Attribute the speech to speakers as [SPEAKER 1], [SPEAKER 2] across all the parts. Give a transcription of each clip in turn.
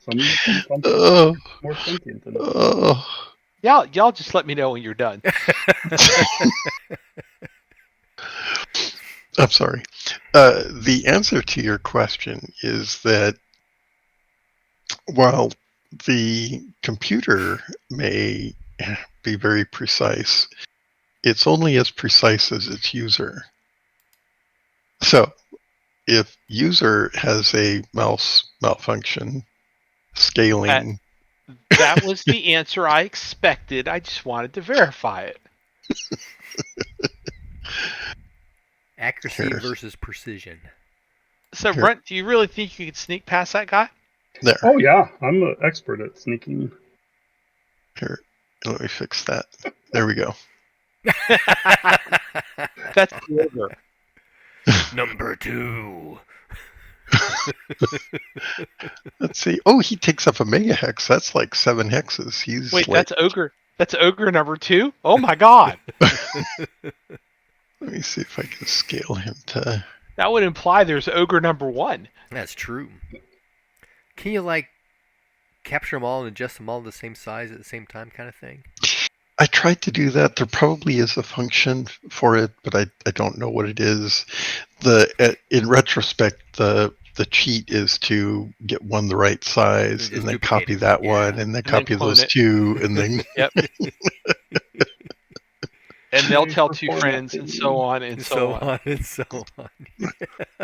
[SPEAKER 1] Some
[SPEAKER 2] Oh,
[SPEAKER 1] more sentient than others.
[SPEAKER 2] oh.
[SPEAKER 3] Y'all just let me know when you're done.
[SPEAKER 2] I'm sorry. The answer to your question is that while the computer may be very precise, it's only as precise as its user. So if user has a mouse malfunction, scaling...
[SPEAKER 3] That was the answer I expected. I just wanted to verify it.
[SPEAKER 4] Accuracy
[SPEAKER 2] Here.
[SPEAKER 4] versus precision.
[SPEAKER 3] So,
[SPEAKER 2] Here.
[SPEAKER 3] Brent, do you really think you could sneak past that guy?
[SPEAKER 2] There.
[SPEAKER 1] Oh yeah, I'm an expert at sneaking.
[SPEAKER 2] Here. Let me fix that. There we go.
[SPEAKER 3] That's the ogre.
[SPEAKER 4] Number 2.
[SPEAKER 2] Let's see. Oh, he takes up a mega hex. That's like 7 hexes. He's
[SPEAKER 3] Wait,
[SPEAKER 2] like...
[SPEAKER 3] that's ogre. That's ogre number 2? Oh my god.
[SPEAKER 2] Let me see if I can scale him to...
[SPEAKER 3] That would imply there's ogre number 1.
[SPEAKER 4] That's true. Can you, like, capture them all and adjust them all to the same size at the same time kind of thing?
[SPEAKER 2] I tried to do that. There probably is a function for it, but I don't know what it is. In retrospect, the cheat is to get one the right size and then copy that one and then copy those two and then...
[SPEAKER 3] Yep. And they'll tell 2 friends and so on and so on.
[SPEAKER 4] And so on.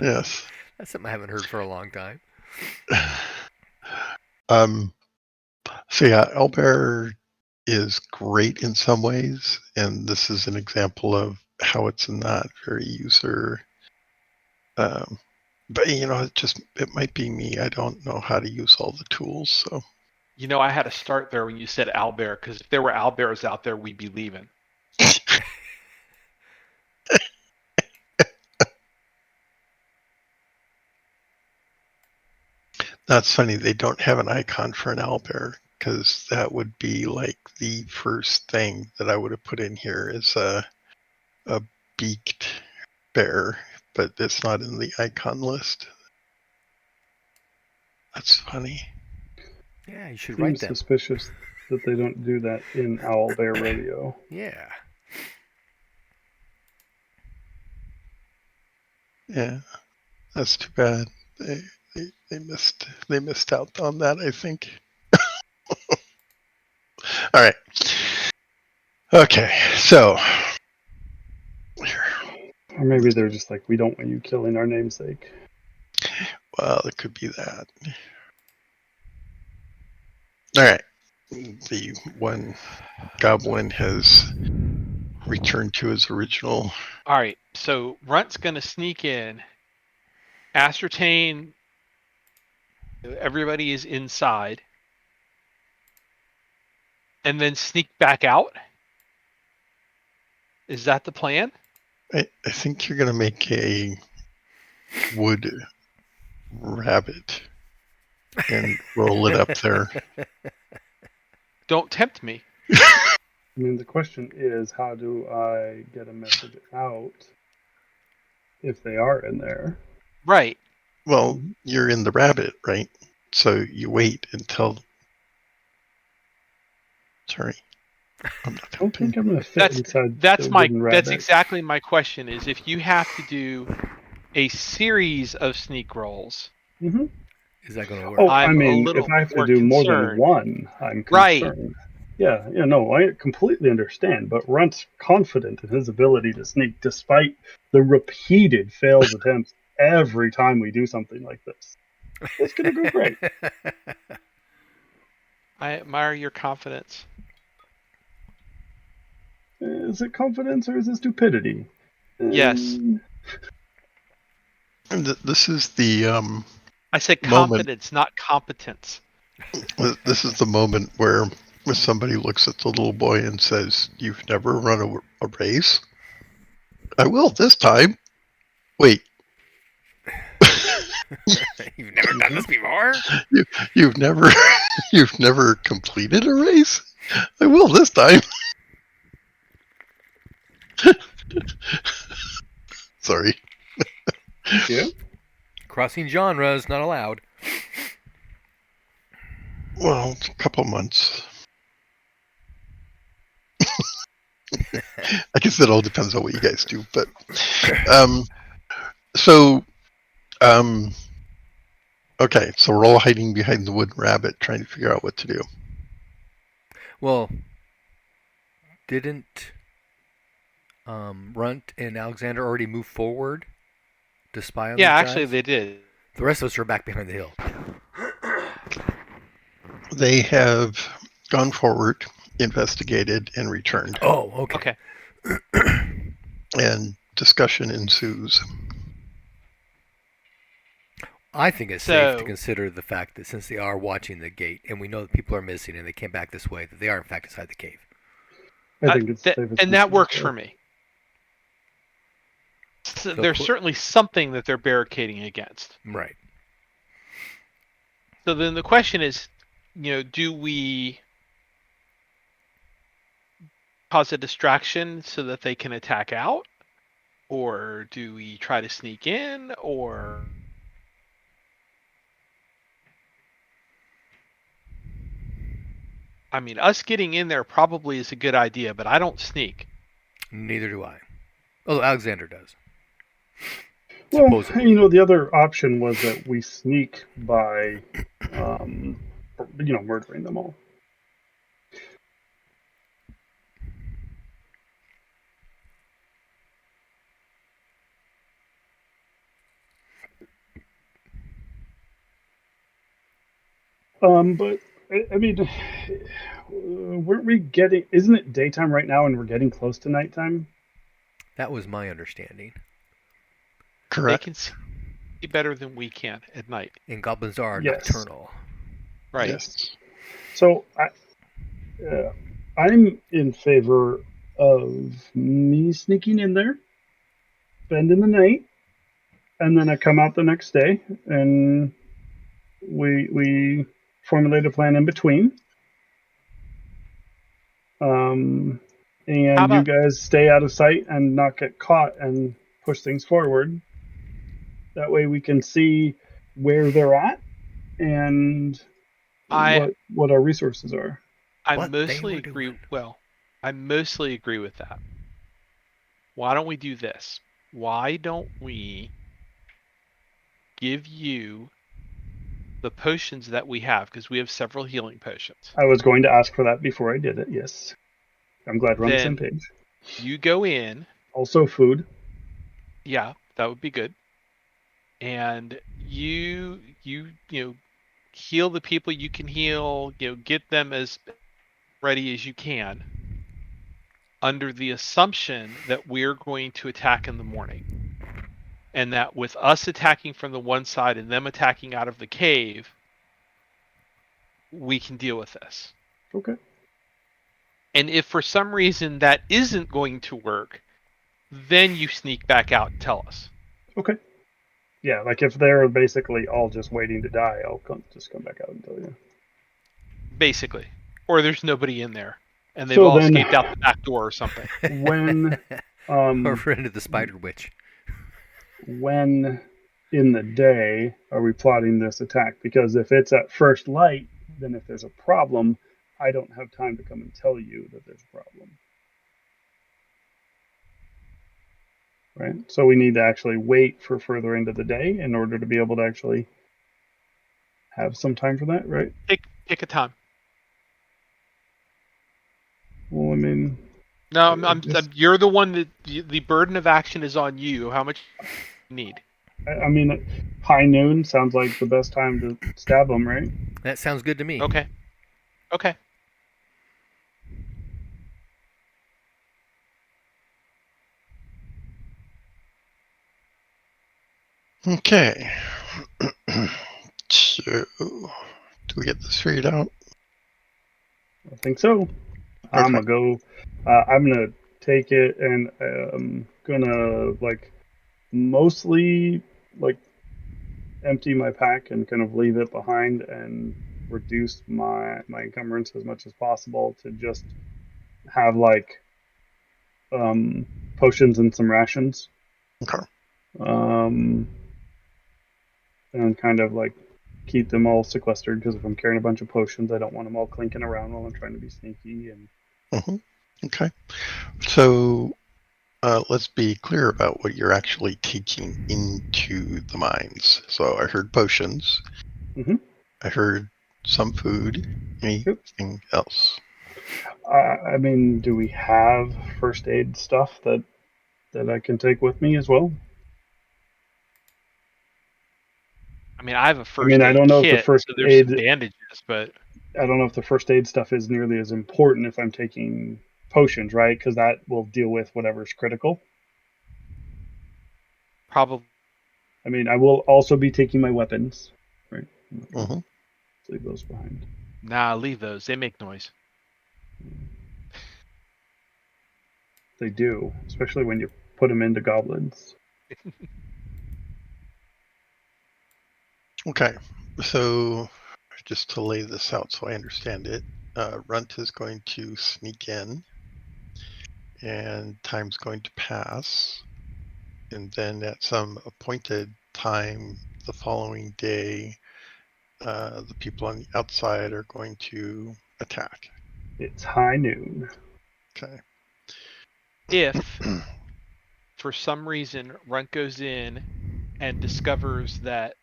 [SPEAKER 2] Yes.
[SPEAKER 4] That's something I haven't heard for a long time.
[SPEAKER 2] So yeah, Owlbear is great in some ways, and this is an example of how it's not very user. But it might be me. I don't know how to use all the tools. So
[SPEAKER 3] I had to start there when you said owlbear, because if there were owlbears out there, we'd be leaving.
[SPEAKER 2] That's funny. They don't have an icon for an owlbear, because that would be like the first thing that I would have put in here is a beaked bear, but it's not in the icon list. That's funny.
[SPEAKER 4] Yeah, you should write that.
[SPEAKER 1] Seems suspicious that they don't do that in Owlbear Radio.
[SPEAKER 4] Yeah.
[SPEAKER 2] Yeah, that's too bad. They missed out on that, I think. All right. Okay, so here.
[SPEAKER 1] Or maybe they're just like, we don't want you killing our namesake.
[SPEAKER 2] Well, it could be that. All right. The one goblin has returned to his original.
[SPEAKER 3] All right, so Runt's going to sneak in, ascertain everybody is inside, and then sneak back out? Is that the plan?
[SPEAKER 2] I think you're going to make a wood rabbit and roll it up there.
[SPEAKER 3] Don't tempt me.
[SPEAKER 1] I mean, the question is, how do I get a message out if they are in there?
[SPEAKER 3] Right.
[SPEAKER 2] Well, you're in the rabbit, right? So you wait until... Sorry.
[SPEAKER 1] I don't think I'm going to fit inside
[SPEAKER 3] that's
[SPEAKER 1] the
[SPEAKER 3] my
[SPEAKER 1] wooden
[SPEAKER 3] that's
[SPEAKER 1] rabbit.
[SPEAKER 3] exactly my question, is if you have to do a series of sneak rolls.
[SPEAKER 1] Mm-hmm.
[SPEAKER 4] Is that going to work?
[SPEAKER 1] Oh, I mean, if I have to do more than one, I'm concerned.
[SPEAKER 3] Right.
[SPEAKER 1] Yeah, no, I completely understand, but Runt's confident in his ability to sneak despite the repeated failed attempts every time we do something like this. It's going to go great.
[SPEAKER 3] I admire your confidence.
[SPEAKER 1] Is it confidence or is it stupidity?
[SPEAKER 3] Yes.
[SPEAKER 2] This is the...
[SPEAKER 3] I said confidence, not competence.
[SPEAKER 2] This is the moment where somebody looks at the little boy and says, "You've never run a race?" "I will this time." "Wait."
[SPEAKER 4] You've never done this before?
[SPEAKER 2] You've never completed a race? "I will this time." Sorry.
[SPEAKER 1] Yeah.
[SPEAKER 4] Crossing genres not allowed.
[SPEAKER 2] Well, a couple months. I guess it all depends on what you guys do, but so okay, so we're all hiding behind the wooden rabbit, trying to figure out what to do.
[SPEAKER 4] Well, didn't Runt and Alexander already move forward to spy on
[SPEAKER 3] Yeah,
[SPEAKER 4] these
[SPEAKER 3] actually
[SPEAKER 4] guys?
[SPEAKER 3] they did.
[SPEAKER 4] The rest of us are back behind the hill.
[SPEAKER 2] They have gone forward, investigated, and returned,
[SPEAKER 4] Oh, okay.
[SPEAKER 3] Okay.
[SPEAKER 2] and discussion ensues.
[SPEAKER 4] I think it's safe to
[SPEAKER 3] So
[SPEAKER 4] consider the fact that since they are watching the gate, and we know that people are missing, and they came back this way, that they are in fact inside the cave.
[SPEAKER 1] I think it's
[SPEAKER 3] that,
[SPEAKER 1] safest
[SPEAKER 3] and that
[SPEAKER 1] considered
[SPEAKER 3] works
[SPEAKER 1] there.
[SPEAKER 3] for me. So
[SPEAKER 4] So
[SPEAKER 3] there's certainly something that they're barricading against.
[SPEAKER 4] right.
[SPEAKER 3] So then the question is, do we cause a distraction so that they can attack out? Or do we try to sneak in? Or I mean, us getting in there probably is a good idea, but I don't sneak.
[SPEAKER 4] Neither do I. Although Alexander does.
[SPEAKER 1] Well,
[SPEAKER 4] Supposedly.
[SPEAKER 1] the other option was that we sneak by, um, murdering them all. But I mean, weren't we getting? Isn't it daytime right now, and we're getting close to nighttime?
[SPEAKER 4] That was my understanding.
[SPEAKER 3] They
[SPEAKER 2] Correct.
[SPEAKER 3] can see better than we can at night.
[SPEAKER 4] And goblins are
[SPEAKER 1] Yes.
[SPEAKER 4] nocturnal.
[SPEAKER 3] Right.
[SPEAKER 2] Yes.
[SPEAKER 1] So I'm in favor of me sneaking in there, spending the night, and then I come out the next day, and we formulate a plan in between. Um,
[SPEAKER 3] How
[SPEAKER 1] and you
[SPEAKER 3] about
[SPEAKER 1] guys stay out of sight and not get caught and push things forward. That way we can see where they're at and
[SPEAKER 3] I
[SPEAKER 1] what our resources are.
[SPEAKER 3] I
[SPEAKER 4] What they
[SPEAKER 3] mostly
[SPEAKER 4] were
[SPEAKER 3] agree.
[SPEAKER 4] doing.
[SPEAKER 3] Well, I mostly agree with that. Why don't we do this? Why don't we give you the potions that we have, because we have several healing potions.
[SPEAKER 1] I was going to ask for that before I did it. Yes, I'm glad we're on the same
[SPEAKER 3] Then
[SPEAKER 1] page.
[SPEAKER 3] you go in.
[SPEAKER 1] Also, food.
[SPEAKER 3] Yeah, that would be good. And you heal the people you can heal. Get them as ready as you can, under the assumption that we're going to attack in the morning. And that with us attacking from the one side and them attacking out of the cave, we can deal with this.
[SPEAKER 1] Okay.
[SPEAKER 3] And if for some reason that isn't going to work, then you sneak back out and tell us.
[SPEAKER 1] Okay. Yeah, like if they're basically all just waiting to die, I'll just come back out and tell you.
[SPEAKER 3] Basically. Or there's nobody in there. And they've
[SPEAKER 1] So
[SPEAKER 3] all
[SPEAKER 1] then,
[SPEAKER 3] escaped out the back door or something.
[SPEAKER 1] when
[SPEAKER 4] Or friend of the spider witch.
[SPEAKER 1] when in the day are we plotting this attack? Because if it's at first light, then if there's a problem, I don't have time to come and tell you that there's a problem. Right? So we need to actually wait for further into the day in order to be able to actually have some time for that, right?
[SPEAKER 3] Pick a time.
[SPEAKER 1] Well, I mean,
[SPEAKER 3] No, you're the one that the burden of action is on you. How much do you need?
[SPEAKER 1] I mean, high noon sounds like the best time to stab them, right?
[SPEAKER 4] That sounds good to me.
[SPEAKER 3] Okay. Okay.
[SPEAKER 2] Okay. So, do we get this figured out?
[SPEAKER 1] I think so. I'm gonna go. I'm gonna take it, and gonna mostly like empty my pack and kind of leave it behind and reduce my encumbrance as much as possible to just have potions and some rations.
[SPEAKER 2] Okay.
[SPEAKER 1] And kind of keep them all sequestered, because if I'm carrying a bunch of potions, I don't want them all clinking around while I'm trying to be sneaky. And
[SPEAKER 2] Okay. So let's be clear about what you're actually taking into the mines. So I heard potions.
[SPEAKER 1] Mhm.
[SPEAKER 2] I heard some food. Anything else?
[SPEAKER 1] I mean, do we have first aid stuff that I can take with me as well?
[SPEAKER 3] I mean, I have a
[SPEAKER 1] I
[SPEAKER 3] first
[SPEAKER 1] mean, I
[SPEAKER 3] aid
[SPEAKER 1] don't know if the
[SPEAKER 3] kit,
[SPEAKER 1] first
[SPEAKER 3] so there's some
[SPEAKER 1] aid
[SPEAKER 3] bandages, but
[SPEAKER 1] I don't know if the first aid stuff is nearly as important if I'm taking potions, right? Because that will deal with whatever's critical.
[SPEAKER 3] probably
[SPEAKER 1] I mean, I will also be taking my weapons, right? I'm not gonna
[SPEAKER 2] Mm-hmm.
[SPEAKER 1] leave those behind.
[SPEAKER 3] leave those. They make noise.
[SPEAKER 1] They do, especially when you put them into goblins.
[SPEAKER 2] Okay. So just to lay this out so I understand it, Runt is going to sneak in, and time's going to pass, and then at some appointed time the following day, the people on the outside are going to attack.
[SPEAKER 1] It's high noon.
[SPEAKER 2] Okay.
[SPEAKER 3] If for some reason Runt goes in and discovers that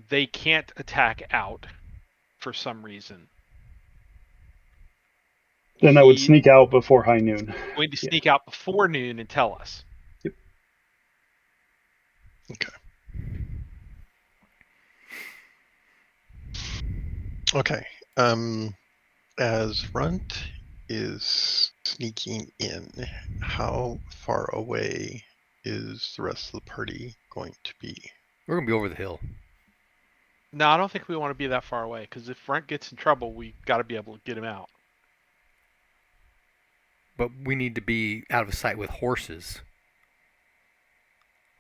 [SPEAKER 3] they can't attack out for some reason,
[SPEAKER 1] Then I would
[SPEAKER 3] he's
[SPEAKER 1] sneak out before high noon.
[SPEAKER 3] going to
[SPEAKER 1] Yeah.
[SPEAKER 3] sneak out before noon and tell us.
[SPEAKER 1] Yep.
[SPEAKER 2] Okay. Okay. As Runt is sneaking in, how far away is the rest of the party going to be?
[SPEAKER 4] We're gonna be over the hill.
[SPEAKER 3] No, I don't think we want to be that far away, because if Runt gets in trouble, we got to be able to get him out.
[SPEAKER 4] But we need to be out of sight with horses,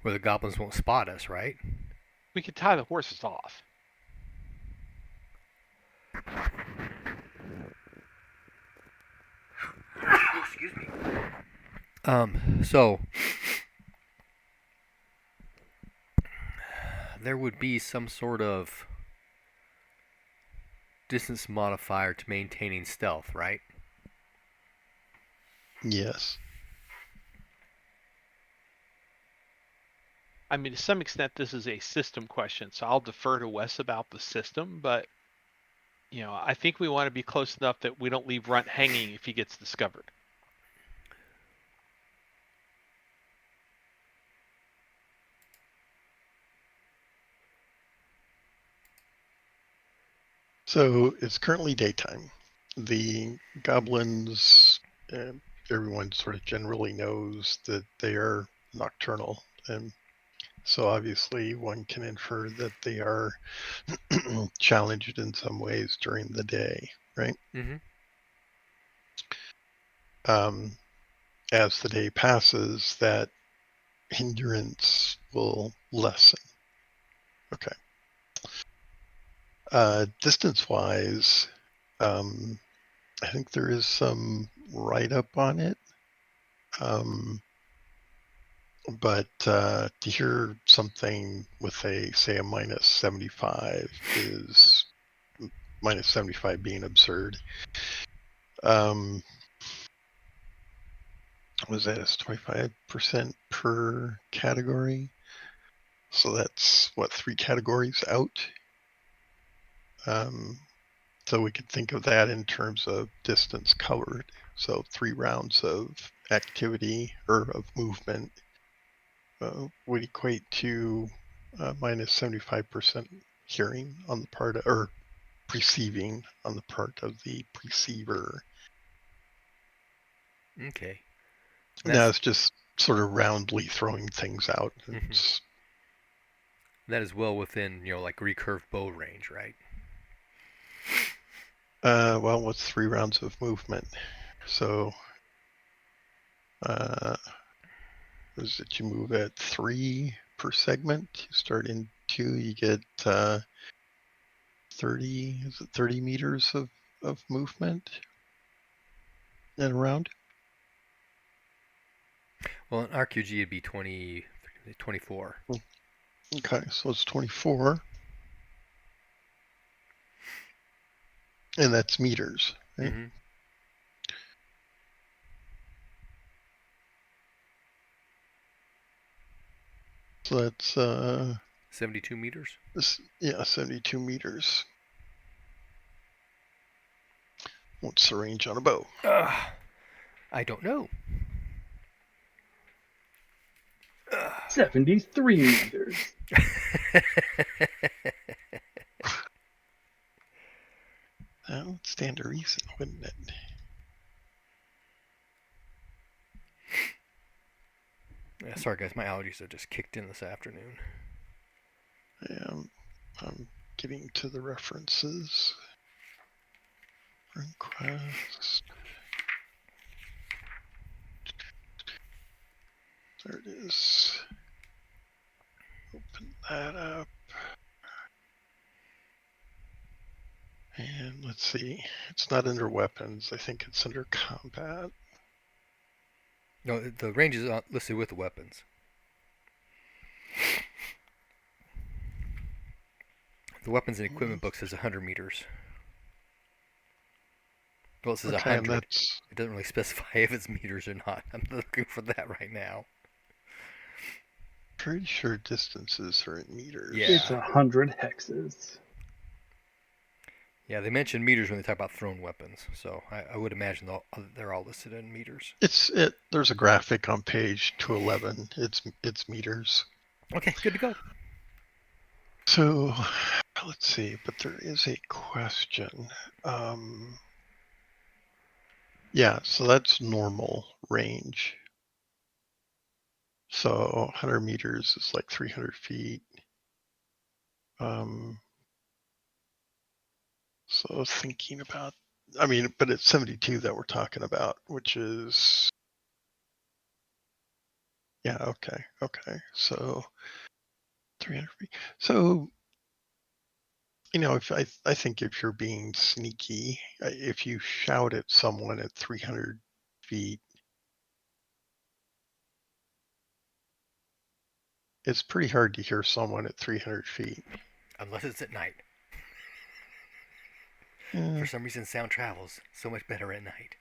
[SPEAKER 4] where the goblins won't spot us, right?
[SPEAKER 3] We could tie the horses off.
[SPEAKER 4] Excuse me. So there would be some sort of distance modifier to maintaining stealth, right?
[SPEAKER 2] Yes.
[SPEAKER 3] I mean, to some extent, this is a system question, so I'll defer to Wes about the system, but I think we want to be close enough that we don't leave Runt hanging if he gets discovered.
[SPEAKER 2] So it's currently daytime. The goblins, everyone sort of generally knows that they are nocturnal, and so obviously one can infer that they are challenged in some ways during the day, right?
[SPEAKER 4] Mm-hmm.
[SPEAKER 2] As the day passes, that hindrance will lessen. Okay. Distance-wise, I think there is some write-up on it. But to hear something with say a minus 75 is minus 75 being absurd. Was that 25% per category? So that's what, 3 categories out? So we could think of that in terms of distance covered. So 3 rounds of activity or of movement would equate to minus 75% hearing on the part of, or perceiving on the part of the perceiver.
[SPEAKER 4] Okay.
[SPEAKER 2] Now it's just sort of roundly throwing things out.
[SPEAKER 4] Mm-hmm. That is well within, like recurve bow range, right?
[SPEAKER 2] Well, what's 3 rounds of movement? So, is it you move at 3 per segment? You start in 2, you get 30. Is it 30 meters of movement in a round?
[SPEAKER 4] Well, in RQG it'd be 24.
[SPEAKER 2] Okay, so it's 24. And that's meters. Right?
[SPEAKER 4] Mm-hmm.
[SPEAKER 2] So that's
[SPEAKER 4] 72 meters.
[SPEAKER 2] 72 meters. What's the range on a bow?
[SPEAKER 4] I don't know.
[SPEAKER 1] 73 meters.
[SPEAKER 2] That would stand to reason, wouldn't it?
[SPEAKER 4] Yeah, sorry, guys. My allergies have just kicked in this afternoon.
[SPEAKER 2] Yeah, I'm getting to the references. Request. There it is. Open that up. And let's see. It's not under weapons. I think it's under combat.
[SPEAKER 4] No, the range is listed with the weapons. The weapons and equipment book says 100 meters. Well, it says
[SPEAKER 2] Okay, and
[SPEAKER 4] 100.
[SPEAKER 2] that's
[SPEAKER 4] It doesn't really specify if it's meters or not. I'm looking for that right now.
[SPEAKER 2] pretty sure distances are in meters.
[SPEAKER 4] Yeah.
[SPEAKER 1] It's 100 hexes.
[SPEAKER 4] Yeah, they mention meters when they talk about thrown weapons, so I would imagine they're all listed in meters.
[SPEAKER 2] There's a graphic on page 211. It's meters.
[SPEAKER 4] Okay, good to go.
[SPEAKER 2] So let's see, but there is a question. Yeah, so that's normal range. So 100 meters is like 300 feet. So thinking about, but it's 72 that we're talking about, which is, yeah, okay. So 300 feet. So, if I think if you're being sneaky, if you shout at someone at 300 feet, it's pretty hard to hear someone at 300 feet.
[SPEAKER 4] Unless it's at night.
[SPEAKER 2] Yeah,
[SPEAKER 4] For some reason, sound travels so much better at night.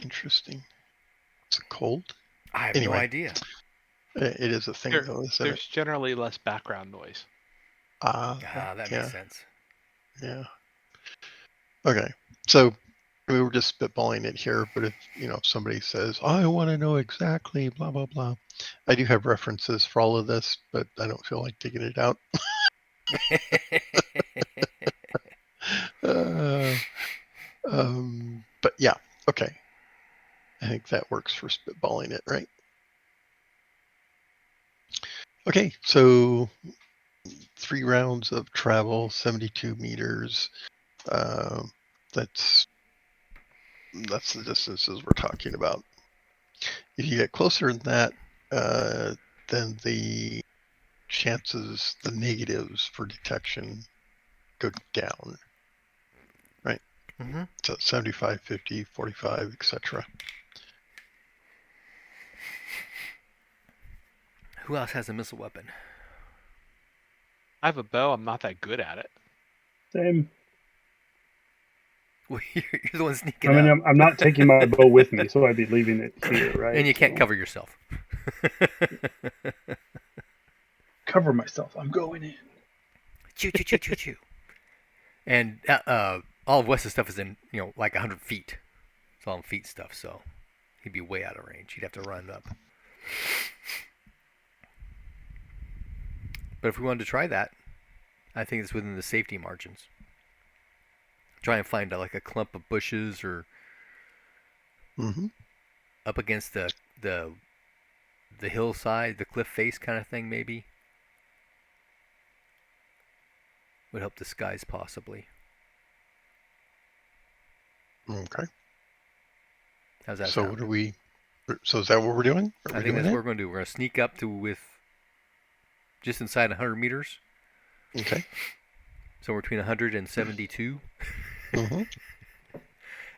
[SPEAKER 2] interesting. Is it cold?
[SPEAKER 4] I have no idea.
[SPEAKER 2] It is a thing, though, isn't it?
[SPEAKER 3] There's generally less background noise.
[SPEAKER 4] That makes sense.
[SPEAKER 2] Yeah. Okay. So we were just spitballing it here, but if somebody says, I want to know exactly blah blah blah, I do have references for all of this, but I don't feel like digging it out. But yeah, okay. I think that works for spitballing it, right? Okay, so 3 rounds of travel, 72 meters. That's the distances we're talking about. If you get closer than that, then the chances, the negatives for detection go down, right?
[SPEAKER 4] Mm-hmm.
[SPEAKER 2] So 75, 50, 45, etc.
[SPEAKER 4] Who else has a missile weapon?
[SPEAKER 3] I have a bow. I'm not that good at it.
[SPEAKER 1] Same.
[SPEAKER 4] Well, you're the one sneaking
[SPEAKER 1] I mean,
[SPEAKER 4] up.
[SPEAKER 1] I'm not taking my bow with me, so I'd be leaving it here, right?
[SPEAKER 4] And you can't cover yourself.
[SPEAKER 1] Cover myself. I'm going in.
[SPEAKER 4] Choo, choo, choo, choo, choo. And all of Wes's stuff is in, like 100 feet. It's all in feet stuff, so he'd be way out of range. He'd have to run up. But if we wanted to try that, I think it's within the safety margins. Try and find like a clump of bushes or up against the hillside, the cliff face kind of thing, maybe. Would help disguise possibly.
[SPEAKER 2] Okay.
[SPEAKER 4] How's that
[SPEAKER 2] So
[SPEAKER 4] sound?
[SPEAKER 2] So is that what we're doing?
[SPEAKER 4] I think that's what we're going to do. We're going to sneak up with just inside 100 meters.
[SPEAKER 2] Okay.
[SPEAKER 4] So we're between 100 and 72.
[SPEAKER 2] Mm-hmm.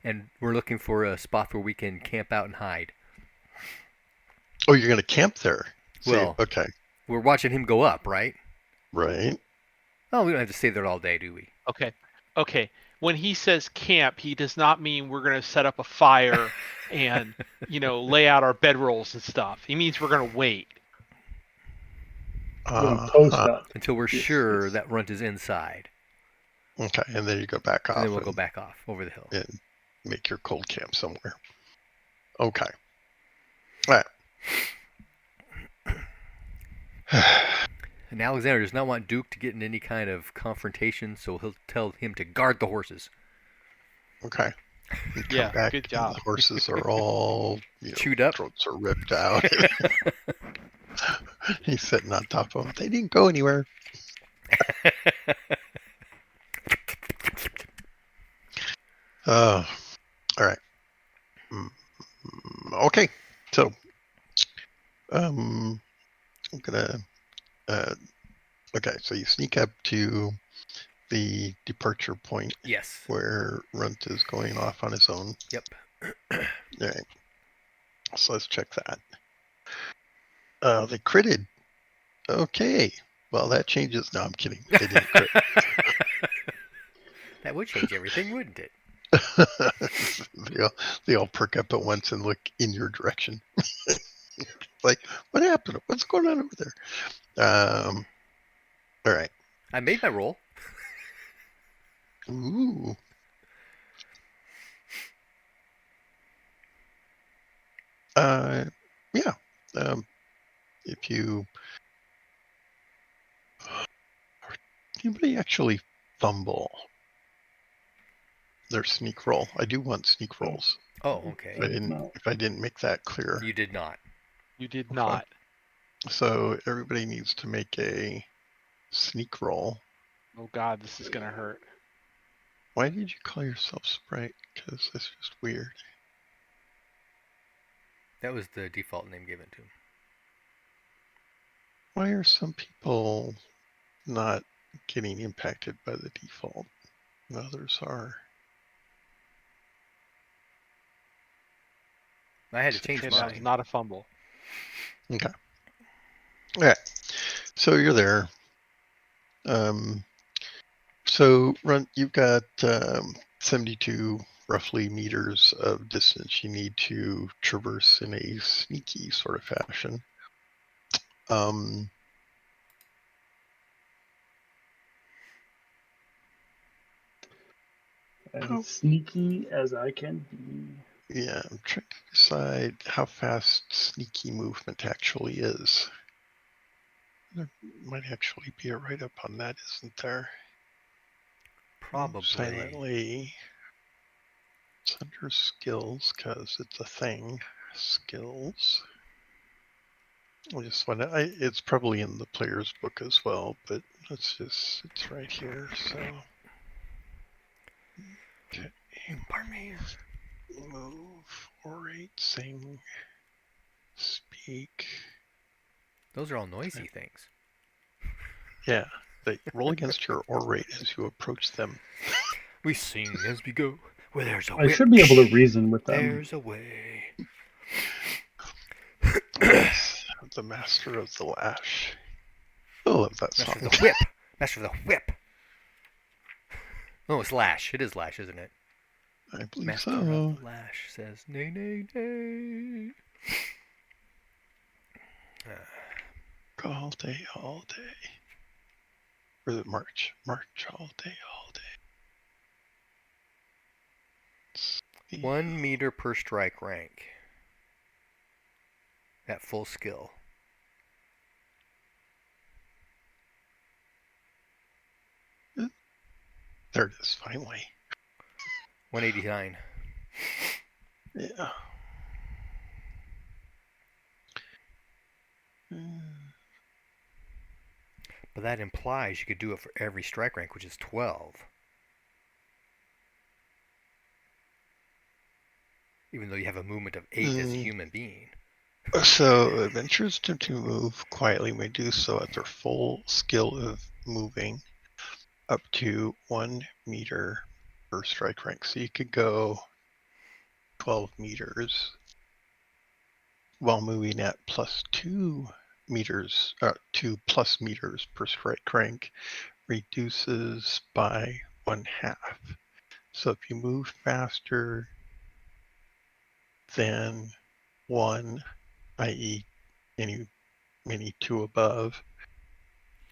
[SPEAKER 4] And we're looking for a spot where we can camp out and hide.
[SPEAKER 2] Oh, you're going to camp there?
[SPEAKER 4] Well,
[SPEAKER 2] okay.
[SPEAKER 4] We're watching him go up, right?
[SPEAKER 2] Right.
[SPEAKER 4] Oh, we don't have to stay there all day, do we?
[SPEAKER 3] Okay. Okay, when he says camp, he does not mean we're going to set up a fire and, lay out our bedrolls and stuff. He means we're going to wait.
[SPEAKER 1] We're gonna post
[SPEAKER 2] Uh-huh.
[SPEAKER 1] up.
[SPEAKER 4] Until we're
[SPEAKER 1] Yes,
[SPEAKER 4] sure
[SPEAKER 1] yes.
[SPEAKER 4] that Runt is inside.
[SPEAKER 2] Okay, and then you go back off
[SPEAKER 4] And then we'll go back off over the hill.
[SPEAKER 2] and make your cold camp somewhere. Okay. All right.
[SPEAKER 4] And Alexander does not want Duke to get in any kind of confrontation, so he'll tell him to guard the horses.
[SPEAKER 2] Okay. You come
[SPEAKER 3] Yeah,
[SPEAKER 2] back,
[SPEAKER 3] good job.
[SPEAKER 2] The horses are all
[SPEAKER 4] Chewed up.
[SPEAKER 2] Throats are ripped out. He's sitting on top of them. They didn't go anywhere. All right. Okay. So, I'm gonna. Okay. So you sneak up to the departure point.
[SPEAKER 4] Yes.
[SPEAKER 2] Where Runt is going off on his own.
[SPEAKER 4] Yep.
[SPEAKER 2] All right. So let's check that. They critted. Okay. Well, that changes. No, I'm kidding. They didn't crit.
[SPEAKER 4] That would change everything, wouldn't it?
[SPEAKER 2] They all perk up at once and look in your direction. Like, what happened? What's going on over there? All right.
[SPEAKER 4] I made my roll.
[SPEAKER 2] Ooh. Yeah. If you anybody actually fumble their sneak roll, I do want sneak rolls.
[SPEAKER 4] Oh, okay.
[SPEAKER 2] If I didn't make that clear.
[SPEAKER 4] You did not.
[SPEAKER 3] You did not.
[SPEAKER 2] So everybody needs to make a sneak roll.
[SPEAKER 3] Oh God, this is gonna hurt.
[SPEAKER 2] Why did you call yourself Sprite? Because that's just weird.
[SPEAKER 4] That was the default name given to him.
[SPEAKER 2] Why are some people not getting impacted by the default and others are?
[SPEAKER 4] I had to change
[SPEAKER 3] That was
[SPEAKER 4] mine.
[SPEAKER 3] not a fumble.
[SPEAKER 2] Okay. All right. So you're there. So Runt, you've got 72 roughly meters of distance you need to traverse in a sneaky sort of fashion.
[SPEAKER 1] As sneaky as I can be.
[SPEAKER 2] Yeah, I'm trying to decide how fast sneaky movement actually is. There might actually be a write-up on that, isn't there?
[SPEAKER 4] Probably.
[SPEAKER 2] Silently. It's under skills because it's a thing. Skills. I just want to. It's probably in the player's book as well, but it's right here. So. Okay.
[SPEAKER 4] Pardon me.
[SPEAKER 2] Move, orate, sing, speak.
[SPEAKER 4] Those are all noisy things.
[SPEAKER 2] Yeah, they roll against your orate as you approach them.
[SPEAKER 4] We sing as we go. Where there's a
[SPEAKER 1] I
[SPEAKER 4] whip.
[SPEAKER 1] should be able to reason with them.
[SPEAKER 4] There's a way.
[SPEAKER 2] Yes, the master of the lash. I love that song.
[SPEAKER 4] Master of the whip. Master of the whip. Oh, it's Lash. It is Lash, isn't it?
[SPEAKER 2] I believe
[SPEAKER 4] Master
[SPEAKER 2] so.
[SPEAKER 4] of the Lash says, nay, nay, nay.
[SPEAKER 2] All day, all day. Or is it March? March all day, all day.
[SPEAKER 4] 1 meter per strike rank. At full skill.
[SPEAKER 2] There it is, finally.
[SPEAKER 4] 189.
[SPEAKER 2] Yeah.
[SPEAKER 4] But that implies you could do it for every strike rank, which is 12. Even though you have a movement of 8 as a human being.
[SPEAKER 2] So, adventurers to move quietly may do so at their full skill of moving up to 1 meter per strike rank. So you could go 12 meters while moving at plus 2 meters, 2+ meters per strike rank, reduces by 1/2. So if you move faster than 1, i.e. any 2 above,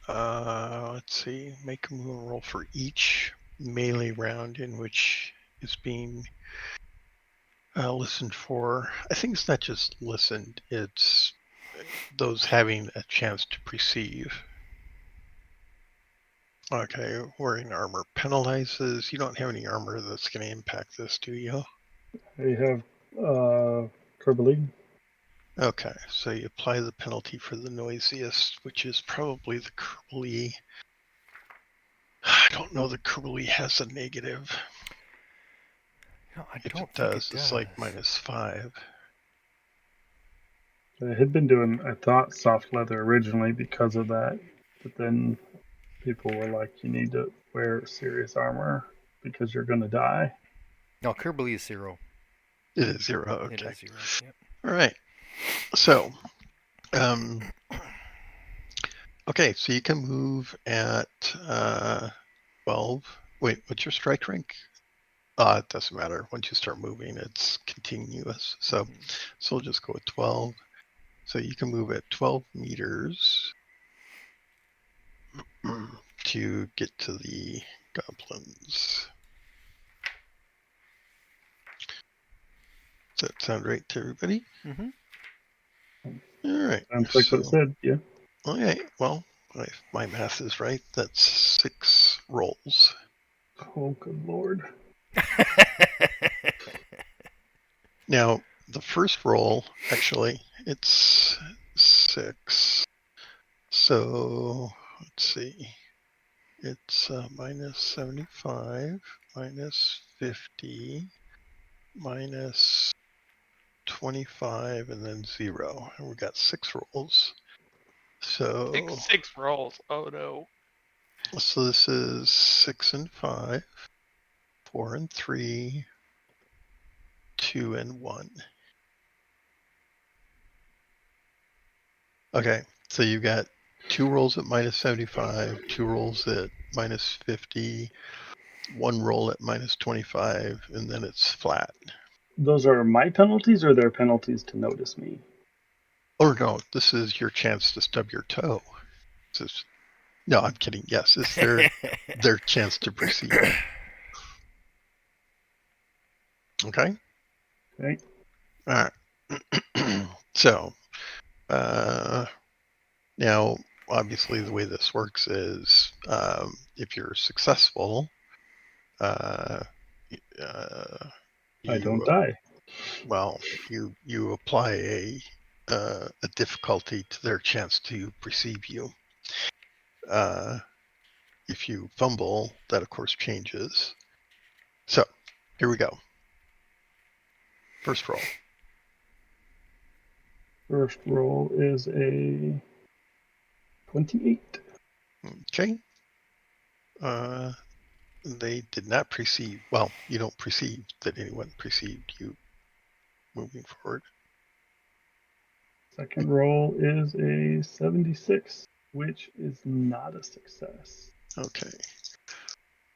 [SPEAKER 2] let's see, make a move roll for each melee round in which is being listened for. I think it's not just listened, it's those having a chance to perceive. Okay, wearing armor penalizes. You don't have any armor that's going to impact this, do you?
[SPEAKER 1] I have Kerbally.
[SPEAKER 2] Okay, so you apply the penalty for the noisiest, which is probably the Kerbally. I don't know the Kerbally has a negative.
[SPEAKER 4] No, I
[SPEAKER 2] If
[SPEAKER 4] don't
[SPEAKER 2] it
[SPEAKER 4] think
[SPEAKER 2] does,
[SPEAKER 4] it
[SPEAKER 2] it's
[SPEAKER 4] does.
[SPEAKER 2] like -5.
[SPEAKER 1] I had been doing, I thought, soft leather originally because of that, but then people were like, you need to wear serious armor because you're going to die.
[SPEAKER 4] No, Kerbally is 0.
[SPEAKER 2] It is 0.
[SPEAKER 4] It
[SPEAKER 2] Okay.
[SPEAKER 4] is 0. Yep.
[SPEAKER 2] All right. So, okay, so you can move at 12. Wait, what's your strike rank? It doesn't matter. Once you start moving, it's continuous. So we'll just go with 12. So you can move at 12 meters to get to the goblins. Does that sound right to everybody?
[SPEAKER 4] Mm-hmm.
[SPEAKER 2] All right.
[SPEAKER 1] Sounds like what it said, yeah.
[SPEAKER 2] Okay. Well, if my math is right, that's 6 rolls.
[SPEAKER 1] Oh, good lord.
[SPEAKER 2] Now, the first roll, actually, it's 6. So let's see. It's -75, -50, -25, and then 0. And we got 6 rolls. So,
[SPEAKER 3] Six rolls. Oh no.
[SPEAKER 2] so this is 6 and 5, 4 and 3, 2 and 1. Okay, so you got 2 rolls at -75, 2 rolls at -50, 1 roll at -25, and then it's flat.
[SPEAKER 1] Those are my penalties or their penalties to notice me?
[SPEAKER 2] Or no, this is your chance to stub your toe. No, I'm kidding. Yes, it's their chance to perceive. Okay.
[SPEAKER 1] Okay.
[SPEAKER 2] All right. So now, obviously, the way this works is if you're successful, uh,
[SPEAKER 1] I don't
[SPEAKER 2] you
[SPEAKER 1] die.
[SPEAKER 2] well, you apply a difficulty to their chance to perceive you. If you fumble, that of course changes. So here we go. First roll.
[SPEAKER 1] First roll is a 28.
[SPEAKER 2] Okay. They did not perceive. Well, you don't perceive that anyone perceived you moving forward.
[SPEAKER 1] Second roll is a 76, which is not a success.
[SPEAKER 2] Okay.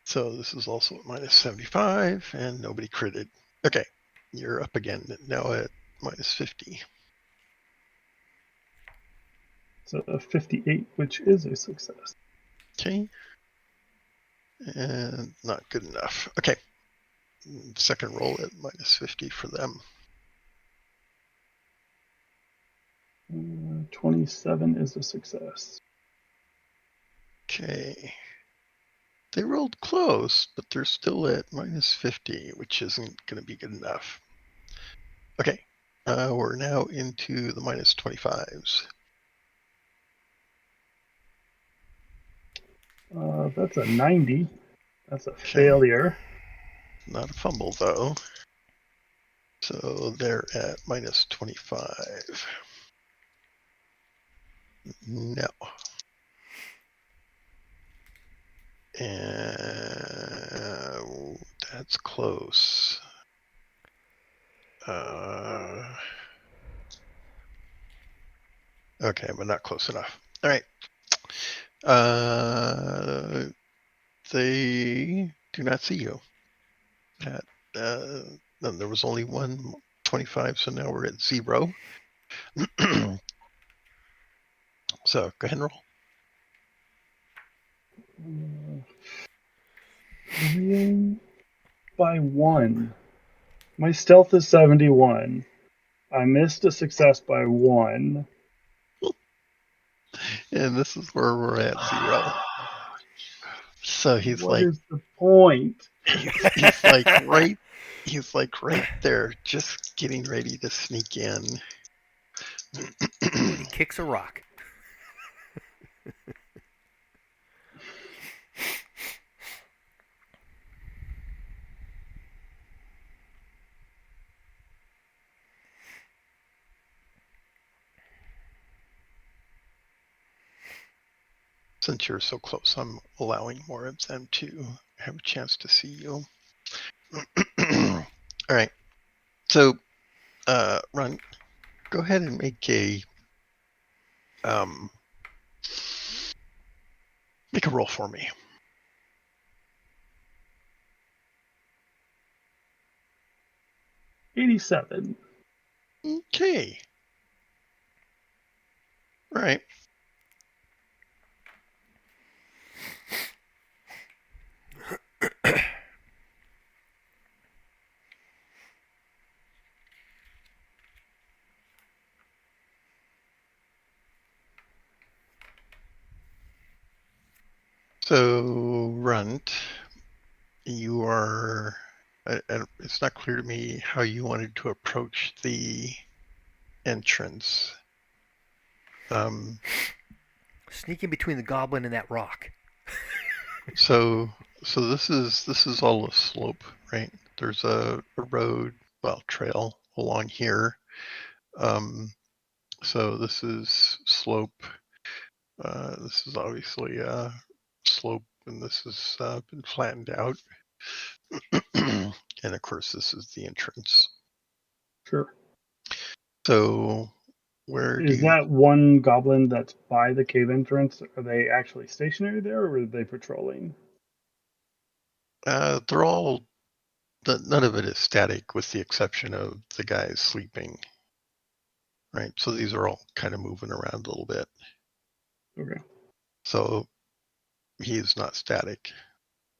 [SPEAKER 2] So this is also at -75, and nobody critted. Okay. You're up again, now at -50.
[SPEAKER 1] So a 58, which is a success.
[SPEAKER 2] Okay. And not good enough. Okay. Second roll at -50 for them.
[SPEAKER 1] 27 is a success.
[SPEAKER 2] Okay. They rolled close, but they're still at -50, which isn't going to be good enough. Okay. We're now into the -25s.
[SPEAKER 1] That's a 90. That's a
[SPEAKER 2] Okay.
[SPEAKER 1] failure.
[SPEAKER 2] Not a fumble, though. So they're at -25. No. And that's close. Okay, but not close enough. All right. They do not see you. Then there was only 125, so now we're at 0. So go ahead and roll.
[SPEAKER 1] By 1. My stealth is 71. I missed a success by 1.
[SPEAKER 2] And this is where we're at 0. So he's
[SPEAKER 1] What
[SPEAKER 2] like,
[SPEAKER 1] is the point?
[SPEAKER 2] he's like right there, just getting ready to sneak in.
[SPEAKER 4] He kicks a rock.
[SPEAKER 2] Since you're so close, I'm allowing more of them to have a chance to see you. All right. So, Ron, go ahead and make a roll for me.
[SPEAKER 1] 87.
[SPEAKER 2] Okay. All right. So, Runt, you are. It's not clear to me how you wanted to approach the entrance.
[SPEAKER 4] Sneak in between the goblin and that rock.
[SPEAKER 2] So this is all a slope, right? There's a road, well, trail along here. So this is slope. This is obviously a slope, and this has been flattened out. And of course, this is the entrance.
[SPEAKER 1] Sure.
[SPEAKER 2] So where do
[SPEAKER 1] Is
[SPEAKER 2] you?
[SPEAKER 1] that one goblin that's by the cave entrance? Are they actually stationary there, or are they patrolling?
[SPEAKER 2] They're all. None of it is static, with the exception of the guys sleeping. Right. So these are all kind of moving around a little bit.
[SPEAKER 1] Okay.
[SPEAKER 2] So he is not static.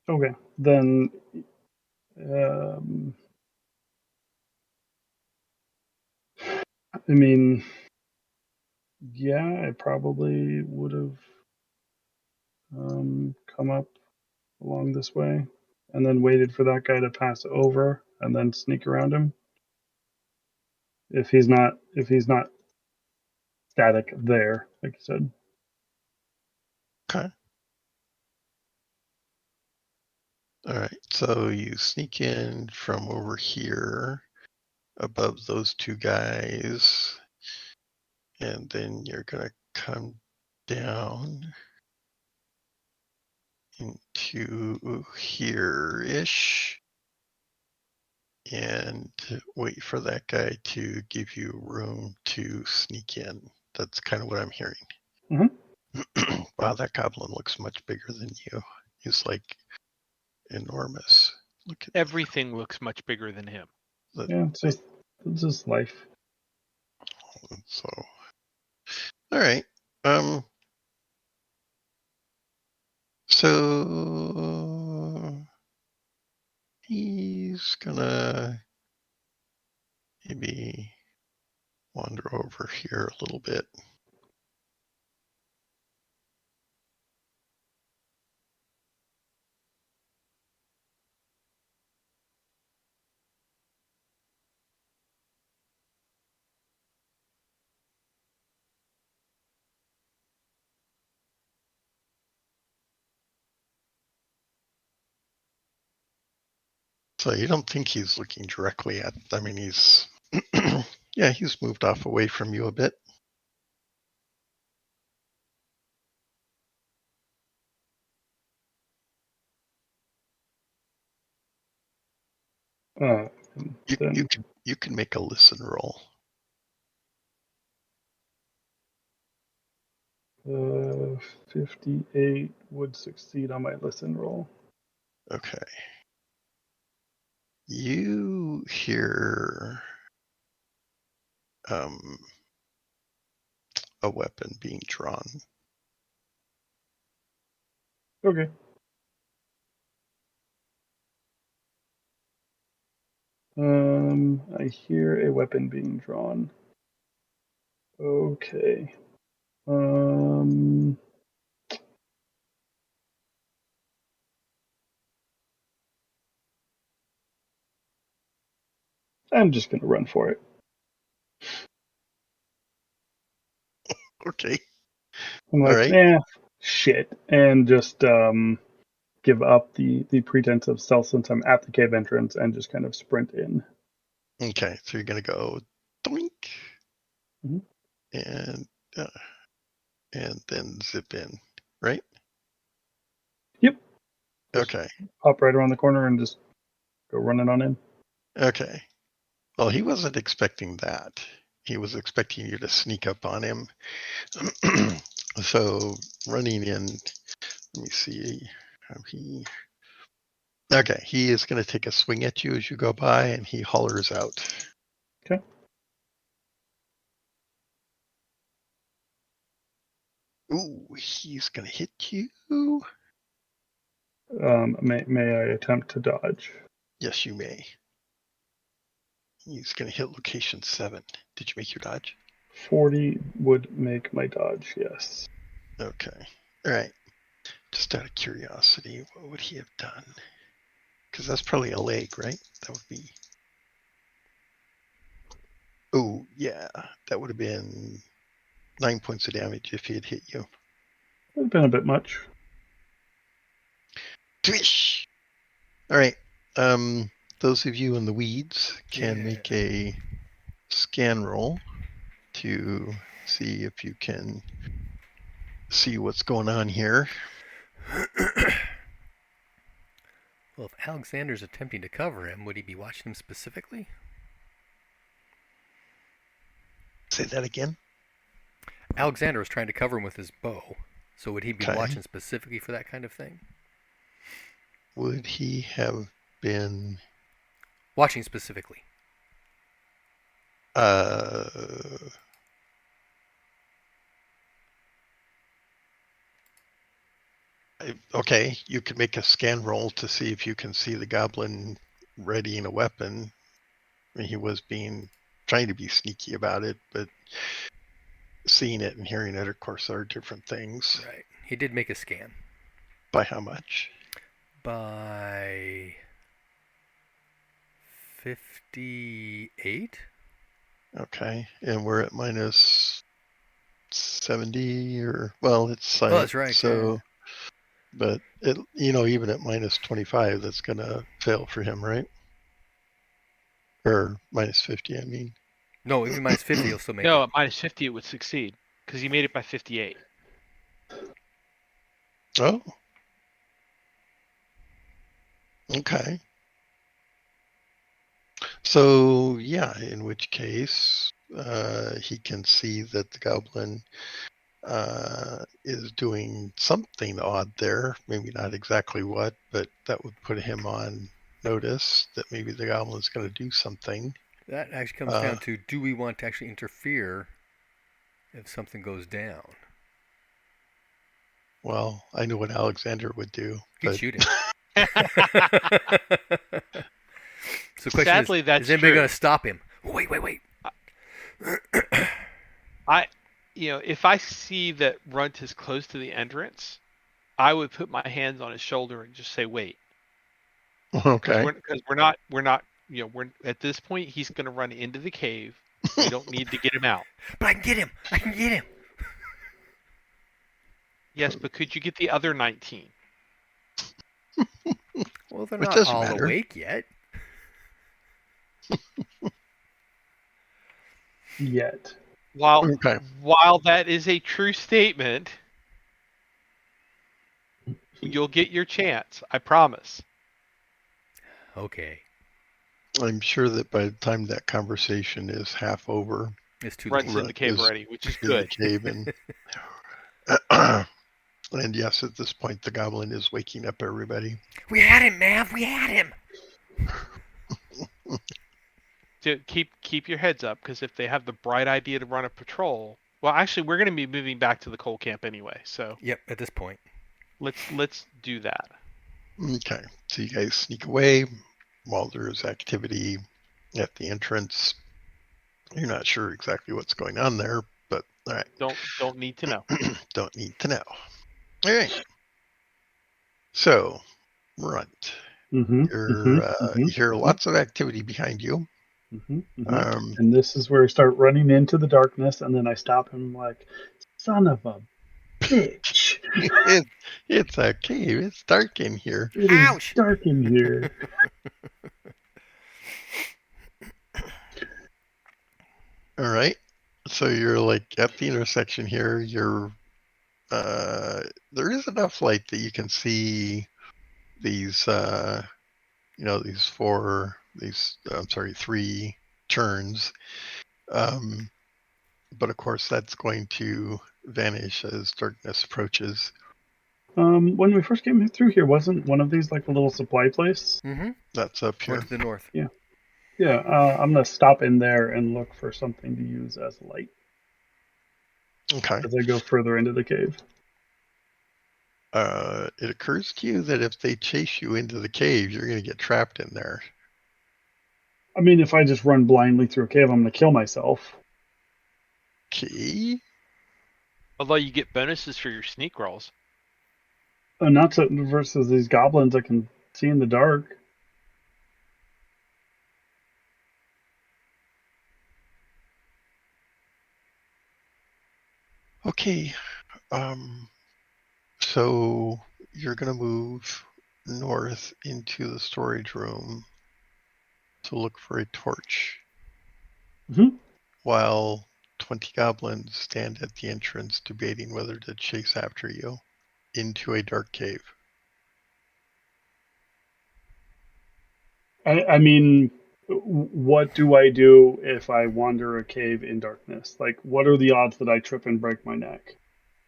[SPEAKER 1] Okay. Then, um, I mean, yeah, I probably would have come up along this way and then waited for that guy to pass over and then sneak around him. If he's not static there, like you said.
[SPEAKER 2] Okay. All right. So you sneak in from over here above those two guys, and then you're going to come down into here-ish and wait for that guy to give you room to sneak in. That's kind of what I'm hearing.
[SPEAKER 1] Mm-hmm.
[SPEAKER 2] Wow, that goblin looks much bigger than you. He's like enormous. Look at
[SPEAKER 3] Everything looks much bigger than him.
[SPEAKER 2] that.
[SPEAKER 1] Yeah, it's just life.
[SPEAKER 2] So, all right. So he's gonna maybe wander over here a little bit. So you don't think he's looking directly at, I mean, he's, yeah, he's moved off away from you a bit.
[SPEAKER 1] Then
[SPEAKER 2] You can make a listen roll.
[SPEAKER 1] 58 would succeed on my listen roll.
[SPEAKER 2] Okay. You hear a weapon being drawn.
[SPEAKER 1] Okay. I hear a weapon being drawn. Okay. I'm just gonna run for it.
[SPEAKER 2] Okay.
[SPEAKER 1] I'm
[SPEAKER 2] All
[SPEAKER 1] like,
[SPEAKER 2] right.
[SPEAKER 1] shit, and just give up the pretense of stealth since I'm at the cave entrance and just kind of sprint in.
[SPEAKER 2] Okay. So you're gonna go doink,
[SPEAKER 1] Mhm.
[SPEAKER 2] uh, and then zip in, right?
[SPEAKER 1] Yep. Just
[SPEAKER 2] Okay.
[SPEAKER 1] hop right around the corner and just go running on in.
[SPEAKER 2] Okay. Well, he wasn't expecting that. He was expecting you to sneak up on him. So running in, let me see how he. Okay, he is going to take a swing at you as you go by, and he hollers out.
[SPEAKER 1] Okay.
[SPEAKER 2] Ooh, he's going to hit you.
[SPEAKER 1] May I attempt to dodge?
[SPEAKER 2] Yes, you may. He's going to hit location 7. Did you make your dodge?
[SPEAKER 1] 40 would make my dodge, yes.
[SPEAKER 2] Okay. All right. Just out of curiosity, what would he have done? Because that's probably a leg, right? That would be. Oh, yeah. That would have been 9 points of damage if he had hit you.
[SPEAKER 1] Would have been a bit much.
[SPEAKER 2] Twish! All right. Those of you in the weeds can make a scan roll to see if you can see what's going on here.
[SPEAKER 4] Well, if Alexander's attempting to cover him, would he be watching him specifically?
[SPEAKER 2] Say that again.
[SPEAKER 4] Alexander was trying to cover him with his bow, so would he be
[SPEAKER 2] Okay.
[SPEAKER 4] watching specifically for that kind of thing?
[SPEAKER 2] Would he have been
[SPEAKER 4] Watching specifically.
[SPEAKER 2] Okay, you could make a scan roll to see if you can see the goblin readying a weapon. I mean, he was trying to be sneaky about it, but seeing it and hearing it, of course, are different things.
[SPEAKER 4] Right. He did make a scan.
[SPEAKER 2] By how much?
[SPEAKER 4] By 58?
[SPEAKER 2] Okay, and we're at minus 70, or well, it's sight.
[SPEAKER 4] Oh, that's right.
[SPEAKER 2] So,
[SPEAKER 4] yeah.
[SPEAKER 2] but even at minus 25, that's gonna fail for him, right? Or minus 50, I mean.
[SPEAKER 4] No, even minus 50, he'll still make
[SPEAKER 3] No,
[SPEAKER 4] it.
[SPEAKER 3] at minus 50 it would succeed because he made it by 58.
[SPEAKER 2] Oh. Okay. So yeah, in which case he can see that the goblin is doing something odd there. Maybe not exactly what, but that would put him on notice that maybe the goblin's going to do something.
[SPEAKER 4] That actually comes down to, do we want to actually interfere if something goes down?
[SPEAKER 2] Well, I know what Alexander would do.
[SPEAKER 4] He'd
[SPEAKER 2] But
[SPEAKER 4] shoot him. So the question
[SPEAKER 3] Sadly, that's
[SPEAKER 4] is anybody
[SPEAKER 3] true.
[SPEAKER 4] going to stop him? Wait.
[SPEAKER 3] If I see that Runt is close to the entrance, I would put my hands on his shoulder and just say, "Wait,"
[SPEAKER 2] okay.
[SPEAKER 3] because we're not, we're at this point. He's going to run into the cave. We don't need to get him out.
[SPEAKER 4] But I can get him.
[SPEAKER 3] Yes, but could you get the other 19?
[SPEAKER 4] Well, they're
[SPEAKER 2] Which
[SPEAKER 4] not
[SPEAKER 2] doesn't
[SPEAKER 4] all
[SPEAKER 2] matter.
[SPEAKER 4] awake yet.
[SPEAKER 1] Yet.
[SPEAKER 3] While
[SPEAKER 2] Okay.
[SPEAKER 3] that is a true statement, you'll get your chance. I promise.
[SPEAKER 4] Okay.
[SPEAKER 2] I'm sure that by the time that conversation is half over,
[SPEAKER 4] It's too
[SPEAKER 3] Runt's
[SPEAKER 4] late.
[SPEAKER 3] in the cave already, which is
[SPEAKER 2] in the
[SPEAKER 3] good.
[SPEAKER 2] cave and And yes, at this point, the goblin is waking up everybody.
[SPEAKER 4] We had him, Mav. We had him.
[SPEAKER 3] So keep your heads up, because if they have the bright idea to run a patrol, well, actually, we're going to be moving back to the coal camp anyway. So
[SPEAKER 4] Yep. At this point.
[SPEAKER 3] let's do that.
[SPEAKER 2] Okay, so you guys sneak away while there's activity at the entrance. You're not sure exactly what's going on there, but all right.
[SPEAKER 3] Don't need to know.
[SPEAKER 2] Don't need to know. All right. So, Runt, you hear lots of activity behind you.
[SPEAKER 1] And this is where I start running into the darkness, and then I stop him like, son of a bitch.
[SPEAKER 2] It's a cave. It's dark in here.
[SPEAKER 1] It
[SPEAKER 4] Ouch.
[SPEAKER 1] is dark in here.
[SPEAKER 2] All right. So you're like at the intersection here. You're there is enough light that you can see these three turns. But of course that's going to vanish as darkness approaches.
[SPEAKER 1] When we first came through here, wasn't one of these like a little supply place?
[SPEAKER 4] Mm-hmm.
[SPEAKER 2] That's up here.
[SPEAKER 4] Going to the north.
[SPEAKER 1] Yeah. I'm gonna stop in there and look for something to use as light
[SPEAKER 2] Okay.
[SPEAKER 1] as I go further into the cave.
[SPEAKER 2] It occurs to you that if they chase you into the cave, you're going to get trapped in there.
[SPEAKER 1] I mean, if I just run blindly through a cave, I'm gonna kill myself.
[SPEAKER 2] Okay.
[SPEAKER 3] Although you get bonuses for your sneak rolls.
[SPEAKER 1] Not to, versus these goblins I can see in the dark.
[SPEAKER 2] Okay. So you're going to move north into the storage room to look for a torch.
[SPEAKER 1] Mm-hmm.
[SPEAKER 2] While 20 goblins stand at the entrance debating whether to chase after you into a dark cave.
[SPEAKER 1] I mean, what do I do if I wander a cave in darkness? Like, what are the odds that I trip and break my neck?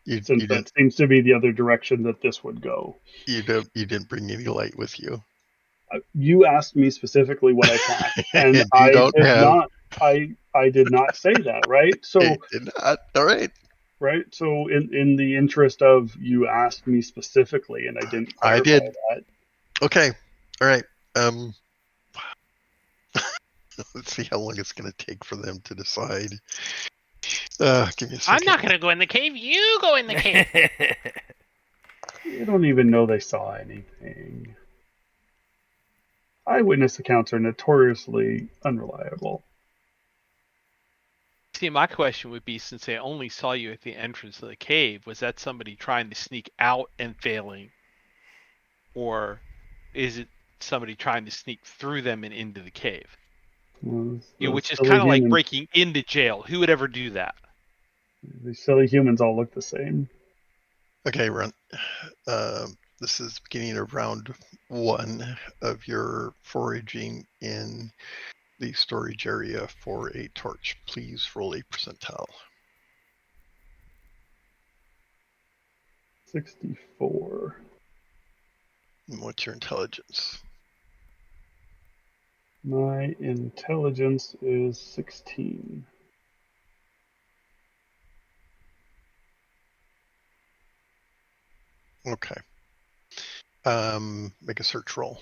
[SPEAKER 2] You
[SPEAKER 1] Since that seems to be the other direction that this would go.
[SPEAKER 2] didn't bring any light with you.
[SPEAKER 1] You asked me specifically what I packed, and
[SPEAKER 2] You
[SPEAKER 1] I
[SPEAKER 2] don't
[SPEAKER 1] did
[SPEAKER 2] have-
[SPEAKER 1] not. I did not say that, right? So
[SPEAKER 2] It did not. All right.
[SPEAKER 1] right. So in the interest of you asked me specifically, and I didn't clarify
[SPEAKER 2] I did.
[SPEAKER 1] that.
[SPEAKER 2] Okay. All right. Let's see how long it's going to take for them to decide. Give me a second.
[SPEAKER 3] I'm not going to go in the cave. You go in the cave.
[SPEAKER 1] You don't even know they saw anything. Eyewitness accounts are notoriously unreliable.
[SPEAKER 3] See, my question would be, since they only saw you at the entrance of the cave, was that somebody trying to sneak out and failing? Or is it somebody trying to sneak through them and into the cave? Which is kind of like breaking into jail. Who would ever do that?
[SPEAKER 1] These silly humans all look the same.
[SPEAKER 2] Okay, Runt. This is beginning of round 1 of your foraging in the storage area for a torch. Please roll a percentile.
[SPEAKER 1] 64.
[SPEAKER 2] And what's your intelligence?
[SPEAKER 1] My intelligence is 16.
[SPEAKER 2] Okay. Make a search roll.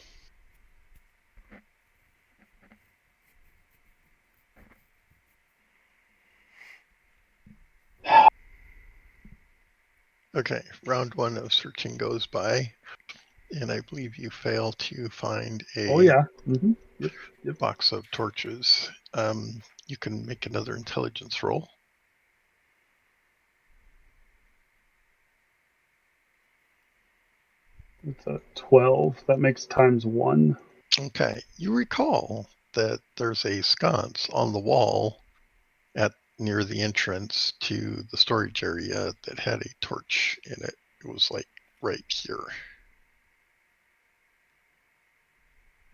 [SPEAKER 2] Okay, round 1 of searching goes by, and I believe you fail to find a
[SPEAKER 1] Yep.
[SPEAKER 2] box of torches. You can make another intelligence roll.
[SPEAKER 1] It's a 12. That makes times 1.
[SPEAKER 2] Okay, you recall that there's a sconce on the wall near the entrance to the storage area that had a torch in it. It was like right here.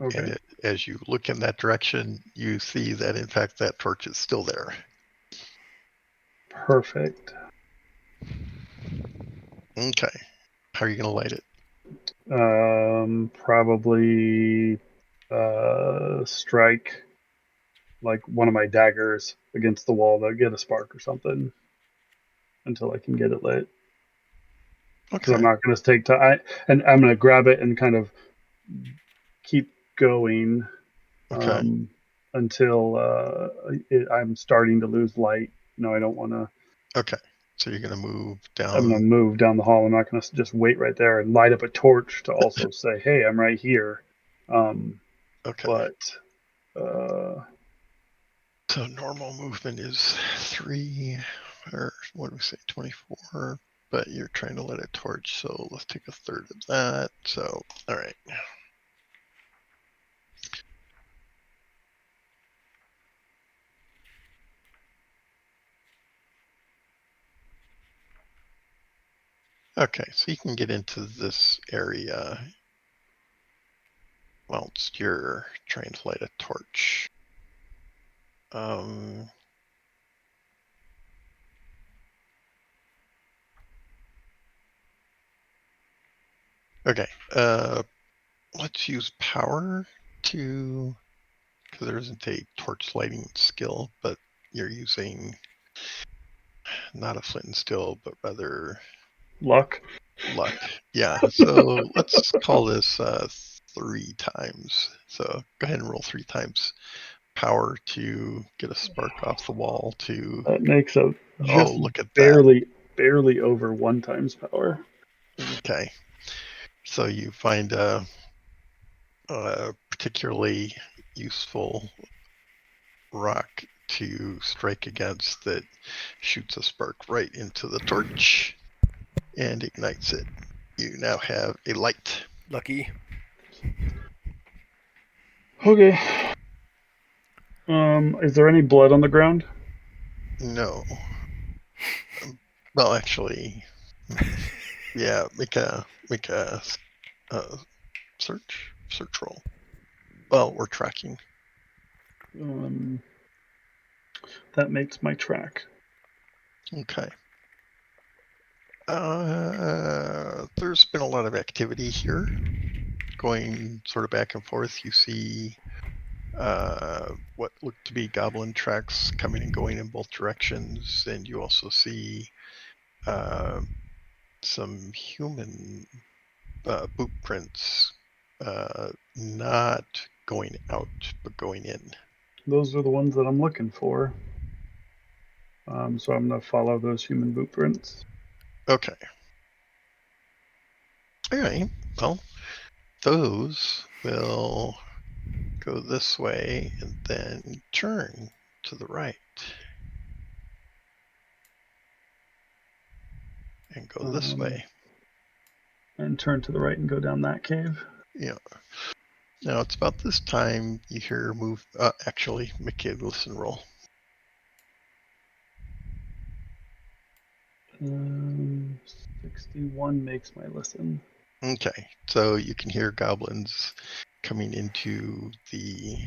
[SPEAKER 1] Okay.
[SPEAKER 2] And as you look in that direction, you see that in fact that torch is still there.
[SPEAKER 1] Perfect.
[SPEAKER 2] Okay. How are you going to light it?
[SPEAKER 1] Probably strike like one of my daggers against the wall to get a spark or something until I can get it lit. Because I'm
[SPEAKER 2] Okay.
[SPEAKER 1] not going to take time, and I'm going to grab it and kind of keep going
[SPEAKER 2] Okay.
[SPEAKER 1] um, until I'm starting to lose light. No, I don't want to.
[SPEAKER 2] Okay. So you're going to move
[SPEAKER 1] I'm going to
[SPEAKER 2] down.
[SPEAKER 1] move down the hall. I'm not going to just wait right there and light up a torch to also say, "Hey, I'm right here." Um,
[SPEAKER 2] Okay.
[SPEAKER 1] but uh,
[SPEAKER 2] So normal movement is 3, or what do we say, 24? But you're trying to light a torch, so let's take a third of that. So, all right. Okay, so you can get into this area whilst you're trying to light a torch. Okay, let's use power to, because there isn't a torch lighting skill, but you're using not a flint and steel, but rather
[SPEAKER 1] luck.
[SPEAKER 2] luck. Yeah, so let's call this 3 times. So go ahead and roll 3 times power to get a spark off the wall to,
[SPEAKER 1] That makes a
[SPEAKER 2] oh,
[SPEAKER 1] just
[SPEAKER 2] look at that.
[SPEAKER 1] barely over 1 times power.
[SPEAKER 2] Okay, so you find a particularly useful rock to strike against that shoots a spark right into the torch and ignites it. You now have a light.
[SPEAKER 4] Lucky.
[SPEAKER 1] Okay. Is there any blood on the ground?
[SPEAKER 2] No. Well, actually, yeah. Make a search roll. Well, we're tracking.
[SPEAKER 1] Um, that makes my track.
[SPEAKER 2] Okay. There's been a lot of activity here, going sort of back and forth. You see what look to be goblin tracks coming and going in both directions, and you also see some human boot prints, not going out but going in.
[SPEAKER 1] Those are the ones that I'm looking for. So I'm going to follow those human boot prints.
[SPEAKER 2] Okay. All right. Well, those will go this way and then turn to the right and go this way.
[SPEAKER 1] And turn to the right and go down that cave.
[SPEAKER 2] Yeah. Now it's about this time you hear move. Actually, make a listen roll.
[SPEAKER 1] 61 makes my listen.
[SPEAKER 2] Okay, so you can hear goblins coming into the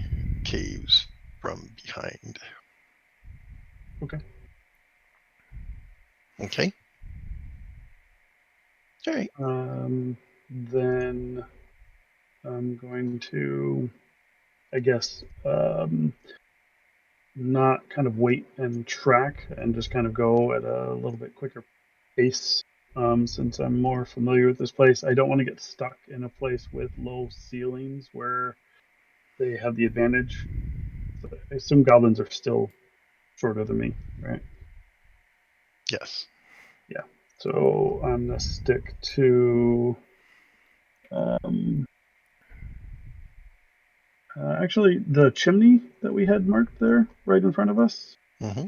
[SPEAKER 2] caves from behind.
[SPEAKER 1] Okay.
[SPEAKER 2] Okay. All right.
[SPEAKER 1] Then I'm going to, I guess, not kind of wait and track and just kind of go at a little bit quicker pace. Since I'm more familiar with this place, I don't want to get stuck in a place with low ceilings where they have the advantage. So I assume goblins are still shorter than me, right?
[SPEAKER 2] Yes.
[SPEAKER 1] Yeah. So I'm gonna stick to. Um, actually, the chimney that we had marked there, right in front of us.
[SPEAKER 2] Mm-hmm.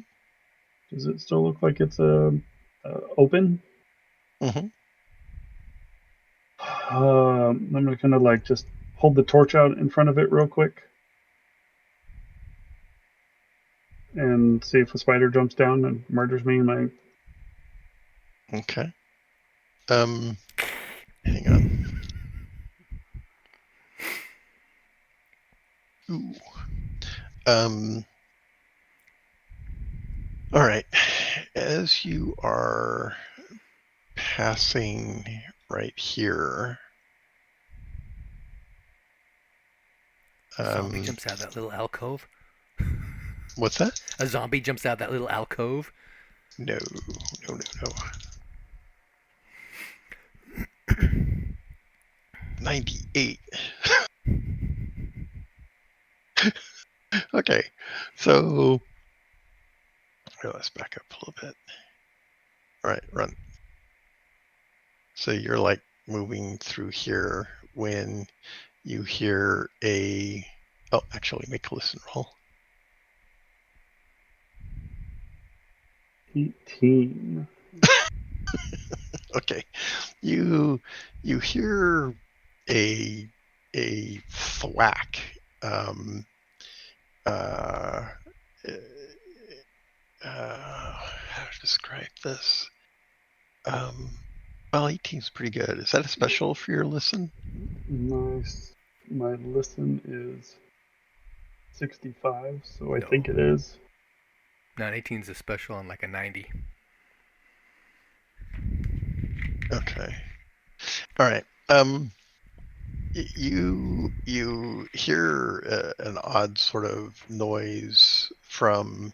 [SPEAKER 1] Does it still look like it's open?
[SPEAKER 2] Mm-hmm.
[SPEAKER 1] I'm gonna kind of like just hold the torch out in front of it real quick and see if a spider jumps down and murders me.
[SPEAKER 2] Okay. Hang on. Ooh. All right. As you are passing right here.
[SPEAKER 4] A zombie jumps out of that little alcove.
[SPEAKER 2] What's that?
[SPEAKER 4] A zombie jumps out of that little alcove.
[SPEAKER 2] No. 98. Okay, so let's back up a little bit. All right, run. So you're like moving through here when you hear a. Oh, actually, make a listen roll.
[SPEAKER 1] 18.
[SPEAKER 2] Okay, you hear a thwack. How to describe this? Well, 18 is pretty good. Is that a special for your listen?
[SPEAKER 1] Nice. My listen is 65, so I
[SPEAKER 4] No.
[SPEAKER 1] think it is.
[SPEAKER 4] No, an 18 is a special on like a 90.
[SPEAKER 2] Okay. All right. You hear an odd sort of noise from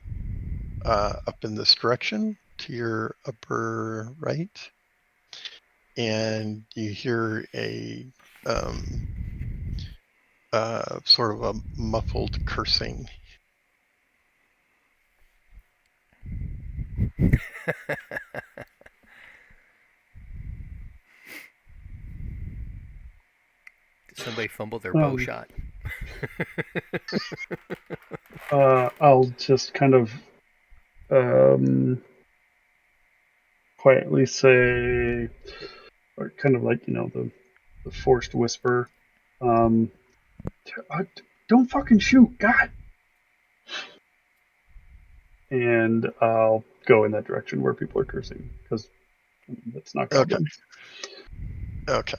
[SPEAKER 2] up in this direction to your upper right, and you hear a sort of a muffled cursing.
[SPEAKER 4] Did somebody fumble their bow
[SPEAKER 1] Um,
[SPEAKER 4] shot?
[SPEAKER 1] I'll just kind of quietly say, or kind of like, the forced whisper, um, don't fucking shoot, God! And I'll go in that direction where people are cursing, because that's not
[SPEAKER 2] Okay.
[SPEAKER 1] goblins.
[SPEAKER 2] Okay.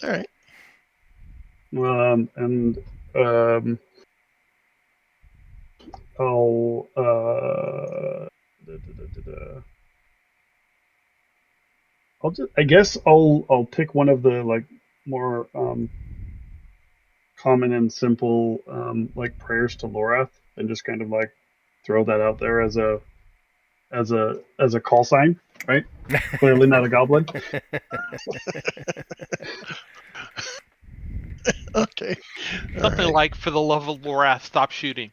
[SPEAKER 2] All right.
[SPEAKER 1] And I'll I guess I'll pick one of the like more common and simple like prayers to Lorath and just kind of like throw that out there as a call sign, right? Clearly not a goblin.
[SPEAKER 2] Okay.
[SPEAKER 3] Something like, for the love of Lorath, stop shooting.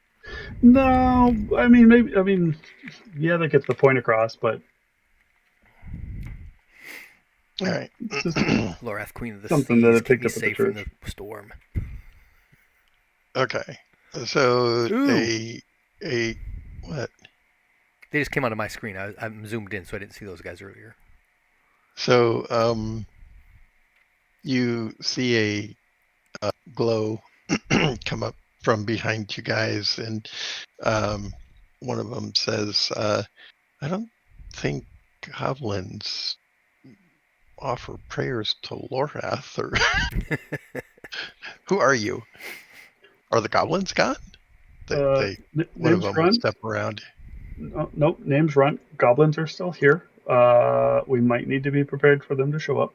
[SPEAKER 1] No, I mean maybe yeah, that gets the point across, but
[SPEAKER 2] All right.
[SPEAKER 1] it's just
[SPEAKER 4] Lorath, Queen of the
[SPEAKER 1] something that I
[SPEAKER 4] Seas, keep
[SPEAKER 1] picked
[SPEAKER 4] me
[SPEAKER 1] up at the
[SPEAKER 4] safe from
[SPEAKER 1] church.
[SPEAKER 4] the storm.
[SPEAKER 2] Okay. So
[SPEAKER 4] Ooh.
[SPEAKER 2] a what?
[SPEAKER 4] They just came onto my screen. I'm zoomed in, so I didn't see those guys earlier.
[SPEAKER 2] So you see a glow come up from behind you guys, and one of them says, "I don't think goblins offer prayers to Lorath." Or who are you? Are the goblins gone? They one of
[SPEAKER 1] Name's
[SPEAKER 2] them would
[SPEAKER 1] Runt.
[SPEAKER 2] step around.
[SPEAKER 1] Nope, name's Runt. Goblins are still here. We might need to be prepared for them to show up.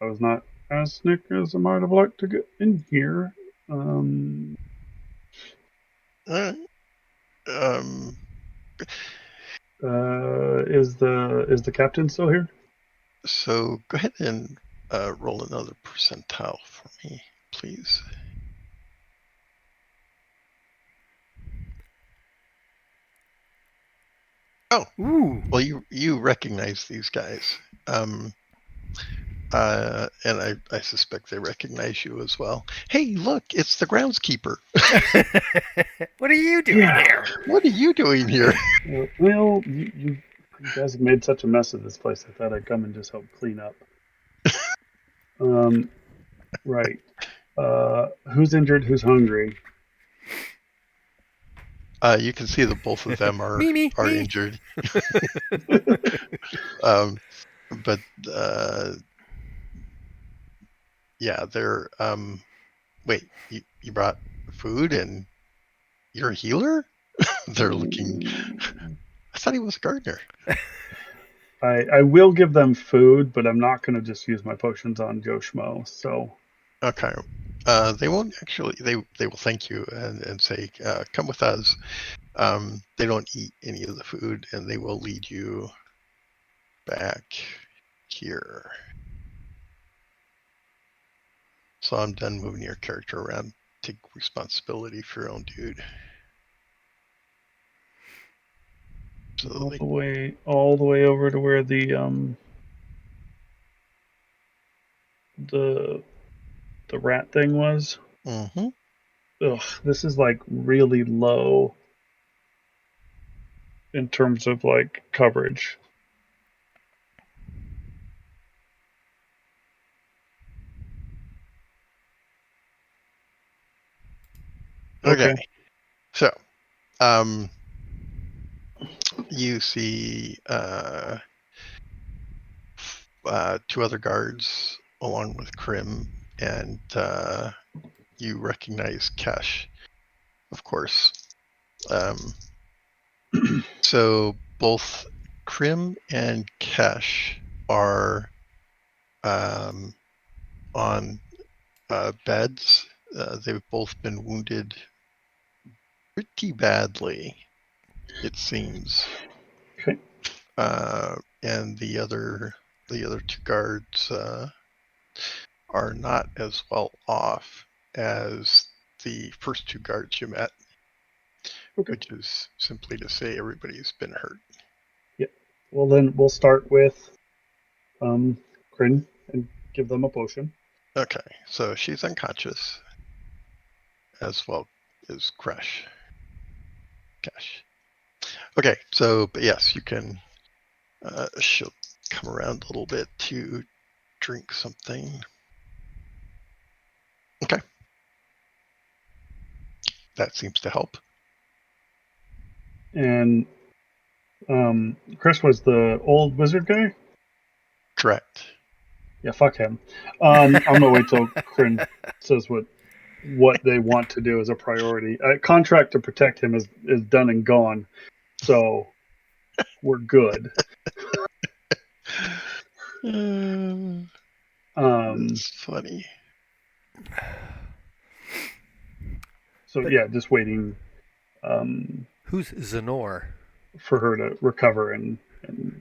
[SPEAKER 1] I was not as slick as I might have liked to get in here. Um,
[SPEAKER 2] Uh, um,
[SPEAKER 1] is the captain still here?
[SPEAKER 2] so go ahead and roll another percentile for me, please. Oh,
[SPEAKER 4] Ooh.
[SPEAKER 2] well, you recognize these guys, and I suspect they recognize you as well. Hey, look, it's the groundskeeper.
[SPEAKER 4] What are you doing here?
[SPEAKER 2] What are you doing here?
[SPEAKER 1] Well, you guys have made such a mess of this place. I thought I'd come and just help clean up. Right. Who's injured? Who's hungry?
[SPEAKER 2] You can see that both of them are
[SPEAKER 4] Me.
[SPEAKER 2] injured. But yeah, they're wait, you brought food and you're a healer? They're looking. I thought he was a gardener.
[SPEAKER 1] I will give them food, but I'm not going to just use my potions on Joe Schmo. So
[SPEAKER 2] Okay. They won't actually. They will thank you and say, "Come with us." They don't eat any of the food, and they will lead you back here. So I'm done moving your character around. Take responsibility for your own dude. So
[SPEAKER 1] all the way over to where the rat thing was.
[SPEAKER 2] Mm-hmm.
[SPEAKER 1] Ugh, this is like really low in terms of like coverage.
[SPEAKER 2] Okay.
[SPEAKER 1] Okay.
[SPEAKER 2] So, you see two other guards along with Krim, and you recognize Kesh, of course. So both Krim and Kesh are on beds. They've both been wounded pretty badly, it seems.
[SPEAKER 1] Okay.
[SPEAKER 2] And the other two guards are not as well off as the first two guards you met,
[SPEAKER 1] Okay.
[SPEAKER 2] which is simply to say everybody's been hurt.
[SPEAKER 1] Yeah. Well, then we'll start with Kryn and give them a potion.
[SPEAKER 2] Okay, so she's unconscious as well as Cash. Okay, so but yes, you can. She'll come around a little bit to drink something. Okay, that seems to help.
[SPEAKER 1] And Chris was the old wizard guy.
[SPEAKER 2] Correct.
[SPEAKER 1] Yeah, fuck him. I'm gonna wait till Kryn says what they want to do as a priority. Contract to protect him is done and gone, so we're good.
[SPEAKER 2] It's funny.
[SPEAKER 1] So yeah, just waiting
[SPEAKER 4] Who's Zenor?
[SPEAKER 1] for her to recover and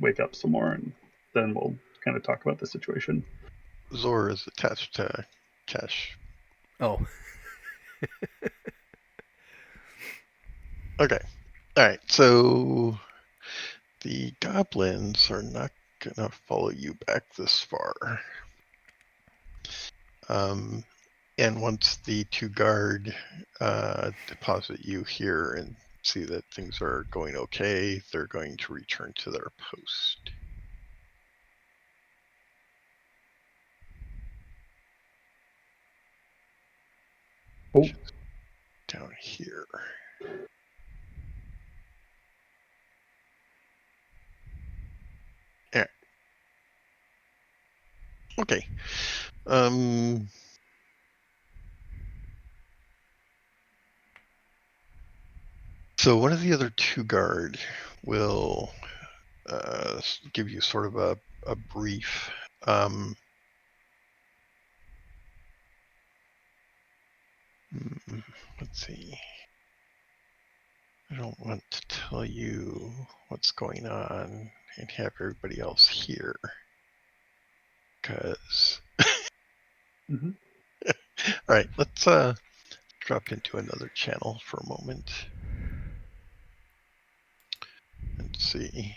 [SPEAKER 1] wake up some more, and then we'll kind of talk about the situation.
[SPEAKER 2] Zor is attached to Cash.
[SPEAKER 4] Oh.
[SPEAKER 2] Okay. All right. So the goblins are not gonna follow you back this far. And once the two guard deposit you here and see that things are going okay, they're going to return to their post.
[SPEAKER 1] Oh,
[SPEAKER 2] Down here. Yeah. Okay. So one of the other two guard will give you sort of a brief. Let's see. I don't want to tell you what's going on and have everybody else here. Because.
[SPEAKER 1] mm-hmm.
[SPEAKER 2] All right, let's drop into another channel for a moment and see.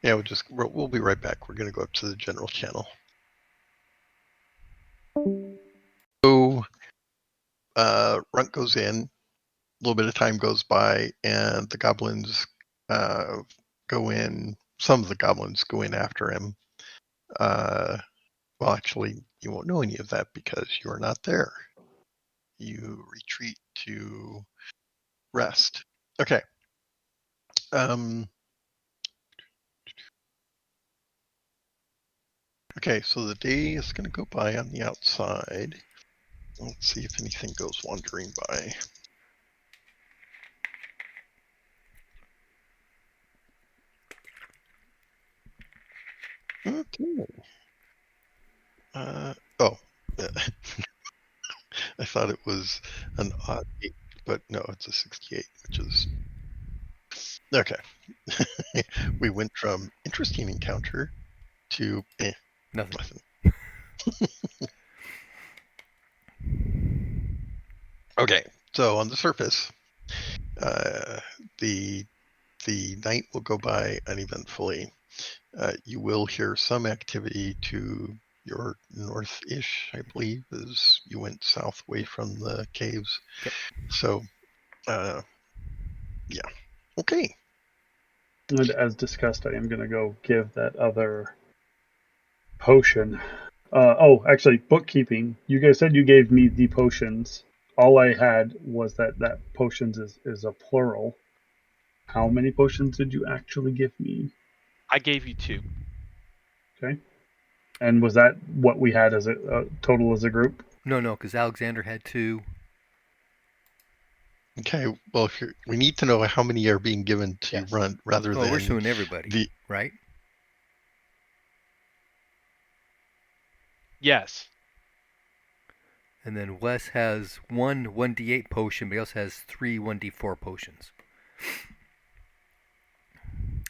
[SPEAKER 2] Yeah, we'll be right back. We're going to go up to the general channel. So Runt goes in. A little bit of time goes by, and the goblins go in. Some of the goblins go in after him. Well, actually, you won't know any of that because you are not there. You retreat to rest. Okay. Okay, so the day is going to go by on the outside. Let's see if anything goes wandering by. Oh. I thought it was an odd 8, but no, it's a 68, which is okay. We went from interesting encounter to
[SPEAKER 4] Nothing.
[SPEAKER 2] Okay, so on the surface, the night will go by uneventfully. You will hear some activity to your north-ish, I believe, as you went south away from the caves.
[SPEAKER 4] Yep.
[SPEAKER 2] So, yeah. Okay.
[SPEAKER 1] And as discussed, I am going to go give that other potion. Actually, bookkeeping. You guys said you gave me the potions. All I had was that potions is a plural. How many potions did you actually give me?
[SPEAKER 3] I gave you 2.
[SPEAKER 1] Okay. And was that what we had as a total as a group?
[SPEAKER 4] No, because Alexander had 2.
[SPEAKER 2] Okay, well, we need to know how many are being given to
[SPEAKER 1] Yes.
[SPEAKER 2] Runt rather
[SPEAKER 4] Well, we're
[SPEAKER 2] than
[SPEAKER 4] suing everybody, right?
[SPEAKER 3] Yes.
[SPEAKER 4] And then Wes has 1d8 potion, but he also has 3 1d4 potions.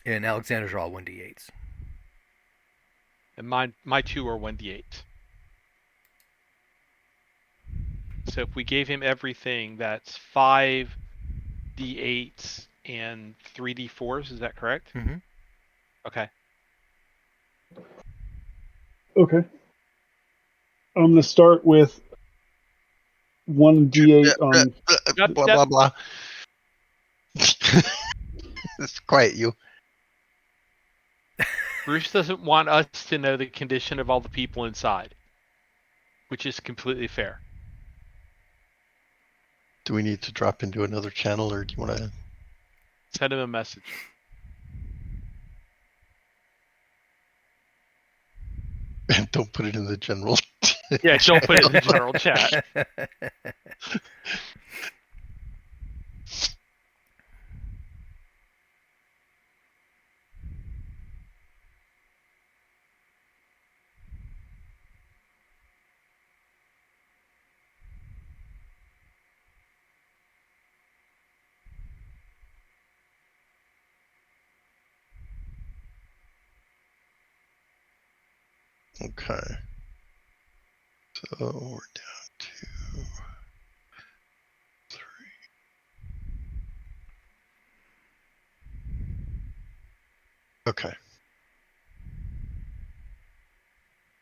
[SPEAKER 4] And Alexander's are all 1d8s.
[SPEAKER 3] And my 2 are 1d8. So if we gave him everything, that's 5 d8s and 3 d4s. Is that correct?
[SPEAKER 4] Mm-hmm.
[SPEAKER 3] Okay.
[SPEAKER 1] Okay. I'm going to start with 1d8 on.
[SPEAKER 2] blah blah blah. Let's quiet you.
[SPEAKER 3] Bruce doesn't want us to know the condition of all the people inside, which is completely fair.
[SPEAKER 2] Do we need to drop into another channel, or do you want to
[SPEAKER 3] send him a message?
[SPEAKER 2] Don't put it in the general.
[SPEAKER 3] Yeah, don't put it in the general chat.
[SPEAKER 2] Okay. So we're down to 3. Okay.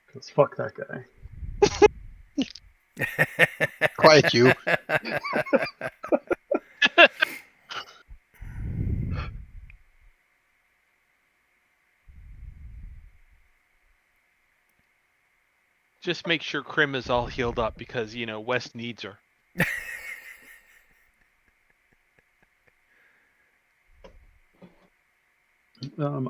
[SPEAKER 1] Because fuck that guy.
[SPEAKER 2] Quiet you.
[SPEAKER 3] Just make sure Krim is all healed up because, West needs her.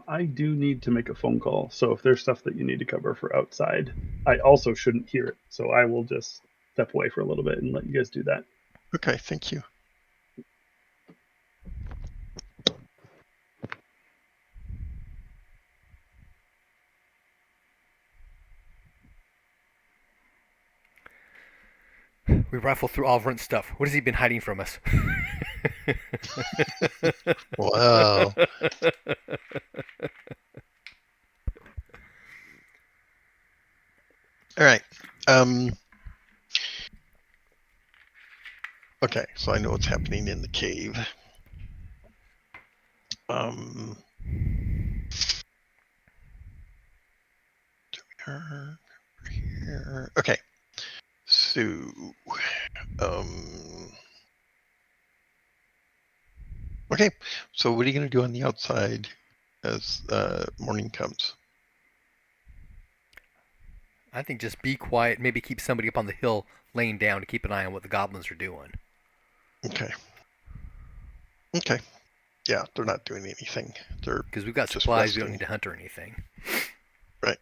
[SPEAKER 1] I do need to make a phone call, so if there's stuff that you need to cover for outside, I also shouldn't hear it, so I will just step away for a little bit and let you guys do that.
[SPEAKER 2] Okay, thank you.
[SPEAKER 4] We rifle through all of Runt's stuff. What has he been hiding from us?
[SPEAKER 2] Wow. All right. Okay, so I know what's happening in the cave. Here. Okay. So, okay. So, what are you going to do on the outside as morning comes?
[SPEAKER 4] I think just be quiet. Maybe keep somebody up on the hill laying down to keep an eye on what the goblins are doing.
[SPEAKER 2] Okay. Okay. Yeah, they're not doing anything. They're
[SPEAKER 4] because we've got
[SPEAKER 2] just
[SPEAKER 4] supplies.
[SPEAKER 2] resting.
[SPEAKER 4] We don't need to hunt or anything.
[SPEAKER 2] Right.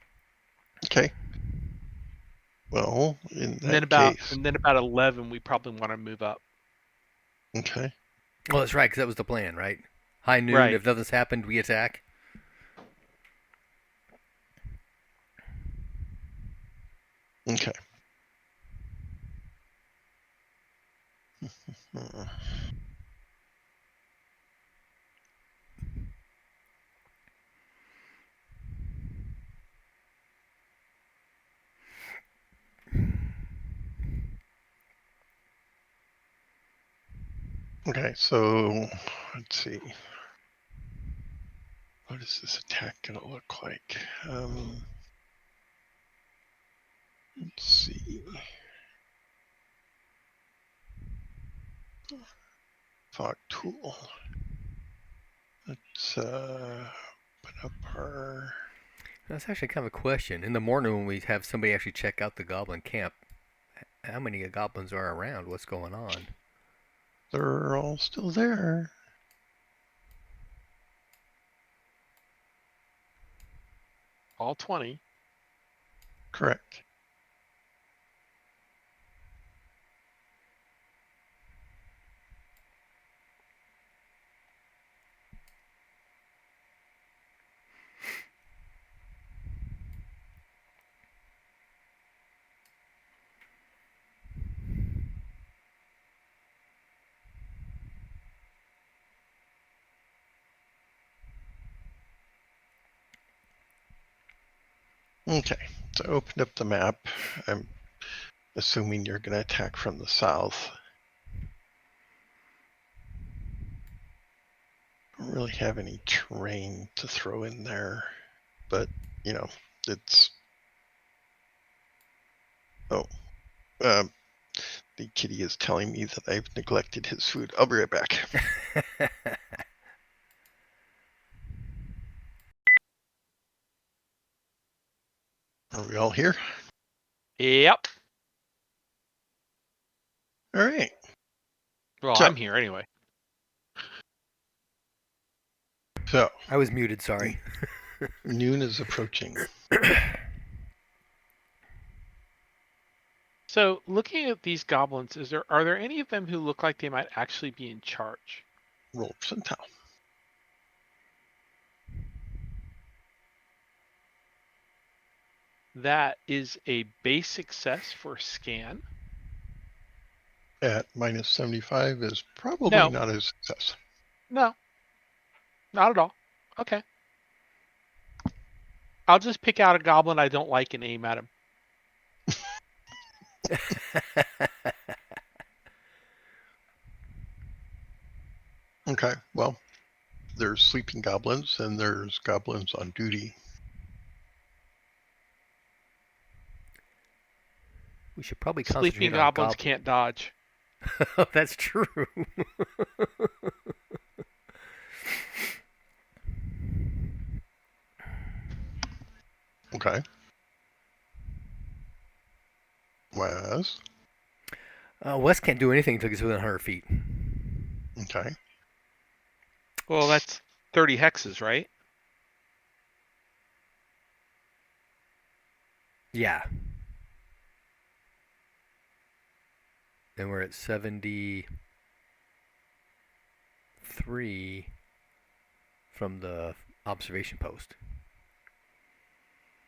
[SPEAKER 2] Okay. Well, in that case.
[SPEAKER 3] And then about 11, we probably want to move up.
[SPEAKER 2] Okay.
[SPEAKER 4] Well, that's right, because that was the plan, right? High noon.
[SPEAKER 3] Right.
[SPEAKER 4] If nothing's happened, we attack.
[SPEAKER 2] Okay. Okay, so let's see. What is this attack going to look like? Let's see. Fog tool. Let's open up our.
[SPEAKER 4] That's actually kind of a question. In the morning, when we have somebody actually check out the goblin camp, how many goblins are around? What's going on?
[SPEAKER 2] They're all still there.
[SPEAKER 3] All 20.
[SPEAKER 2] Correct. Okay, so I opened up the map. I'm assuming you're going to attack from the south. Don't really have any terrain to throw in there, but you know, it's. Oh, the kitty is telling me that I've neglected his food. I'll be right back. Are we all here?
[SPEAKER 3] Yep.
[SPEAKER 2] All right.
[SPEAKER 3] Well,
[SPEAKER 2] So-
[SPEAKER 3] I'm here anyway.
[SPEAKER 2] So
[SPEAKER 4] I was muted, sorry.
[SPEAKER 2] noon is approaching.
[SPEAKER 3] So, looking at these goblins, are there any of them who look like they might actually be in charge?
[SPEAKER 2] Roll percentile.
[SPEAKER 3] That is a base success for scan.
[SPEAKER 2] At minus 75 is probably
[SPEAKER 3] No.
[SPEAKER 2] not a success.
[SPEAKER 3] No, not at all. Okay. I'll just pick out a goblin I don't like and aim at him.
[SPEAKER 2] Okay, well, there's sleeping goblins and there's goblins on duty.
[SPEAKER 4] We should probably
[SPEAKER 3] Sleeping
[SPEAKER 4] concentrate on
[SPEAKER 3] goblins
[SPEAKER 4] goblins.
[SPEAKER 3] can't dodge.
[SPEAKER 4] That's true.
[SPEAKER 2] Okay. Wes.
[SPEAKER 4] Wes can't do anything until he's within 100 feet.
[SPEAKER 2] Okay.
[SPEAKER 3] Well, that's 30 hexes, right?
[SPEAKER 4] Yeah. Then we're at 73 from the observation post.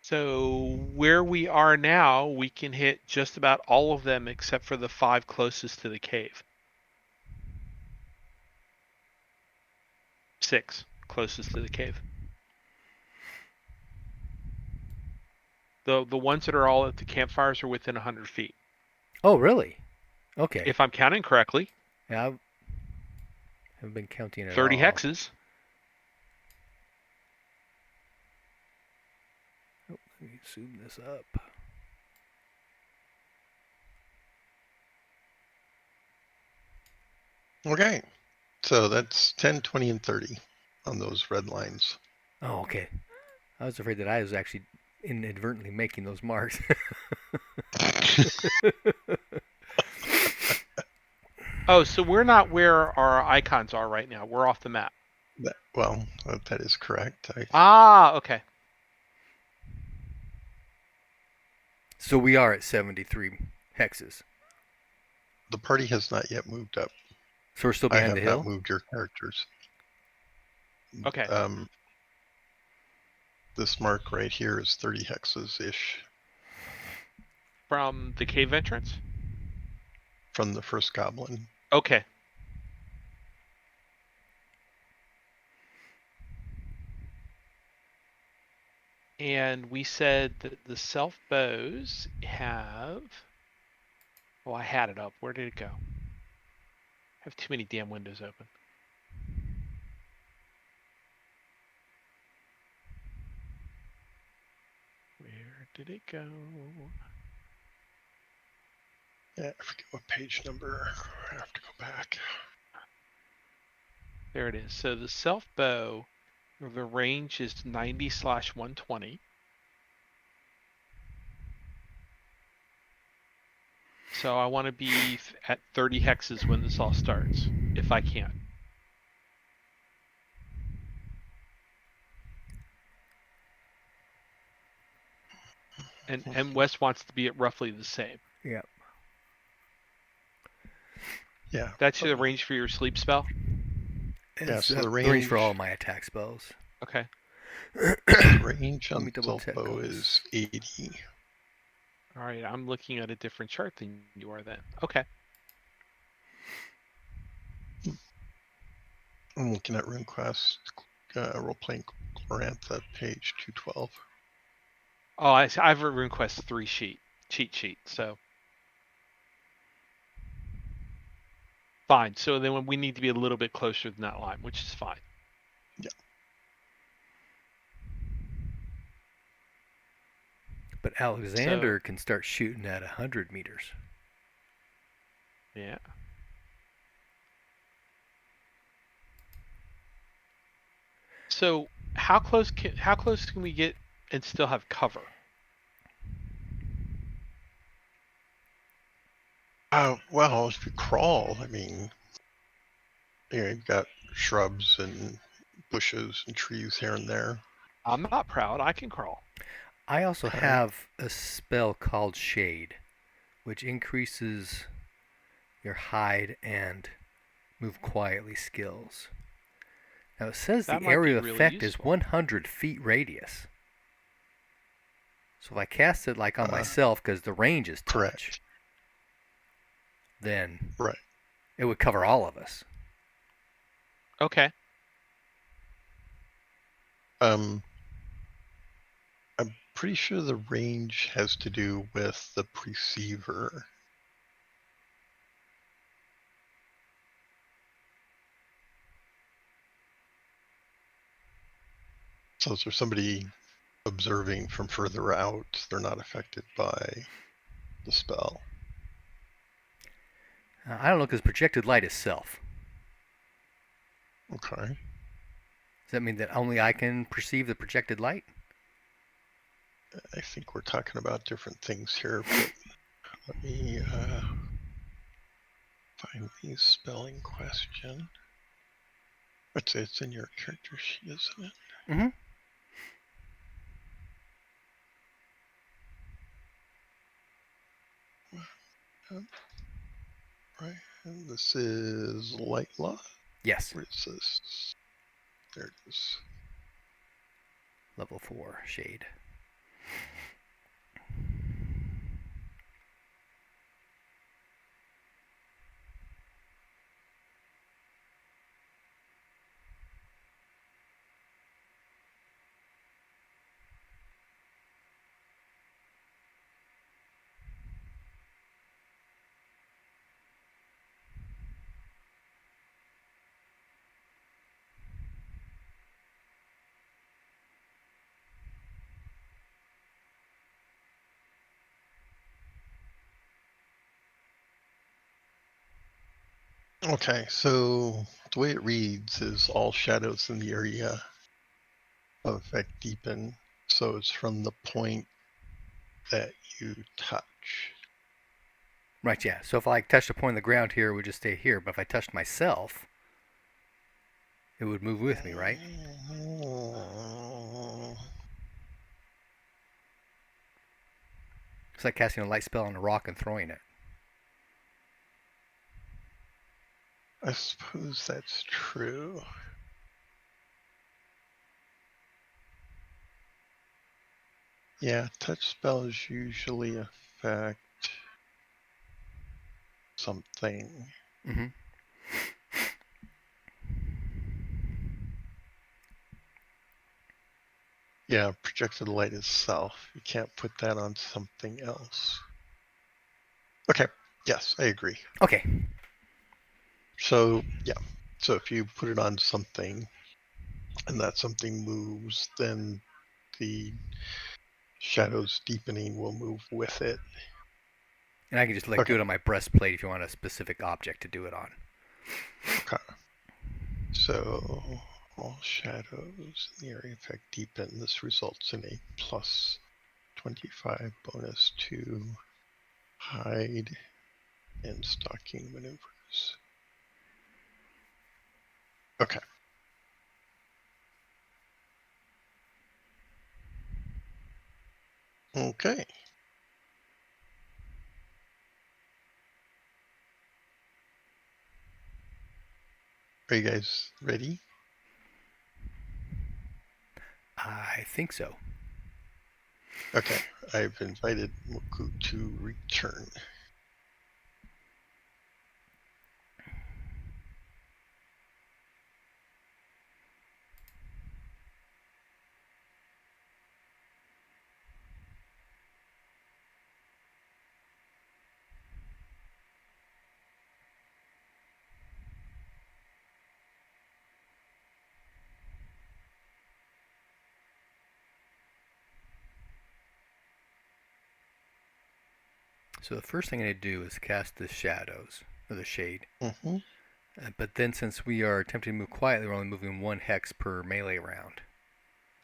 [SPEAKER 3] So where we are now, we can hit just about all of them except for the 5 closest to the cave. 6 closest to the cave. The ones that are all at the campfires are within 100 feet.
[SPEAKER 4] Oh, really? Okay.
[SPEAKER 3] If I'm counting correctly,
[SPEAKER 4] Yeah, I haven't been counting at
[SPEAKER 3] 30
[SPEAKER 4] all.
[SPEAKER 3] hexes.
[SPEAKER 4] Oh, let me zoom this up.
[SPEAKER 2] Okay. So that's 10, 20, and 30 on those red lines.
[SPEAKER 4] Oh, okay. I was afraid that I was actually inadvertently making those marks.
[SPEAKER 3] Oh, so we're not where our icons are right now. We're off the map.
[SPEAKER 2] That is correct.
[SPEAKER 3] Ah, okay.
[SPEAKER 4] So we are at 73 hexes.
[SPEAKER 2] The party has not yet moved up.
[SPEAKER 4] So we're still
[SPEAKER 2] I
[SPEAKER 4] behind
[SPEAKER 2] have
[SPEAKER 4] the hill?
[SPEAKER 2] not moved your characters.
[SPEAKER 3] Okay.
[SPEAKER 2] This mark right here is 30 hexes-ish.
[SPEAKER 3] from the cave entrance?
[SPEAKER 2] From the first goblin.
[SPEAKER 3] Okay. And we said that the self bows have. Oh, I had it up. Where did it go? I have too many damn windows open. Where did it go?
[SPEAKER 2] Yeah, I forget what page number. I have to go back.
[SPEAKER 3] There it is. So the self bow, the range is 90/120. So I want to be at 30 hexes when this all starts, if I can. And Wes wants to be at roughly the same.
[SPEAKER 4] Yeah.
[SPEAKER 2] Yeah.
[SPEAKER 3] That's the range for your sleep spell?
[SPEAKER 4] It's
[SPEAKER 2] so the
[SPEAKER 4] range for
[SPEAKER 2] range-
[SPEAKER 4] all my attack spells.
[SPEAKER 3] Okay.
[SPEAKER 2] The range
[SPEAKER 4] Let
[SPEAKER 2] on
[SPEAKER 4] me double check
[SPEAKER 2] Selfbow
[SPEAKER 4] on
[SPEAKER 2] is 80.
[SPEAKER 3] All right, I'm looking at a different chart than you are then. Okay.
[SPEAKER 2] I'm looking at RuneQuest role-playing Glorantha, page 212.
[SPEAKER 3] Oh, I have a RuneQuest 3 cheat sheet, so fine. So then we need to be a little bit closer than that line, which is fine.
[SPEAKER 2] Yeah.
[SPEAKER 4] But Alexander can start shooting at 100 meters.
[SPEAKER 3] Yeah. So how close can we get and still have cover?
[SPEAKER 2] Well, if you crawl, I mean, you've got shrubs and bushes and trees here and there.
[SPEAKER 3] I'm not proud. I can crawl.
[SPEAKER 4] I also
[SPEAKER 2] Okay.
[SPEAKER 4] have a spell called Shade, which increases your hide and move quietly skills. Now it says
[SPEAKER 3] That
[SPEAKER 4] the
[SPEAKER 3] might be
[SPEAKER 4] area
[SPEAKER 3] really
[SPEAKER 4] effect is
[SPEAKER 3] useful.
[SPEAKER 4] 100 feet radius. So if I cast it like on
[SPEAKER 2] Uh,
[SPEAKER 4] myself, because the range is touch,
[SPEAKER 2] Correct.
[SPEAKER 4] then
[SPEAKER 2] Right.
[SPEAKER 4] it would cover all of us.
[SPEAKER 3] Okay.
[SPEAKER 2] I'm pretty sure the range has to do with the perceiver. So if there's somebody observing from further out, they're not affected by the spell.
[SPEAKER 4] I don't know, because projected light is self.
[SPEAKER 2] Okay.
[SPEAKER 4] Does that mean that only I can perceive the projected light?
[SPEAKER 2] I think we're talking about different things here, but let me find the spelling question. I'd say it's in your character sheet, isn't it?
[SPEAKER 4] Mm-hmm.
[SPEAKER 2] Right. And this is light law.
[SPEAKER 4] Yes.
[SPEAKER 2] Where is this? There it is.
[SPEAKER 4] Level 4, Shade.
[SPEAKER 2] Okay, so the way it reads is all shadows in the area of effect deepen. So it's from the point that you touch.
[SPEAKER 4] Right, yeah. So if I touched a point on the ground here, it would just stay here. But if I touched myself, it would move with me, right? It's like casting a light spell on a rock and throwing it.
[SPEAKER 2] I suppose that's true. Yeah, touch spell is usually a effect something.
[SPEAKER 4] Mm-hmm.
[SPEAKER 2] Yeah, projected light itself. You can't put that on something else. Okay. Yes, I agree.
[SPEAKER 4] Okay.
[SPEAKER 2] So, yeah. So if you put it on something and that something moves, then the shadow's deepening will move with it.
[SPEAKER 4] And I can just like do
[SPEAKER 2] Okay.
[SPEAKER 4] it on my breastplate if you want a specific object to do it on.
[SPEAKER 2] Okay. So all shadows in the area effect deepen. This results in a plus 25 bonus to hide and stalking maneuvers. Okay. Okay. Are you guys ready?
[SPEAKER 4] I think so.
[SPEAKER 2] Okay. I've invited Moku to return.
[SPEAKER 4] So the first thing I need to do is cast the shadows, or the shade.
[SPEAKER 2] Mm-hmm.
[SPEAKER 4] But then since we are attempting to move quietly, we're only moving 1 hex per melee round.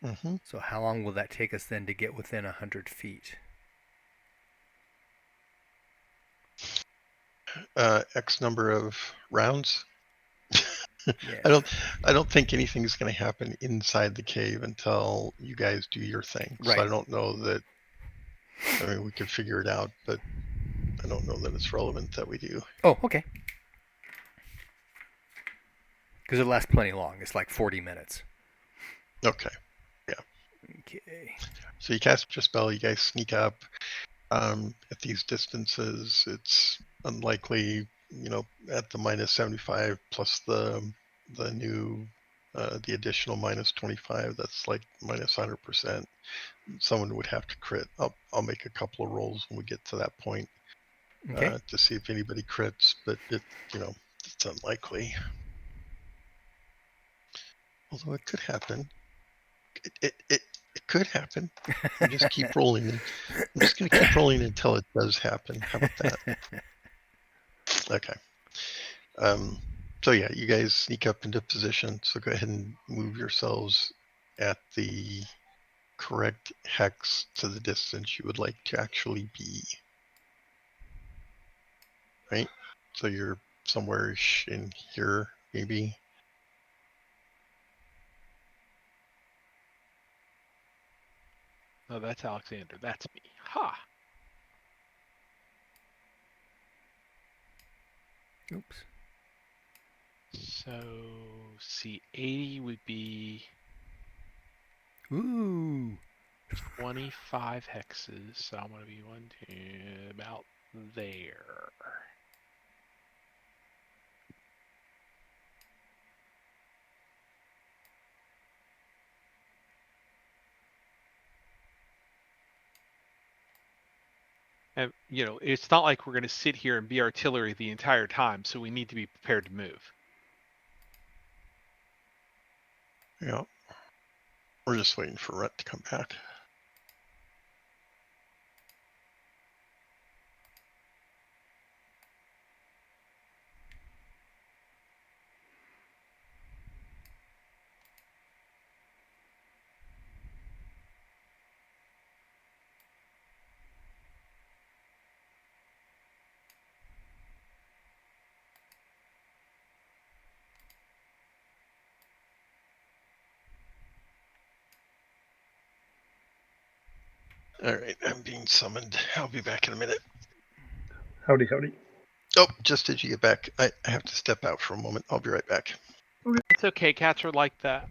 [SPEAKER 2] Mm-hmm.
[SPEAKER 4] So how long will that take us then to get within 100 feet?
[SPEAKER 2] X number of rounds.
[SPEAKER 4] Yeah.
[SPEAKER 2] I don't think anything's going to happen inside the cave until you guys do your thing.
[SPEAKER 4] Right.
[SPEAKER 2] So I don't know that. I mean, we can figure it out, but I don't know that it's relevant that we do.
[SPEAKER 4] Oh, okay. Because it lasts plenty long. It's like 40 minutes.
[SPEAKER 2] Okay.
[SPEAKER 4] Okay.
[SPEAKER 2] So you cast your spell. You guys sneak up. At these distances, it's unlikely. At the minus 75 plus the new the additional minus 25. That's like minus 100%. Someone would have to crit. I'll make a couple of rolls when we get to that point
[SPEAKER 4] Okay.
[SPEAKER 2] to see if anybody crits, but it's unlikely. Although it could happen. It could happen. You just keep rolling. I'm just going to keep rolling until it does happen. How about that? Okay. So yeah, you guys sneak up into position. So go ahead and move yourselves at the correct hex to the distance you would like to actually be. Right? So you're somewhere in here, maybe.
[SPEAKER 3] No, that's Alexander. That's me. Ha!
[SPEAKER 4] Oops.
[SPEAKER 3] So, see, 80 would be
[SPEAKER 4] Ooh.
[SPEAKER 3] 25 hexes. So I'm going to be about there. And, it's not like we're going to sit here and be artillery the entire time, so we need to be prepared to move.
[SPEAKER 2] Yeah. We're just waiting for Rhett to come back. All right, I'm being summoned. I'll be back in a minute.
[SPEAKER 1] Howdy, howdy.
[SPEAKER 2] Oh, just as you get back, I have to step out for a moment. I'll be right back.
[SPEAKER 3] It's okay. Cats are like that.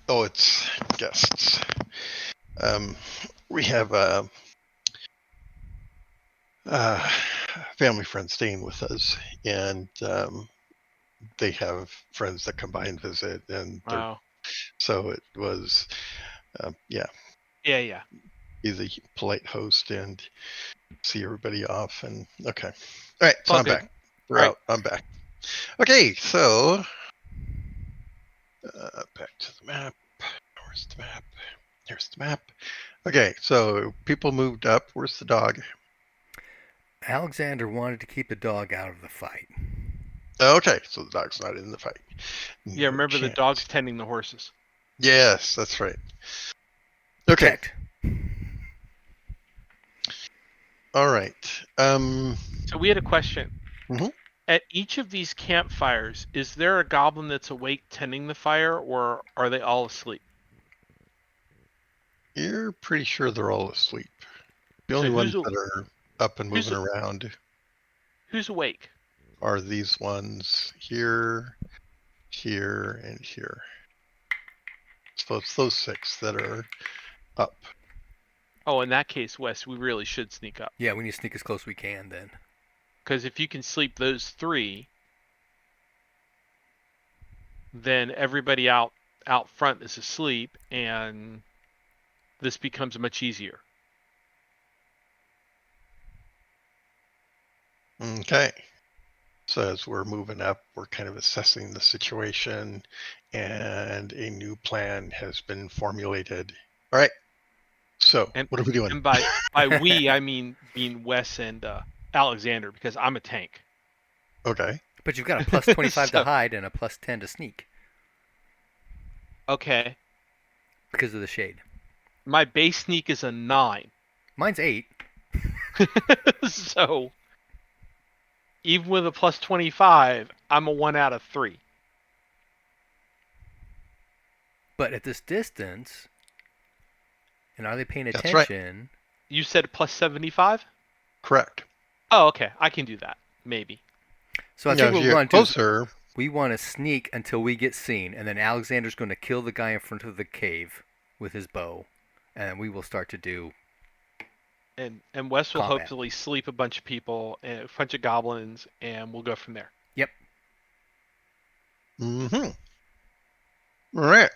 [SPEAKER 2] Oh, it's guests. We have family friend staying with us, and they have friends that come by and visit, and
[SPEAKER 3] Wow.
[SPEAKER 2] so it was, yeah,
[SPEAKER 3] Yeah.
[SPEAKER 2] be the polite host and see everybody off. And okay, all right, so
[SPEAKER 3] all
[SPEAKER 2] I'm
[SPEAKER 3] good.
[SPEAKER 2] back. We're
[SPEAKER 3] All right.
[SPEAKER 2] out. I'm back. Okay, so back to the map. Where's the map? Here's the map. Okay, so people moved up. Where's the dog?
[SPEAKER 4] Alexander wanted to keep the dog out of the fight.
[SPEAKER 2] Okay, so the dog's not in the fight.
[SPEAKER 3] Yeah,
[SPEAKER 2] No
[SPEAKER 3] remember the
[SPEAKER 2] chance.
[SPEAKER 3] dog's tending the horses.
[SPEAKER 2] Yes, that's right. Okay.
[SPEAKER 4] Protect.
[SPEAKER 2] All right.
[SPEAKER 3] So we had a question.
[SPEAKER 2] Mhm.
[SPEAKER 3] At each of these campfires, is there a goblin that's awake tending the fire, or are they all asleep?
[SPEAKER 2] You're pretty sure they're all asleep. The
[SPEAKER 3] So
[SPEAKER 2] only
[SPEAKER 3] who's
[SPEAKER 2] ones that are up and moving around
[SPEAKER 3] who's awake?
[SPEAKER 2] are these ones here, here, and here. So it's those 6 that are up.
[SPEAKER 3] Oh, in that case, Wes, we really should sneak up.
[SPEAKER 4] Yeah, we need to sneak as close as we can then.
[SPEAKER 3] Because if you can sleep those 3, then everybody out front is asleep, and this becomes much easier.
[SPEAKER 2] Okay. So as we're moving up, we're kind of assessing the situation, and a new plan has been formulated. All right. So what are we doing?
[SPEAKER 3] And by we, I mean being Wes and Alexander, because I'm a tank.
[SPEAKER 2] Okay.
[SPEAKER 4] But you've got a plus 25
[SPEAKER 3] So-
[SPEAKER 4] to hide and a plus 10 to sneak
[SPEAKER 3] Okay.
[SPEAKER 4] because of the shade.
[SPEAKER 3] My base sneak is a 9.
[SPEAKER 4] Mine's 8.
[SPEAKER 3] So even with a plus 25, I'm a 1 out of 3.
[SPEAKER 4] But at this distance, and are they paying
[SPEAKER 2] That's right.
[SPEAKER 4] attention?
[SPEAKER 3] You said plus 75?
[SPEAKER 2] Correct.
[SPEAKER 3] Oh, okay. I can do that. Maybe.
[SPEAKER 4] So I
[SPEAKER 2] Yeah,
[SPEAKER 4] think what
[SPEAKER 2] if
[SPEAKER 4] we
[SPEAKER 2] you
[SPEAKER 4] want
[SPEAKER 2] get
[SPEAKER 4] to do is
[SPEAKER 2] closer,
[SPEAKER 4] we want to sneak until we get seen, and then Alexander's going to kill the guy in front of the cave with his bow, and we will start to do.
[SPEAKER 3] And Wes will
[SPEAKER 4] Combat.
[SPEAKER 3] hopefully sleep a bunch of people, a bunch of goblins, and we'll go from there.
[SPEAKER 4] Yep.
[SPEAKER 2] Mm-hmm. All right.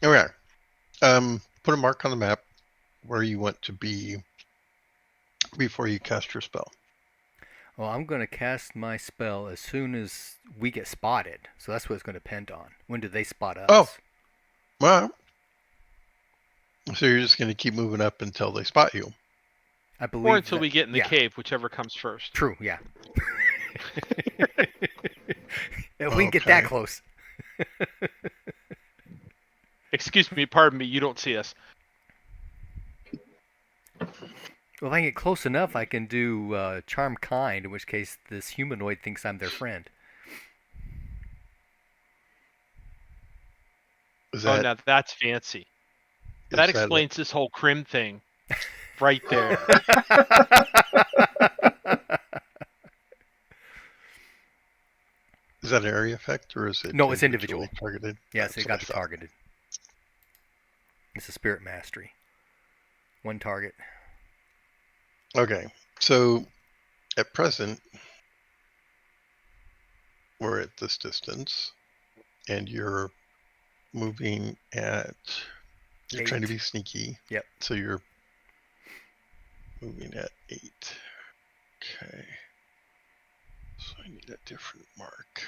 [SPEAKER 2] All right. Put a mark on the map where you want to be before you cast your spell.
[SPEAKER 4] Well, I'm going to cast my spell as soon as we get spotted. So that's what it's going to depend on. When do they spot us?
[SPEAKER 2] Oh. Well, so you're just going to keep moving up until they spot you.
[SPEAKER 4] I believe.
[SPEAKER 3] Or until
[SPEAKER 4] that-
[SPEAKER 3] we get in the
[SPEAKER 4] yeah,
[SPEAKER 3] cave, whichever comes first.
[SPEAKER 4] True. Yeah. If we can get that
[SPEAKER 2] Okay.
[SPEAKER 4] close.
[SPEAKER 3] Excuse me, pardon me, you don't see us.
[SPEAKER 4] Well, if I can get close enough, I can do Charm Kind, in which case this humanoid thinks I'm their friend.
[SPEAKER 2] Is
[SPEAKER 3] Oh,
[SPEAKER 2] that,
[SPEAKER 3] now that's fancy.
[SPEAKER 2] is
[SPEAKER 3] That explains this whole crim thing right there.
[SPEAKER 2] Is that an area effect or is it?
[SPEAKER 4] No, it's
[SPEAKER 2] individually
[SPEAKER 4] individual.
[SPEAKER 2] targeted.
[SPEAKER 4] Yes,
[SPEAKER 2] That's
[SPEAKER 4] it
[SPEAKER 2] what I
[SPEAKER 4] got
[SPEAKER 2] thought.
[SPEAKER 4] targeted. It's a spirit mastery. One target.
[SPEAKER 2] Okay, so at present, we're at this distance, and you're moving at. You're trying to
[SPEAKER 4] 8.
[SPEAKER 2] be sneaky.
[SPEAKER 4] Yep.
[SPEAKER 2] So you're moving at 8. Okay. So I need a different mark.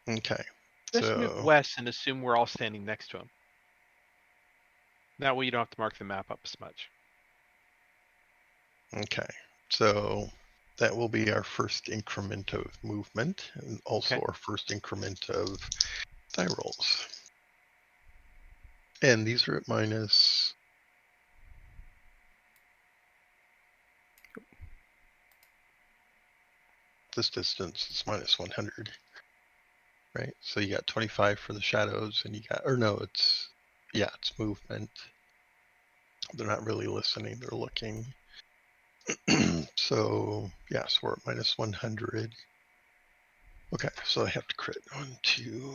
[SPEAKER 2] Okay.
[SPEAKER 3] Just
[SPEAKER 2] So
[SPEAKER 3] move west and assume we're all standing next to him. That way you don't have to mark the map up as much.
[SPEAKER 2] okay. So that will be our first increment of movement, and also
[SPEAKER 3] Okay.
[SPEAKER 2] our first increment of die rolls. And these are at minus. This distance is minus 100. Right? So you got 25 for the shadows, and you got, or no, it's movement. They're not really listening, they're looking. So, yeah, so we're at minus 100. Okay, so I have to crit 1, 2.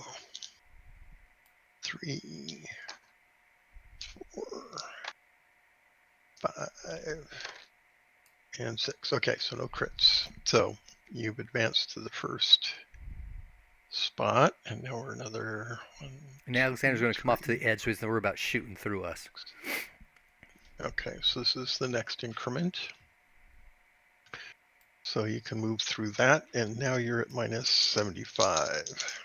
[SPEAKER 2] 3, 4, 5, and 6. Okay, so no crits. So you've advanced to the first spot, and now we're another 1.
[SPEAKER 4] And Alexander's going to come off to the edge, so he's not worried about shooting through us.
[SPEAKER 2] Okay, so this is the next increment. So you can move through that, and now you're at minus 75.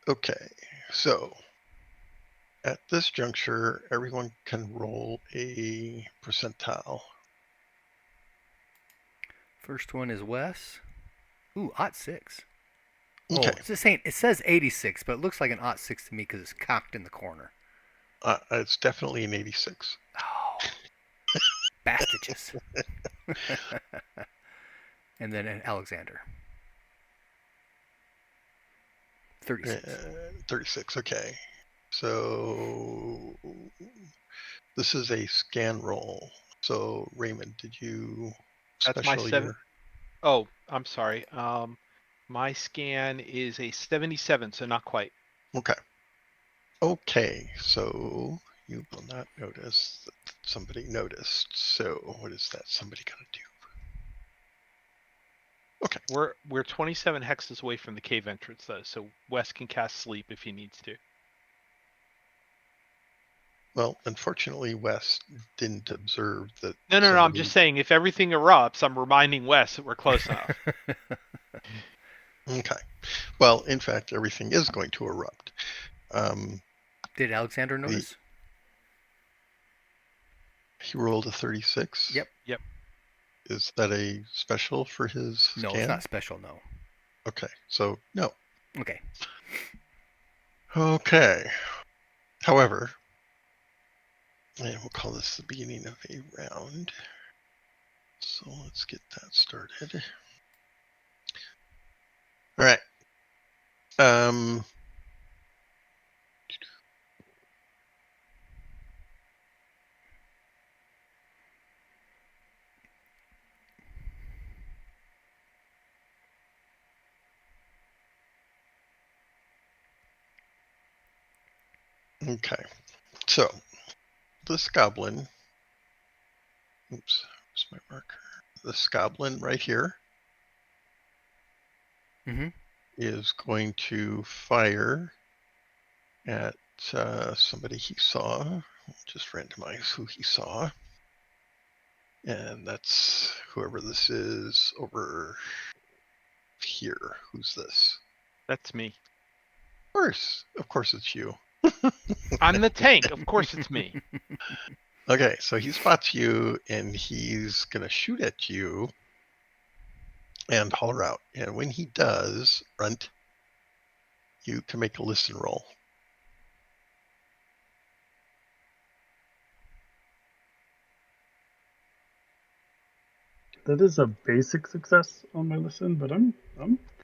[SPEAKER 2] Okay, so at this juncture, everyone can roll a percentile.
[SPEAKER 4] First one is Wes. Ooh, +6.
[SPEAKER 2] Okay.
[SPEAKER 4] Oh, it's the same. It says 86, but it looks like an +6 to me because it's cocked in the corner.
[SPEAKER 2] It's definitely an 86.
[SPEAKER 4] Oh, bastages. And then an Alexander. 36.
[SPEAKER 2] 36, okay. So this is a scan roll. So Raymond, did you
[SPEAKER 3] That's my
[SPEAKER 2] special
[SPEAKER 3] 7.
[SPEAKER 2] your...
[SPEAKER 3] Oh, I'm sorry. My scan is a 77, so not quite.
[SPEAKER 2] Okay. Okay, so you will not notice that somebody noticed. So what is that somebody gonna do? Okay.
[SPEAKER 3] We're 27 hexes away from the cave entrance, though, so Wes can cast sleep if he needs to.
[SPEAKER 2] Well, unfortunately, Wes didn't observe that.
[SPEAKER 3] No,
[SPEAKER 2] somebody...
[SPEAKER 3] I'm just saying if everything erupts, I'm reminding Wes that we're close enough.
[SPEAKER 2] Okay. Well, in fact, everything is going to erupt.
[SPEAKER 4] Did Alexander notice?
[SPEAKER 2] He rolled a 36.
[SPEAKER 4] Yep.
[SPEAKER 2] Is that a special for his scan?
[SPEAKER 4] No, it's not special, no.
[SPEAKER 2] Okay, so no.
[SPEAKER 4] Okay.
[SPEAKER 2] Okay. However, and we'll call this the beginning of a round. So let's get that started. All right. Okay. So this goblin, oops, where's my marker? This goblin right here is going to fire at somebody he saw. We'll just randomize who he saw. And that's whoever this is over here. Who's this?
[SPEAKER 3] That's me.
[SPEAKER 2] Of course it's you.
[SPEAKER 3] I'm the tank. Of course it's me.
[SPEAKER 2] Okay, so he spots you and he's gonna shoot at you and holler out. And when he does, Runt, you can make a listen roll.
[SPEAKER 1] That is a basic success on my listen, but I'm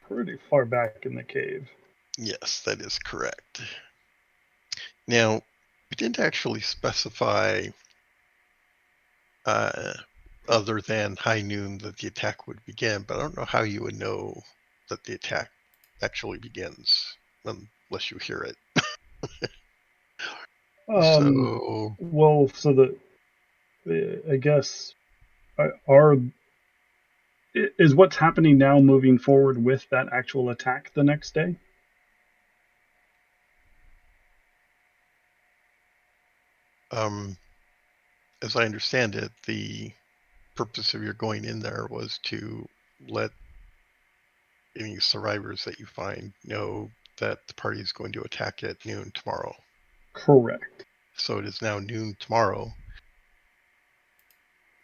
[SPEAKER 1] pretty far back in the cave.
[SPEAKER 2] Yes, that is correct. Now, we didn't actually specify other than high noon that the attack would begin, but I don't know how you would know that the attack actually begins unless you hear it.
[SPEAKER 1] Well, so I guess is what's happening now moving forward with that actual attack the next day?
[SPEAKER 2] As I understand it, the purpose of your going in there was to let any survivors that you find know that the party is going to attack at noon tomorrow.
[SPEAKER 1] Correct.
[SPEAKER 2] So it is now noon tomorrow.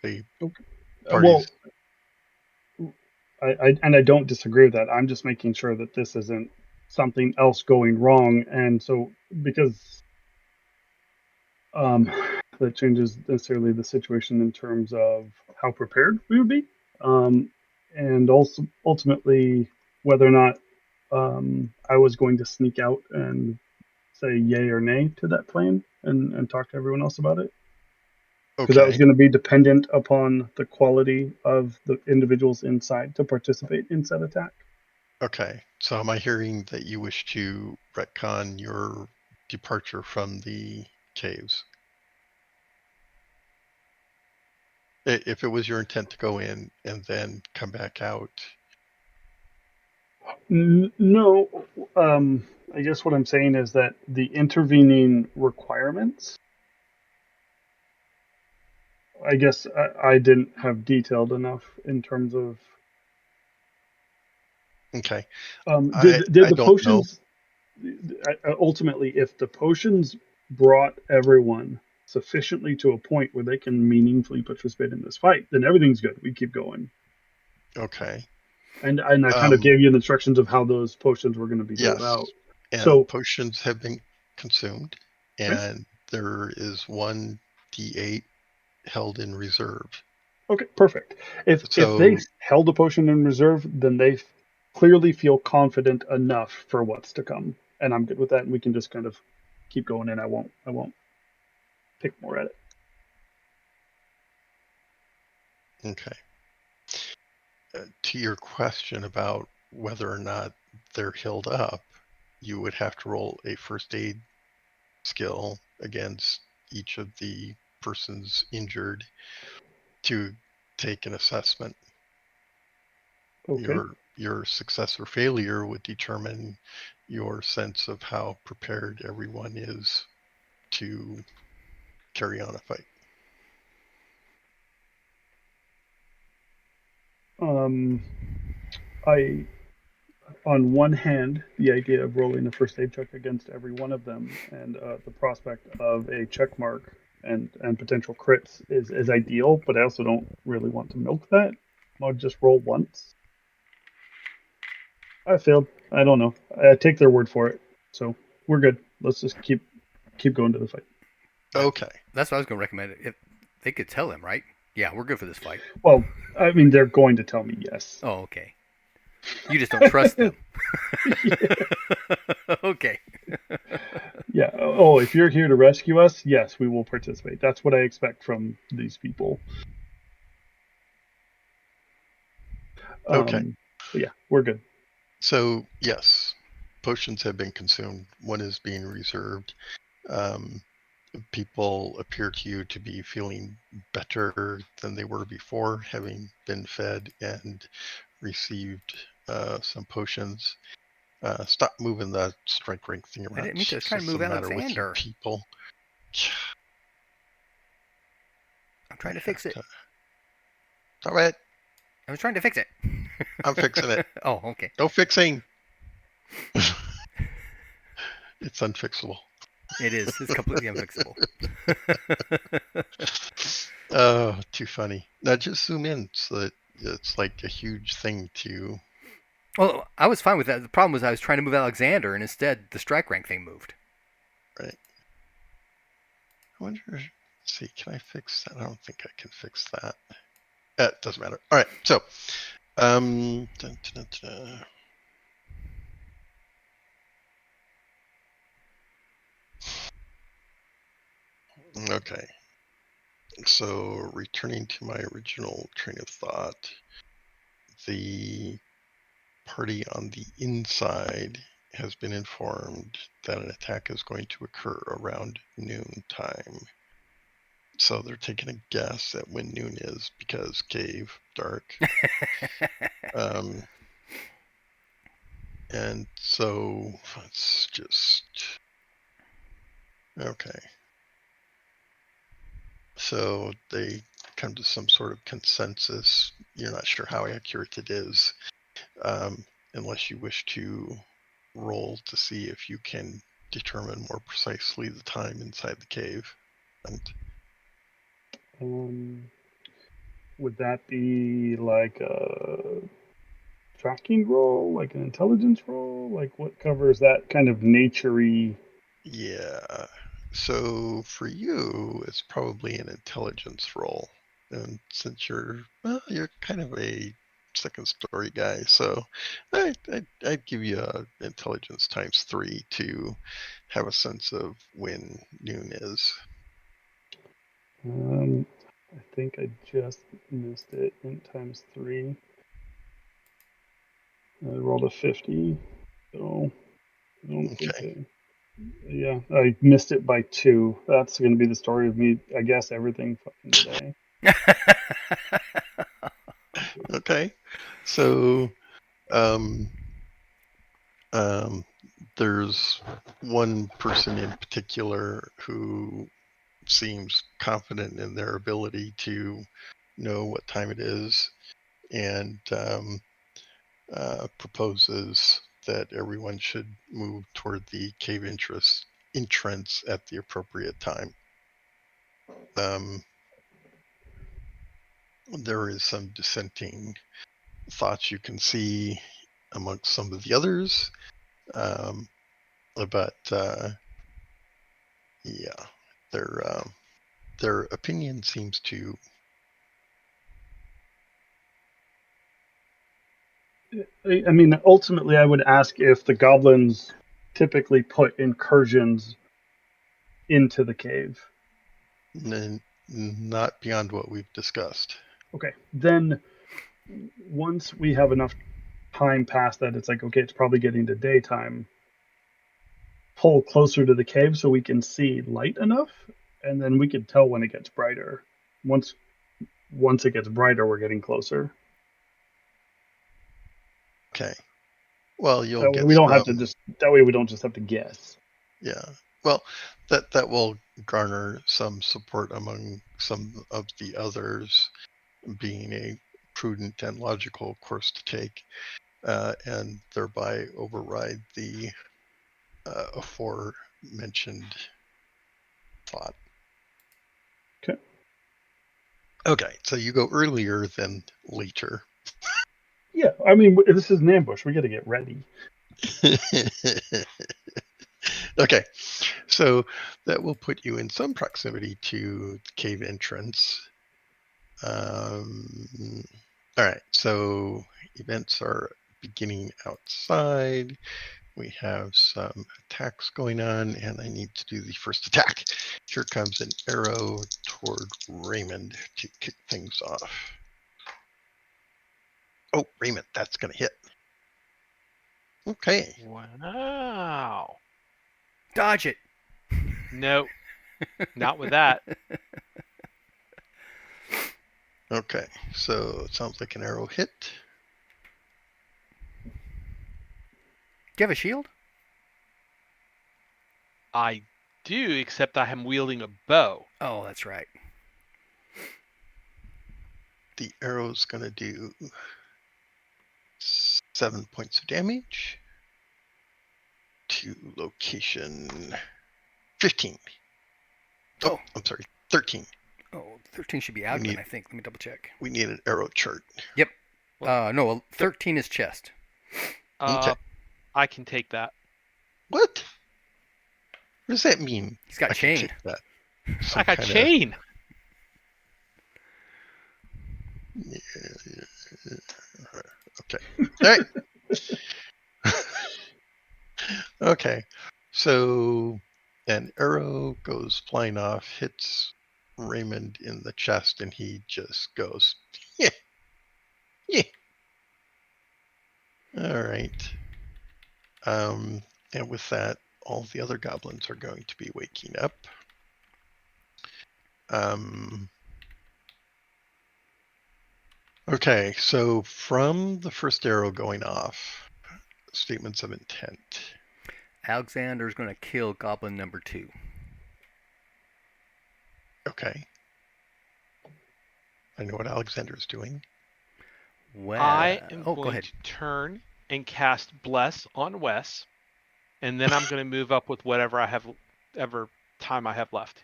[SPEAKER 2] The
[SPEAKER 1] parties... Well, I don't disagree with that. I'm just making sure that this isn't something else going wrong, and so because that changes necessarily the situation in terms of how prepared we would be, and also ultimately whether or not I was going to sneak out and say yay or nay to that plan and talk to everyone else about it? Because that was
[SPEAKER 2] Okay.
[SPEAKER 1] going to be dependent upon the quality of the individuals inside to participate in said attack.
[SPEAKER 2] Okay. So am I hearing that you wish to retcon your departure from the caves? If it was your intent to go in and then come back out.
[SPEAKER 1] No, I guess what I'm saying is that the intervening requirements, I guess I didn't have detailed enough in terms of
[SPEAKER 2] Okay.
[SPEAKER 1] did
[SPEAKER 2] I
[SPEAKER 1] the
[SPEAKER 2] don't know.
[SPEAKER 1] potions ultimately, if the potions brought everyone sufficiently to a point where they can meaningfully participate in this fight, then everything's good. We keep going.
[SPEAKER 2] Okay.
[SPEAKER 1] And I kind of
[SPEAKER 2] Um,
[SPEAKER 1] gave you the instructions of how those potions were going to be doled
[SPEAKER 2] yes.
[SPEAKER 1] out.
[SPEAKER 2] And
[SPEAKER 1] So,
[SPEAKER 2] potions have been consumed,
[SPEAKER 1] okay,
[SPEAKER 2] and there is one D8 held in reserve.
[SPEAKER 1] okay, perfect. If they
[SPEAKER 2] So,
[SPEAKER 1] held a potion in reserve, then they clearly feel confident enough for what's to come, and I'm good with that. And we can just kind of keep going, and I won't pick more at it.
[SPEAKER 2] okay. To your question about whether or not they're healed up, you would have to roll a first aid skill against each of the persons injured to take an assessment.
[SPEAKER 1] Okay.
[SPEAKER 2] Your success or failure would determine your sense of how prepared everyone is to carry on a fight.
[SPEAKER 1] Um, I on one hand, the idea of rolling a first aid check against every one of them and the prospect of a check mark and potential crits is ideal, but I also don't really want to milk that. I'll just roll once. I failed. I don't know. I take their word for it. So we're good. Let's just keep going to the fight.
[SPEAKER 4] That,
[SPEAKER 2] Okay.
[SPEAKER 4] that's what I was going to recommend. If they could tell him, right? Yeah, we're good for this fight.
[SPEAKER 1] Well, I mean, they're going to tell me yes.
[SPEAKER 4] Oh, okay. You just don't trust them.
[SPEAKER 1] Yeah.
[SPEAKER 4] Okay.
[SPEAKER 1] Yeah. Oh, if you're here to rescue us, yes, we will participate. That's what I expect from these people.
[SPEAKER 2] Okay.
[SPEAKER 1] But yeah, we're good.
[SPEAKER 2] So, yes, potions have been consumed. One is being reserved. Um, people appear to you to be feeling better than they were before, having been fed and received some potions. Stop moving the strength rank thing
[SPEAKER 4] I
[SPEAKER 2] around.
[SPEAKER 4] didn't mean to. I was trying to
[SPEAKER 2] Jesus, the
[SPEAKER 4] move
[SPEAKER 2] matter with you
[SPEAKER 4] Alexander.
[SPEAKER 2] people?
[SPEAKER 4] I'm
[SPEAKER 2] I
[SPEAKER 4] trying to
[SPEAKER 2] have
[SPEAKER 4] fix it.
[SPEAKER 2] to. Stop it.
[SPEAKER 4] I was trying to fix it.
[SPEAKER 2] I'm fixing it.
[SPEAKER 4] Oh, okay.
[SPEAKER 2] No fixing. It's unfixable.
[SPEAKER 4] It is. It's completely unfixable.
[SPEAKER 2] Oh, too funny. Now just zoom in so that it's like a huge thing to.
[SPEAKER 4] Well, I was fine with that. The problem was I was trying to move Alexander, and instead the strike rank thing moved.
[SPEAKER 2] Right. I wonder. Let's see, can I fix that? I don't think I can fix that. It doesn't matter. All right. So, dun, dun, dun, dun. Okay. So, returning to my original train of thought, the party on the inside has been informed that an attack is going to occur around noon time. So they're taking a guess at when noon is because cave, dark. Um, and so let's just. Okay. So they come to some sort of consensus. You're not sure how accurate it is, unless you wish to roll to see if you can determine more precisely the time inside the cave. And
[SPEAKER 1] Um, would that be like a tracking roll, like an intelligence roll? Like what covers that kind of naturey?
[SPEAKER 2] yeah, so for you, it's probably an intelligence roll. And since you're, well, you're kind of a second story guy. So I'd give you a intelligence times 3 to have a sense of when noon is.
[SPEAKER 1] I think I just missed it. Int times 3. I rolled a 50, so I don't think
[SPEAKER 2] Okay.
[SPEAKER 1] yeah, I missed it by 2. That's going to be the story of me, I guess, everything fucking today.
[SPEAKER 2] Okay. So um, um, there's one person in particular who seems confident in their ability to know what time it is, and proposes that everyone should move toward the cave entrance at the appropriate time. There is some dissenting thoughts you can see amongst some of the others, but yeah, their opinion seems to.
[SPEAKER 1] I mean, ultimately, I would ask if the goblins typically put incursions into the cave.
[SPEAKER 2] Not beyond what we've discussed.
[SPEAKER 1] Okay, then once we have enough time past that, it's like, okay, it's probably getting to daytime. Pull closer to the cave so we can see light enough, and then we can tell when it gets brighter. Once it gets brighter, we're getting closer.
[SPEAKER 2] Okay. Well, you'll
[SPEAKER 1] That way
[SPEAKER 2] get
[SPEAKER 1] we don't have to
[SPEAKER 2] some.
[SPEAKER 1] just. That way we don't just have to guess.
[SPEAKER 2] Yeah. Well, that will garner some support among some of the others, being a prudent and logical course to take, and thereby override the aforementioned thought.
[SPEAKER 1] Okay.
[SPEAKER 2] Okay, so you go earlier than later.
[SPEAKER 1] Yeah, I mean, this is an ambush. We got to get ready.
[SPEAKER 2] Okay, so that will put you in some proximity to the cave entrance. All right, so events are beginning outside. We have some attacks going on, and I need to do the first attack. Here comes an arrow toward Raymond to kick things off. Oh, Raymond, that's going to hit. Okay.
[SPEAKER 3] Wow.
[SPEAKER 4] Dodge it.
[SPEAKER 3] No, not with that.
[SPEAKER 2] Okay, so it sounds like an arrow hit.
[SPEAKER 4] Do you have a shield?
[SPEAKER 3] I do, except I am wielding a bow.
[SPEAKER 4] Oh, that's right.
[SPEAKER 2] The arrow's going to do 7 points of damage to location 15. Oh, I'm sorry, 13.
[SPEAKER 4] Oh, 13 should be abdomen, I think. Let me double check.
[SPEAKER 2] We need an arrow chart.
[SPEAKER 4] Yep. No, 13 is chest.
[SPEAKER 2] Okay.
[SPEAKER 3] I can take that.
[SPEAKER 2] What? What does that mean?
[SPEAKER 4] He's got
[SPEAKER 2] I can
[SPEAKER 4] chain.
[SPEAKER 2] take that.
[SPEAKER 3] I got chain.
[SPEAKER 2] Okay. All right. Okay. So an arrow goes flying off, hits Raymond in the chest, and he just goes, yeah. Yeah. All right. And with that, all the other goblins are going to be waking up. Okay, so from the first arrow going off, statements of intent.
[SPEAKER 4] Alexander's going to kill goblin number 2.
[SPEAKER 2] Okay. I know what Alexander's doing.
[SPEAKER 4] Well,
[SPEAKER 3] I am
[SPEAKER 4] go
[SPEAKER 3] going
[SPEAKER 4] ahead.
[SPEAKER 3] to turn and cast Bless on Wes, and then I'm going to move up with whatever time I have left.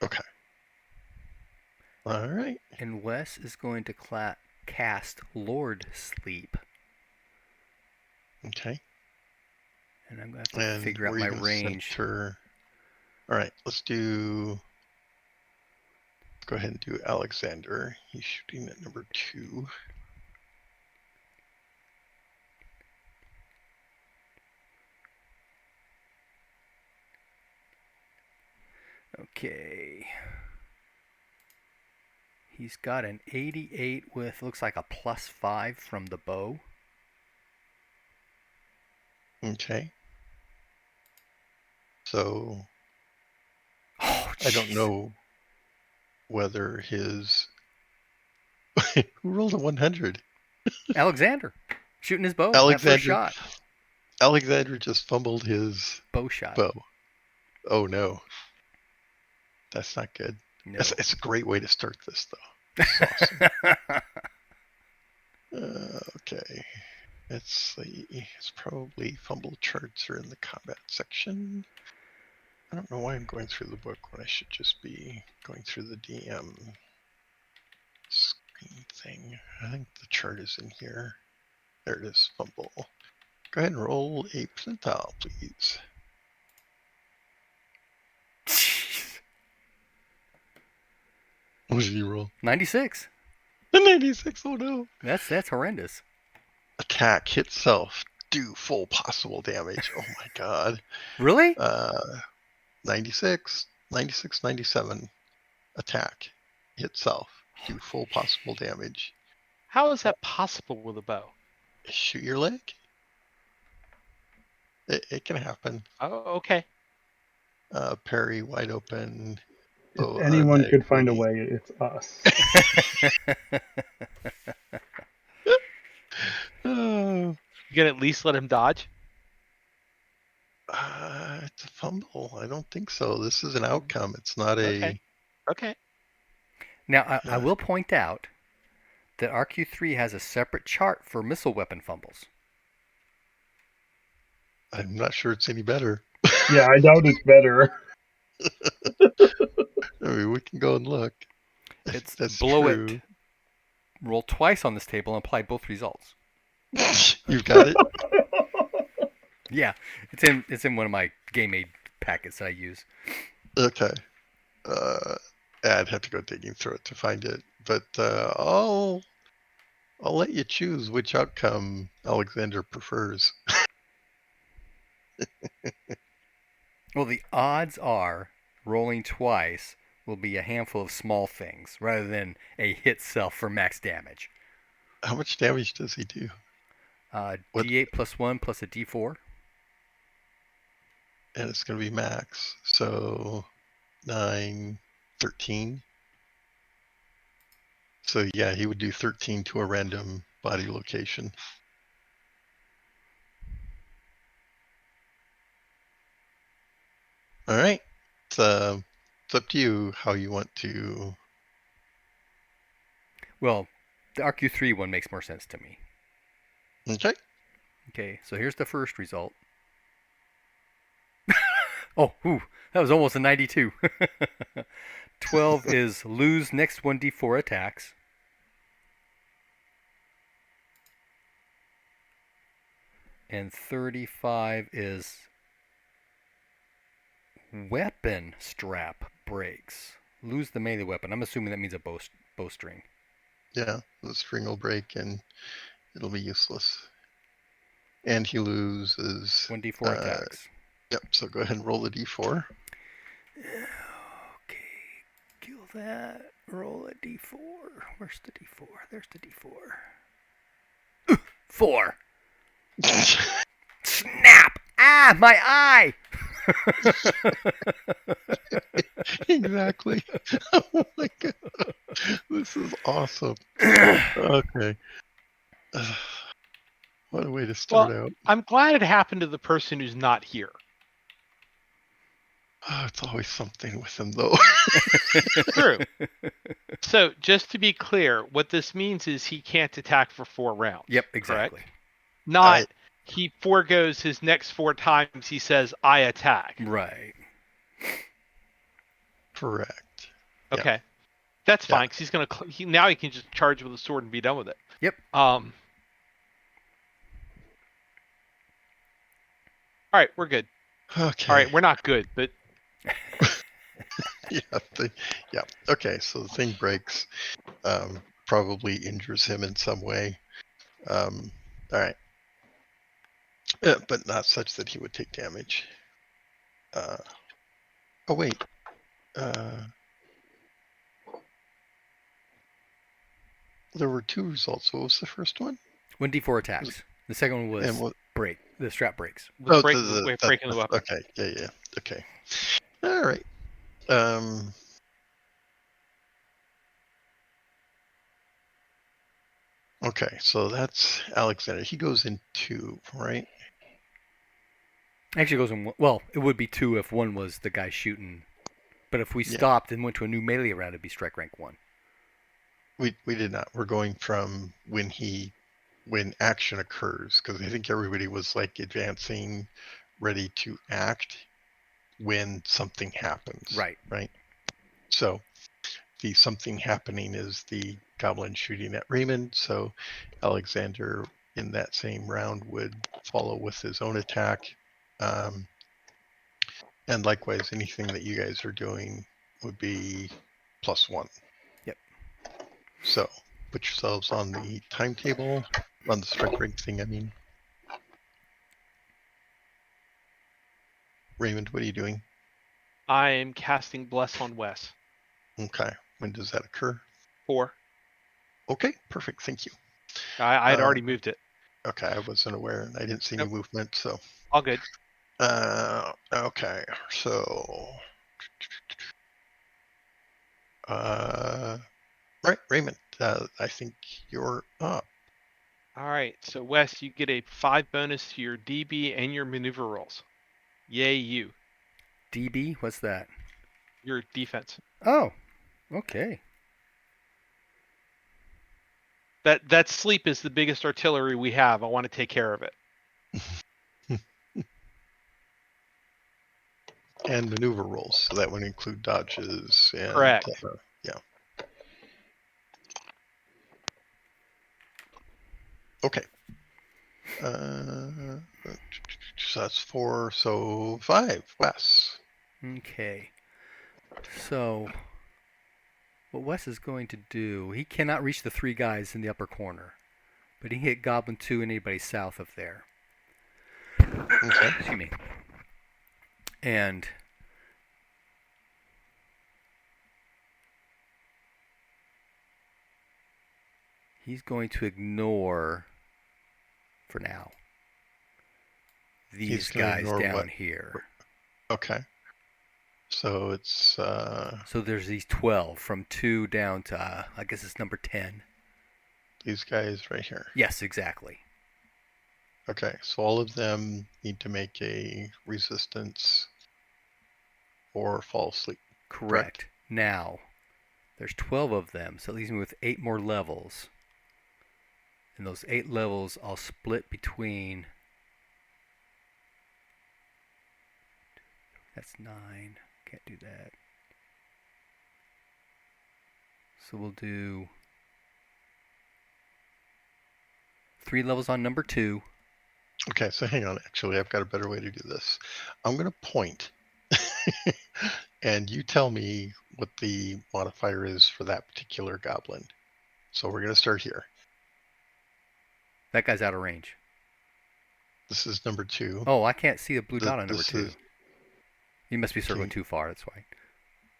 [SPEAKER 2] Okay. All right.
[SPEAKER 4] And Wes is going to cast Lord Sleep.
[SPEAKER 2] Okay.
[SPEAKER 4] And I'm going to have to figure out my range.
[SPEAKER 2] Center... All right, let's go ahead and do Alexander. He's shooting at number 2.
[SPEAKER 4] Okay. He's got an 88 with, looks like a +5 from the bow.
[SPEAKER 2] Okay. So
[SPEAKER 4] Oh,
[SPEAKER 2] I don't
[SPEAKER 4] jeez.
[SPEAKER 2] know whether his who rolled a 100.
[SPEAKER 4] Alexander shooting his bow. That first shot.
[SPEAKER 2] Alexander just fumbled his
[SPEAKER 4] Bow shot.
[SPEAKER 2] bow. Oh no, that's not good.
[SPEAKER 4] No.
[SPEAKER 2] It's a great way to start this, though. It's awesome. Okay, let's see. It's probably fumble charts are in the combat section. I don't know why I'm going through the book when I should just be going through the DM screen thing. I think the chart is in here. There it is, fumble. Go ahead and roll a percentile, please.
[SPEAKER 4] Jeez.
[SPEAKER 2] What did you roll?
[SPEAKER 4] 96.
[SPEAKER 2] A 96, oh no.
[SPEAKER 4] That's horrendous.
[SPEAKER 2] Attack, hit self, do full possible damage. Oh my god.
[SPEAKER 4] Really?
[SPEAKER 2] 96, 96, 97. Attack, hit self, do full possible damage.
[SPEAKER 3] How is that possible with a bow?
[SPEAKER 2] Shoot your leg. It can happen.
[SPEAKER 3] Oh, okay.
[SPEAKER 2] Parry, wide open.
[SPEAKER 1] If anyone could find a way, it's us.
[SPEAKER 2] Oh,
[SPEAKER 3] You can at least let him dodge.
[SPEAKER 2] it's a fumble. I don't think so. This is an outcome. It's not a.
[SPEAKER 3] Okay.
[SPEAKER 4] Now, I will point out that RQ3 has a separate chart for missile weapon fumbles.
[SPEAKER 2] I'm not sure it's any better.
[SPEAKER 1] Yeah, I doubt it's better.
[SPEAKER 2] I mean, we can go and look.
[SPEAKER 4] It's
[SPEAKER 2] That's
[SPEAKER 4] below
[SPEAKER 2] true.
[SPEAKER 4] it. Roll twice on this table and apply both results.
[SPEAKER 2] You've got it.
[SPEAKER 4] Yeah, it's in one of my game aid packets that I use.
[SPEAKER 2] Okay. I'd have to go digging through it to find it, but I'll let you choose which outcome Alexander prefers.
[SPEAKER 4] Well, the odds are rolling twice will be a handful of small things rather than a hit self for max damage.
[SPEAKER 2] How much damage does he do?
[SPEAKER 4] D8 plus 1 plus a D4.
[SPEAKER 2] And it's going to be max, so 9, 13. So yeah, he would do 13 to a random body location. All right. It's up to you how you want to.
[SPEAKER 4] Well, the RQ3 one makes more sense to me.
[SPEAKER 2] Okay.
[SPEAKER 4] Okay, so here's the first result. Oh, that was almost a 92. 12 is lose next 1d4 attacks. And 35 is weapon strap breaks. Lose the melee weapon. I'm assuming that means a bowstring.
[SPEAKER 2] Yeah, the string will break and it'll be useless. And he loses
[SPEAKER 4] 1d4 attacks.
[SPEAKER 2] Yep, so go ahead and roll the d4.
[SPEAKER 4] Okay, kill that. Roll a d4. Where's the d4? There's the d4. 4. Snap! Ah, my eye!
[SPEAKER 2] Exactly. Oh my god. This is awesome. Okay. What a way to start out.
[SPEAKER 3] I'm glad it happened to the person who's not here.
[SPEAKER 2] Oh, it's always something with him, though.
[SPEAKER 3] True. So, just to be clear, what this means is he can't attack for 4 rounds.
[SPEAKER 4] Yep, exactly.
[SPEAKER 3] Correct? Not he foregoes his next 4 times he says, I attack.
[SPEAKER 4] Right.
[SPEAKER 2] Correct.
[SPEAKER 3] Okay.
[SPEAKER 2] Yep.
[SPEAKER 3] That's fine, because he's going to... now he can just charge with a sword and be done with it.
[SPEAKER 4] Yep.
[SPEAKER 3] All right, we're good.
[SPEAKER 2] Okay.
[SPEAKER 3] All right, we're not good, but...
[SPEAKER 2] Yeah. Okay, so the thing breaks. Probably injures him in some way. All right. But not such that he would take damage. Oh, wait. There were 2 results. What was the first one?
[SPEAKER 4] 1d4 attacks. The second one was
[SPEAKER 2] And what?
[SPEAKER 4] break. The strap breaks.
[SPEAKER 3] With
[SPEAKER 2] That,
[SPEAKER 3] breaking the weapon.
[SPEAKER 2] okay. Yeah. Okay. All right. Okay, so that's Alexander. He goes in 2, right?
[SPEAKER 4] Actually, it goes in. Well, it would be 2 if 1 was the guy shooting. But if we
[SPEAKER 2] Yeah.
[SPEAKER 4] stopped and went to a new melee round, it'd be strike rank 1.
[SPEAKER 2] We did not. We're going from when action occurs, because I think everybody was like advancing, ready to act when something happens.
[SPEAKER 4] Right.
[SPEAKER 2] Right. So the something happening is the goblin shooting at Raymond. So Alexander in that same round would follow with his own attack. And likewise, anything that you guys are doing would be +1.
[SPEAKER 4] Yep.
[SPEAKER 2] So put yourselves on the timetable, on the strike rank thing, I mean. Raymond, what are you doing?
[SPEAKER 3] I am casting Bless on Wes.
[SPEAKER 2] Okay. When does that occur?
[SPEAKER 3] 4.
[SPEAKER 2] Okay, perfect. Thank you.
[SPEAKER 3] I had already moved it.
[SPEAKER 2] Okay, I wasn't aware and I didn't see any movement, so.
[SPEAKER 3] All good.
[SPEAKER 2] Okay, so. Right, Raymond, I think you're up.
[SPEAKER 3] All right. So Wes, you get a 5 bonus to your DB and your maneuver rolls. Yay, you.
[SPEAKER 4] DB? What's that?
[SPEAKER 3] Your defense.
[SPEAKER 4] Oh, okay.
[SPEAKER 3] That sleep is the biggest artillery we have. I want to take care of it.
[SPEAKER 2] And maneuver rolls, so that would include dodges and
[SPEAKER 3] Correct.
[SPEAKER 2] Yeah. Okay. So that's 4, so 5. Wes.
[SPEAKER 4] Okay. So, what Wes is going to do, he cannot reach the 3 guys in the upper corner, but he can hit Goblin 2 and anybody south of there.
[SPEAKER 2] Okay.
[SPEAKER 4] Excuse me. And he's going to ignore, for now, these guys down
[SPEAKER 2] what?
[SPEAKER 4] here.
[SPEAKER 2] Okay. So it's
[SPEAKER 4] So there's these 12 from 2 down to I guess it's number 10.
[SPEAKER 2] These guys right here.
[SPEAKER 4] Yes, exactly.
[SPEAKER 2] Okay, so all of them need to make a resistance or fall asleep.
[SPEAKER 4] Correct. Now, there's 12 of them, so it leaves me with 8 more levels. And those 8 levels I'll split between. That's 9. Can't do that. So we'll do 3 levels on number 2.
[SPEAKER 2] Okay, so hang on. Actually, I've got a better way to do this. I'm going to point, and you tell me what the modifier is for that particular goblin. So we're going to start here.
[SPEAKER 4] That guy's out of range.
[SPEAKER 2] This is number 2.
[SPEAKER 4] Oh, I can't see the blue dot on number 2. You must be circling too far, that's why.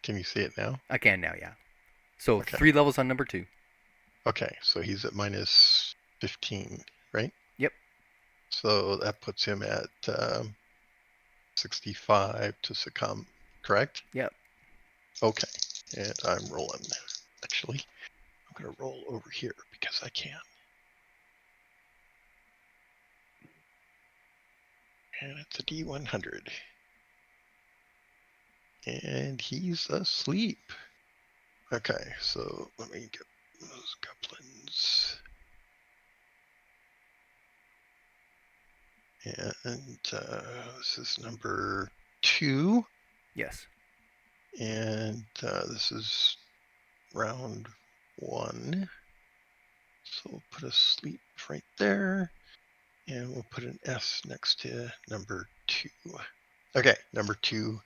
[SPEAKER 2] Can you see it now?
[SPEAKER 4] I can now, yeah. So
[SPEAKER 2] Okay.
[SPEAKER 4] 3 levels on number 2.
[SPEAKER 2] Okay, so he's at minus 15, right?
[SPEAKER 4] Yep.
[SPEAKER 2] So that puts him at 65 to succumb, correct?
[SPEAKER 4] Yep.
[SPEAKER 2] Okay, and I'm rolling. Actually, I'm going to roll over here because I can. And it's a D100. And he's asleep. Okay, so let me get those goblins. And this is number 2.
[SPEAKER 4] Yes.
[SPEAKER 2] And this is round 1. So we'll put a sleep right there. And we'll put an S next to number 2. Okay, number 2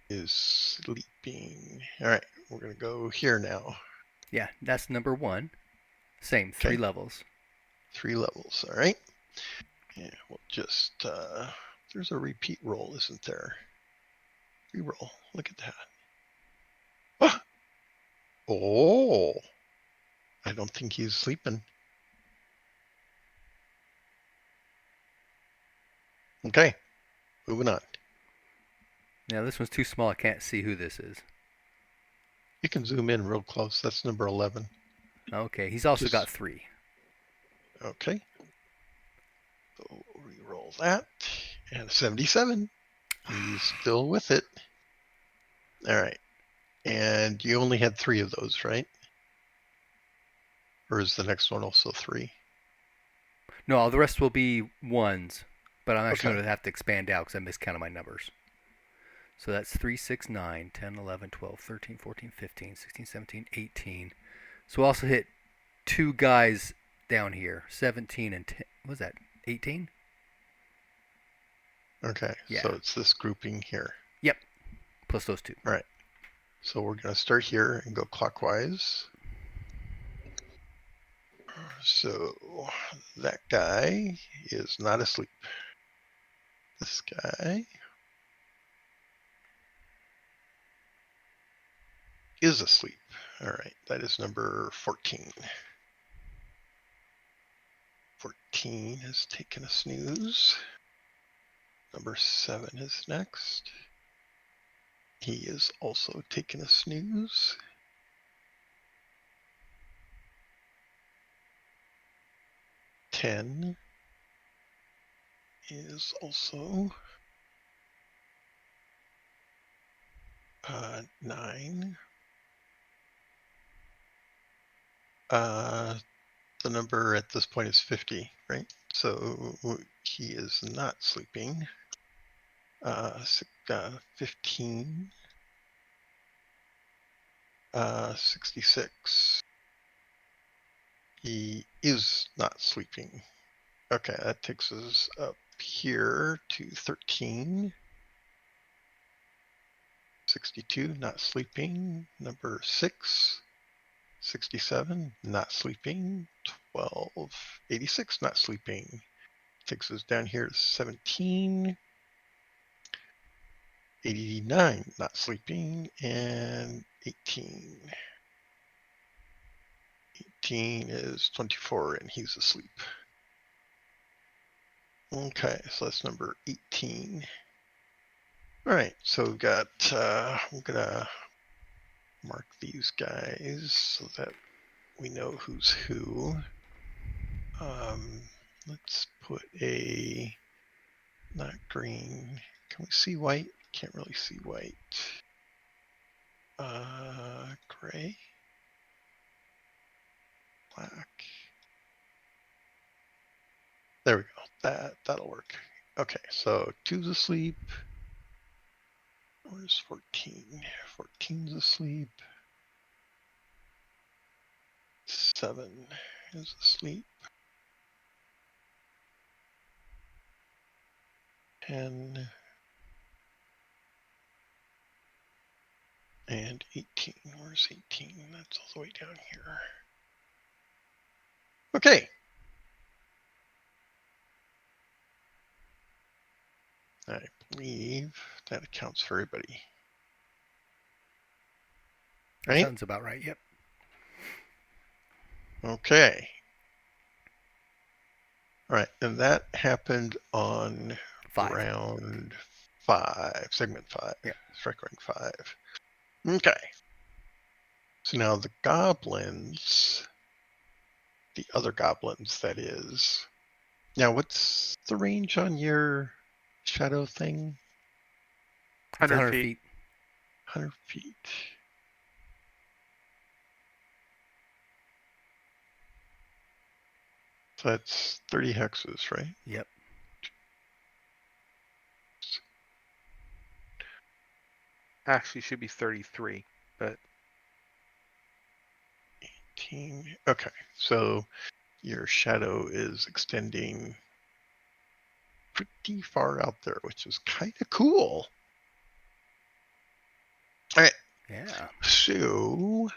[SPEAKER 2] is sleeping. All right, we're going to go here now.
[SPEAKER 4] Yeah, that's number 1. Same, 3 levels.
[SPEAKER 2] 3 levels, all right. Yeah, we'll just, there's a repeat roll, isn't there? Reroll, look at that. Oh, I don't think he's sleeping. Okay, moving on.
[SPEAKER 4] Now this one's too small. I can't see who this is.
[SPEAKER 2] You can zoom in real close. That's number 11.
[SPEAKER 4] Okay, he's also
[SPEAKER 2] Just-
[SPEAKER 4] got 3.
[SPEAKER 2] Okay. So re-roll that. And 77. He's still with it. All right. And you only had 3 of those, right? Or is the next one also 3?
[SPEAKER 4] No, all the rest will be 1s, but I'm actually
[SPEAKER 2] Okay.
[SPEAKER 4] going to have to expand out because I miscounted my numbers. So that's 3, 6, 9, 10, 11, 12, 13, 14, 15, 16, 17, 18. So we'll also hit 2 guys down here, 17 and 10. What was that? 18?
[SPEAKER 2] Okay.
[SPEAKER 4] Yeah.
[SPEAKER 2] So it's this grouping here.
[SPEAKER 4] Yep. Plus those 2.
[SPEAKER 2] All right. So we're going to start here and go clockwise. So that guy is not asleep. This guy is asleep. All right, that is number 14. 14 has taken a snooze. Number 7 is next. He is also taking a snooze. Ten is also 9. The number at this point is 50, right? So he is not sleeping. 15. 66. He is not sleeping. Okay, that takes us up here to 13. 62, not sleeping. Number 6. 67, not sleeping. 12. 86, not sleeping. Takes us down here to 17. 89, not sleeping. And 18. 18 is 24, and he's asleep. Okay, so that's number 18. All right, so we've got, I'm gonna mark these guys so that we know who's who. Let's put a, not green. Can we see white? Can't really see white. Gray. Black. There we go. That'll work. Okay, so 2's asleep. Where's 14? 14's asleep. 7 is asleep. 10 and 18. Where's 18? That's all the way down here. Okay. I believe that accounts for everybody.
[SPEAKER 4] That
[SPEAKER 2] Right?
[SPEAKER 4] sounds about right. Yep.
[SPEAKER 2] Okay. All right, and that happened on
[SPEAKER 4] 5.
[SPEAKER 2] round 5, segment 5.
[SPEAKER 4] Yeah.
[SPEAKER 2] Strike rank 5. Okay. So now the goblins, the other goblins, that is. Now, what's the range on your shadow thing?
[SPEAKER 4] It's
[SPEAKER 3] 100 feet.
[SPEAKER 2] 100 feet. So that's 30 hexes, right?
[SPEAKER 4] Yep.
[SPEAKER 3] Actually, should be 33, but
[SPEAKER 2] 18. Okay, so your shadow is extending pretty far out there, which is kind of cool. All right.
[SPEAKER 4] Yeah.
[SPEAKER 2] So,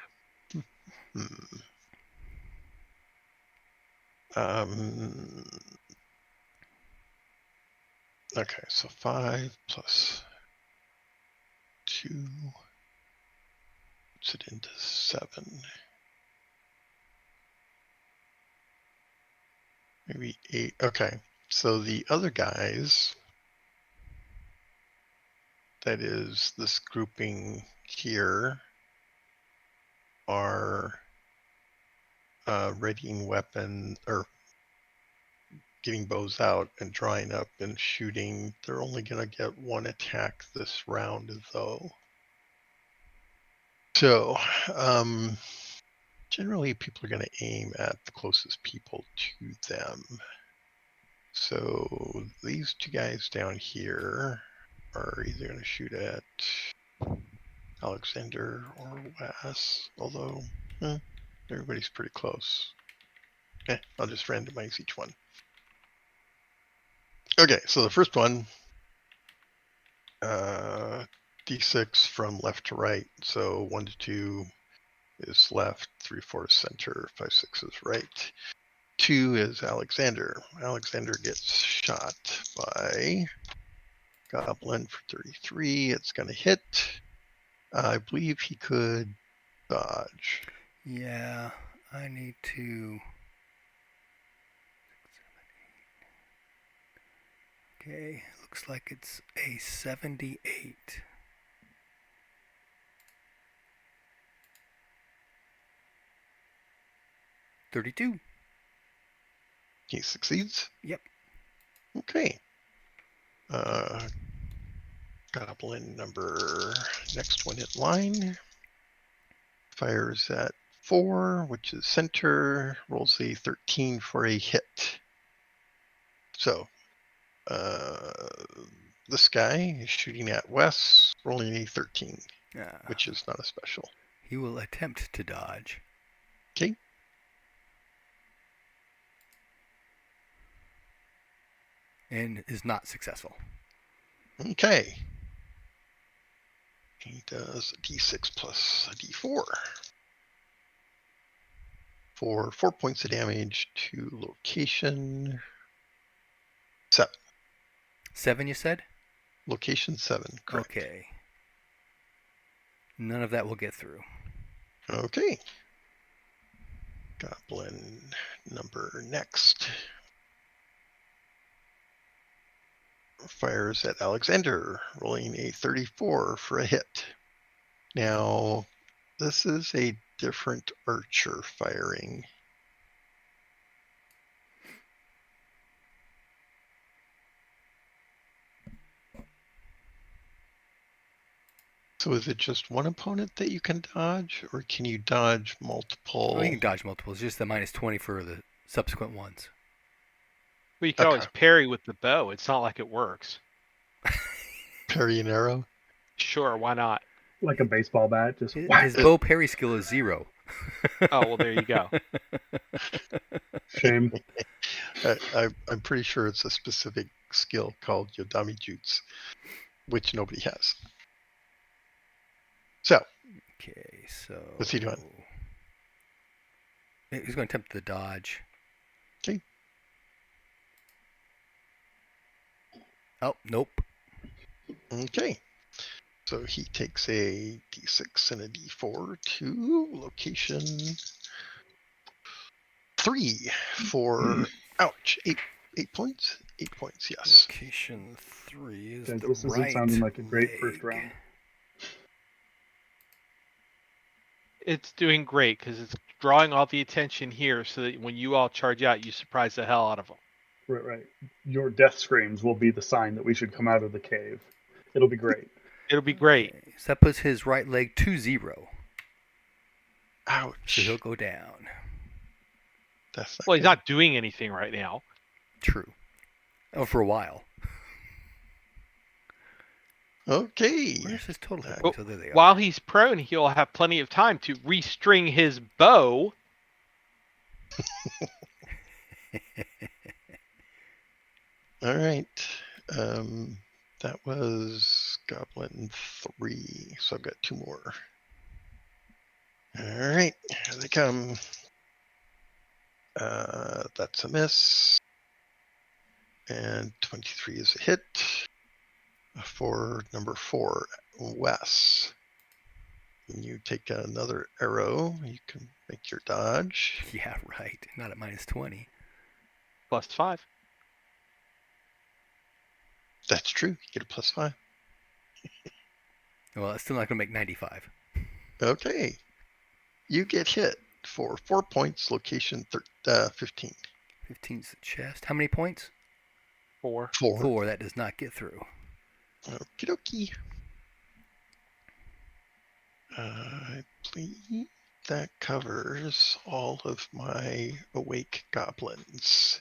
[SPEAKER 2] okay, so 5 plus 2, drops it into 7. Maybe 8. Okay. So the other guys, that is this grouping here, are readying weapon or getting bows out and drawing up and shooting. They're only going to get 1 attack this round, though. So, generally, people are going to aim at the closest people to them. So, these 2 guys down here are either going to shoot at Alexander or Wes, although everybody's pretty close. I'll just randomize each one. Okay, so the first one, D6 from left to right. So 1 to 2 is left, 3 to 4 is center, 5 6 is right. 2 is Alexander. Alexander gets shot by Goblin for 33. It's going to hit. I believe he could dodge.
[SPEAKER 4] Yeah, I need to. Okay, looks like it's a 78. $32.
[SPEAKER 2] He succeeds?
[SPEAKER 4] Yep.
[SPEAKER 2] Okay. Goblin number, next one in line, fires at 4, which is center, rolls a 13 for a hit. So, this guy is shooting at Wes, rolling a 13, which is not a special.
[SPEAKER 4] He will attempt to dodge.
[SPEAKER 2] Okay.
[SPEAKER 4] And is not successful.
[SPEAKER 2] Okay. He does a d6 plus a d4 for 4 points of damage to location 7.
[SPEAKER 4] 7, you said?
[SPEAKER 2] Location 7, correct.
[SPEAKER 4] Okay. None of that will get through.
[SPEAKER 2] Okay. Goblin number next. Fires at Alexander, rolling a 34 for a hit. Now, this is a different archer firing. So is it just one opponent that you can dodge, or can you dodge multiple?
[SPEAKER 4] Oh, you can dodge multiple. It's just the minus 20 for the subsequent ones.
[SPEAKER 3] Well, you can
[SPEAKER 2] Okay.
[SPEAKER 3] always parry with the bow. It's not like it works.
[SPEAKER 2] Parry and arrow?
[SPEAKER 3] Sure, why not?
[SPEAKER 1] Like a baseball bat, just
[SPEAKER 4] His bow parry skill is 0.
[SPEAKER 3] Oh, well, there you go.
[SPEAKER 1] shame.
[SPEAKER 2] I'm pretty sure it's a specific skill called Yodami Jutsu, which nobody has. So,
[SPEAKER 4] Okay, so...
[SPEAKER 2] what's he doing?
[SPEAKER 4] He's going to attempt the dodge.
[SPEAKER 2] Okay.
[SPEAKER 4] Oh, nope.
[SPEAKER 2] Okay. So he takes a d6 and a d4 to location 3 for, ouch, 8 points? 8 points, yes.
[SPEAKER 4] Location 3 is
[SPEAKER 1] Guys,
[SPEAKER 4] the
[SPEAKER 1] this
[SPEAKER 4] right
[SPEAKER 1] isn't sounding like a great first
[SPEAKER 4] leg.
[SPEAKER 1] round.
[SPEAKER 3] It's doing great because it's drawing all the attention here so that when you all charge out, you surprise the hell out of them.
[SPEAKER 1] Right. Your death screams will be the sign that we should come out of the cave. It'll be great.
[SPEAKER 3] It'll be great.
[SPEAKER 4] Okay, so that puts his right leg to 0.
[SPEAKER 2] Ouch.
[SPEAKER 4] So he'll go down.
[SPEAKER 2] That's not
[SPEAKER 3] Well, he's
[SPEAKER 2] good.
[SPEAKER 3] not doing anything right now.
[SPEAKER 4] True. Oh, for a while.
[SPEAKER 2] Okay.
[SPEAKER 4] Where's his total hit
[SPEAKER 3] Oh,
[SPEAKER 4] points? So there they are.
[SPEAKER 3] While he's prone, he'll have plenty of time to restring his bow.
[SPEAKER 2] All right. That was Goblin 3, so I've got 2 more. All right, here they come. That's a miss. And 23 is a hit. For number 4, Wes. You take another arrow. You can make your dodge.
[SPEAKER 4] Yeah, right. Not at -20.
[SPEAKER 3] +5.
[SPEAKER 2] That's true. You get a +5.
[SPEAKER 4] Well, it's still not going to make 95.
[SPEAKER 2] Okay. You get hit for 4 points, location 15.
[SPEAKER 4] 15's the chest. How many points?
[SPEAKER 3] 4.
[SPEAKER 2] 4.
[SPEAKER 4] 4. That does not get through.
[SPEAKER 2] Okie dokie. I believe that covers all of my awake goblins.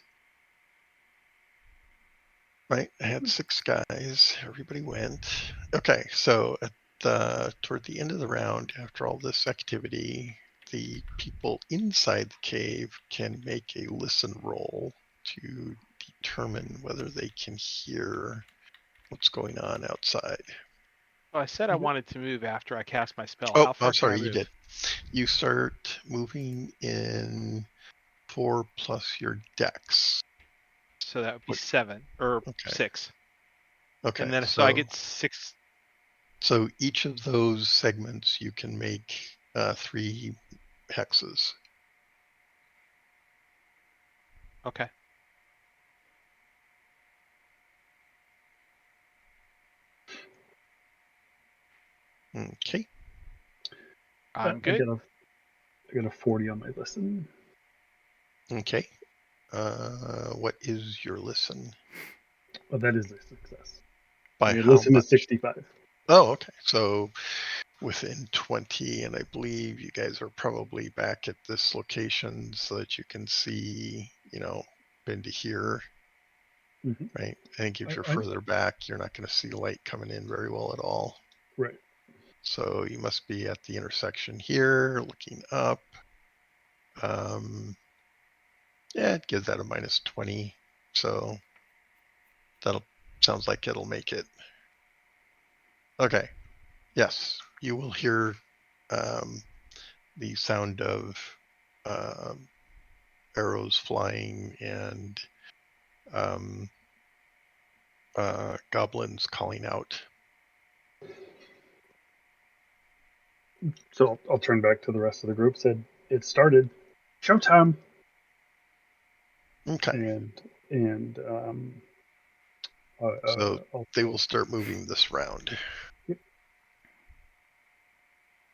[SPEAKER 2] Right, I had 6 guys. Everybody went. Okay, so toward the end of the round, after all this activity, the people inside the cave can make a listen roll to determine whether they can hear what's going on outside.
[SPEAKER 3] Oh, I said I wanted to move after I cast my spell.
[SPEAKER 2] Oh,
[SPEAKER 3] How far
[SPEAKER 2] I'm sorry,
[SPEAKER 3] can I
[SPEAKER 2] you
[SPEAKER 3] move?
[SPEAKER 2] did. You start moving in 4 plus your dex.
[SPEAKER 3] So that would be 7 or
[SPEAKER 2] Okay.
[SPEAKER 3] 6.
[SPEAKER 2] Okay,
[SPEAKER 3] And then so I get 6.
[SPEAKER 2] So each of those segments you can make 3 hexes.
[SPEAKER 3] Okay.
[SPEAKER 2] Okay.
[SPEAKER 3] I'm good.
[SPEAKER 1] I got a 40 on my listen.
[SPEAKER 2] Okay. What is your listen?
[SPEAKER 1] Oh, that is a success.
[SPEAKER 2] By
[SPEAKER 1] My
[SPEAKER 2] how
[SPEAKER 1] listen
[SPEAKER 2] much?
[SPEAKER 1] is 65.
[SPEAKER 2] Oh, okay. So within 20, and I believe you guys are probably back at this location so that you can see, been to here, right? I think if you're further back, you're not going to see light coming in very well at all.
[SPEAKER 1] Right.
[SPEAKER 2] So you must be at the intersection here, looking up. Yeah, it gives that a -20. So that'll sounds like it'll make it. Okay. Yes, you will hear the sound of arrows flying and goblins calling out.
[SPEAKER 1] So I'll turn back to the rest of the group. Said it started. Showtime.
[SPEAKER 2] Okay.
[SPEAKER 1] And
[SPEAKER 2] So
[SPEAKER 1] also,
[SPEAKER 2] they will start moving this round.
[SPEAKER 1] Yep.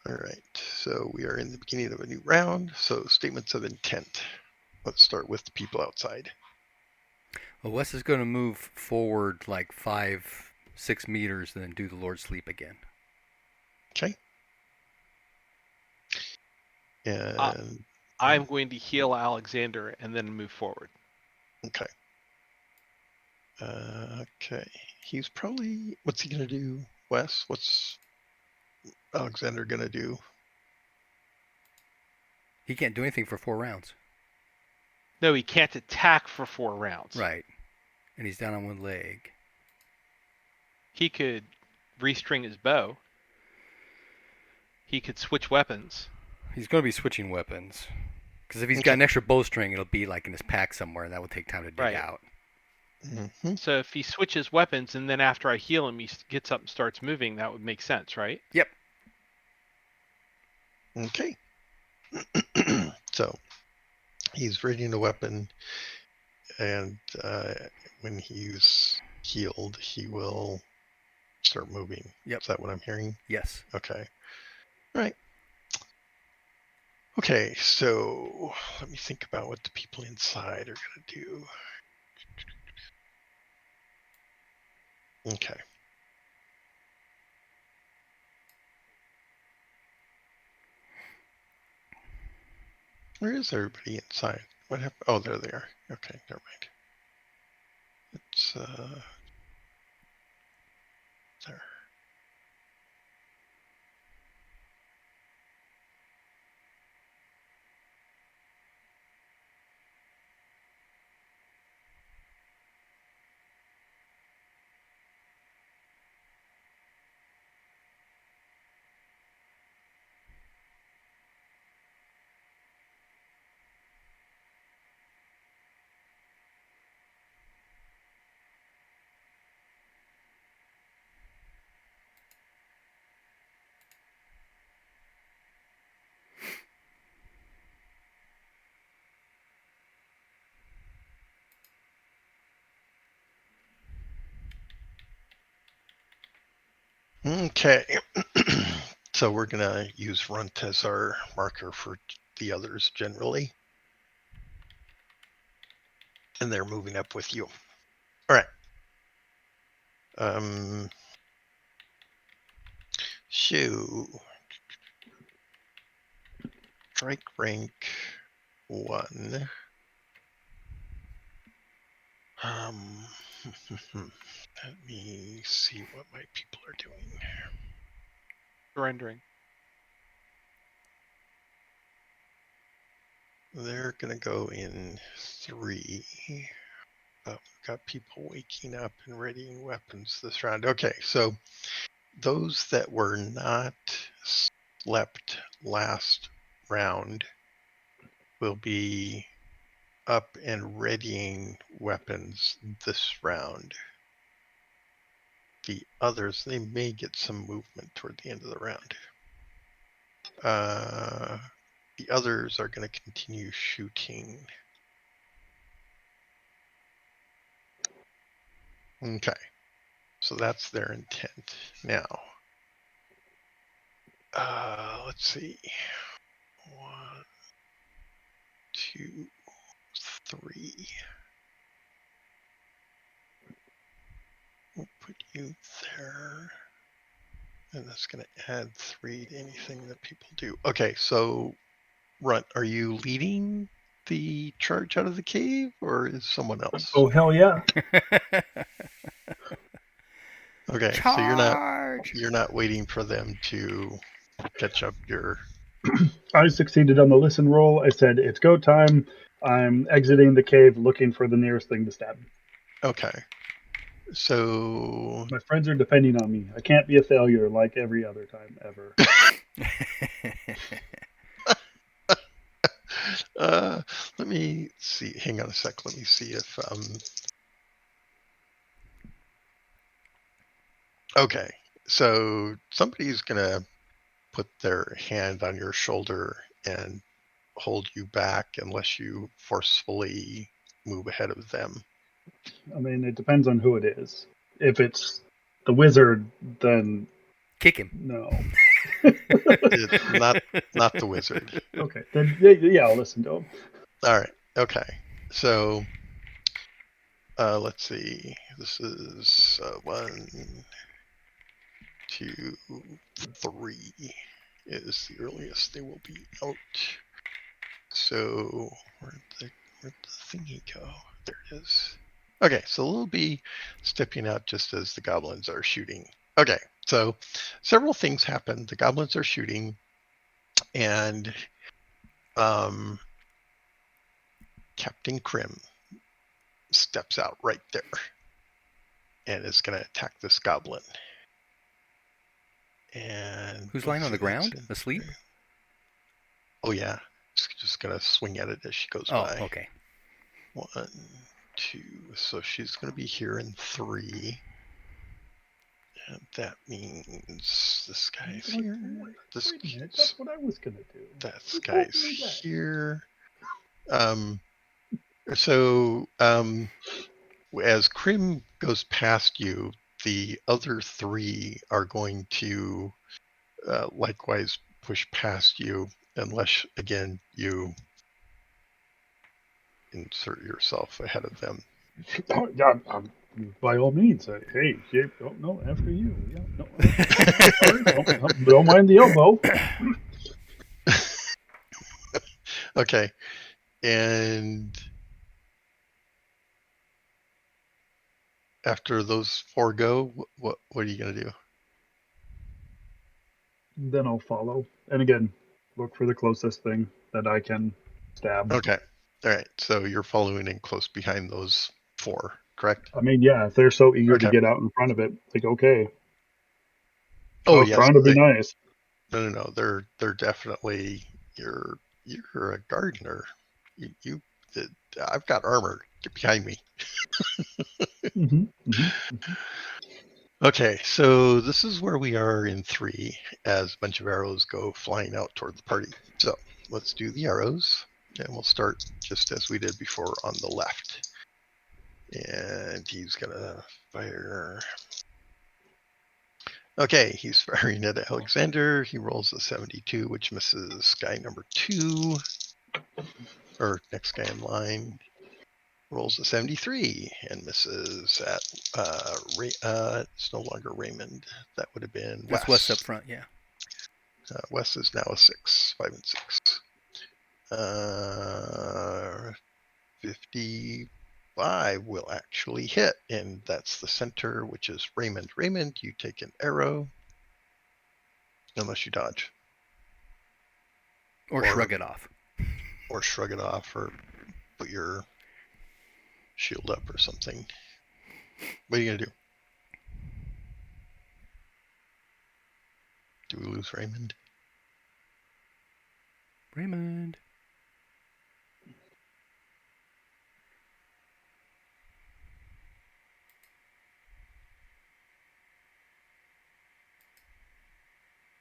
[SPEAKER 2] All right. So we are in the beginning of a new round. So statements of intent. Let's start with the people outside.
[SPEAKER 4] Well, Wes is going to move forward like 5-6 meters and then do the Lord's Sleep again.
[SPEAKER 2] Okay. And
[SPEAKER 3] I'm going to heal Alexander and then move forward.
[SPEAKER 2] okay. Okay. He's probably. What's he gonna do, Wes? What's Alexander gonna do?
[SPEAKER 4] He can't do anything for 4 rounds.
[SPEAKER 3] No, he can't attack for 4 rounds.
[SPEAKER 4] Right. And he's down on 1 leg.
[SPEAKER 3] He could restring his bow. He could switch weapons.
[SPEAKER 4] He's going to be switching weapons. Because if he's got
[SPEAKER 2] Okay.
[SPEAKER 4] an extra bowstring, it'll be like in his pack somewhere, and that will take time to dig
[SPEAKER 3] Right.
[SPEAKER 4] out.
[SPEAKER 2] Mm-hmm.
[SPEAKER 3] So if he switches weapons and then after I heal him, he gets up and starts moving, that would make sense, right?
[SPEAKER 4] Yep.
[SPEAKER 2] Okay. So he's readying a weapon, and when he's healed, he will start moving.
[SPEAKER 4] Yep.
[SPEAKER 2] Is that what I'm hearing?
[SPEAKER 4] Yes.
[SPEAKER 2] Okay. All right. Okay, so let me think about what the people inside are going to do. Okay. Where is everybody inside? What happened? Oh, there they are. Okay, never mind. It's there. Okay. So we're going to use Runt as our marker for the others generally. And they're moving up with you. All right. So, strike rank 1. Let me see what my people are doing.
[SPEAKER 3] Surrendering.
[SPEAKER 2] They're going to go in 3. We've got people waking up and readying weapons this round. Okay, so those that were not slept last round will be up and readying weapons this round. The others, they may get some movement toward the end of the round. The others are going to continue shooting. Okay, so that's their intent. Now, let's see. 1, 2, 3. We'll put you there. And that's going to add 3 to anything that people do. Okay, so Runt, are you leading the charge out of the cave, or is someone else?
[SPEAKER 1] Oh, hell yeah.
[SPEAKER 2] Okay, so you're not waiting for them to catch up your...
[SPEAKER 1] I succeeded on the listen roll. I said, it's go time. I'm exiting the cave looking for the nearest thing to stab.
[SPEAKER 2] Okay. So
[SPEAKER 1] My friends are depending on me. I can't be a failure like every other time ever.
[SPEAKER 2] let me see. Hang on a sec. Let me see if okay. So somebody's gonna put their hand on your shoulder and hold you back unless you forcefully move ahead of them.
[SPEAKER 1] I mean, it depends on who it is. If it's the wizard, then
[SPEAKER 4] Kick him.
[SPEAKER 1] no.
[SPEAKER 2] Not the wizard.
[SPEAKER 1] Okay, then yeah, I'll listen to him.
[SPEAKER 2] All right. Okay. So let's see. This is 1, 2, 3 is the earliest they will be out. So where'd the thingy go? There it is. Okay, so they'll be stepping out just as the goblins are shooting. Okay, so several things happen. The goblins are shooting, and Captain Krim steps out right there and is going to attack this goblin. And
[SPEAKER 4] who's lying on the ground, asleep?
[SPEAKER 2] Oh yeah, just going to swing at it as she goes
[SPEAKER 4] Oh,
[SPEAKER 2] by.
[SPEAKER 4] okay.
[SPEAKER 2] 1, 2. So she's going to be here in 3. And that means this guy's here.
[SPEAKER 1] Wait a minute, that's what I was gonna do.
[SPEAKER 2] This guy's here. So as Krim goes past you, the other 3 are going to likewise push past you, unless again you insert yourself ahead of them.
[SPEAKER 1] Oh, yeah, by all means. Hey, oh, no, after you. Yeah, no, sorry, don't mind the elbow.
[SPEAKER 2] Okay, and after those 4 go, what are you gonna do?
[SPEAKER 1] Then I'll follow, and again, look for the closest thing that I can stab.
[SPEAKER 2] Okay, all right. So you're following in close behind those 4, correct?
[SPEAKER 1] I mean, yeah, if they're so eager to get out in front of it, like okay.
[SPEAKER 2] Oh,
[SPEAKER 1] I was
[SPEAKER 2] yes.
[SPEAKER 1] trying to be nice.
[SPEAKER 2] No. They're definitely you're a gardener. You I've got armor. Get behind me. Okay, so this is where we are in 3 as a bunch of arrows go flying out toward the party. So let's do the arrows, and we'll start just as we did before on the left. And he's gonna fire Okay, he's firing at Alexander. He rolls a 72, which misses guy number 2, or next guy in line. Rolls a 73 and misses at it's no longer Raymond. That would have been Wes.
[SPEAKER 4] That's Wes up front, yeah.
[SPEAKER 2] Wes is now a 6, 5 and 6. 55 will actually hit, and that's the center, which is Raymond. Raymond, you take an arrow, unless you dodge.
[SPEAKER 4] Or shrug it off.
[SPEAKER 2] Or shrug it off, or put your shield up or something. What are you going to do? Do we lose Raymond?
[SPEAKER 4] Raymond.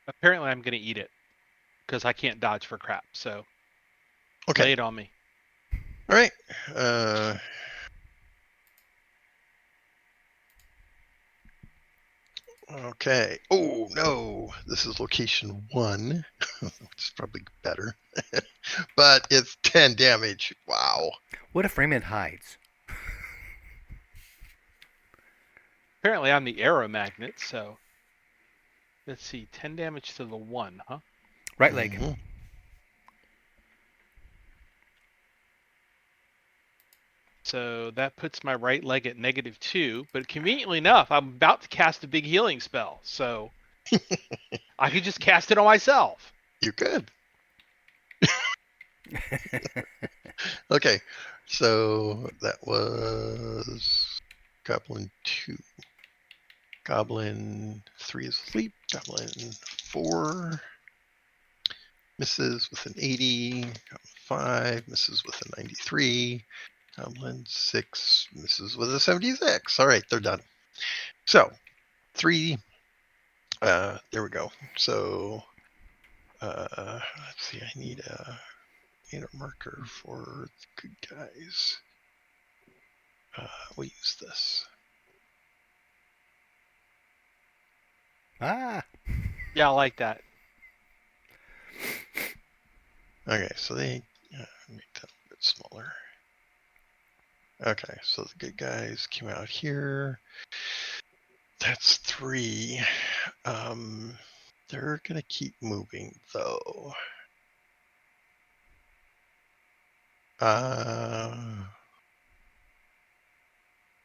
[SPEAKER 3] Apparently, I'm going to eat it because I can't dodge for crap. So,
[SPEAKER 2] Okay.
[SPEAKER 3] lay it on me.
[SPEAKER 2] All right. Okay. Oh, no. This is location 1, which is probably better. But it's 10 damage. Wow.
[SPEAKER 4] What if Raymond hides?
[SPEAKER 3] Apparently, I'm the arrow magnet. So, let's see. 10 damage to the 1, huh?
[SPEAKER 4] Right leg.
[SPEAKER 2] Mhm.
[SPEAKER 3] So that puts my right leg at -2. But conveniently enough, I'm about to cast a big healing spell. So I could just cast it on myself.
[SPEAKER 2] You could. Okay. So that was Goblin 2. Goblin 3 is asleep. Goblin 4 misses with an 80. Goblin 5 misses with a 93. Goblin 6 misses with a 76. All right, they're done. So 3. There we go. So let's see. I need a marker for the good guys. We'll use this.
[SPEAKER 4] Ah.
[SPEAKER 3] Yeah, I like that.
[SPEAKER 2] Okay, so they make that a bit smaller. Okay, so the good guys came out here. That's 3. They're gonna keep moving though.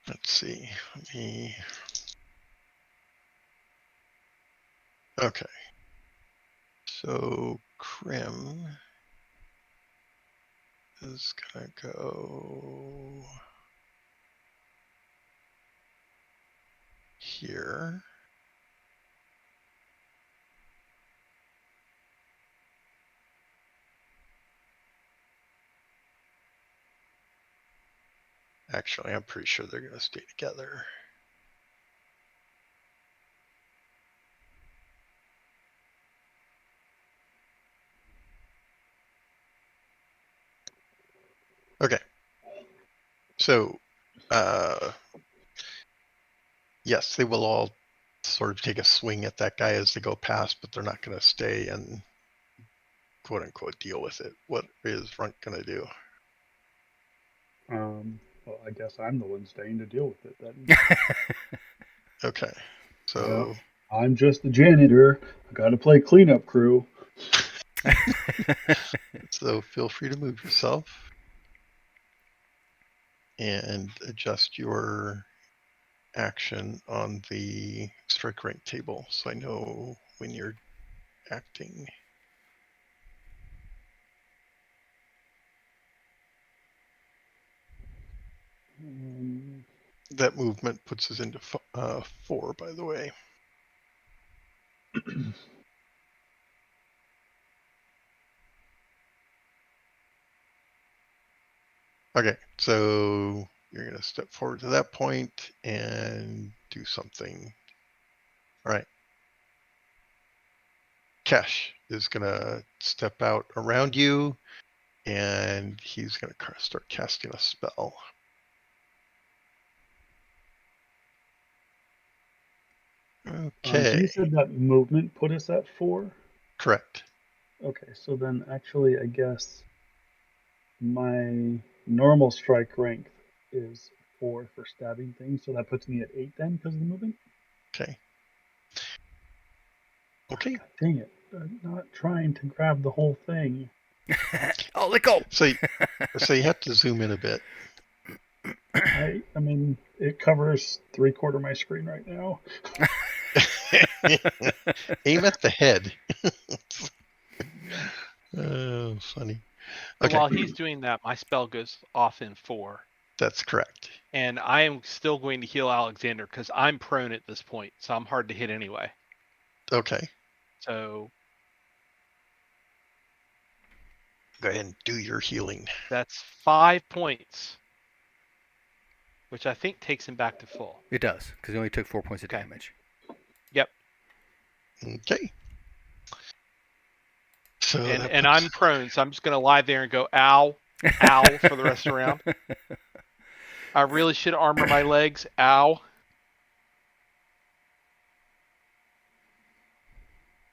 [SPEAKER 2] Let's see. Let me. Okay. So Krim is gonna go here. Actually, I'm pretty sure they're gonna stay together. Okay. So, yes, they will all sort of take a swing at that guy as they go past, but they're not going to stay and quote unquote deal with it. What is Runt going to do?
[SPEAKER 1] Well, I guess I'm the one staying to deal with it then.
[SPEAKER 2] Okay. So,
[SPEAKER 1] I'm just the janitor. I got to play cleanup crew.
[SPEAKER 2] so feel free to move yourself and adjust your action on the strike rank table so I know when you're acting. That movement puts us into 4, by the way. Okay, so you're going to step forward to that point and do something. All right. Kesh is going to step out around you, and he's going to start casting a spell.
[SPEAKER 1] So
[SPEAKER 2] Okay.
[SPEAKER 1] you said that movement put us at 4?
[SPEAKER 2] Correct.
[SPEAKER 1] Okay, so then actually, I guess my normal strike rank is 4 for stabbing things, so that puts me at 8 then because of the movement?
[SPEAKER 2] Okay. Okay.
[SPEAKER 1] God dang it. I'm not trying to grab the whole thing.
[SPEAKER 4] Oh, let go.
[SPEAKER 2] So you have to zoom in a bit.
[SPEAKER 1] I mean, it covers 3/4 my screen right now.
[SPEAKER 2] Aim at the head. Oh, funny.
[SPEAKER 3] So
[SPEAKER 2] Okay,
[SPEAKER 3] while he's doing that, my spell goes off in 4.
[SPEAKER 2] that's correct.
[SPEAKER 3] And I am still going to heal Alexander because I'm prone at this point, so I'm hard to hit anyway.
[SPEAKER 2] Okay,
[SPEAKER 3] So
[SPEAKER 2] go ahead and do your healing.
[SPEAKER 3] that's 5 points, which I think takes him back to full.
[SPEAKER 4] It does, because he only took 4 points of
[SPEAKER 3] Okay.
[SPEAKER 4] damage.
[SPEAKER 3] Yep.
[SPEAKER 2] Okay. So
[SPEAKER 3] And I'm prone, so I'm just going to lie there and go, ow, ow, for the rest of the round. I really should armor my legs. Ow.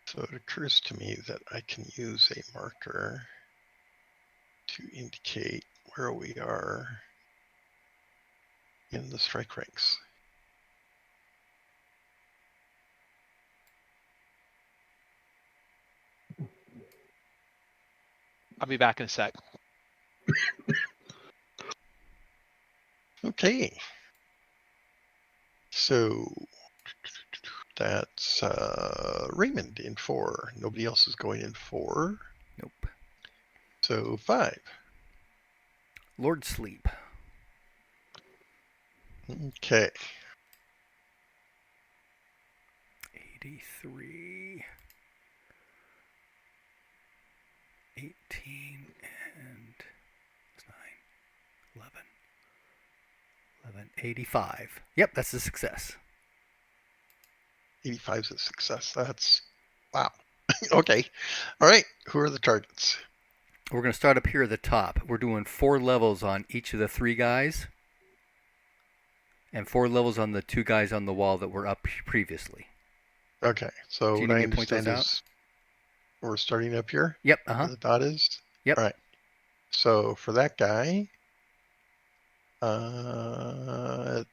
[SPEAKER 2] So it occurs to me that I can use a marker to indicate where we are in the strike ranks.
[SPEAKER 3] I'll be back in a sec.
[SPEAKER 2] Okay. So that's Raymond in 4. Nobody else is going in 4.
[SPEAKER 4] Nope.
[SPEAKER 2] So 5.
[SPEAKER 4] Lord Sleep.
[SPEAKER 2] Okay.
[SPEAKER 4] 83. 18 and 9, 11, 11, 85. Yep, that's a success.
[SPEAKER 2] 85 is a success. That's wow. Okay. All right. Who are the targets?
[SPEAKER 4] We're going to start up here at the top. We're doing 4 levels on each of the 3 guys, and 4 levels on the 2 guys on the wall that were up previously.
[SPEAKER 2] Okay. So
[SPEAKER 4] Do you
[SPEAKER 2] what
[SPEAKER 4] need
[SPEAKER 2] I
[SPEAKER 4] me to point those
[SPEAKER 2] understand
[SPEAKER 4] out?
[SPEAKER 2] is we're starting up here.
[SPEAKER 4] Yep,
[SPEAKER 2] Where the dot is.
[SPEAKER 4] Yep.
[SPEAKER 2] All right. So for that guy,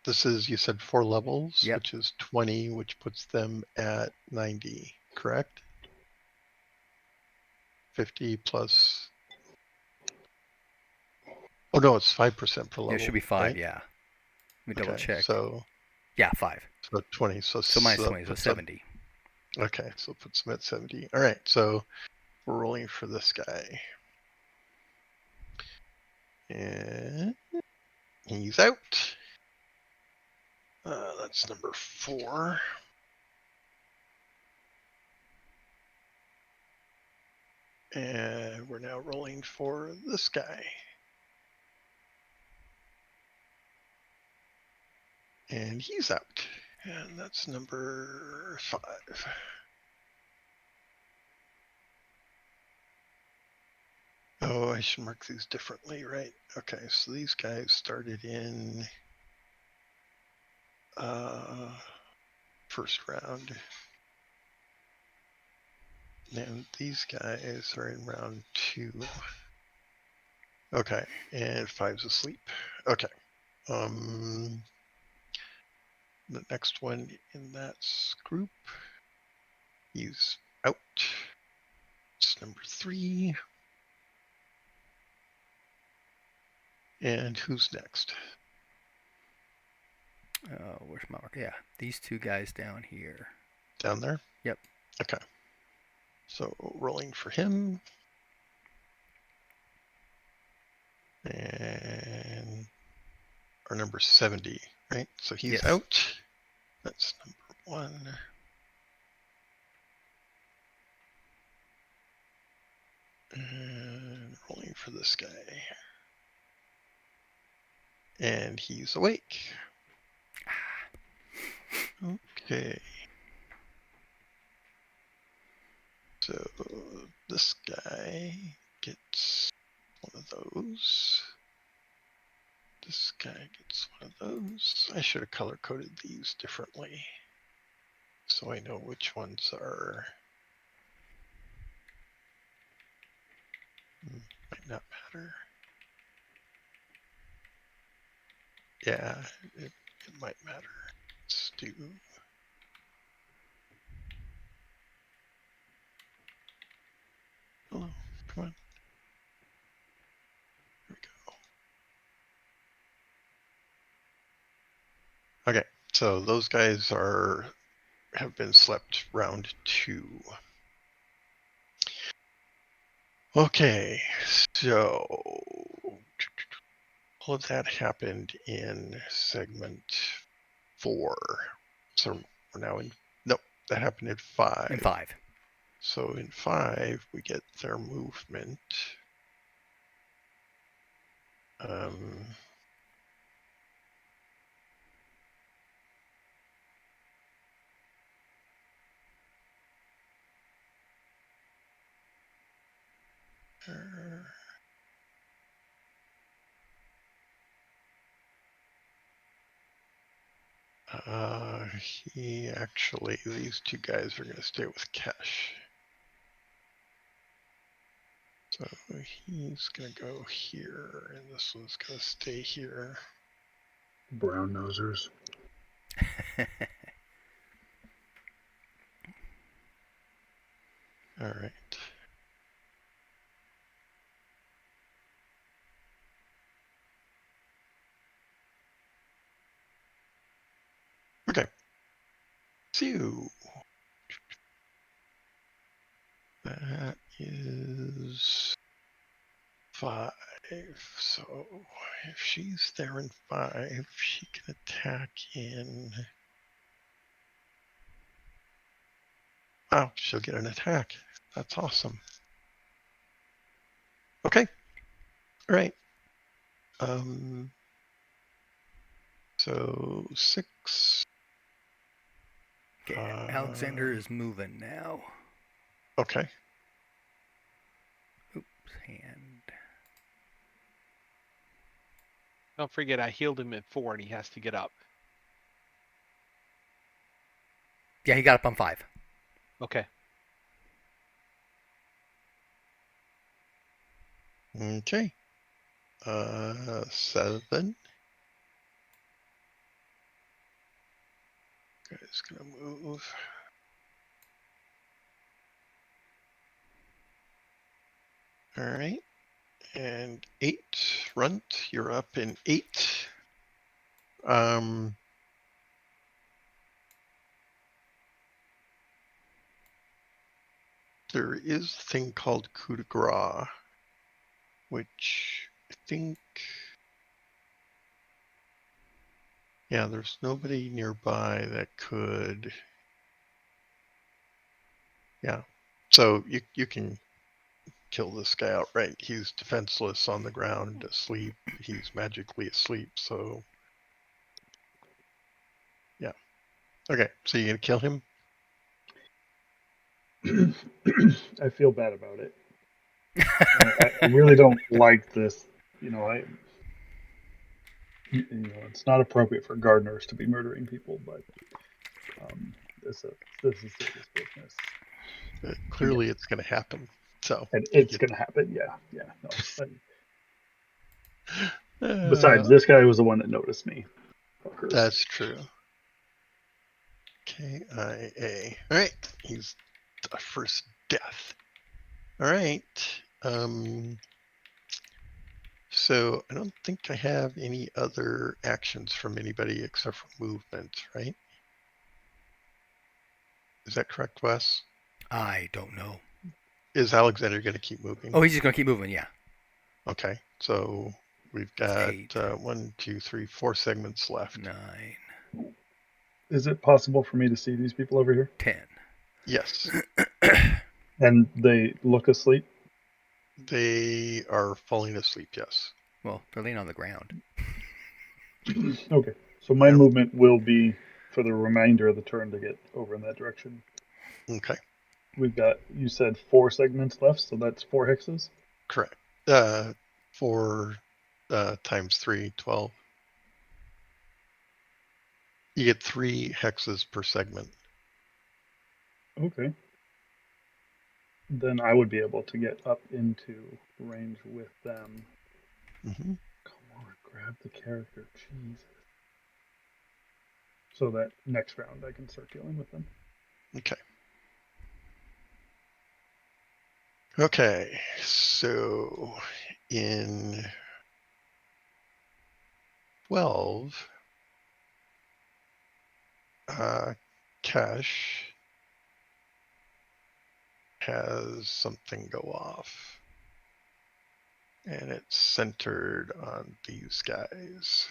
[SPEAKER 2] this is, you said 4 levels,
[SPEAKER 4] Yep.
[SPEAKER 2] which is 20, which puts them at 90, correct? 50 plus. Oh no, it's 5% per level.
[SPEAKER 4] It should be 5,
[SPEAKER 2] right?
[SPEAKER 4] yeah. Let me double
[SPEAKER 2] Okay,
[SPEAKER 4] check.
[SPEAKER 2] so
[SPEAKER 4] Yeah, 5.
[SPEAKER 2] 20.
[SPEAKER 4] So minus 20, so
[SPEAKER 2] puts
[SPEAKER 4] 70.
[SPEAKER 2] Them, okay, so it puts them at 70. All right, so we're rolling for this guy. And he's out. That's number 4. And we're now rolling for this guy. And he's out. And that's number 5. Oh, I should mark these differently, right? Okay, so these guys started in first round. And these guys are in round 2. Okay, and 5's asleep. Okay. The next one in that group, he's out. It's number 3. And who's next?
[SPEAKER 4] Where's my mark? Yeah, these 2 guys down here.
[SPEAKER 2] Down there?
[SPEAKER 4] Yep.
[SPEAKER 2] Okay. So rolling for him. And our number 70, right? So he's
[SPEAKER 4] Yes.
[SPEAKER 2] out. That's number 1. And rolling for this guy. And he's awake. Okay. So this guy gets one of those. This guy gets one of those. I should have color coded these differently. so I know which ones are. Might not matter. Yeah, it might matter. Let's do. Hello, come on. Here we go. Okay, so those guys have been slept round 2. Okay, so all of that happened in segment 4. So we're now in, nope, that happened in 5.
[SPEAKER 4] In 5.
[SPEAKER 2] So in 5, we get their movement. He actually, these 2 guys are going to stay with Kesh. So he's going to go here, and this one's going to stay here.
[SPEAKER 1] Brown nosers.
[SPEAKER 2] All right. Okay. So that is 5. So if she's there in 5, she can attack in. Wow, she'll get an attack. That's awesome. Okay. All right. So 6.
[SPEAKER 4] Okay, Alexander is moving now.
[SPEAKER 2] Okay.
[SPEAKER 4] Oops, hand.
[SPEAKER 3] Don't forget, I healed him at 4, and he has to get up.
[SPEAKER 4] Yeah, he got up on 5.
[SPEAKER 3] Okay.
[SPEAKER 2] Okay. 7. Guy's gonna move. All right. And 8. Runt, you're up in 8. There is a thing called coup de grace, which I think, yeah, there's nobody nearby that could, yeah. So you can kill this guy outright. He's defenseless on the ground, asleep. He's magically asleep, so yeah. Okay, so you're gonna kill him?
[SPEAKER 1] I feel bad about it. I really don't like this. It's not appropriate for gardeners to be murdering people, but this is serious business.
[SPEAKER 2] Clearly, it's gonna happen. So
[SPEAKER 1] And it's going to happen. Yeah. No.
[SPEAKER 2] uh,
[SPEAKER 1] Besides, this guy was the one that noticed me. Fucker.
[SPEAKER 2] That's true. KIA. All right, he's the first death. All right. So I don't think I have any other actions from anybody except for movement, right? Is that correct, Wes?
[SPEAKER 4] I don't know.
[SPEAKER 2] Is Alexander going to keep moving?
[SPEAKER 4] Oh, he's just going to keep moving, yeah.
[SPEAKER 2] Okay, so we've got
[SPEAKER 4] 8.
[SPEAKER 2] 1, 2, 3, 4 segments left.
[SPEAKER 4] 9.
[SPEAKER 1] Is it possible for me to see these people over here?
[SPEAKER 4] 10.
[SPEAKER 2] Yes.
[SPEAKER 1] And they look asleep?
[SPEAKER 2] They are falling asleep, yes.
[SPEAKER 4] Well, they're laying on the ground.
[SPEAKER 1] Okay, so my
[SPEAKER 2] Yep.
[SPEAKER 1] movement will be for the remainder of the turn to get over in that direction.
[SPEAKER 2] Okay.
[SPEAKER 1] We've got, you said 4 segments left, so that's 4 hexes?
[SPEAKER 2] Correct. 4 times 3, 12. You get 3 hexes per segment.
[SPEAKER 1] Okay. Then I would be able to get up into range with them.
[SPEAKER 2] Hmm.
[SPEAKER 1] Come on, grab the character. Jesus. So that next round I can start dealing with them.
[SPEAKER 2] Okay. Okay, so in 12, Cash has something go off, and it's centered on these guys.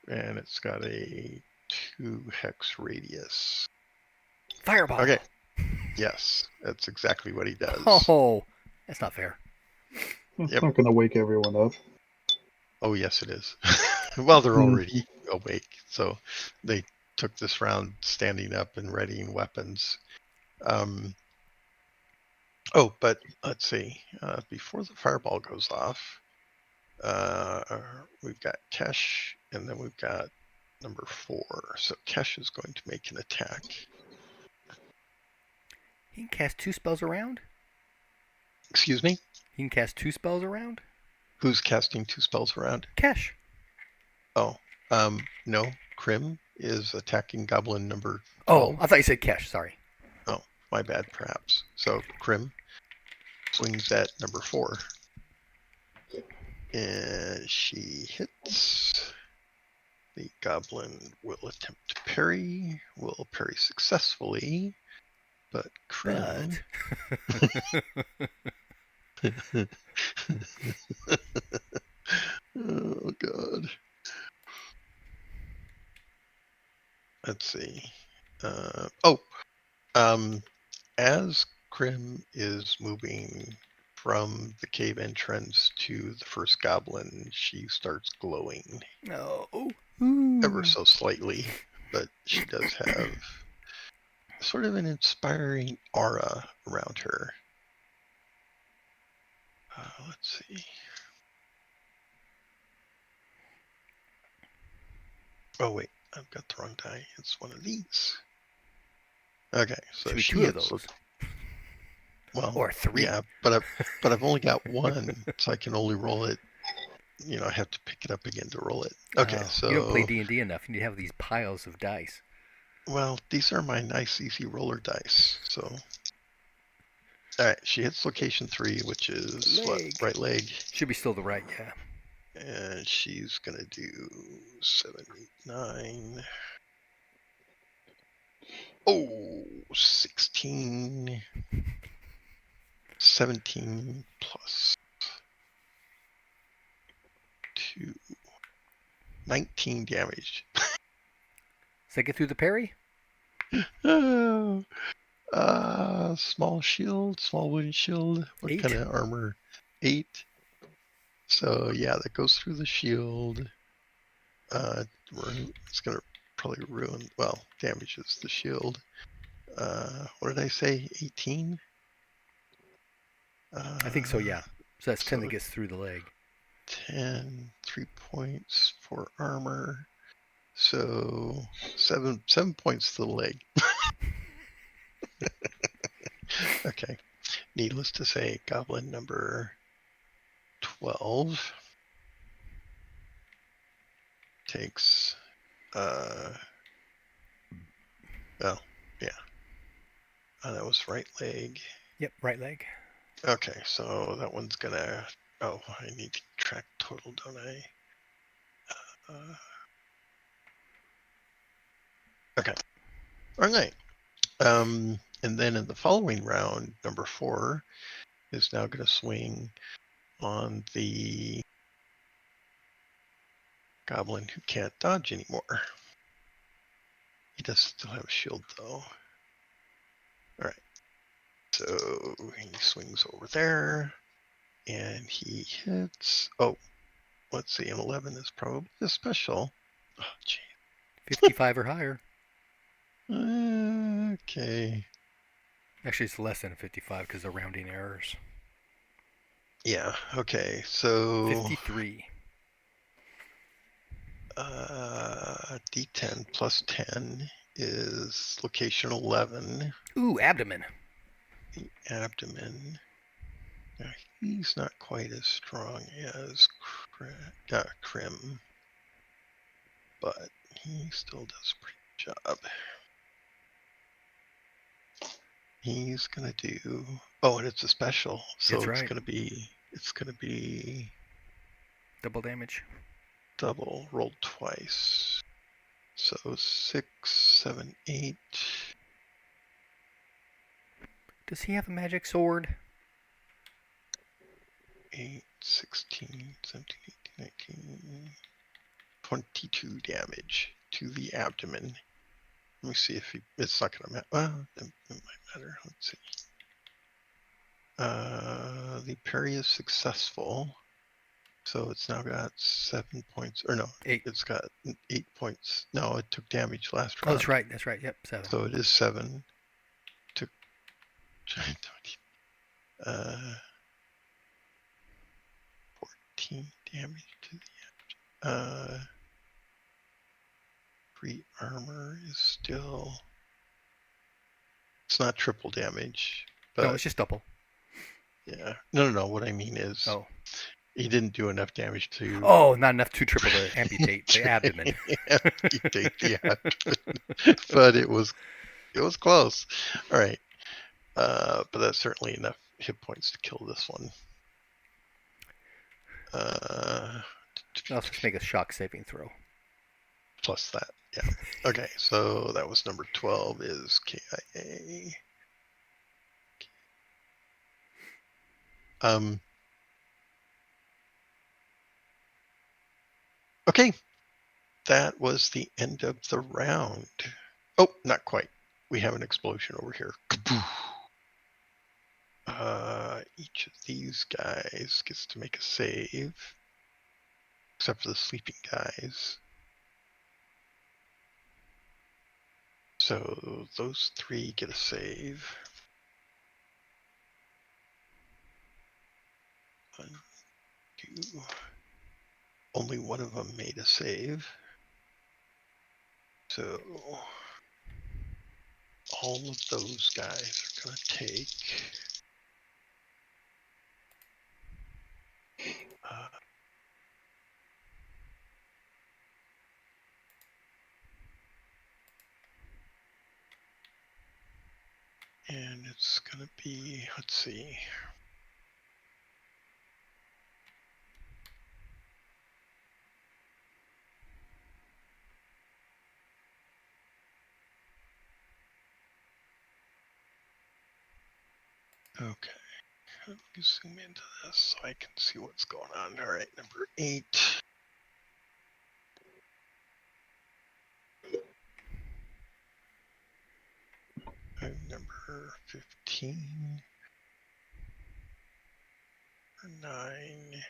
[SPEAKER 2] And it's got a 2 hex radius.
[SPEAKER 4] Fireball.
[SPEAKER 2] Okay. Yes, that's exactly what he does.
[SPEAKER 4] Oh, that's not fair.
[SPEAKER 1] That's
[SPEAKER 2] Yep.
[SPEAKER 1] not going to wake everyone up.
[SPEAKER 2] Oh, yes, it is. Well, they're
[SPEAKER 1] Mhm.
[SPEAKER 2] already awake, so they took this round standing up and readying weapons. Oh, but let's see. Before the fireball goes off, we've got Kesh, and then we've got number 4. So Kesh is going to make an attack.
[SPEAKER 4] He can cast 2 spells around?
[SPEAKER 2] Excuse me?
[SPEAKER 4] He can cast 2 spells around?
[SPEAKER 2] Who's casting 2 spells around?
[SPEAKER 4] Kesh.
[SPEAKER 2] Oh, no. Krim is attacking goblin number
[SPEAKER 4] Oh,
[SPEAKER 2] 12.
[SPEAKER 4] I thought you said Kesh. Sorry.
[SPEAKER 2] Oh, my bad, perhaps. So Krim swings at number 4. And she hits. The goblin will attempt to parry, will parry successfully, but Krim... Oh, God. Let's see. As Krim is moving from the cave entrance to the first goblin, she starts glowing
[SPEAKER 4] No.
[SPEAKER 2] ever so slightly, but she does have sort of an inspiring aura around her. Let's see. Oh, wait, I've got the wrong die. It's one of these. Okay, so
[SPEAKER 4] Should be
[SPEAKER 2] she
[SPEAKER 4] 2 of
[SPEAKER 2] hits.
[SPEAKER 4] those.
[SPEAKER 2] Well,
[SPEAKER 4] Or 3.
[SPEAKER 2] yeah, but I've only got one, so I can only roll it. I have to pick it up again to roll it. Okay, so
[SPEAKER 4] you don't play D&D enough. You need to have these piles of dice.
[SPEAKER 2] well, these are my nice easy roller dice. So, all right, she hits location 3, which is
[SPEAKER 4] Leg.
[SPEAKER 2] what, right leg,
[SPEAKER 4] Should be still the right, yeah.
[SPEAKER 2] and she's gonna do 7, 8, 9. Oh, 16, 17 plus 2, 19 damage.
[SPEAKER 4] Does that get through the parry?
[SPEAKER 2] Oh, small shield, small wooden shield. What
[SPEAKER 4] 8?
[SPEAKER 2] kind of armor? 8. So yeah, that goes through the shield. It's gonna probably ruin. Well, damages the shield. What did I say? 18.
[SPEAKER 4] I think so, yeah. So that's 10
[SPEAKER 2] so
[SPEAKER 4] that gets through the leg.
[SPEAKER 2] 10, 3 points for armor. So 7 points to the leg. Okay. Needless to say, goblin number 12 takes that was right leg.
[SPEAKER 4] Yep, right leg.
[SPEAKER 2] Okay, so that one's gonna... Oh, I need to track total, don't I? Okay. All right. And then in the following round, number 4 is now going to swing on the goblin who can't dodge anymore. He does still have a shield, though. All right. So he swings over there, and he hits... Oh, let's see. An 11 is probably a special. Oh, gee.
[SPEAKER 4] 55 or higher.
[SPEAKER 2] Okay.
[SPEAKER 4] Actually, it's less than 55 because of rounding errors.
[SPEAKER 2] Yeah, okay. So
[SPEAKER 4] 53.
[SPEAKER 2] D10 plus 10 is location 11.
[SPEAKER 4] Ooh, abdomen.
[SPEAKER 2] The abdomen. Now, he's not quite as strong as Krim, but he still does a pretty good job. He's gonna do. Oh, and it's a special, so
[SPEAKER 4] That's
[SPEAKER 2] it's
[SPEAKER 4] right.
[SPEAKER 2] gonna be. It's gonna be
[SPEAKER 4] Double damage.
[SPEAKER 2] double rolled twice. So 6, 7, 8.
[SPEAKER 4] Does he have a magic sword?
[SPEAKER 2] 8, 16, 17, 18, 19, 22 damage to the abdomen. Let me see if it's not going to matter. Well, it might matter. Let's see. The parry is successful. So it's now got 7 points. Or no,
[SPEAKER 4] 8.
[SPEAKER 2] It's got 8 points. No, it took damage last round.
[SPEAKER 4] Oh, that's right. That's right. Yep, 7.
[SPEAKER 2] So it is 7. Took 14 damage to the free armor is still. It's not triple damage, but
[SPEAKER 4] No, it's just double.
[SPEAKER 2] yeah. No. What I mean is, he didn't do enough damage to.
[SPEAKER 4] Oh, not enough to triple to amputate the abdomen.
[SPEAKER 2] Amputate the abdomen, but it was close. All right, but that's certainly enough hit points to kill this one.
[SPEAKER 4] Let's just make a shock saving throw.
[SPEAKER 2] Plus that, yeah. Okay, so that was number 12 is KIA. Okay, that was the end of the round. Oh, not quite. We have an explosion over here. Each of these guys gets to make a save, except for the sleeping guys. So those 3 get a save. 1, 2. Only one of them made a save. So all of those guys are going to take and it's going to be, let's see. Okay, let me zoom into this so I can see what's going on. All right, number 8. Number 15. Number 9.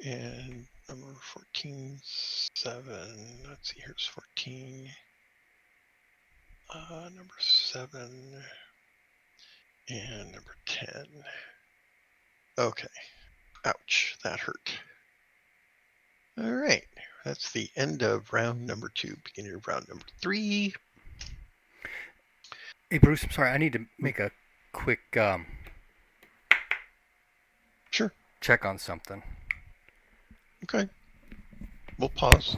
[SPEAKER 2] And number 14, 7. Let's see, here's 14. Number 7. And number 10. Okay. Ouch, that hurt. All right. That's the end of round number 2, beginning of round number 3.
[SPEAKER 4] Hey, Bruce, I'm sorry. I need to make a quick
[SPEAKER 2] Sure.
[SPEAKER 4] check on something.
[SPEAKER 2] Okay. We'll pause.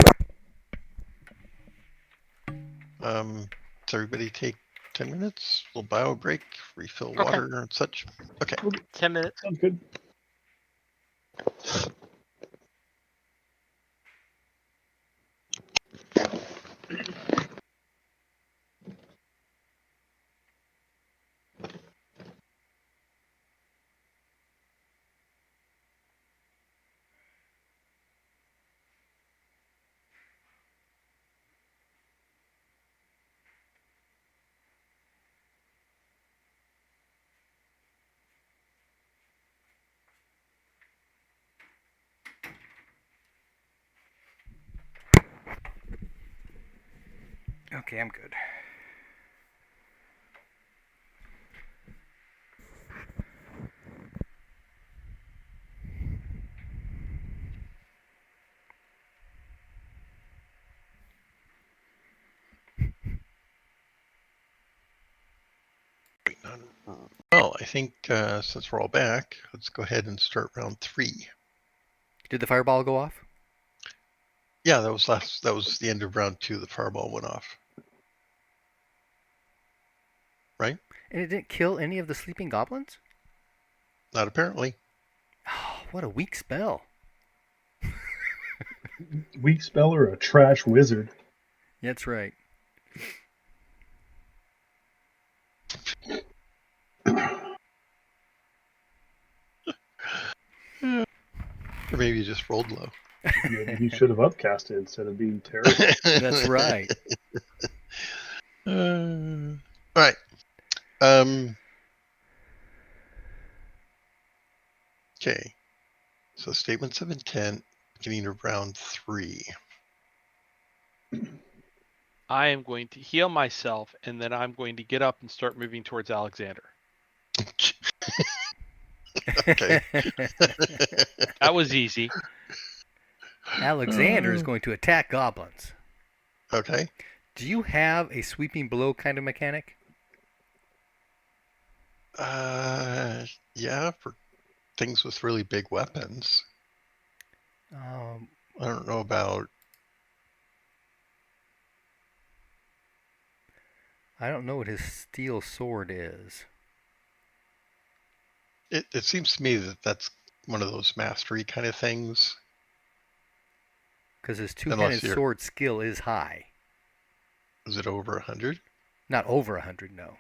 [SPEAKER 2] Does everybody take 10 minutes? We'll bio break, refill water and such. Okay.
[SPEAKER 3] 10 minutes.
[SPEAKER 1] Sounds good.
[SPEAKER 4] Okay, I'm good.
[SPEAKER 2] Well, I think since we're all back, let's go ahead and start round 3.
[SPEAKER 4] Did the fireball go off?
[SPEAKER 2] Yeah, that was the end of round 2. The fireball went off. Right?
[SPEAKER 4] And it didn't kill any of the sleeping goblins?
[SPEAKER 2] Not apparently.
[SPEAKER 4] Oh, what a weak spell.
[SPEAKER 1] Weak spell or a trash wizard.
[SPEAKER 4] That's right.
[SPEAKER 2] Or maybe you just rolled low.
[SPEAKER 1] Maybe he should have upcasted instead of being terrible.
[SPEAKER 4] That's right.
[SPEAKER 2] All right. Okay. So statements of intent, beginning of round 3.
[SPEAKER 3] I am going to heal myself, and then I'm going to get up and start moving towards Alexander.
[SPEAKER 2] Okay.
[SPEAKER 3] That was easy.
[SPEAKER 4] Alexander is going to attack goblins.
[SPEAKER 2] Okay.
[SPEAKER 4] Do you have a sweeping blow kind of mechanic?
[SPEAKER 2] Yeah, for things with really big weapons. I don't know about.
[SPEAKER 4] I don't know what his steel sword is.
[SPEAKER 2] It seems to me that that's one of those mastery kind of things.
[SPEAKER 4] Because his
[SPEAKER 2] Unless
[SPEAKER 4] two-handed
[SPEAKER 2] you're-
[SPEAKER 4] sword skill is high.
[SPEAKER 2] Is it over 100?
[SPEAKER 4] Not over 100, no.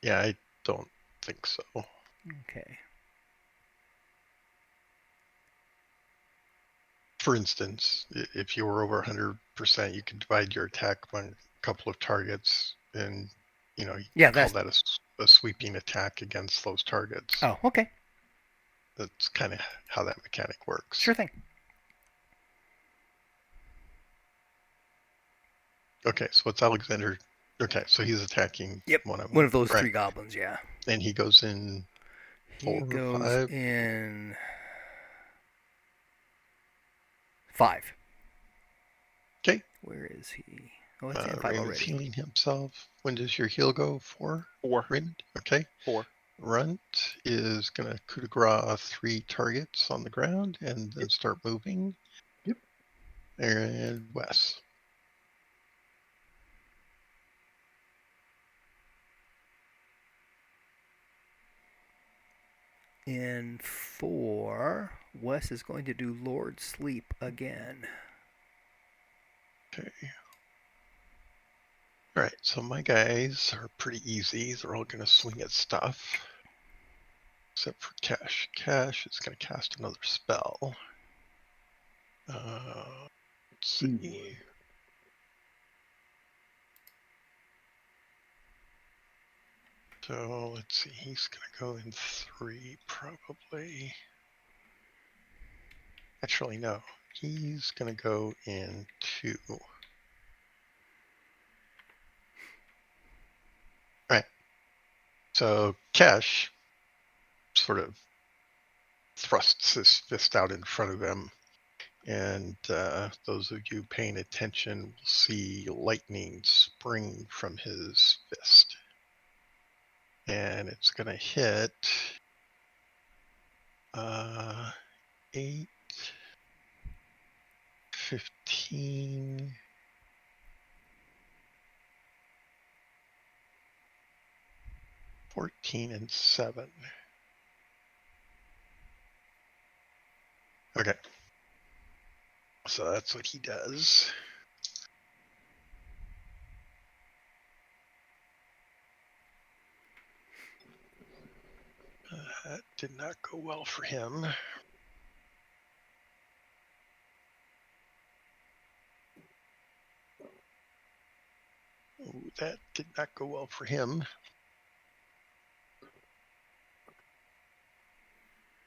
[SPEAKER 2] Yeah, I don't think so.
[SPEAKER 4] Okay.
[SPEAKER 2] For instance, if you were over 100%, you can divide your attack among a couple of targets, and you
[SPEAKER 4] Yeah,
[SPEAKER 2] call
[SPEAKER 4] that's...
[SPEAKER 2] that a sweeping attack against those targets.
[SPEAKER 4] Oh, okay.
[SPEAKER 2] That's kind of how that mechanic works.
[SPEAKER 4] Sure thing.
[SPEAKER 2] Okay, so what's Alexander? Okay, so he's attacking
[SPEAKER 4] Yep,
[SPEAKER 2] one of them.
[SPEAKER 4] one of those
[SPEAKER 2] Right.
[SPEAKER 4] 3 goblins, yeah.
[SPEAKER 2] And he goes in
[SPEAKER 4] He
[SPEAKER 2] 4 or
[SPEAKER 4] goes
[SPEAKER 2] 5.
[SPEAKER 4] in 5.
[SPEAKER 2] Okay.
[SPEAKER 4] Where is he? Oh, it's in 5
[SPEAKER 2] Raymond's
[SPEAKER 4] already.
[SPEAKER 2] healing himself. When does your heal go? 4?
[SPEAKER 3] 4.
[SPEAKER 2] Raymond? Okay.
[SPEAKER 3] 4.
[SPEAKER 2] Runt is going to coup de grace 3 targets on the ground and then start moving.
[SPEAKER 1] Yep.
[SPEAKER 2] And Wes.
[SPEAKER 4] In 4, Wes is going to do Lord Sleep again.
[SPEAKER 2] Okay. All right, so my guys are pretty easy. They're all going to swing at stuff. Except for Cash. Cash is going to cast another spell. Let's see. So let's see. He's going to go in 3 probably. Actually, no. He's going to go in 2. Right. So Cash sort of thrusts his fist out in front of him. And those of you paying attention will see lightning spring from his fist. And it's going to hit 8, 15, 14, and 7. Okay. So that's what he does. That did not go well for him. Ooh, that did not go well for him.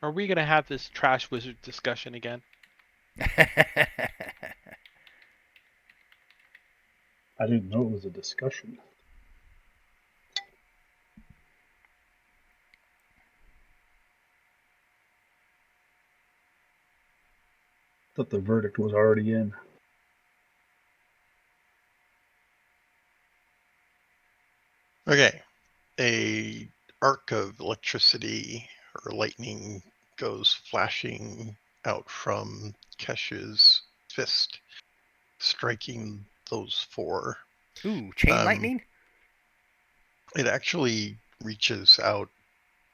[SPEAKER 3] Are we going to have this trash wizard discussion again?
[SPEAKER 1] I didn't know it was a discussion. Thought the verdict was already in.
[SPEAKER 2] Okay. A arc of electricity or lightning goes flashing out from Kesh's fist, striking those four.
[SPEAKER 4] Ooh, chain lightning?
[SPEAKER 2] It actually reaches out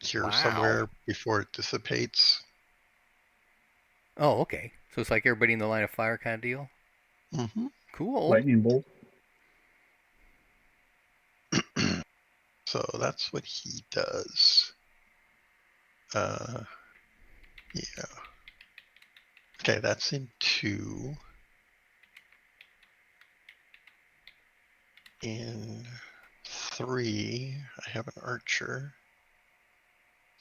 [SPEAKER 2] here
[SPEAKER 4] Wow.
[SPEAKER 2] somewhere before it dissipates.
[SPEAKER 4] Oh, okay. So it's like everybody in the line of fire kind of deal?
[SPEAKER 2] Mm-hmm.
[SPEAKER 4] Cool.
[SPEAKER 1] Lightning bolt.
[SPEAKER 2] So that's what he does. Yeah. Okay, that's in 2. In 3, I have an archer.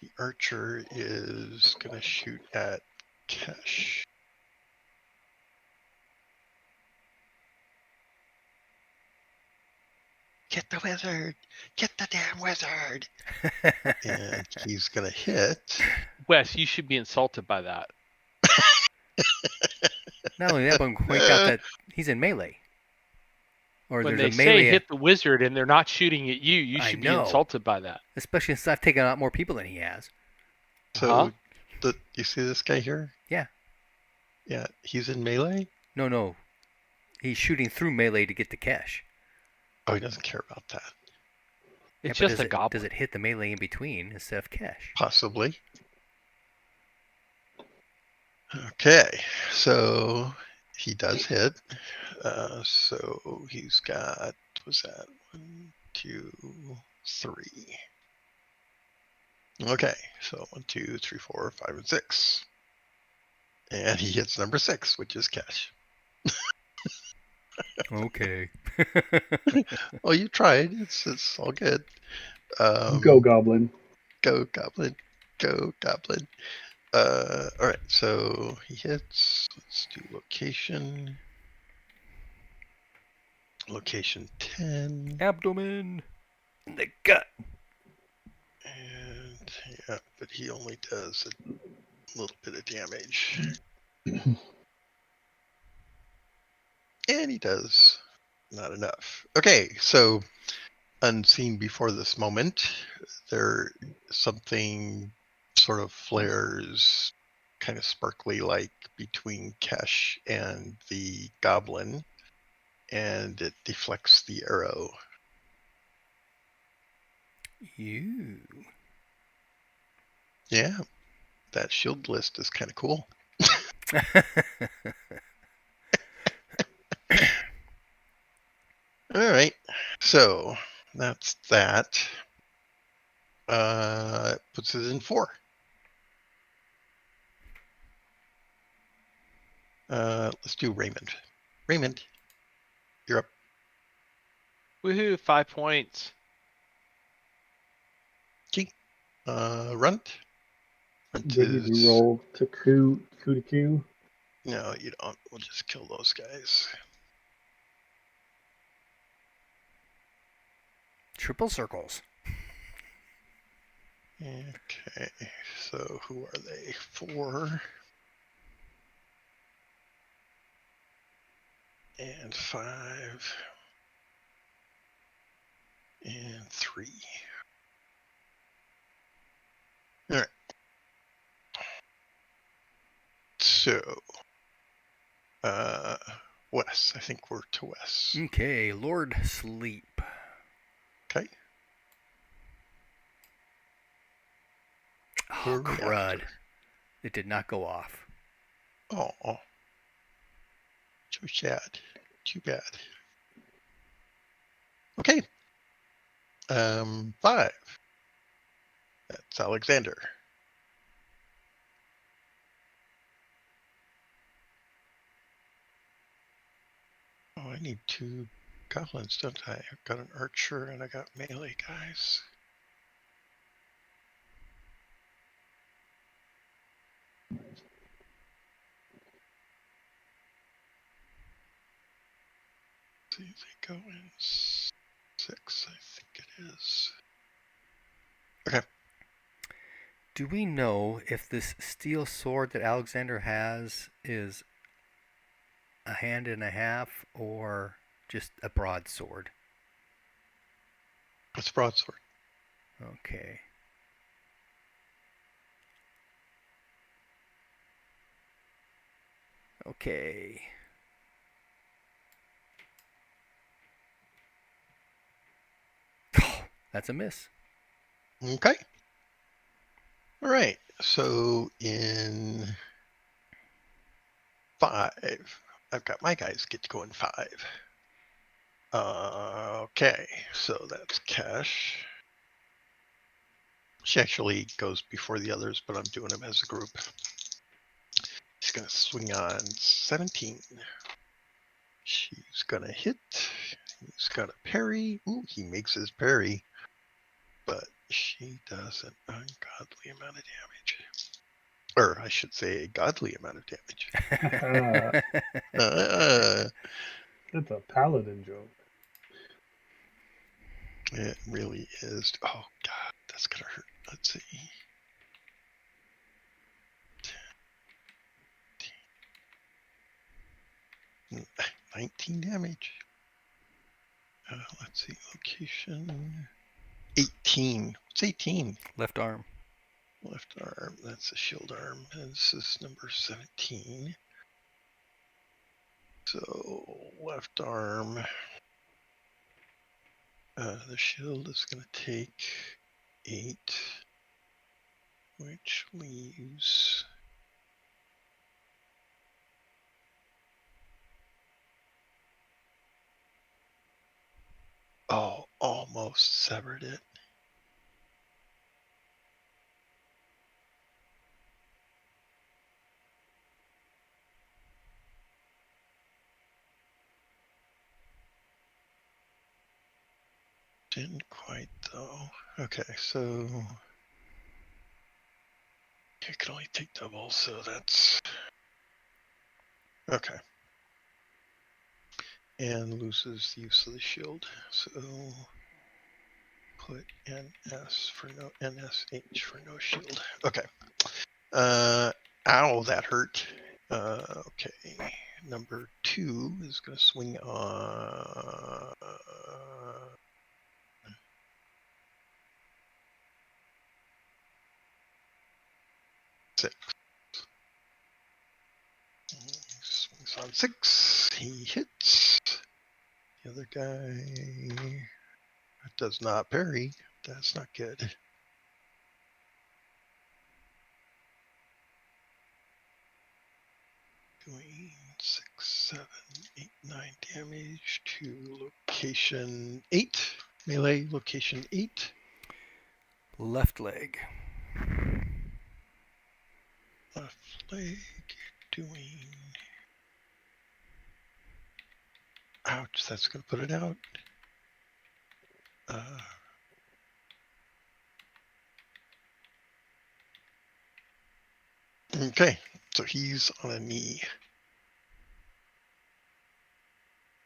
[SPEAKER 2] The archer is going to shoot at Kesh. Get the wizard! Get the damn wizard! And he's going to hit.
[SPEAKER 3] Wes, you should be insulted by that.
[SPEAKER 4] Not only that, but I'm going to point out that he's in melee. Or
[SPEAKER 3] When
[SPEAKER 4] there's
[SPEAKER 3] they
[SPEAKER 4] a melee.
[SPEAKER 3] say hit the wizard and they're not shooting at you, you
[SPEAKER 4] I
[SPEAKER 3] should be
[SPEAKER 4] know.
[SPEAKER 3] insulted by that.
[SPEAKER 4] Especially since I've taken out more people than he has.
[SPEAKER 2] So, you see this guy here?
[SPEAKER 4] Yeah.
[SPEAKER 2] Yeah, he's in melee?
[SPEAKER 4] No. He's shooting through melee to get to Kesh.
[SPEAKER 2] Oh, he doesn't care about that.
[SPEAKER 3] It's
[SPEAKER 4] Yeah,
[SPEAKER 3] just a goblin.
[SPEAKER 4] Does it hit the melee in between instead of Kesh?
[SPEAKER 2] Possibly. Okay, so he does hit. So he's got, what's that? 1, 2, 3. Okay, so 1, 2, 3, 4, 5, and 6. And he hits number 6, which is Kesh.
[SPEAKER 4] Okay.
[SPEAKER 2] Well, you tried. It's all good.
[SPEAKER 1] Go goblin.
[SPEAKER 2] Go goblin. Go goblin. All right, so he hits. Let's do location. Location 10.
[SPEAKER 4] Abdomen. In the gut.
[SPEAKER 2] And yeah, but he only does a little bit of damage. And he does not enough. Okay, so unseen before this moment, there something sort of flares kind of sparkly like between Kesh and the goblin, and it deflects the arrow.
[SPEAKER 4] You.
[SPEAKER 2] Yeah, that shield list is kind of cool. All right, so that's that. Puts it in 4. Let's do Raymond. Raymond, you're up.
[SPEAKER 3] Woohoo, 5 points.
[SPEAKER 2] Runt.
[SPEAKER 1] Ready to roll to coup to coup.
[SPEAKER 2] No, you don't. We'll just kill those guys.
[SPEAKER 4] Triple circles.
[SPEAKER 2] Okay, so who are they? 4 and 5 and 3. All right. So, Wes. I think we're to Wes.
[SPEAKER 4] Okay, Lord Sleep.
[SPEAKER 2] Okay.
[SPEAKER 4] Oh, crud. It did not go off.
[SPEAKER 2] Oh. Too sad. Too bad. Okay. 5. That's Alexander. Oh, I need 2 goblins, don't I? I've got an archer and I got melee guys. See, they go in 6, I think it is. Okay.
[SPEAKER 4] Do we know if this steel sword that Alexander has is a hand and a half or just a broadsword?
[SPEAKER 2] It's broadsword.
[SPEAKER 4] Okay. Okay. That's a miss.
[SPEAKER 2] Okay. All right. So in 5, I've got my guys get to go in 5. Okay. So that's Cash. She actually goes before the others, but I'm doing them as a group. She's going to swing on 17. She's going to hit. He's got a parry. Ooh, he makes his parry. But she does an ungodly amount of damage. Or I should say a godly amount of damage.
[SPEAKER 1] It's a paladin joke.
[SPEAKER 2] It really is. Oh, God, that's going to hurt. Let's see. 19 damage. Let's see. Location. 18. What's 18?
[SPEAKER 4] Left arm.
[SPEAKER 2] Left arm. That's a shield arm. And this is number 17. So left arm. The shield is going to take 8, which leaves almost severed it. Didn't quite though. Okay, so you can only take double, so that's okay. And loses the use of the shield. So put NS for no NSH for no shield. Okay. Ow, that hurt. Okay. Number 2 is gonna swing on 6. He swings on 6. He hits. The other guy does not parry. That's not good. Doing 6, 7, 8, 9 damage to location 8. Melee location 8.
[SPEAKER 4] Left leg.
[SPEAKER 2] Left leg doing. Ouch, that's going to put it out. Okay, so he's on a knee.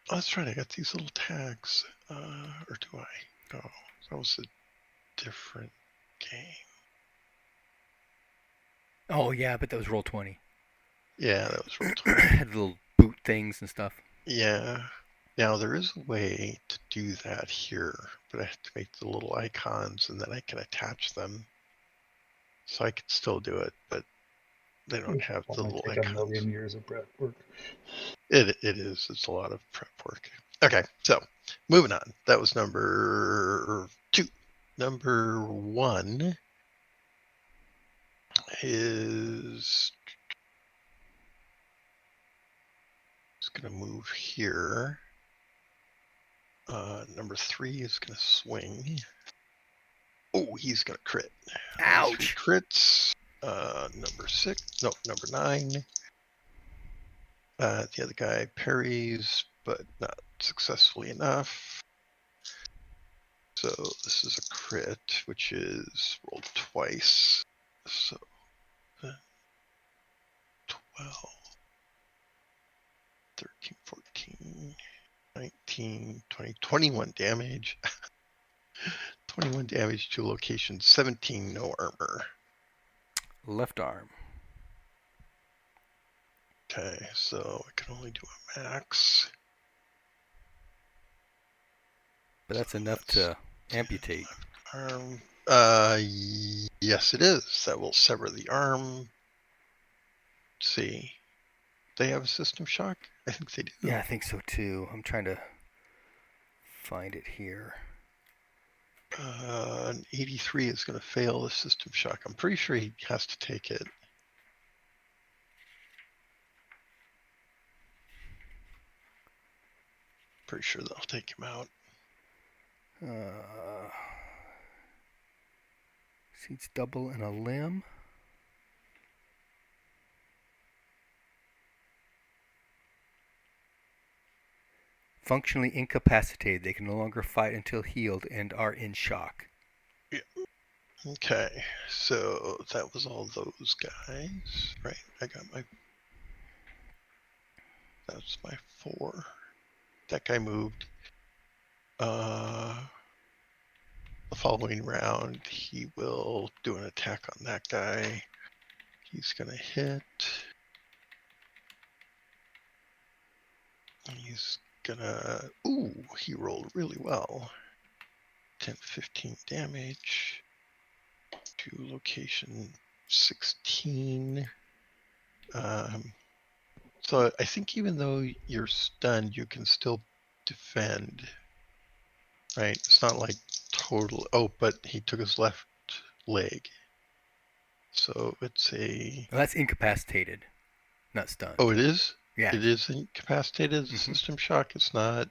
[SPEAKER 2] Oh, that's right, I got these little tags. Or do I? No, that was a different game.
[SPEAKER 4] Oh yeah, but that was roll 20.
[SPEAKER 2] Yeah, that was roll 20.
[SPEAKER 4] Had little boot things and stuff.
[SPEAKER 2] Yeah. Now there is a way to do that here, but I have to make the little icons and then I can attach them. So I can still do it, but they don't have the little
[SPEAKER 1] Take
[SPEAKER 2] icons.
[SPEAKER 1] a million years of prep work.
[SPEAKER 2] It is. It's a lot of prep work. Okay, so moving on. That was number 2. Number 1 is going to move here. Number 3 is going to swing. Oh, he's going to crit.
[SPEAKER 4] Ouch.
[SPEAKER 2] 3 crits. Number 6. No, number 9. The other guy parries, but not successfully enough. So this is a crit, which is rolled twice. So 12, 13, 14, 19, 20, 21 damage. 21 damage to location 17, no armor.
[SPEAKER 4] Left arm.
[SPEAKER 2] Okay, so I can only do a max.
[SPEAKER 4] But that's enough to Amputate.
[SPEAKER 2] Arm. Yes, it is. That will sever the arm. Let's see. They have a system shock? I think they do.
[SPEAKER 4] Yeah, I think so too. I'm trying to find it here.
[SPEAKER 2] An 83 is going to fail the system shock. I'm pretty sure he has to take it. Pretty sure they'll take him out.
[SPEAKER 4] Seats double and a limb. Functionally incapacitated. They can no longer fight until healed and are in shock.
[SPEAKER 2] Yeah. Okay, so that was all those guys, right? I got my... That's my 4. That guy moved. The following round, he will do an attack on that guy. He's gonna hit. He's gonna... Ooh, he rolled really well. 10, 15 damage. To location 16. So I think even though you're stunned, you can still defend. Right? It's not like total... Oh, but he took his left leg. So it's a...
[SPEAKER 4] Well, that's incapacitated, not stunned.
[SPEAKER 2] Oh, it is?
[SPEAKER 4] Yeah.
[SPEAKER 2] It is incapacitated, the system shock? It's not...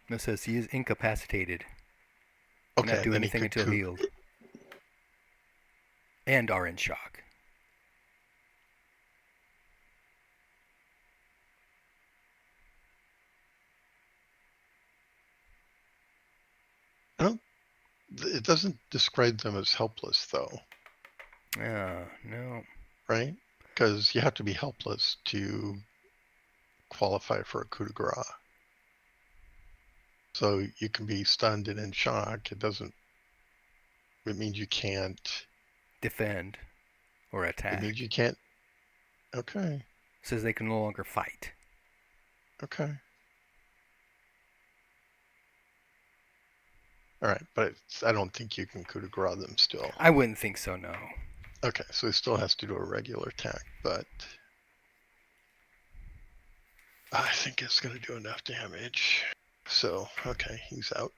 [SPEAKER 4] It says he is incapacitated.
[SPEAKER 2] Okay,
[SPEAKER 4] Cannot do
[SPEAKER 2] then
[SPEAKER 4] anything until healed. And are in shock.
[SPEAKER 2] It doesn't describe them as helpless, though.
[SPEAKER 4] No.
[SPEAKER 2] Right? Because you have to be helpless to qualify for a coup de grace. So you can be stunned and in shock. It means you can't
[SPEAKER 4] Defend or attack.
[SPEAKER 2] It means you can't. Okay.
[SPEAKER 4] It says they can no longer fight.
[SPEAKER 2] Okay. All right, but I don't think you can coup de grace them still.
[SPEAKER 4] I wouldn't think so, no.
[SPEAKER 2] Okay, so he still has to do a regular attack, but I think it's going to do enough damage. So, okay, he's out.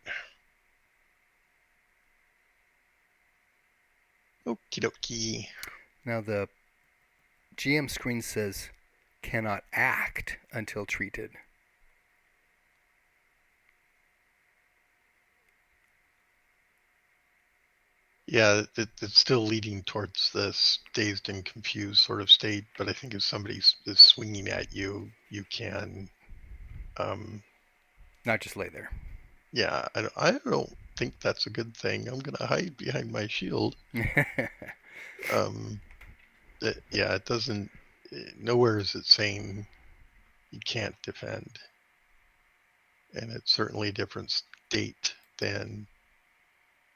[SPEAKER 2] Okie dokie.
[SPEAKER 4] Now the GM screen says cannot act until treated.
[SPEAKER 2] Yeah, it's still leading towards this dazed and confused sort of state, but I think if somebody is swinging at you, you can...
[SPEAKER 4] Not just lay there.
[SPEAKER 2] Yeah, I don't think that's a good thing. I'm going to hide behind my shield. It doesn't... Nowhere is it saying you can't defend. And it's certainly a different state than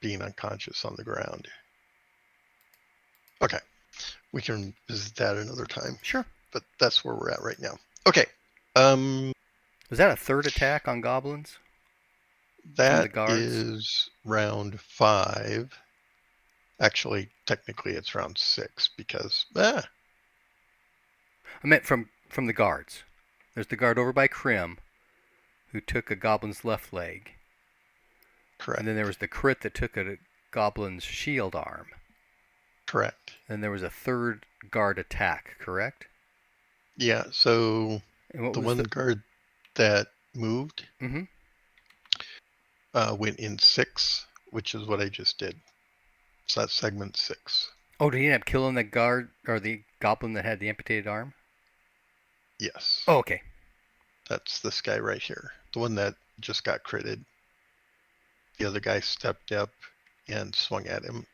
[SPEAKER 2] being unconscious on the ground. Okay, we can visit that another time.
[SPEAKER 4] Sure.
[SPEAKER 2] But that's where we're at right now. Okay.
[SPEAKER 4] Was that a third attack on goblins?
[SPEAKER 2] That is round 5. Actually, technically it's round 6 because...
[SPEAKER 4] I meant from the guards. There's the guard over by Krim who took a goblin's left leg.
[SPEAKER 2] Correct.
[SPEAKER 4] And then there was the crit that took a goblin's shield arm.
[SPEAKER 2] Correct.
[SPEAKER 4] Then there was a third guard attack, correct?
[SPEAKER 2] Yeah, so the one guard that moved went in 6, which is what I just did. So that's segment 6.
[SPEAKER 4] Oh, did he end up killing the guard or the goblin that had the amputated arm?
[SPEAKER 2] Yes.
[SPEAKER 4] Oh, okay.
[SPEAKER 2] That's this guy right here. The one that just got critted. The other guy stepped up and swung at him.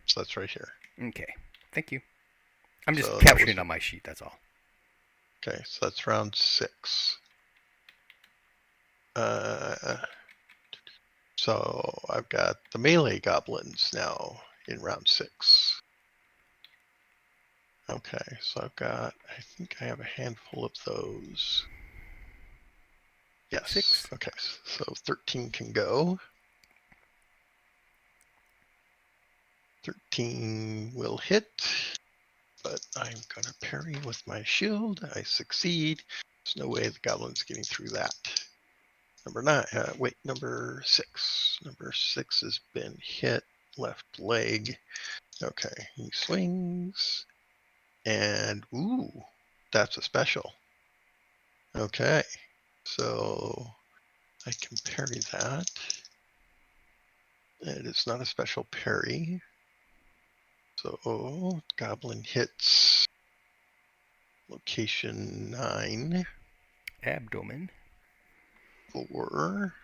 [SPEAKER 2] So that's right here.
[SPEAKER 4] Okay. Thank you. I'm just capturing it on my sheet, that's all.
[SPEAKER 2] Okay, so that's round 6. So I've got the melee goblins now in round 6. Okay, so I think I have a handful of those. Yes.
[SPEAKER 4] 6.
[SPEAKER 2] Okay, so 13 can go. 13 will hit, but I'm going to parry with my shield. I succeed. There's no way the goblin's getting through that. Number 6. Number 6 has been hit. Left leg. Okay, he swings. And, ooh, that's a special. Okay, so I can parry that. It is not a special parry. So, goblin hits location 9.
[SPEAKER 4] Abdomen.
[SPEAKER 2] 4.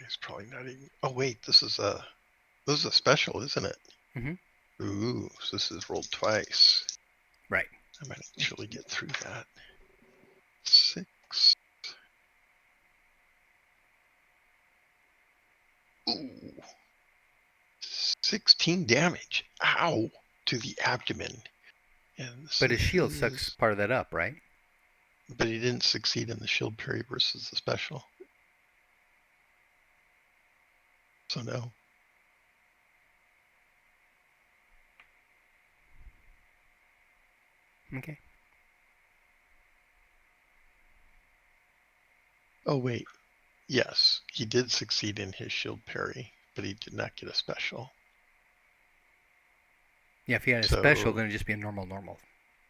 [SPEAKER 2] He's probably not even. Oh wait, this is a special, isn't it?
[SPEAKER 4] Mm-hmm.
[SPEAKER 2] Ooh, so this is rolled twice.
[SPEAKER 4] Right.
[SPEAKER 2] I might actually get through that. 6. Ooh, 16 damage. Ow, to the abdomen. And
[SPEAKER 4] But his shield sucks part of that up, right?
[SPEAKER 2] But he didn't succeed in the shield parry versus the special. So no.
[SPEAKER 4] Okay.
[SPEAKER 2] Oh wait. Yes, he did succeed in his shield parry, but he did not get a special.
[SPEAKER 4] Yeah, if he had a special, then it'd just be a normal,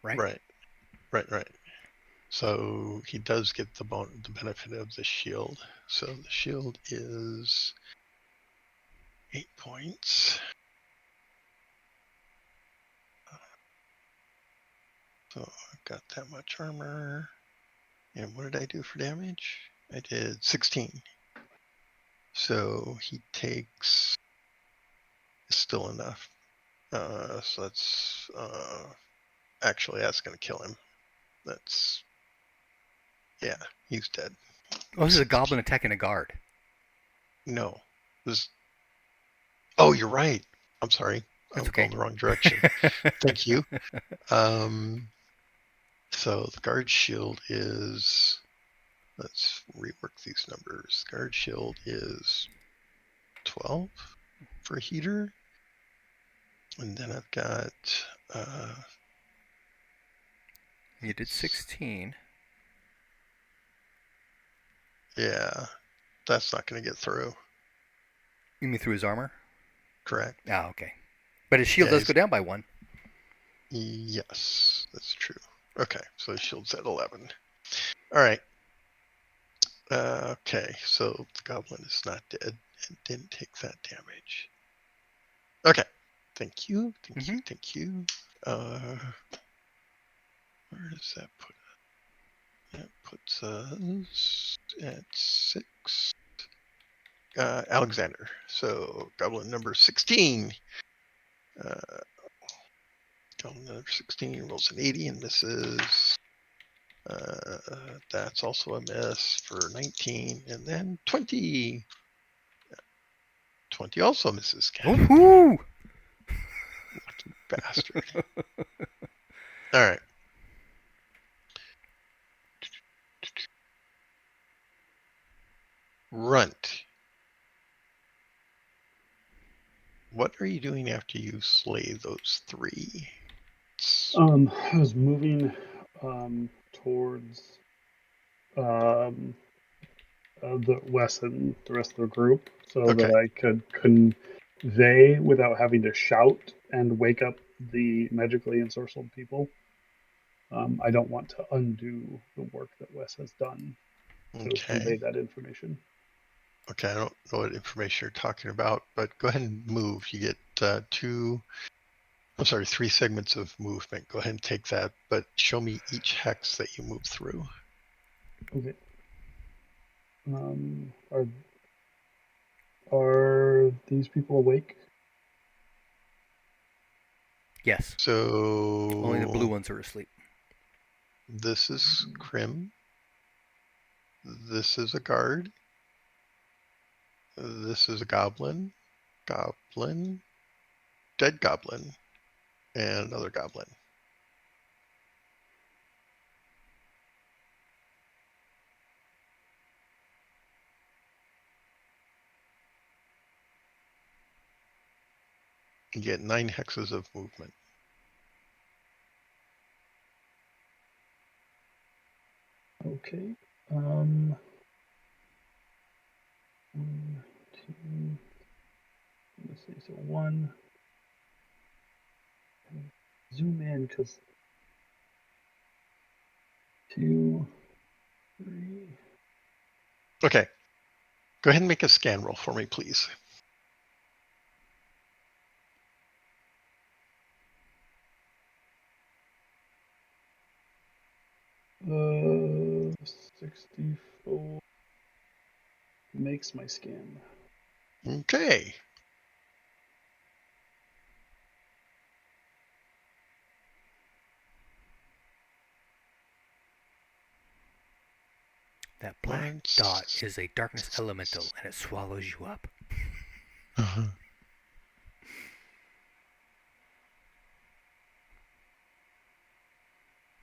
[SPEAKER 4] right?
[SPEAKER 2] Right. So he does get the benefit of the shield. So the shield is 8 points. So I've got that much armor. And what did I do for damage? I did 16. So he takes still enough. So that's actually that's gonna kill him. That's he's dead.
[SPEAKER 4] Oh, this is a goblin attacking a guard.
[SPEAKER 2] No. Oh, you're right. I'm sorry.
[SPEAKER 4] That's
[SPEAKER 2] I'm
[SPEAKER 4] okay.
[SPEAKER 2] going the wrong direction. Thank you. So the guard shield is, let's rework these numbers. Guard shield is 12 for a heater. And then I've got,
[SPEAKER 4] You did 16.
[SPEAKER 2] yeah, that's not going to get through.
[SPEAKER 4] You mean through his armor?
[SPEAKER 2] Correct.
[SPEAKER 4] Ah, okay. But his shield does go down by 1.
[SPEAKER 2] Yes, that's true. Okay, so his shield's at 11. All right. Okay, so the goblin is not dead and didn't take that damage. Okay, thank you. Thank you. Where does that put us? That puts us at 6. Alexander. So goblin number 16. Goblin number 16 rolls an 80 and misses. That's also a miss for 19. And then 20. 20 also misses.
[SPEAKER 4] Woohoo!
[SPEAKER 2] Lucky bastard. All right. Runt. What are you doing after you slay those 3?
[SPEAKER 1] I was moving towards the Wes and the rest of the group so that I could convey without having to shout and wake up the magically ensorcelled people. I don't want to undo the work that Wes has done to convey that information.
[SPEAKER 2] Okay, I don't know what information you're talking about, but go ahead and move. You get 3 segments of movement. Go ahead and take that, but show me each hex that you move through.
[SPEAKER 1] Okay. Are these people awake?
[SPEAKER 4] Yes.
[SPEAKER 2] So
[SPEAKER 4] only the blue ones are asleep.
[SPEAKER 2] This is Krim. This is a guard. This is a goblin. Dead goblin, and another goblin. You get 9 hexes of movement.
[SPEAKER 1] Okay. 1, 2. Let's see. So 1. Zoom in because 2, 3.
[SPEAKER 2] Okay. Go ahead and make a scan roll for me, please.
[SPEAKER 1] 64 makes my scan.
[SPEAKER 2] Okay.
[SPEAKER 4] That black dot is a darkness elemental, and it swallows you up.
[SPEAKER 2] Uh-huh.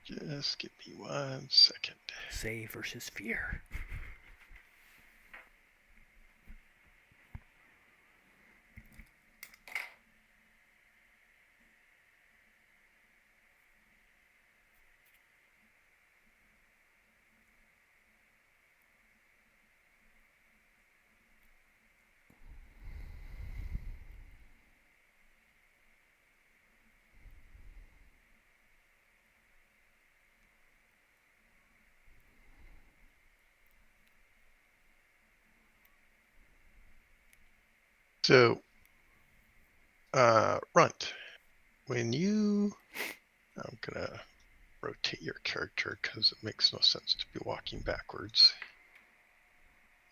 [SPEAKER 2] Just give me 1 second.
[SPEAKER 4] Save versus fear.
[SPEAKER 2] So, Runt, when you... I'm going to rotate your character because it makes no sense to be walking backwards.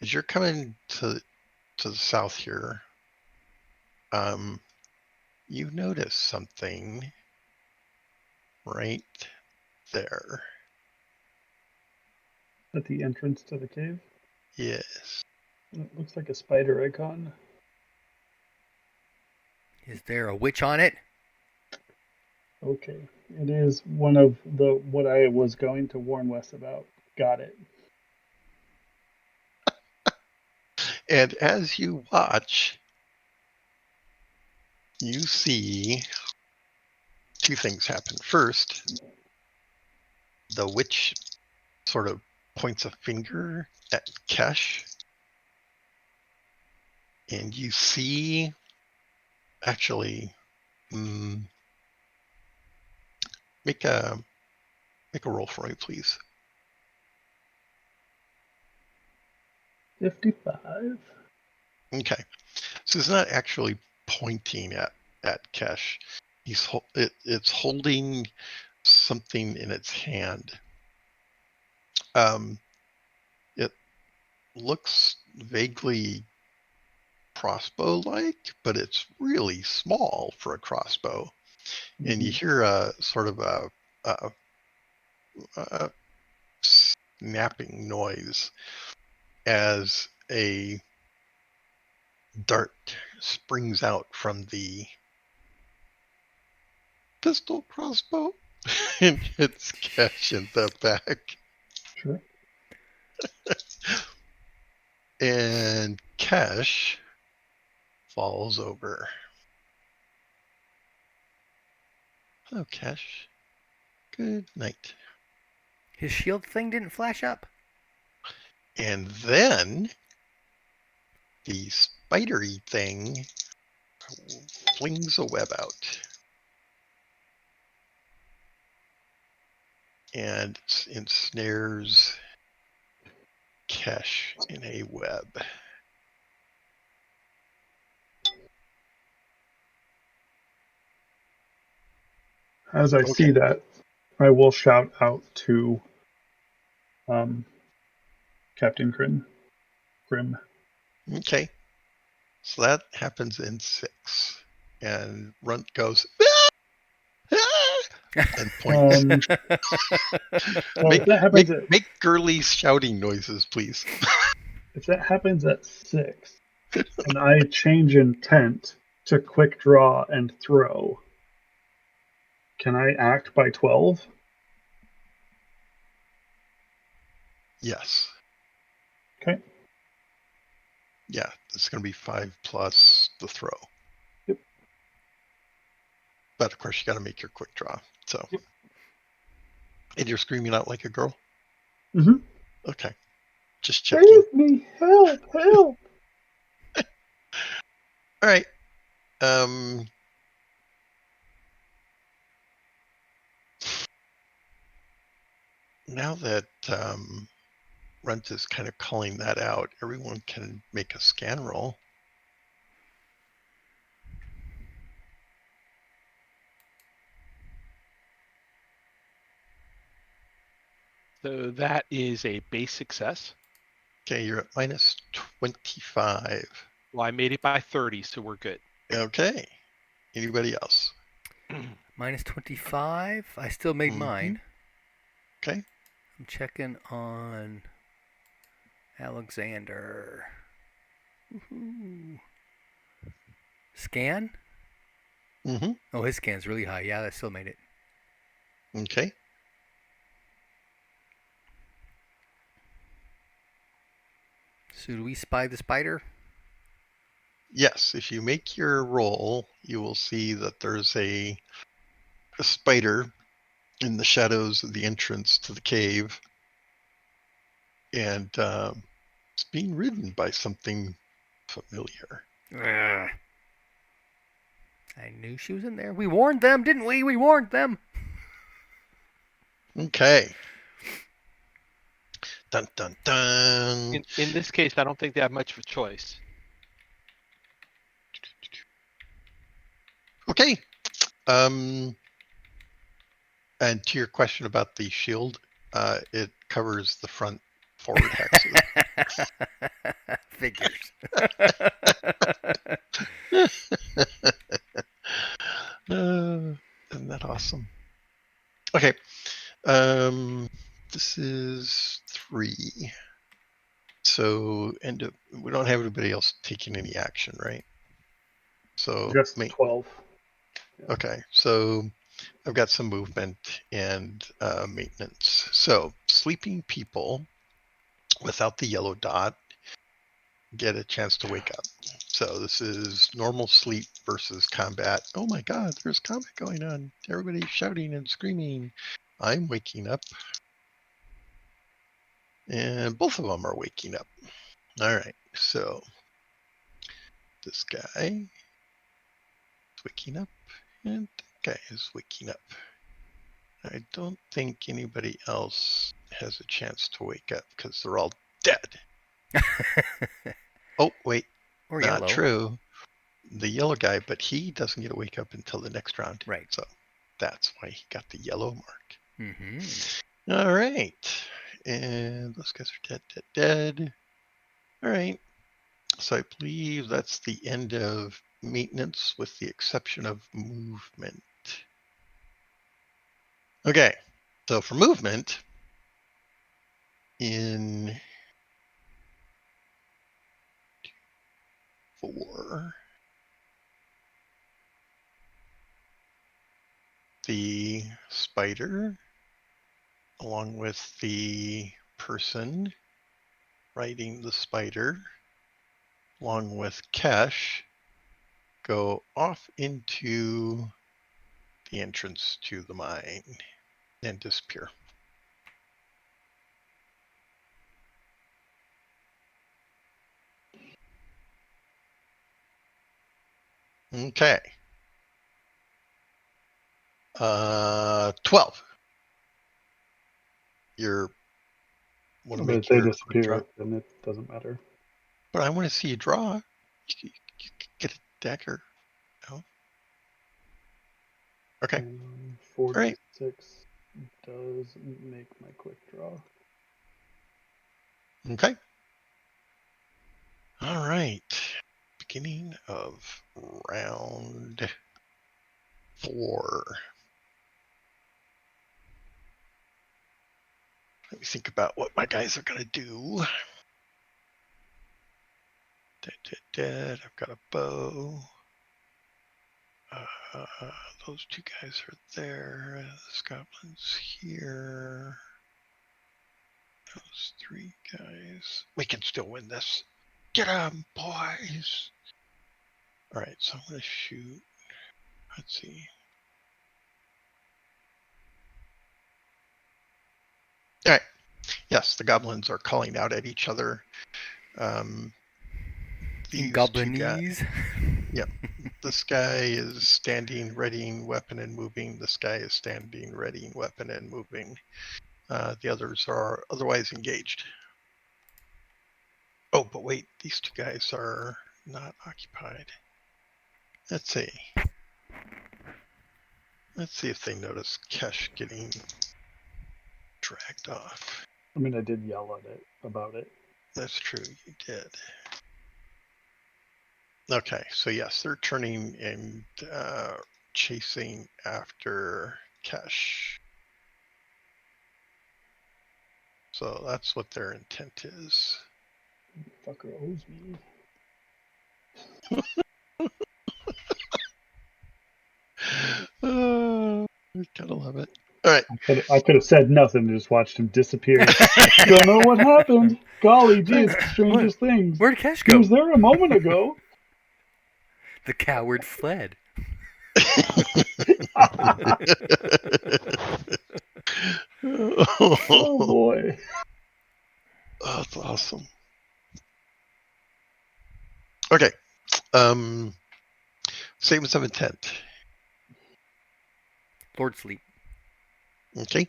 [SPEAKER 2] As you're coming to the south here, you notice something right there.
[SPEAKER 1] At the entrance to the cave.
[SPEAKER 2] Yes.
[SPEAKER 1] It looks like a spider icon.
[SPEAKER 4] Is there a witch on it?
[SPEAKER 1] Okay. It is one of what I was going to warn Wes about. Got it.
[SPEAKER 2] And as you watch, you see 2 things happen. First, the witch sort of points a finger at Kesh, and you see, actually, make a roll for me, please.
[SPEAKER 1] 55.
[SPEAKER 2] Okay, so it's not actually pointing at Kesh. It's holding something in its hand. It looks vaguely crossbow-like, but it's really small for a crossbow. Mm-hmm. And you hear a sort of a snapping noise as a dart springs out from the pistol crossbow and hits Kesh in the back.
[SPEAKER 1] Sure.
[SPEAKER 2] And Kesh falls over. Hello, Kesh. Good night.
[SPEAKER 4] His shield thing didn't flash up.
[SPEAKER 2] And then the spidery thing flings a web out. And ensnares Kesh in a web.
[SPEAKER 1] As I see that, I will shout out to Captain Grim.
[SPEAKER 2] Okay. So that happens in 6. And Runt goes, and points.
[SPEAKER 1] Well,
[SPEAKER 2] make girly shouting noises, please.
[SPEAKER 1] If that happens at 6, and I change intent to quick draw and throw, can I act by 12?
[SPEAKER 2] Yes.
[SPEAKER 1] Okay.
[SPEAKER 2] Yeah, it's going to be 5 plus the throw.
[SPEAKER 1] Yep.
[SPEAKER 2] But of course, you got to make your quick draw. So,
[SPEAKER 1] Yep.
[SPEAKER 2] And you're screaming out like a girl.
[SPEAKER 1] Mm-hmm.
[SPEAKER 2] Okay, just checking.
[SPEAKER 1] Save me! Help! Help!
[SPEAKER 2] All right. Now that Runt is kind of calling that out, everyone can make a scan roll.
[SPEAKER 3] So that is a base success.
[SPEAKER 2] Okay, you're at minus 25.
[SPEAKER 3] Well, I made it by 30, so we're good.
[SPEAKER 2] Okay. Anybody else?
[SPEAKER 4] Minus 25. I still made
[SPEAKER 2] Mhm.
[SPEAKER 4] mine.
[SPEAKER 2] Okay.
[SPEAKER 4] I'm checking on Alexander. Woohoo. Scan?
[SPEAKER 2] Mm-hmm.
[SPEAKER 4] Oh, his scan's really high. Yeah, I still made it.
[SPEAKER 2] Okay.
[SPEAKER 4] So do we spy the spider?
[SPEAKER 2] Yes, if you make your roll, you will see that there's a spider in the shadows of the entrance to the cave, and it's being ridden by something familiar.
[SPEAKER 4] Ugh. I knew she was in there. We warned them, didn't we? We warned them.
[SPEAKER 2] Okay. Dun dun dun.
[SPEAKER 3] In this case, I don't think they have much of a choice.
[SPEAKER 2] Okay. And to your question about the shield, it covers the front forward hexes.
[SPEAKER 4] Figures.
[SPEAKER 2] Isn't that awesome? Okay. This is 3. So we don't have anybody else taking any action, right? So
[SPEAKER 1] Just 12.
[SPEAKER 2] okay. So I've got some movement and maintenance. So sleeping people without the yellow dot get a chance to wake up. So this is normal sleep versus combat. Oh my God, there's combat going on. Everybody's shouting and screaming. I'm waking up. And both of them are waking up. All right, so this guy is waking up, and that guy is waking up. I don't think anybody else has a chance to wake up because they're all dead. Oh, wait,
[SPEAKER 4] Or
[SPEAKER 2] not
[SPEAKER 4] yellow.
[SPEAKER 2] true. The yellow guy, but he doesn't get to wake up until the next round.
[SPEAKER 4] Right.
[SPEAKER 2] So that's why he got the yellow mark.
[SPEAKER 4] Mm-hmm.
[SPEAKER 2] All right. And those guys are dead. All right. So I believe that's the end of maintenance with the exception of movement. Okay. So for movement, in 4, the spider, along with the person riding the spider, along with Kesh, go off into the entrance to the mine and disappear. Okay. 12. You're want to
[SPEAKER 1] But if
[SPEAKER 2] make
[SPEAKER 1] they
[SPEAKER 2] your quick draw,
[SPEAKER 1] disappear, then it doesn't matter.
[SPEAKER 2] but I want to see you draw. You could get a dagger. No. Okay.
[SPEAKER 1] And
[SPEAKER 2] All right.
[SPEAKER 1] 46 does make my quick draw.
[SPEAKER 2] Okay. All right. Beginning of round 4. Let me think about what my guys are going to do. Dead. I've got a bow. Those 2 guys are there. This goblin's here. Those 3 guys. We can still win this. Get 'em, boys. All right, so I'm going to shoot. Let's see. All right. Yes, the goblins are calling out at each other.
[SPEAKER 4] In
[SPEAKER 2] These two guys.
[SPEAKER 4] Goblinese.
[SPEAKER 2] Yep. This guy is standing, readying weapon and moving. This guy is standing, readying weapon and moving. The others are otherwise engaged. Oh, but wait, these two guys are not occupied. Let's see. Let's see if they notice Kesh getting dragged off.
[SPEAKER 1] I mean, I did yell at it about it.
[SPEAKER 2] That's true, you did. Okay, so yes, they're turning and chasing after Kesh. So that's what their intent is.
[SPEAKER 1] Fucker owes me.
[SPEAKER 2] Gotta love it. All right.
[SPEAKER 1] I could have said nothing and just watched him disappear. Don't know what happened. Golly gee, it's the strangest things.
[SPEAKER 4] Where'd Kesh
[SPEAKER 1] He
[SPEAKER 4] go?
[SPEAKER 1] was there a moment ago.
[SPEAKER 4] The coward fled.
[SPEAKER 1] Oh boy.
[SPEAKER 2] Oh, that's awesome. Okay. Statements of intent.
[SPEAKER 4] Lord Sleep.
[SPEAKER 2] Okay.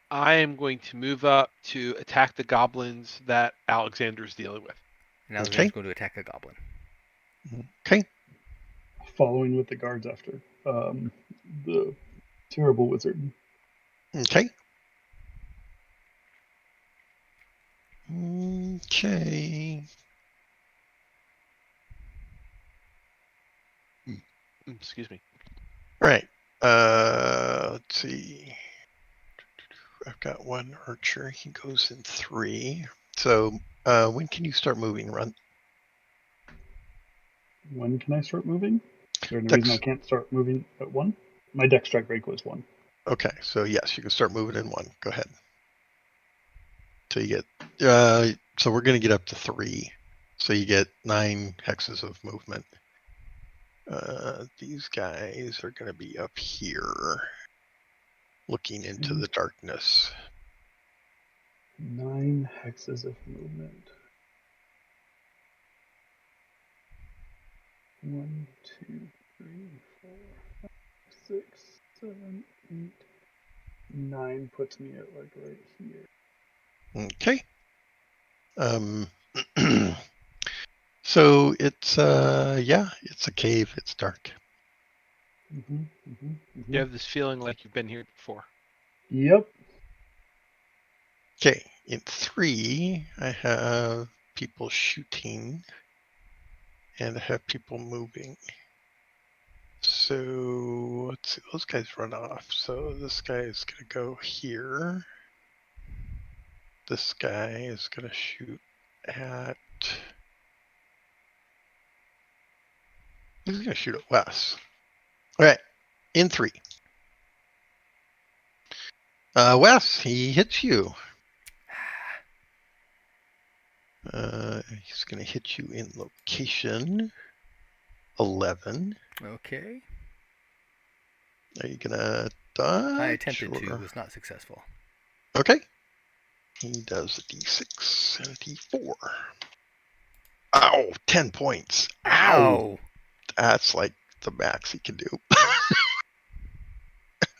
[SPEAKER 3] I am going to move up to attack the goblins that Alexander's dealing with.
[SPEAKER 4] And now
[SPEAKER 2] Okay.
[SPEAKER 4] he's going to attack a goblin.
[SPEAKER 2] Okay.
[SPEAKER 1] Following with the guards after. The terrible wizard.
[SPEAKER 2] Okay. Okay.
[SPEAKER 3] Excuse me.
[SPEAKER 2] All right. Let's see. I've got one archer. He goes in 3. So when can you start moving, Run?
[SPEAKER 1] When can I start moving? Is there any
[SPEAKER 2] Dex.
[SPEAKER 1] reason I can't start moving at 1? My dex strike break was 1.
[SPEAKER 2] Okay, so yes, you can start moving in 1. Go ahead. So you get, so we're going to get up to 3. So you get 9 hexes of movement. These guys are going to be up here, looking into the darkness.
[SPEAKER 1] 9 hexes of movement. 1, 2, 3, 4, 5, 6, 7, 8, 9 puts me at like right here.
[SPEAKER 2] Okay. So it's it's a cave. It's dark.
[SPEAKER 3] You have this feeling like you've been here before.
[SPEAKER 1] Yep.
[SPEAKER 2] Okay, in 3, I have people shooting, and I have people moving. So let's see, those guys run off. So this guy is going to go here. This guy is going to shoot at. He's going to shoot at Wes. All right, in 3. Wes, he hits you. He's going to hit you in location 11.
[SPEAKER 4] Okay.
[SPEAKER 2] Are you going to dodge?
[SPEAKER 4] I attempted to. Was not successful.
[SPEAKER 2] Okay. He does a d6 and a d4. Ow! 10 points. Ow! That's like the max he can do.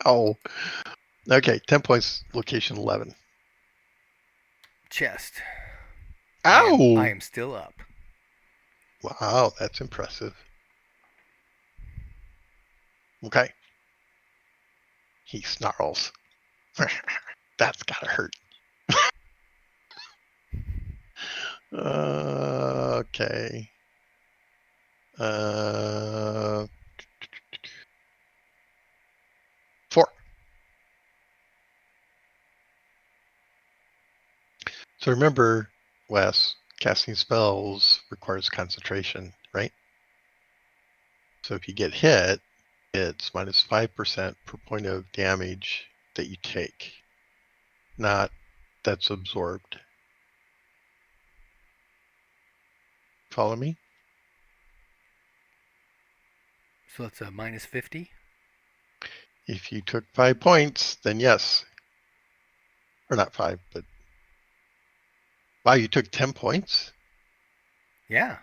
[SPEAKER 2] Ow. Okay, 10 points, location 11.
[SPEAKER 4] Chest.
[SPEAKER 2] Ow!
[SPEAKER 4] I am still up.
[SPEAKER 2] Wow, that's impressive. Okay. He snarls. That's gotta hurt. Okay. 4. So remember, Wes, casting spells requires concentration, right? So if you get hit, it's minus 5% per point of damage that you take, not that's absorbed. Follow me?
[SPEAKER 4] So it's a minus 50?
[SPEAKER 2] If you took 5 points, then yes, Or not 5, but... Wow, you took 10 points?
[SPEAKER 4] Yeah.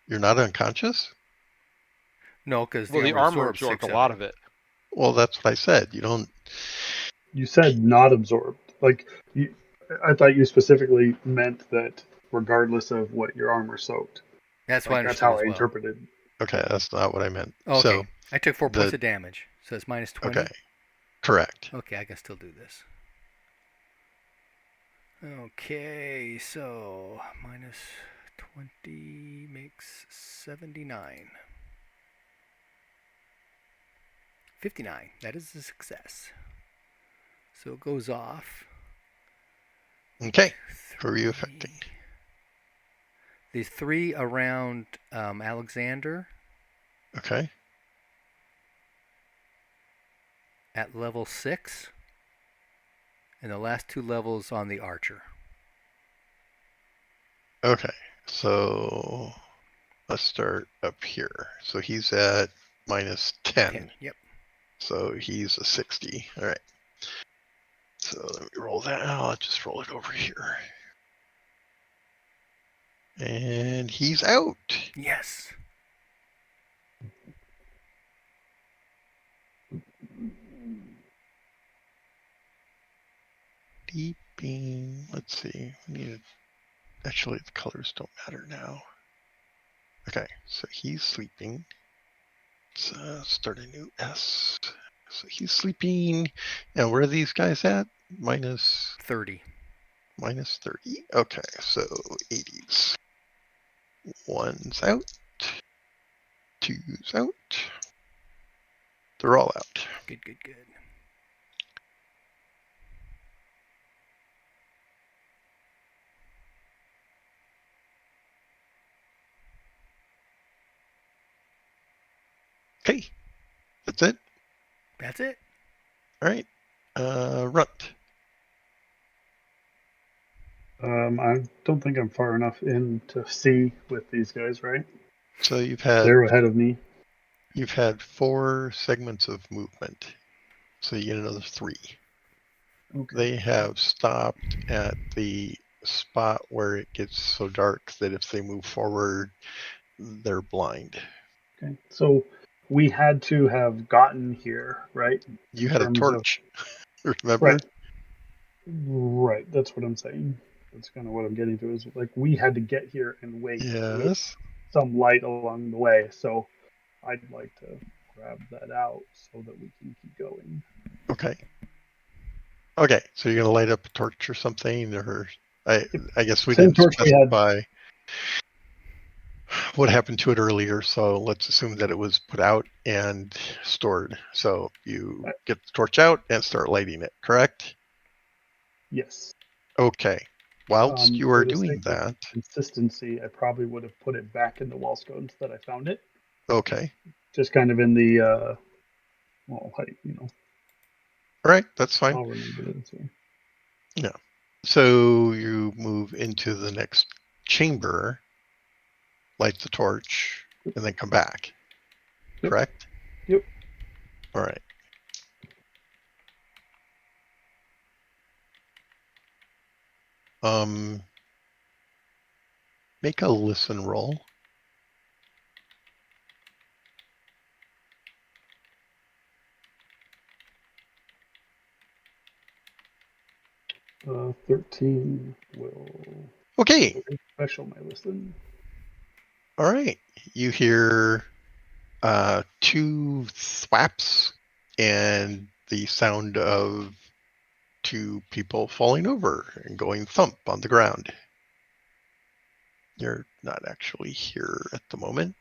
[SPEAKER 2] You're not unconscious?
[SPEAKER 4] No, because
[SPEAKER 3] Well, the armor absorbed
[SPEAKER 4] 6
[SPEAKER 3] a lot of it.
[SPEAKER 2] Well, that's what I said. You don't...
[SPEAKER 1] You said not absorbed. Like, I thought you specifically meant that regardless of what your armor soaked.
[SPEAKER 4] That's what I
[SPEAKER 1] Like, that's
[SPEAKER 4] understood
[SPEAKER 1] how
[SPEAKER 4] as
[SPEAKER 1] I
[SPEAKER 4] well.
[SPEAKER 1] interpreted.
[SPEAKER 2] Okay, that's not what I meant.
[SPEAKER 4] Okay.
[SPEAKER 2] So,
[SPEAKER 4] I took 4 points of damage, so it's minus 20.
[SPEAKER 2] okay, correct.
[SPEAKER 4] Okay, I can still do this. Okay, so minus 20 makes 79. 59. That is a success. So it goes off.
[SPEAKER 2] Okay, who are you affecting?
[SPEAKER 4] The 3 around Alexander
[SPEAKER 2] Okay,
[SPEAKER 4] at level 6. And the last 2 levels on the archer.
[SPEAKER 2] okay. So, let's start up here. So he's at minus 10.
[SPEAKER 4] Yep.
[SPEAKER 2] So he's a 60. All right. So let me roll that. I'll just roll it over here. And he's out.
[SPEAKER 4] Yes.
[SPEAKER 2] Deeping. Let's see. We need to, actually, the colors don't matter now. Okay, so he's sleeping. Let's start a new S. So he's sleeping. And where are these guys at? Minus
[SPEAKER 4] 30.
[SPEAKER 2] minus 30. Okay, so 80s. 1's out. 2's out. They're all out.
[SPEAKER 4] Good.
[SPEAKER 2] Okay, that's it.
[SPEAKER 4] That's it.
[SPEAKER 2] All right. Runt.
[SPEAKER 1] I don't think I'm far enough in to see with these guys, right?
[SPEAKER 2] So
[SPEAKER 1] They're ahead of me.
[SPEAKER 2] you've had 4 segments of movement. So you get another 3.
[SPEAKER 1] Okay.
[SPEAKER 2] They have stopped at the spot where it gets so dark that if they move forward, they're blind.
[SPEAKER 1] Okay. So we had to have gotten here, right?
[SPEAKER 2] You
[SPEAKER 1] In
[SPEAKER 2] had a
[SPEAKER 1] terms of-
[SPEAKER 2] torch, remember?
[SPEAKER 1] Right. That's what I'm saying. That's kind of what I'm getting to is like we had to get here and wait with
[SPEAKER 2] Yes.
[SPEAKER 1] some light along the way. So I'd like to grab that out so that we can keep going.
[SPEAKER 2] Okay. Okay, so you're gonna light up a torch or something, or I guess we
[SPEAKER 1] Same
[SPEAKER 2] didn't
[SPEAKER 1] torch we had.
[SPEAKER 2] specify what happened to it earlier, so let's assume that it was put out and stored. So you get the torch out and start lighting it, correct?
[SPEAKER 1] Yes.
[SPEAKER 2] Okay. Whilst you
[SPEAKER 1] For
[SPEAKER 2] are
[SPEAKER 1] the
[SPEAKER 2] doing
[SPEAKER 1] sake of
[SPEAKER 2] that,
[SPEAKER 1] consistency, I probably would have put it back in the wall scones that I found it.
[SPEAKER 2] okay.
[SPEAKER 1] Just kind of in the well, you know,
[SPEAKER 2] All right, that's fine.
[SPEAKER 1] I'll remember it. So.
[SPEAKER 2] Yeah. So you move into the next chamber, light the torch, and then come back.
[SPEAKER 1] Yep.
[SPEAKER 2] Correct?
[SPEAKER 1] Yep.
[SPEAKER 2] All right. Make a listen roll.
[SPEAKER 1] 13 will
[SPEAKER 2] Okay.
[SPEAKER 1] special my listen.
[SPEAKER 2] All right. You hear 2 thwaps and the sound of 2 people falling over and going thump on the ground. You're not actually here at the moment.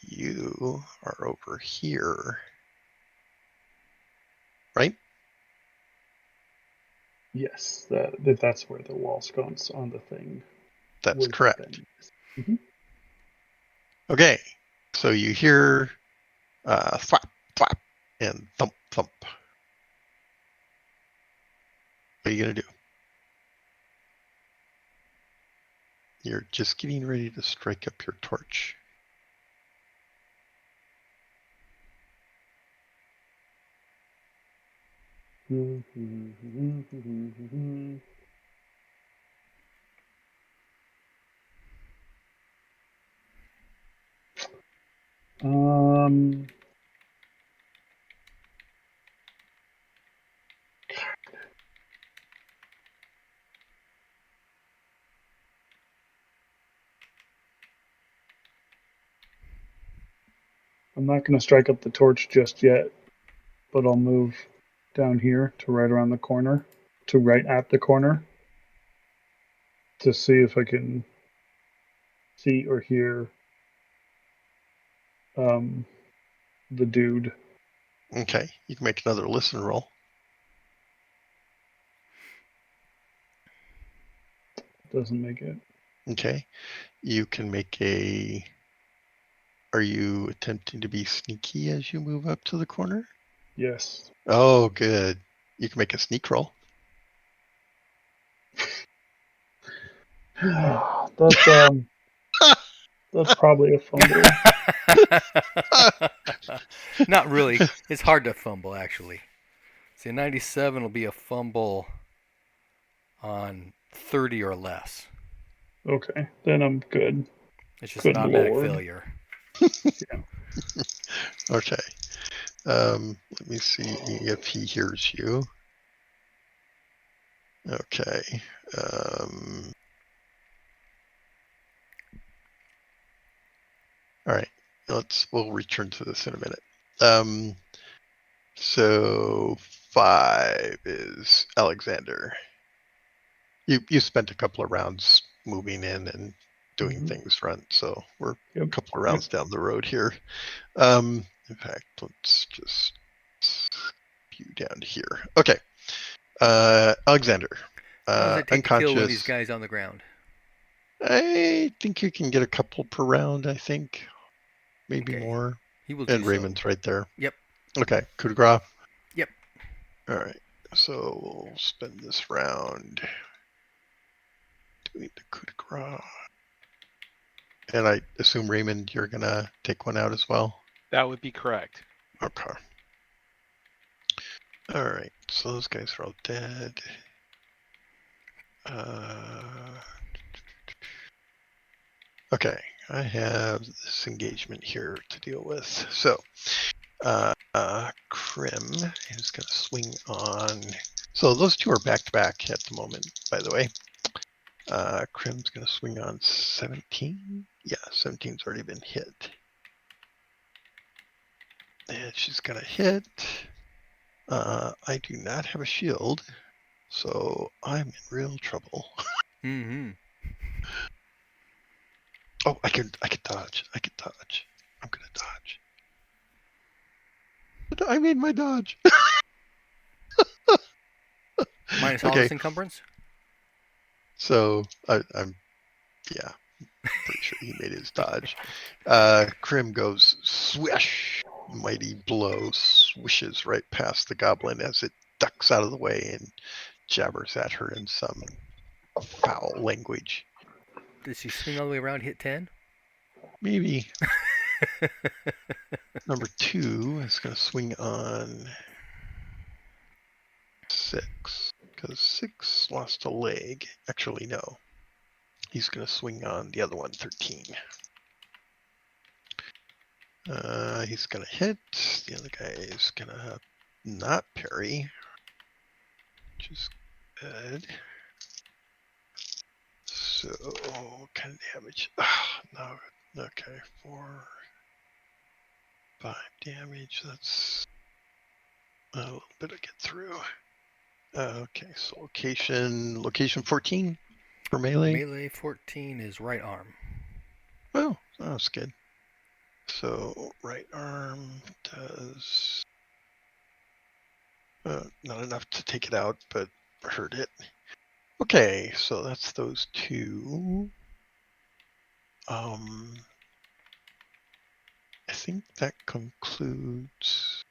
[SPEAKER 2] You are over here. Right?
[SPEAKER 1] Yes, that's where the wall sconce on the thing.
[SPEAKER 2] That's
[SPEAKER 1] would have
[SPEAKER 2] correct.
[SPEAKER 1] been. Mhm.
[SPEAKER 2] Okay. So you hear thwap, thwap, and thump, thump. What are you going to do? You're just getting ready to strike up your torch.
[SPEAKER 1] Um, I'm not going to strike up the torch just yet, but I'll move down here to right around the corner, to right at the corner, to see if I can see or hear um, the dude.
[SPEAKER 2] Okay, you can make another listen roll.
[SPEAKER 1] Doesn't make it.
[SPEAKER 2] Okay, you can make a. Are you attempting to be sneaky as you move up to the corner?
[SPEAKER 1] Yes.
[SPEAKER 2] Oh, good. You can make a sneak roll.
[SPEAKER 1] That's probably a fumble.
[SPEAKER 4] Not really. It's hard to fumble, actually. See, 97 will be a fumble on 30 or less.
[SPEAKER 1] Okay, then I'm good.
[SPEAKER 4] It's just an
[SPEAKER 1] Good
[SPEAKER 4] automatic
[SPEAKER 1] lord.
[SPEAKER 4] failure.
[SPEAKER 1] Yeah.
[SPEAKER 2] Okay. Let me see if he hears you. Okay. All right. We'll return to this in a minute. So 5 is Alexander. You spent a couple of rounds moving in and doing things, Runt. So we're a
[SPEAKER 1] Yep.
[SPEAKER 2] couple of rounds down the road here. In fact, let's just you down here. Okay. Alexander.
[SPEAKER 4] How long does it take to kill one of these
[SPEAKER 2] Unconscious.
[SPEAKER 4] guys on the ground?
[SPEAKER 2] I think you can get a couple per round, I think. Maybe
[SPEAKER 4] Okay.
[SPEAKER 2] more.
[SPEAKER 4] He will
[SPEAKER 2] And
[SPEAKER 4] do
[SPEAKER 2] Raymond's
[SPEAKER 4] so.
[SPEAKER 2] right there.
[SPEAKER 4] Yep.
[SPEAKER 2] Okay. Coup de grace.
[SPEAKER 4] Yep.
[SPEAKER 2] All right. So we'll spend this round doing the coup de grace. And I assume, Raymond, you're going to take one out as well?
[SPEAKER 3] That would be correct.
[SPEAKER 2] Okay. All right. So those guys are all dead. Okay. I have this engagement here to deal with. So, Krim is going to swing on. So those two are back to back at the moment, by the way. Krim's going to swing on 17. Yeah, 17's already been hit. And she's going to hit. I do not have a shield, so I'm in real trouble.
[SPEAKER 4] Mm-hmm.
[SPEAKER 2] Oh, I could dodge. I'm going to dodge. I made my dodge.
[SPEAKER 4] Minus all
[SPEAKER 2] Okay.
[SPEAKER 4] this encumbrance?
[SPEAKER 2] So I'm pretty sure he made his dodge. Krim goes swish, mighty blow swishes right past the goblin as it ducks out of the way and jabbers at her in some foul language.
[SPEAKER 4] Does she swing all the way around, hit 10?
[SPEAKER 2] Maybe. Number 2 is going to swing on 6 because 6 lost a leg. Actually, no. He's going to swing on the other one, 13. He's going to hit. The other guy is going to not parry, which is good. So, what kind of damage? No. Okay, 4, 5 damage. That's a little bit to get through. Okay, so location 14 for melee.
[SPEAKER 4] Melee 14 is right arm.
[SPEAKER 2] Oh, that's good. So right arm does not enough to take it out, but hurt it. Okay, so that's those two. I think that concludes.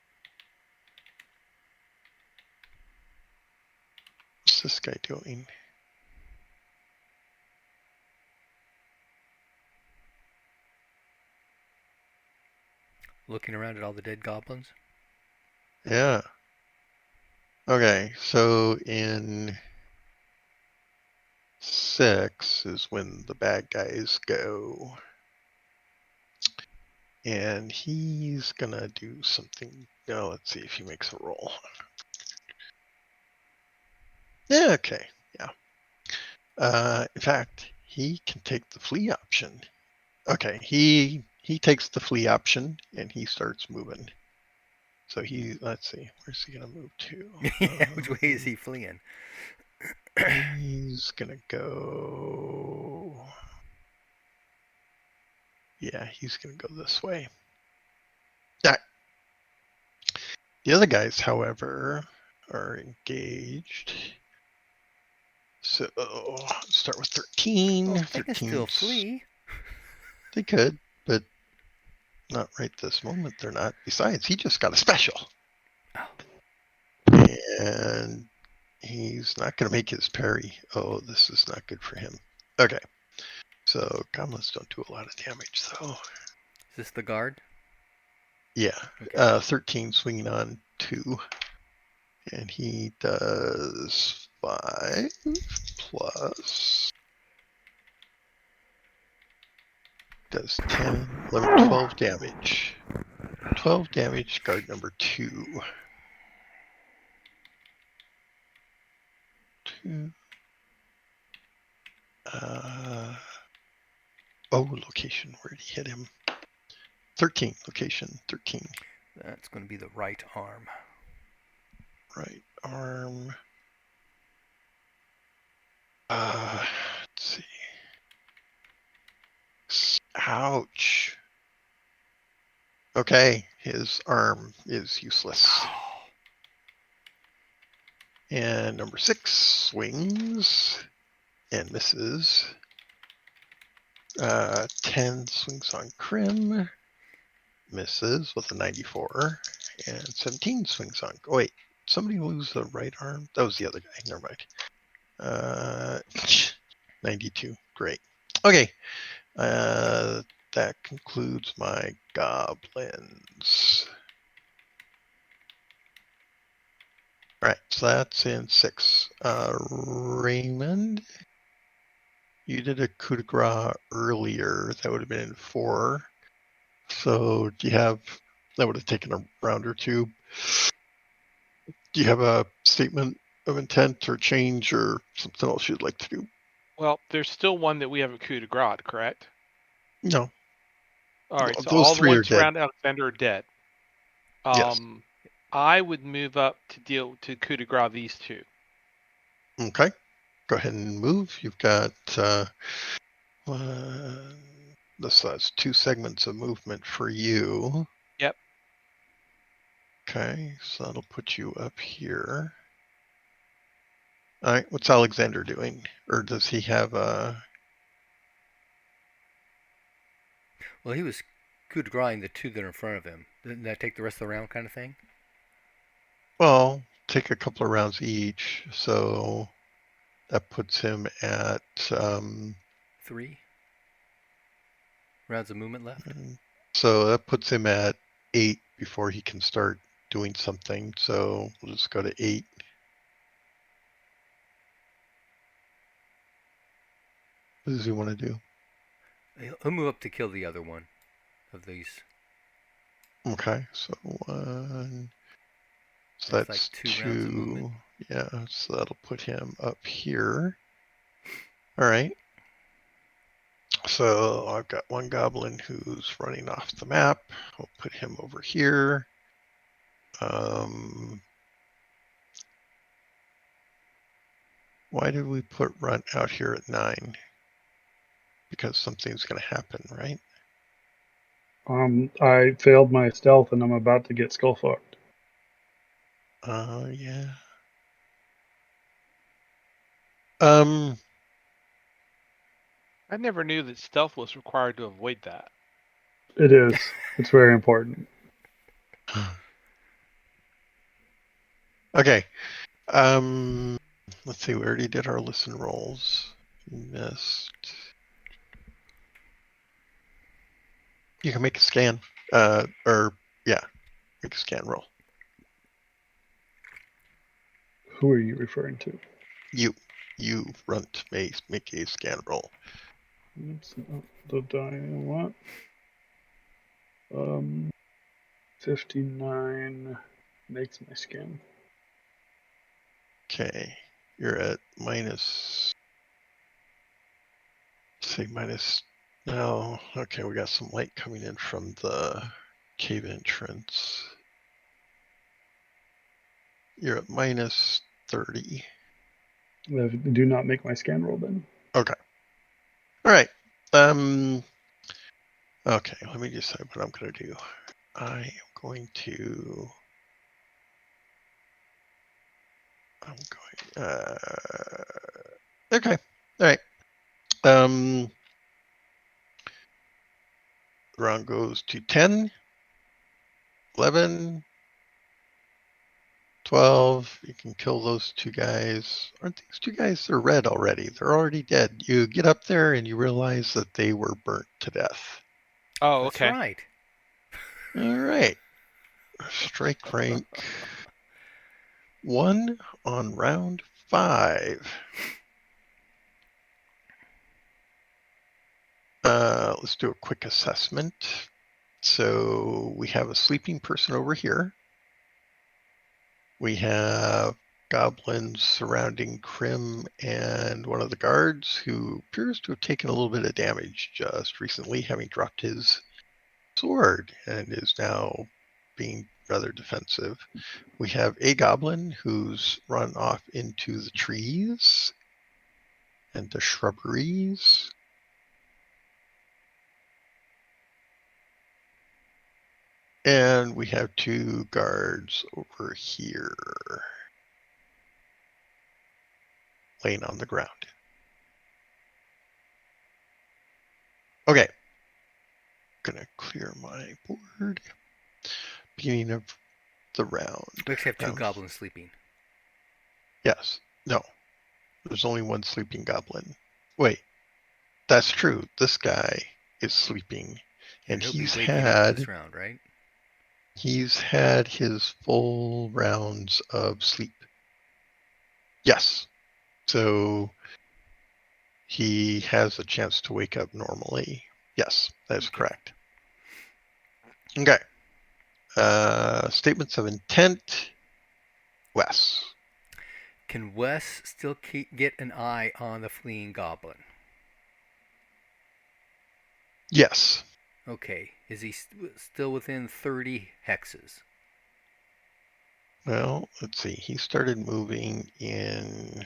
[SPEAKER 2] What's this guy doing?
[SPEAKER 4] Looking around at all the dead goblins.
[SPEAKER 2] Yeah. Okay, so in 6 is when the bad guys go. And he's gonna do something. Now let's see if he makes a roll. Yeah, okay, yeah. In fact, he can take the flee option. Okay, he takes the flee option and he starts moving. So let's see, where's he gonna move to?
[SPEAKER 4] Yeah, which way is he fleeing?
[SPEAKER 2] He's gonna go. Yeah, he's gonna go this way. Yeah. The other guys, however, are engaged. So start with 13.
[SPEAKER 4] Well, they can
[SPEAKER 2] 13.
[SPEAKER 4] still flee.
[SPEAKER 2] They could, but not right this moment. They're not. Besides, he just got a special.
[SPEAKER 4] Oh.
[SPEAKER 2] And he's not going to make his parry. Oh, this is not good for him. Okay. So goblins don't do a lot of damage, though.
[SPEAKER 4] Is this the guard?
[SPEAKER 2] Yeah.
[SPEAKER 4] Okay.
[SPEAKER 2] 13 swinging on 2. And he does 5 plus. Does 10, 11, 12 damage. 12 damage, guard number 2. 2. Location. Where did he hit him? 13. Location 13.
[SPEAKER 4] That's going to be the right arm.
[SPEAKER 2] Right arm. Let's see. Ouch. Okay, his arm is useless. And number 6 swings and misses. 10 swings on Krim, misses with a 94, and 17 swings on. Oh, wait, somebody lose the right arm? That was the other guy. Never mind. 92. Great. Okay. That concludes my goblins. All right, so that's in 6. Raymond, you did a coup de grace earlier. That would have been in 4. So that would have taken a round or 2. Do you have a statement of intent or change or something else you'd like to do?
[SPEAKER 3] Well, there's still one that we have a coup de grace, correct?
[SPEAKER 2] No.
[SPEAKER 3] All right, so
[SPEAKER 2] Those
[SPEAKER 3] all the
[SPEAKER 2] 3 are
[SPEAKER 3] ones
[SPEAKER 2] dead.
[SPEAKER 3] around Alexander are dead.
[SPEAKER 2] Yes.
[SPEAKER 3] I would move up to deal to coup de grace these 2.
[SPEAKER 2] Okay. Go ahead and move. You've got that's 2 segments of movement for you.
[SPEAKER 3] Yep.
[SPEAKER 2] Okay, so that'll put you up here. All right, what's Alexander doing? Or does he have a...
[SPEAKER 4] Well, he was coup de grace the 2 that are in front of him. Didn't that take the rest of the round kind of thing?
[SPEAKER 2] Well, take a couple of rounds each, so that puts him at
[SPEAKER 4] 3 rounds of movement left.
[SPEAKER 2] So that puts him at 8 before he can start doing something. So we'll just go to 8. What does he want to do?
[SPEAKER 4] He'll move up to kill the other one of these.
[SPEAKER 2] Okay, so 1. So
[SPEAKER 4] That's
[SPEAKER 2] that's
[SPEAKER 4] like 2 rounds of movement.
[SPEAKER 2] Yeah, so that'll put him up here. All right. So I've got one goblin who's running off the map. We'll put him over here. Why did we put run out here at 9? Because something's going to happen, right?
[SPEAKER 1] I failed my stealth and I'm about to get skull fucked.
[SPEAKER 2] Yeah.
[SPEAKER 3] I never knew that stealth was required to avoid that.
[SPEAKER 1] It is. It's very important.
[SPEAKER 2] Okay. Let's see. We already did our listen rolls. Missed. You can make a scan. Make a scan roll.
[SPEAKER 1] Who are you referring to?
[SPEAKER 2] You Runt may make a scan roll.
[SPEAKER 1] It's not the die I want. 59 makes my skin.
[SPEAKER 2] Okay, you're at minus. Say minus. No, okay, we got some light coming in from the cave entrance. You're at minus 30.
[SPEAKER 1] Do not make my scan roll then.
[SPEAKER 2] Okay. All right. Okay, let me decide what I'm going to do. I am going to. Okay. All right. The round goes to 10, 11, 12. You can kill those two guys. Aren't these two guys? They're red already. They're already dead. You get up there and you realize that they were burnt to death.
[SPEAKER 3] Oh,
[SPEAKER 4] That's
[SPEAKER 3] okay.
[SPEAKER 4] right.
[SPEAKER 2] All right. Strike rank 1 on round 5. Let's do a quick assessment. So we have a sleeping person over here. We have goblins surrounding Krim and one of the guards who appears to have taken a little bit of damage just recently, having dropped his sword and is now being rather defensive. We have a goblin who's run off into the trees and the shrubberies. And we have 2 guards over here laying on the ground. Okay. Gonna clear my board. Beginning of the round.
[SPEAKER 4] We actually have 2
[SPEAKER 2] Round-
[SPEAKER 4] goblins sleeping.
[SPEAKER 2] Yes. No. There's only one sleeping goblin. Wait. That's true. This guy is sleeping. And
[SPEAKER 4] he'll be
[SPEAKER 2] he's
[SPEAKER 4] waking up
[SPEAKER 2] had
[SPEAKER 4] this round, right?
[SPEAKER 2] He's had his full rounds of sleep. Yes. So he has a chance to wake up normally. Yes, that's
[SPEAKER 4] Okay.
[SPEAKER 2] correct. Okay. Statements of intent. Wes.
[SPEAKER 4] Can Wes still get an eye on the fleeing goblin?
[SPEAKER 2] Yes.
[SPEAKER 4] Okay. Is he still within 30 hexes?
[SPEAKER 2] Well, let's see. He started moving in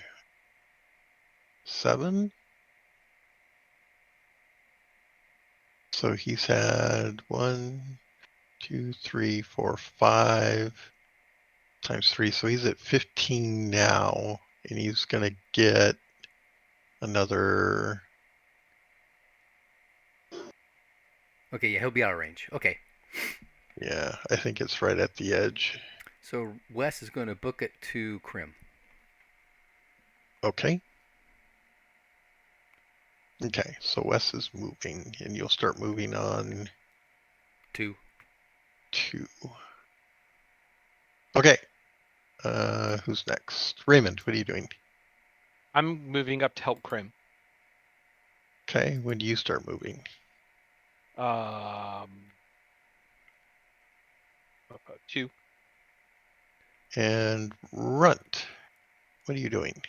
[SPEAKER 2] 7. So he's had 1, 2, 3, 4, 5 times 3. So he's at 15 now, and he's going to get another.
[SPEAKER 4] Okay, yeah, he'll be out of range. Okay.
[SPEAKER 2] Yeah, I think it's right at the edge.
[SPEAKER 4] So Wes is going to book it to Krim.
[SPEAKER 2] Okay. Okay, so Wes is moving, and you'll start moving on
[SPEAKER 4] 2.
[SPEAKER 2] 2. Okay. Who's next? Raymond, what are you doing?
[SPEAKER 3] I'm moving up to help Krim.
[SPEAKER 2] Okay, when do you start moving?
[SPEAKER 3] 2.
[SPEAKER 2] And Runt, what are you doing?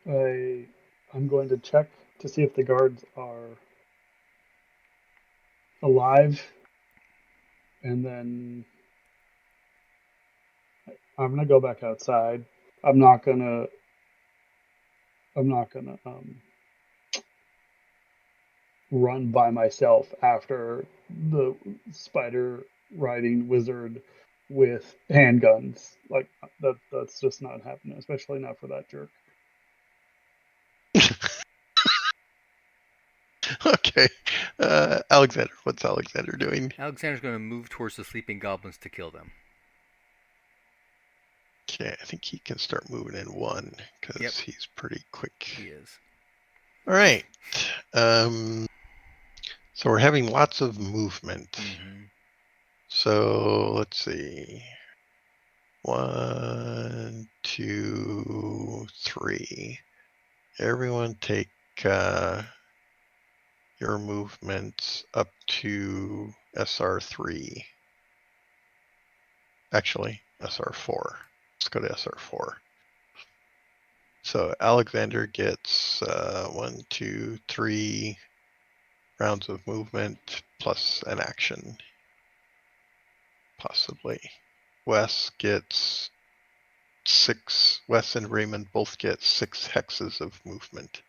[SPEAKER 1] I'm going to check to see if the guards are alive, and then I'm gonna go back outside. I'm not gonna run by myself after the spider riding wizard with handguns. Like that's just not happening, especially not for that jerk.
[SPEAKER 2] Okay. Alexander, what's Alexander doing?
[SPEAKER 4] Alexander's going to move towards the sleeping goblins to kill them.
[SPEAKER 2] Okay, I think he can start moving in 1 because he's pretty quick.
[SPEAKER 4] He is.
[SPEAKER 2] All right. So we're having lots of movement.
[SPEAKER 4] Mm-hmm.
[SPEAKER 2] So let's see. 1, 2, 3. Everyone take your movements up to SR3. Actually, SR4. Let's go to SR4. So Alexander gets 1, 2, 3 rounds of movement plus an action, possibly. Wes gets 6. Wes and Raymond both get 6 hexes of movement.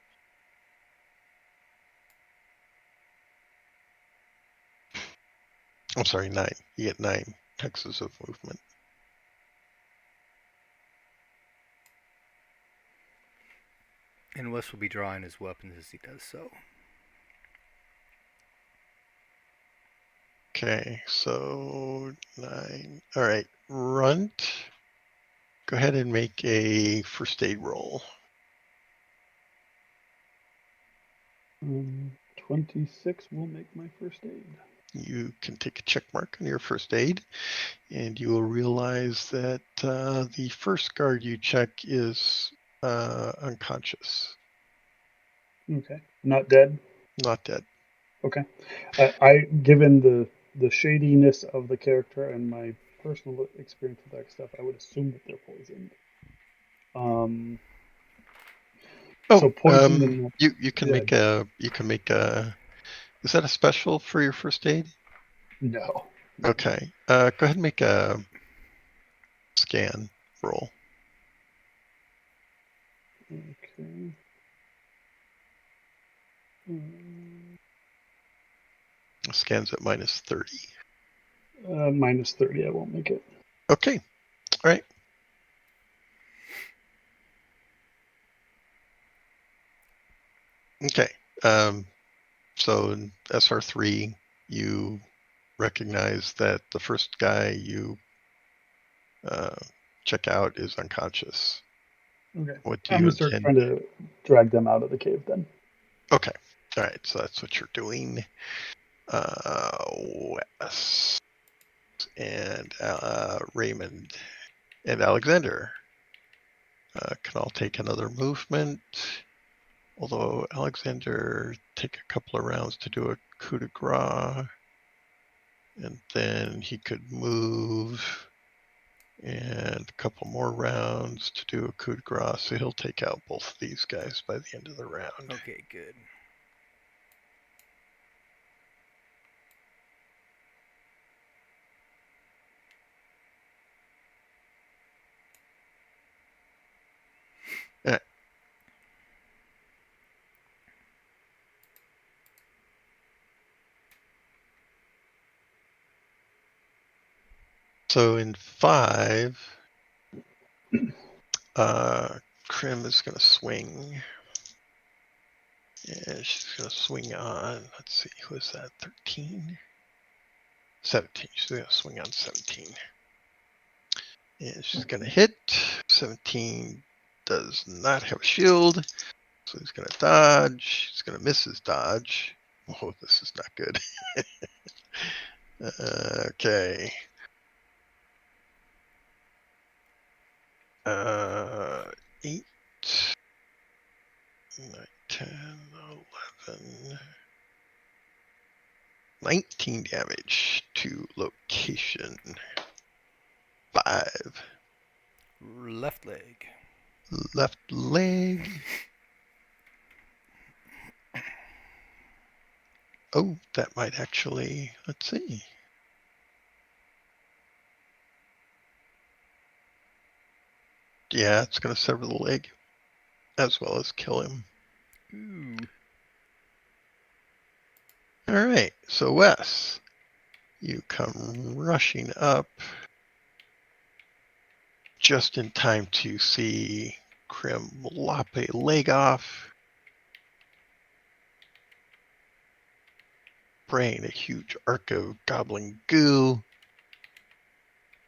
[SPEAKER 2] I'm sorry, 9. You get 9 hexes of movement.
[SPEAKER 4] And Wes will be drawing his weapons as he does so.
[SPEAKER 2] Okay, so 9. All right, Runt. Go ahead and make a first aid roll.
[SPEAKER 1] 26 will make my first aid.
[SPEAKER 2] You can take a check mark on your first aid, and you will realize that the first guard you check is unconscious,
[SPEAKER 1] Okay. Not dead?
[SPEAKER 2] not dead.
[SPEAKER 1] Okay. I given the shadiness of the character and my personal experience with that stuff, I would assume that they're poisoned. So poison and
[SPEAKER 2] you can
[SPEAKER 1] yeah,
[SPEAKER 2] make a is that a special for your first aid?
[SPEAKER 1] no.
[SPEAKER 2] Okay. Go ahead and make a scan roll.
[SPEAKER 1] Okay.
[SPEAKER 2] Scans at minus 30.
[SPEAKER 1] Minus 30, I won't make it.
[SPEAKER 2] Okay. All right. Okay. So in SR3, you recognize that the first guy you check out is unconscious.
[SPEAKER 1] Okay.
[SPEAKER 2] What do
[SPEAKER 1] I'm
[SPEAKER 2] you
[SPEAKER 1] gonna start
[SPEAKER 2] intend?
[SPEAKER 1] trying to drag them out of the cave then.
[SPEAKER 2] Okay. All right. So that's what you're doing. Wes and Raymond and Alexander can all take another movement. Although Alexander take a couple of rounds to do a coup de grace, and then he could move and a couple more rounds to do a coup de grace. So he'll take out both of these guys by the end of the round.
[SPEAKER 4] Okay, good.
[SPEAKER 2] Yeah. So in 5, Krim is going to swing. Yeah, she's going to swing on, let's see, who is that, 13? 17, she's going to swing on 17. And she's going to hit. 17 does not have a shield, so he's going to dodge. He's going to miss his dodge. Oh, this is not good. Okay. 8, 9, 10, 11, 19 damage to location 5.
[SPEAKER 4] Left leg.
[SPEAKER 2] Left leg. Oh, that might actually, let's see. Yeah, it's going to sever the leg as well as kill him.
[SPEAKER 4] Ooh.
[SPEAKER 2] All right, so Wes, you come rushing up just in time to see Krim lop a leg off, spraying a huge arc of goblin goo,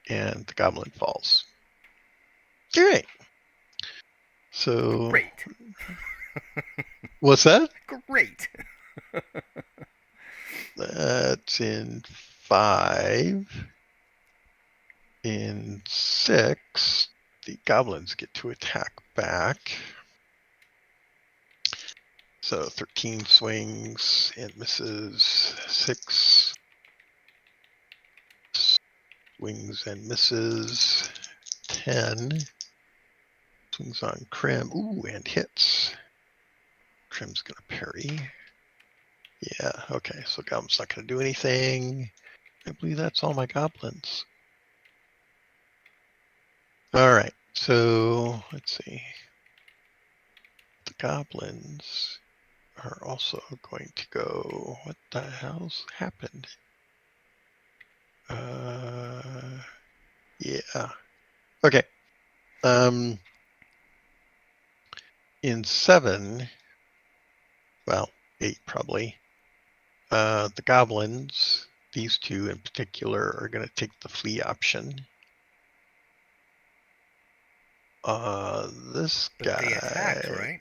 [SPEAKER 2] and the goblin falls. All right. So
[SPEAKER 4] Great.
[SPEAKER 2] what's that?
[SPEAKER 4] Great.
[SPEAKER 2] That's in 5. In 6, the goblins get to attack back. So 13 swings and misses. 6 swings and misses. 10 swings on Krim. Ooh, and hits. Krim's going to parry. Yeah, okay, so Goblin's not going to do anything. I believe that's all my goblins. All right, so let's see. The goblins are also going to go. What the hell's happened? Yeah. Okay. In 7, well, 8 probably. The goblins, these two in particular, are going to take the flee option. This
[SPEAKER 4] But
[SPEAKER 2] guy.
[SPEAKER 4] they attacked, right?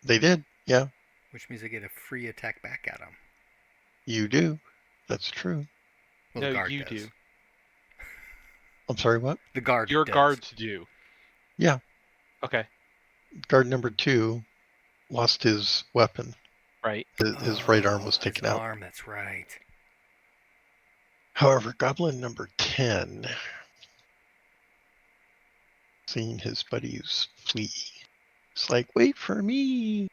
[SPEAKER 2] They did, yeah.
[SPEAKER 4] Which means they get a free attack back at them.
[SPEAKER 2] You do. That's true.
[SPEAKER 4] Well,
[SPEAKER 3] No,
[SPEAKER 4] the guard
[SPEAKER 3] you
[SPEAKER 4] does.
[SPEAKER 3] do.
[SPEAKER 2] I'm sorry, what?
[SPEAKER 4] The guard
[SPEAKER 3] Your
[SPEAKER 4] does.
[SPEAKER 3] guards do.
[SPEAKER 2] Yeah.
[SPEAKER 3] Okay.
[SPEAKER 2] Guard number 2 lost his weapon.
[SPEAKER 3] Right.
[SPEAKER 2] His right arm was taken out.
[SPEAKER 4] Arm, that's right.
[SPEAKER 2] However, goblin number 10, seeing his buddies flee, it's like, wait for me.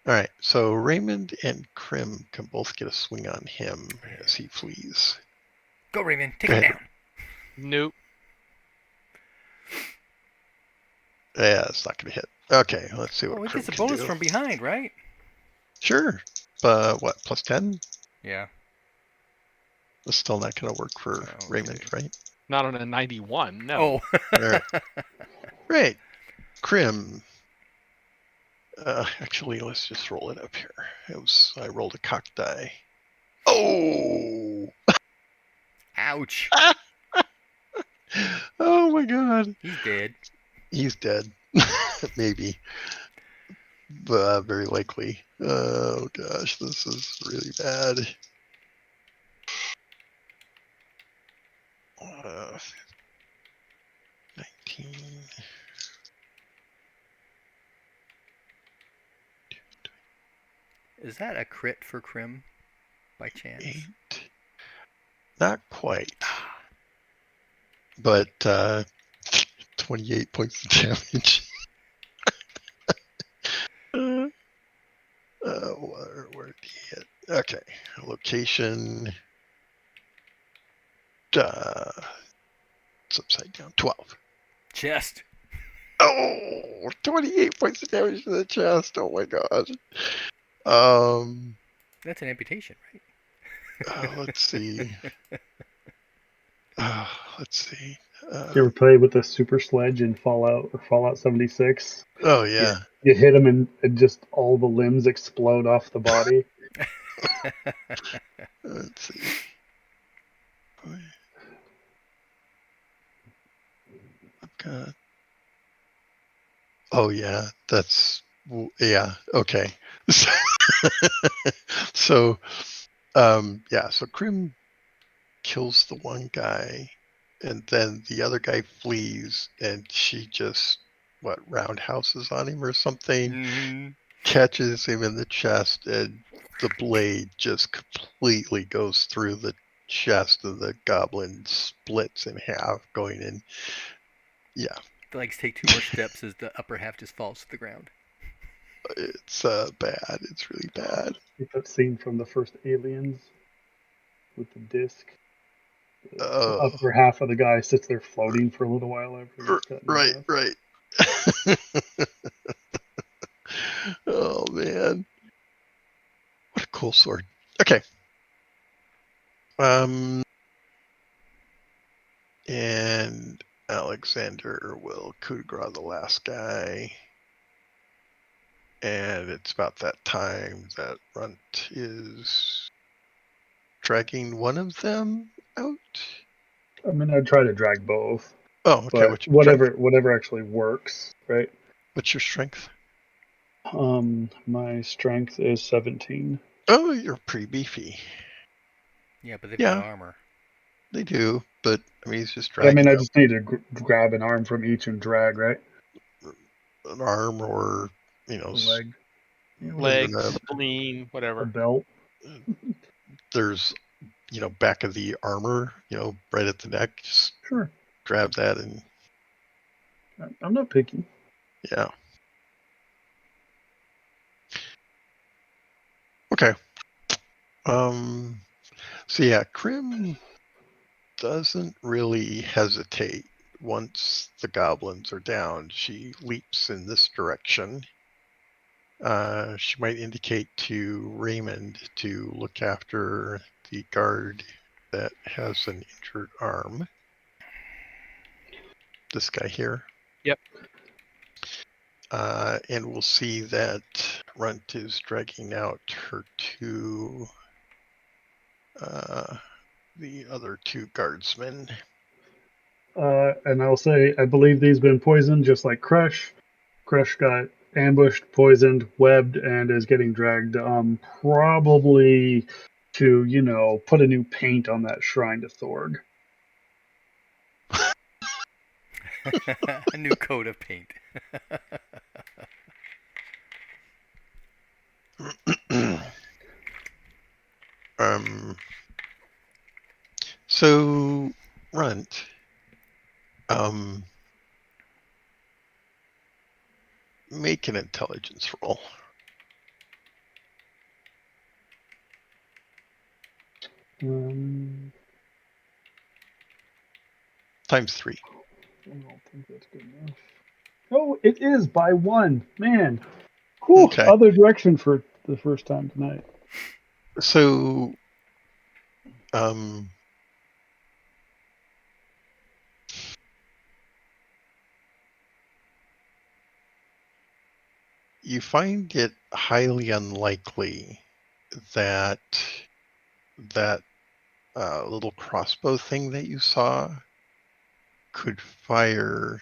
[SPEAKER 2] All right, so Raymond and Krim can both get a swing on him as he flees.
[SPEAKER 4] Go, Raymond. Take
[SPEAKER 2] Go
[SPEAKER 4] him
[SPEAKER 2] ahead.
[SPEAKER 4] down.
[SPEAKER 3] Nope.
[SPEAKER 2] Yeah, it's not going to hit. Okay, let's see what
[SPEAKER 4] Oh, he
[SPEAKER 2] Krim
[SPEAKER 4] gets a
[SPEAKER 2] can
[SPEAKER 4] bonus
[SPEAKER 2] do.
[SPEAKER 4] from behind, right?
[SPEAKER 2] Sure. What, plus 10?
[SPEAKER 4] Yeah.
[SPEAKER 2] That's still not going to work for Raymond, right?
[SPEAKER 3] Not on a 91, no.
[SPEAKER 4] Oh.
[SPEAKER 2] All right. Right. Krim. Actually, let's just roll it up here. I rolled a cock die. Oh!
[SPEAKER 4] Ouch.
[SPEAKER 2] Oh my god.
[SPEAKER 4] He's dead.
[SPEAKER 2] He's dead. Maybe. But very likely. Oh gosh, this is really bad. 19.
[SPEAKER 4] Is that a crit for Krim by chance?
[SPEAKER 2] 8. Not quite. But 28 points of damage. Where did he hit? Okay. Location. It's upside down. 12.
[SPEAKER 4] Chest.
[SPEAKER 2] Oh, 28 points of damage to the chest. Oh my god.
[SPEAKER 4] That's an amputation, right?
[SPEAKER 2] Let's see. Let's see.
[SPEAKER 1] You ever play with the super sledge in Fallout or Fallout 76?
[SPEAKER 2] Oh yeah.
[SPEAKER 1] You hit them and just all the limbs explode off the body.
[SPEAKER 2] Let's see. I've got. Oh yeah, yeah. Okay. So, so Krim kills the one guy, and then the other guy flees, and she just roundhouses on him or something, catches him in the chest, and the blade just completely goes through the chest of the goblin, splits in half, going in. Yeah.
[SPEAKER 4] The legs take 2 more steps as the upper half just falls to the ground.
[SPEAKER 2] It's bad. It's really bad.
[SPEAKER 1] Like that scene from the first Aliens with the disc. The upper half of the guy sits there floating for a little while after he's cut.
[SPEAKER 2] Right. Oh man, what a cool sword. Okay. And Alexander will coup de grace the last guy. And it's about that time that Runt is dragging one of them out.
[SPEAKER 1] I mean, I'd try to drag both.
[SPEAKER 2] Oh, okay.
[SPEAKER 1] But whatever actually works, right?
[SPEAKER 2] What's your strength?
[SPEAKER 1] My strength is 17.
[SPEAKER 2] Oh, you're pretty beefy.
[SPEAKER 4] Yeah, but they've got armor.
[SPEAKER 2] They do, but I mean, he's just
[SPEAKER 1] But I
[SPEAKER 2] dragging
[SPEAKER 1] mean, I
[SPEAKER 2] up
[SPEAKER 1] just need to grab an arm from each and drag, right?
[SPEAKER 2] an arm or,
[SPEAKER 1] A
[SPEAKER 2] s-
[SPEAKER 1] leg, whatever.
[SPEAKER 3] Leg, spleen,
[SPEAKER 1] A
[SPEAKER 3] whatever.
[SPEAKER 1] belt.
[SPEAKER 2] there's, back of the armor, right at the neck. Just
[SPEAKER 1] Sure.
[SPEAKER 2] grab that and
[SPEAKER 1] I'm not picky.
[SPEAKER 2] yeah. Okay. So yeah, Krim doesn't really hesitate. Once the goblins are down, she leaps in this direction. She might indicate to Raymond to look after the guard that has an injured arm. This guy here.
[SPEAKER 3] Yep.
[SPEAKER 2] And we'll see that Runt is dragging out her the other two guardsmen.
[SPEAKER 1] And I'll say, I believe these been poisoned just like Crush. Crush got ambushed, poisoned, webbed, and is getting dragged. Probably to put a new paint on that shrine to Thorg.
[SPEAKER 4] A new coat of paint.
[SPEAKER 2] So Runt, make an intelligence roll. Times 3.
[SPEAKER 1] I don't think that's good enough. Oh, it is by 1. Man. Whew,
[SPEAKER 2] Okay.
[SPEAKER 1] other direction for the first time tonight.
[SPEAKER 2] So, you find it highly unlikely that little crossbow thing that you saw could fire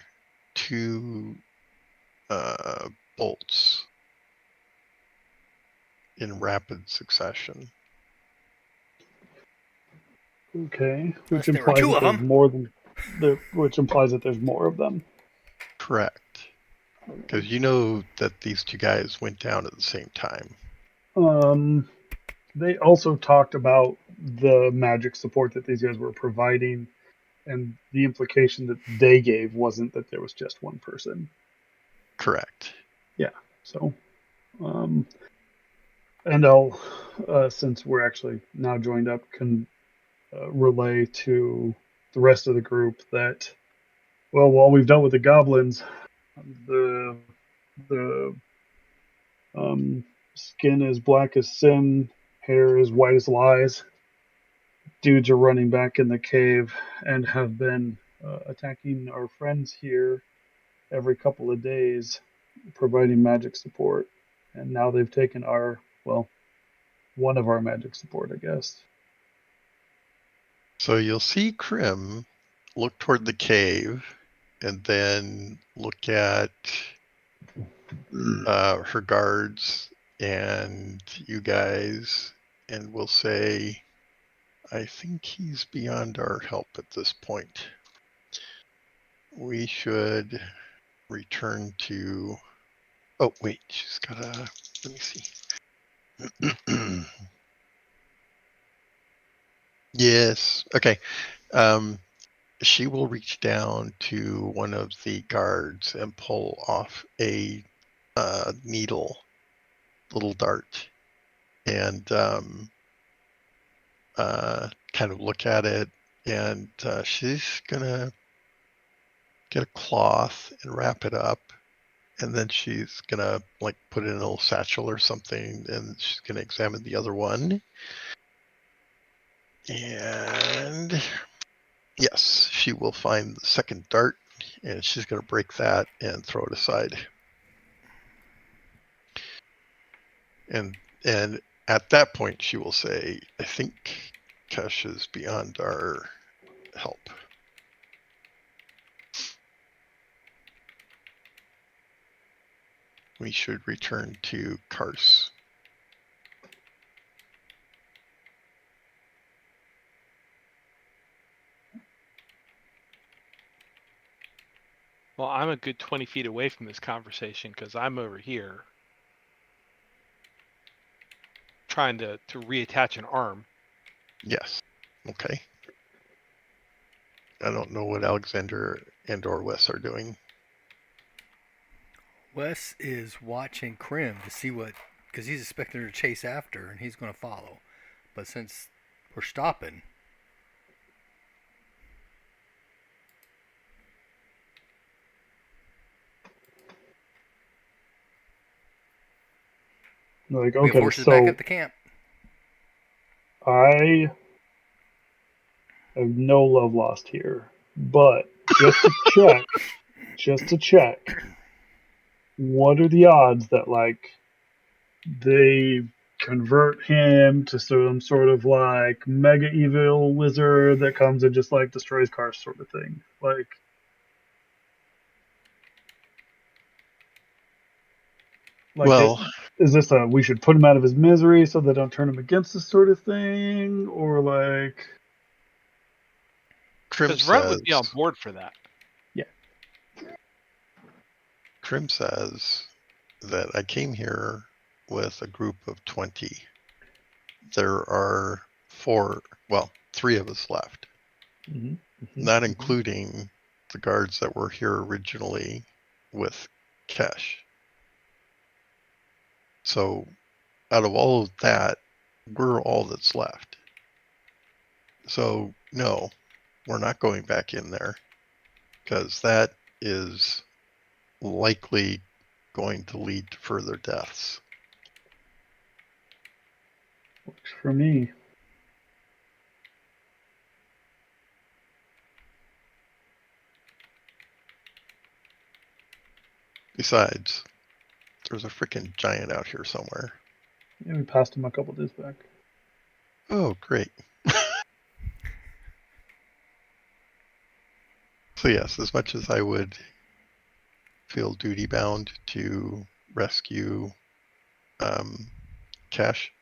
[SPEAKER 2] 2 bolts in rapid succession.
[SPEAKER 1] Okay, which
[SPEAKER 4] Unless there were
[SPEAKER 1] implies
[SPEAKER 4] 2
[SPEAKER 1] that
[SPEAKER 4] of
[SPEAKER 1] there's
[SPEAKER 4] them.
[SPEAKER 1] more than which implies that there's more of them.
[SPEAKER 2] Correct. Because you know that these 2 guys went down at the same time.
[SPEAKER 1] They also talked about the magic support that these guys were providing, and the implication that they gave wasn't that there was just one person.
[SPEAKER 2] Correct.
[SPEAKER 1] Yeah. So, and I'll, since we're actually now joined up, can relay to the rest of the group that, well, while we've dealt with the goblins, the the skin is black as sin, hair is white as lies. Dudes are running back in the cave and have been attacking our friends here every couple of days, providing magic support. And now they've taken one of our magic support, I guess.
[SPEAKER 2] So you'll see Krim look toward the cave and then look at her guards and you guys, and we'll say, I think he's beyond our help at this point. We should return to... Oh, wait, she's got a... Let me see. Yes, okay. She will reach down to one of the guards and pull off a needle, little dart, and kind of look at it. And she's gonna get a cloth and wrap it up, and then she's gonna put it in a little satchel or something, and she's gonna examine the other one. And yes, she will find the second dart, and she's gonna break that and throw it aside. And at that point, she will say, I think Kesh is beyond our help. We should return to Kars.
[SPEAKER 3] Well, I'm a good 20 feet away from this conversation because I'm over here trying to reattach an arm.
[SPEAKER 2] Yes. Okay. I don't know what Alexander and or Wes are doing.
[SPEAKER 4] Wes is watching Krim to see what, because he's expecting her to chase after, and he's going to follow. But since we're stopping,
[SPEAKER 1] Like,
[SPEAKER 4] we have
[SPEAKER 1] okay,
[SPEAKER 4] horses back
[SPEAKER 1] so
[SPEAKER 4] at the camp.
[SPEAKER 1] I have no love lost here, but just to check, what are the odds that like they convert him to some sort of like mega evil wizard that comes and just like destroys cars sort of thing? Like it,
[SPEAKER 2] Well,
[SPEAKER 1] is this a we should put him out of his misery so they don't turn him against us sort of thing, or like
[SPEAKER 2] Krim
[SPEAKER 3] Because Runt would
[SPEAKER 2] says
[SPEAKER 3] be on board for that.
[SPEAKER 1] yeah,
[SPEAKER 2] Krim says that I came here with a group of 20. There are three of us left, not including the guards that were here originally with Kesh. So out of all of that, we're all that's left. So no, we're not going back in there because that is likely going to lead to further deaths.
[SPEAKER 1] works for me.
[SPEAKER 2] Besides, there's a freaking giant out here somewhere.
[SPEAKER 1] Yeah, we passed him a couple days back.
[SPEAKER 2] Oh, great. So yes, as much as I would feel duty bound to rescue Cash,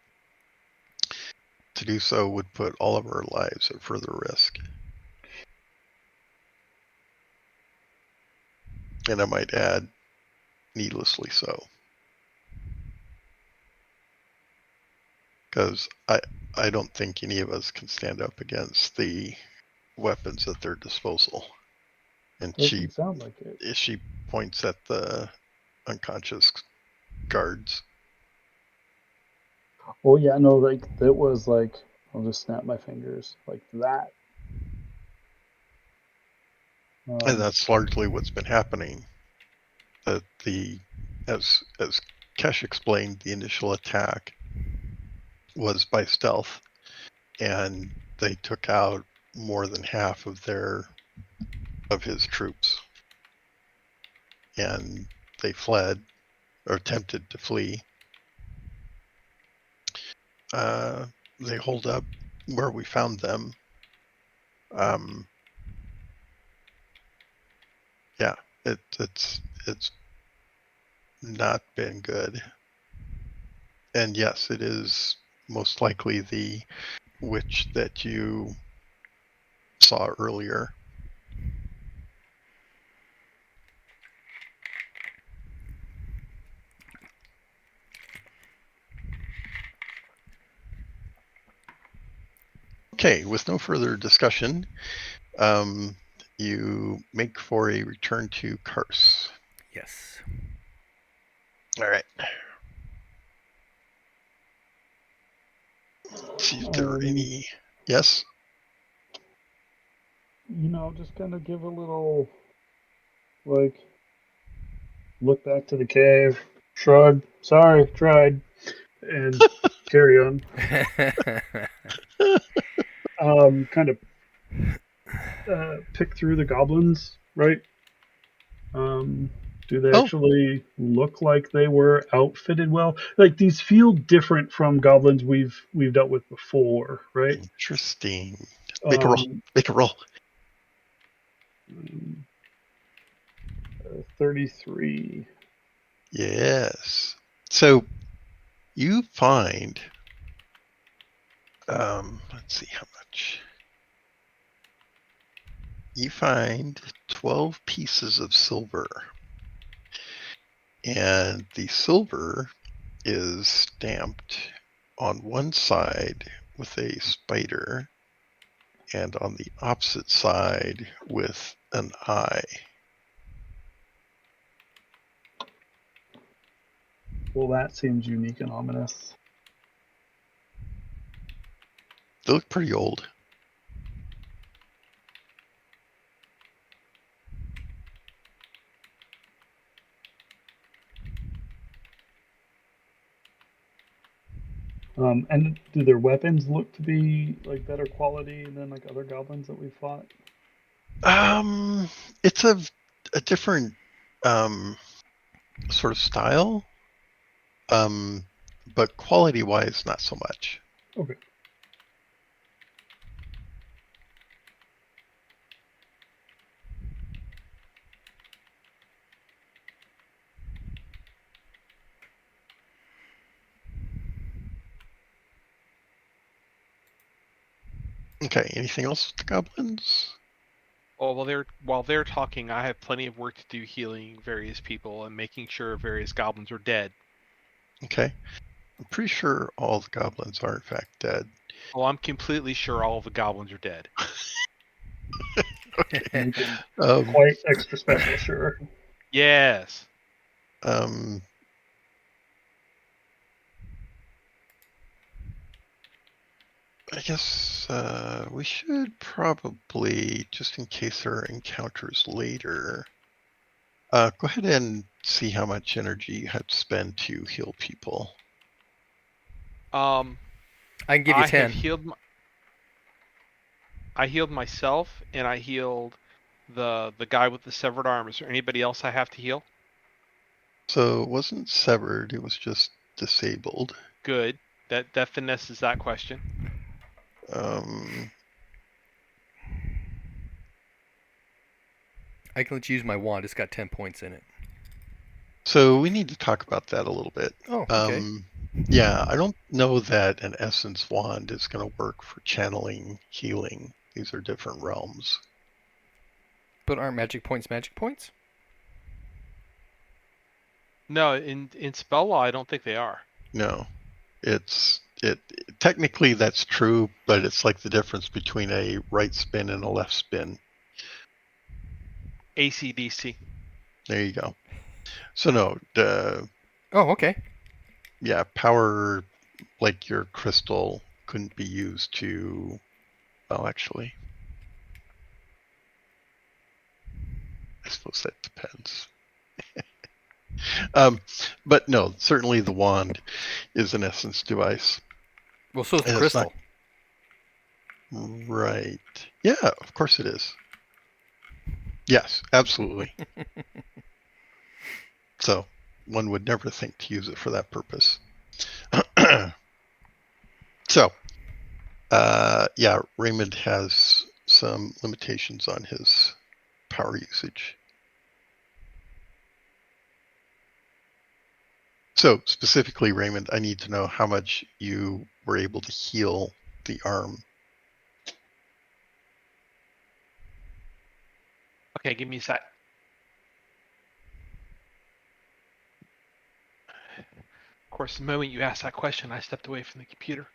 [SPEAKER 2] to do so would put all of our lives at further risk. And I might add, needlessly so. Because I don't think any of us can stand up against the weapons at their disposal. And
[SPEAKER 1] Doesn't sound like it.
[SPEAKER 2] she points at the unconscious guards.
[SPEAKER 1] Oh yeah, no, like it was like I'll just snap my fingers like that.
[SPEAKER 2] And that's largely what's been happening. That as Kesh explained, the initial attack was by stealth, and they took out more than half of his troops, and they fled or attempted to flee. They holed up where we found them. Yeah, it's not been good. And yes, it is most likely the witch that you saw earlier. Okay, with no further discussion, you make for a return to Kars.
[SPEAKER 4] Yes.
[SPEAKER 2] All right. Let's see if there are any. Yes?
[SPEAKER 1] Just kind of give a little like look back to the cave, shrug, sorry, tried, and carry on. Kind of pick through the goblins, right? Do they actually look like they were outfitted well? Like these feel different from goblins we've dealt with before, right?
[SPEAKER 2] Interesting. Make a roll. Make a roll.
[SPEAKER 1] 33.
[SPEAKER 2] Yes. So you find, let's see how much. you find 12 pieces of silver. And the silver is stamped on one side with a spider and on the opposite side with an eye.
[SPEAKER 1] Well, that seems unique and ominous.
[SPEAKER 2] They look pretty old.
[SPEAKER 1] And do their weapons look to be like better quality than like other goblins that we've fought?
[SPEAKER 2] It's a different sort of style, but quality-wise, not so much.
[SPEAKER 1] Okay.
[SPEAKER 2] Okay, anything else with the goblins?
[SPEAKER 3] Oh, while they're talking, I have plenty of work to do healing various people and making sure various goblins are dead.
[SPEAKER 2] Okay. I'm pretty sure all the goblins are in fact dead.
[SPEAKER 3] Oh, I'm completely sure all of the goblins are dead.
[SPEAKER 1] Make him
[SPEAKER 2] Um,
[SPEAKER 1] quite extra special, sure.
[SPEAKER 3] Yes.
[SPEAKER 2] um, I guess we should probably, just in case there are encounters later, go ahead and see how much energy you have to spend to heal people.
[SPEAKER 3] I
[SPEAKER 4] I can give you 10.
[SPEAKER 3] I healed myself, and I healed the guy with the severed arm. Is there anybody else I have to heal?
[SPEAKER 2] So it wasn't severed, it was just disabled.
[SPEAKER 3] Good. That finesses that question.
[SPEAKER 4] I can let you use my wand. It's got 10 points in it.
[SPEAKER 2] So we need to talk about that a little bit.
[SPEAKER 4] Oh, okay.
[SPEAKER 2] Yeah, I don't know that an essence wand is going to work for channeling healing. These are different realms.
[SPEAKER 4] But aren't magic points magic points?
[SPEAKER 3] No, in spell law, I don't think they are.
[SPEAKER 2] No, it technically that's true, but it's like the difference between a right spin and a left spin.
[SPEAKER 3] AC/DC.
[SPEAKER 2] There you go. So no,
[SPEAKER 4] Oh, okay.
[SPEAKER 2] yeah, power like your crystal couldn't be used to. Well, actually, I suppose that depends. But no, certainly the wand is an essence device.
[SPEAKER 4] Well, so is the
[SPEAKER 2] And it's
[SPEAKER 4] crystal.
[SPEAKER 2] not right. Yeah, of course it is. Yes, absolutely. So one would never think to use it for that purpose. So, yeah, Raymond has some limitations on his power usage. So specifically, Raymond, I need to know how much you were able to heal the arm.
[SPEAKER 3] Okay, give me a sec. Of course, the moment you asked that question, I stepped away from the computer.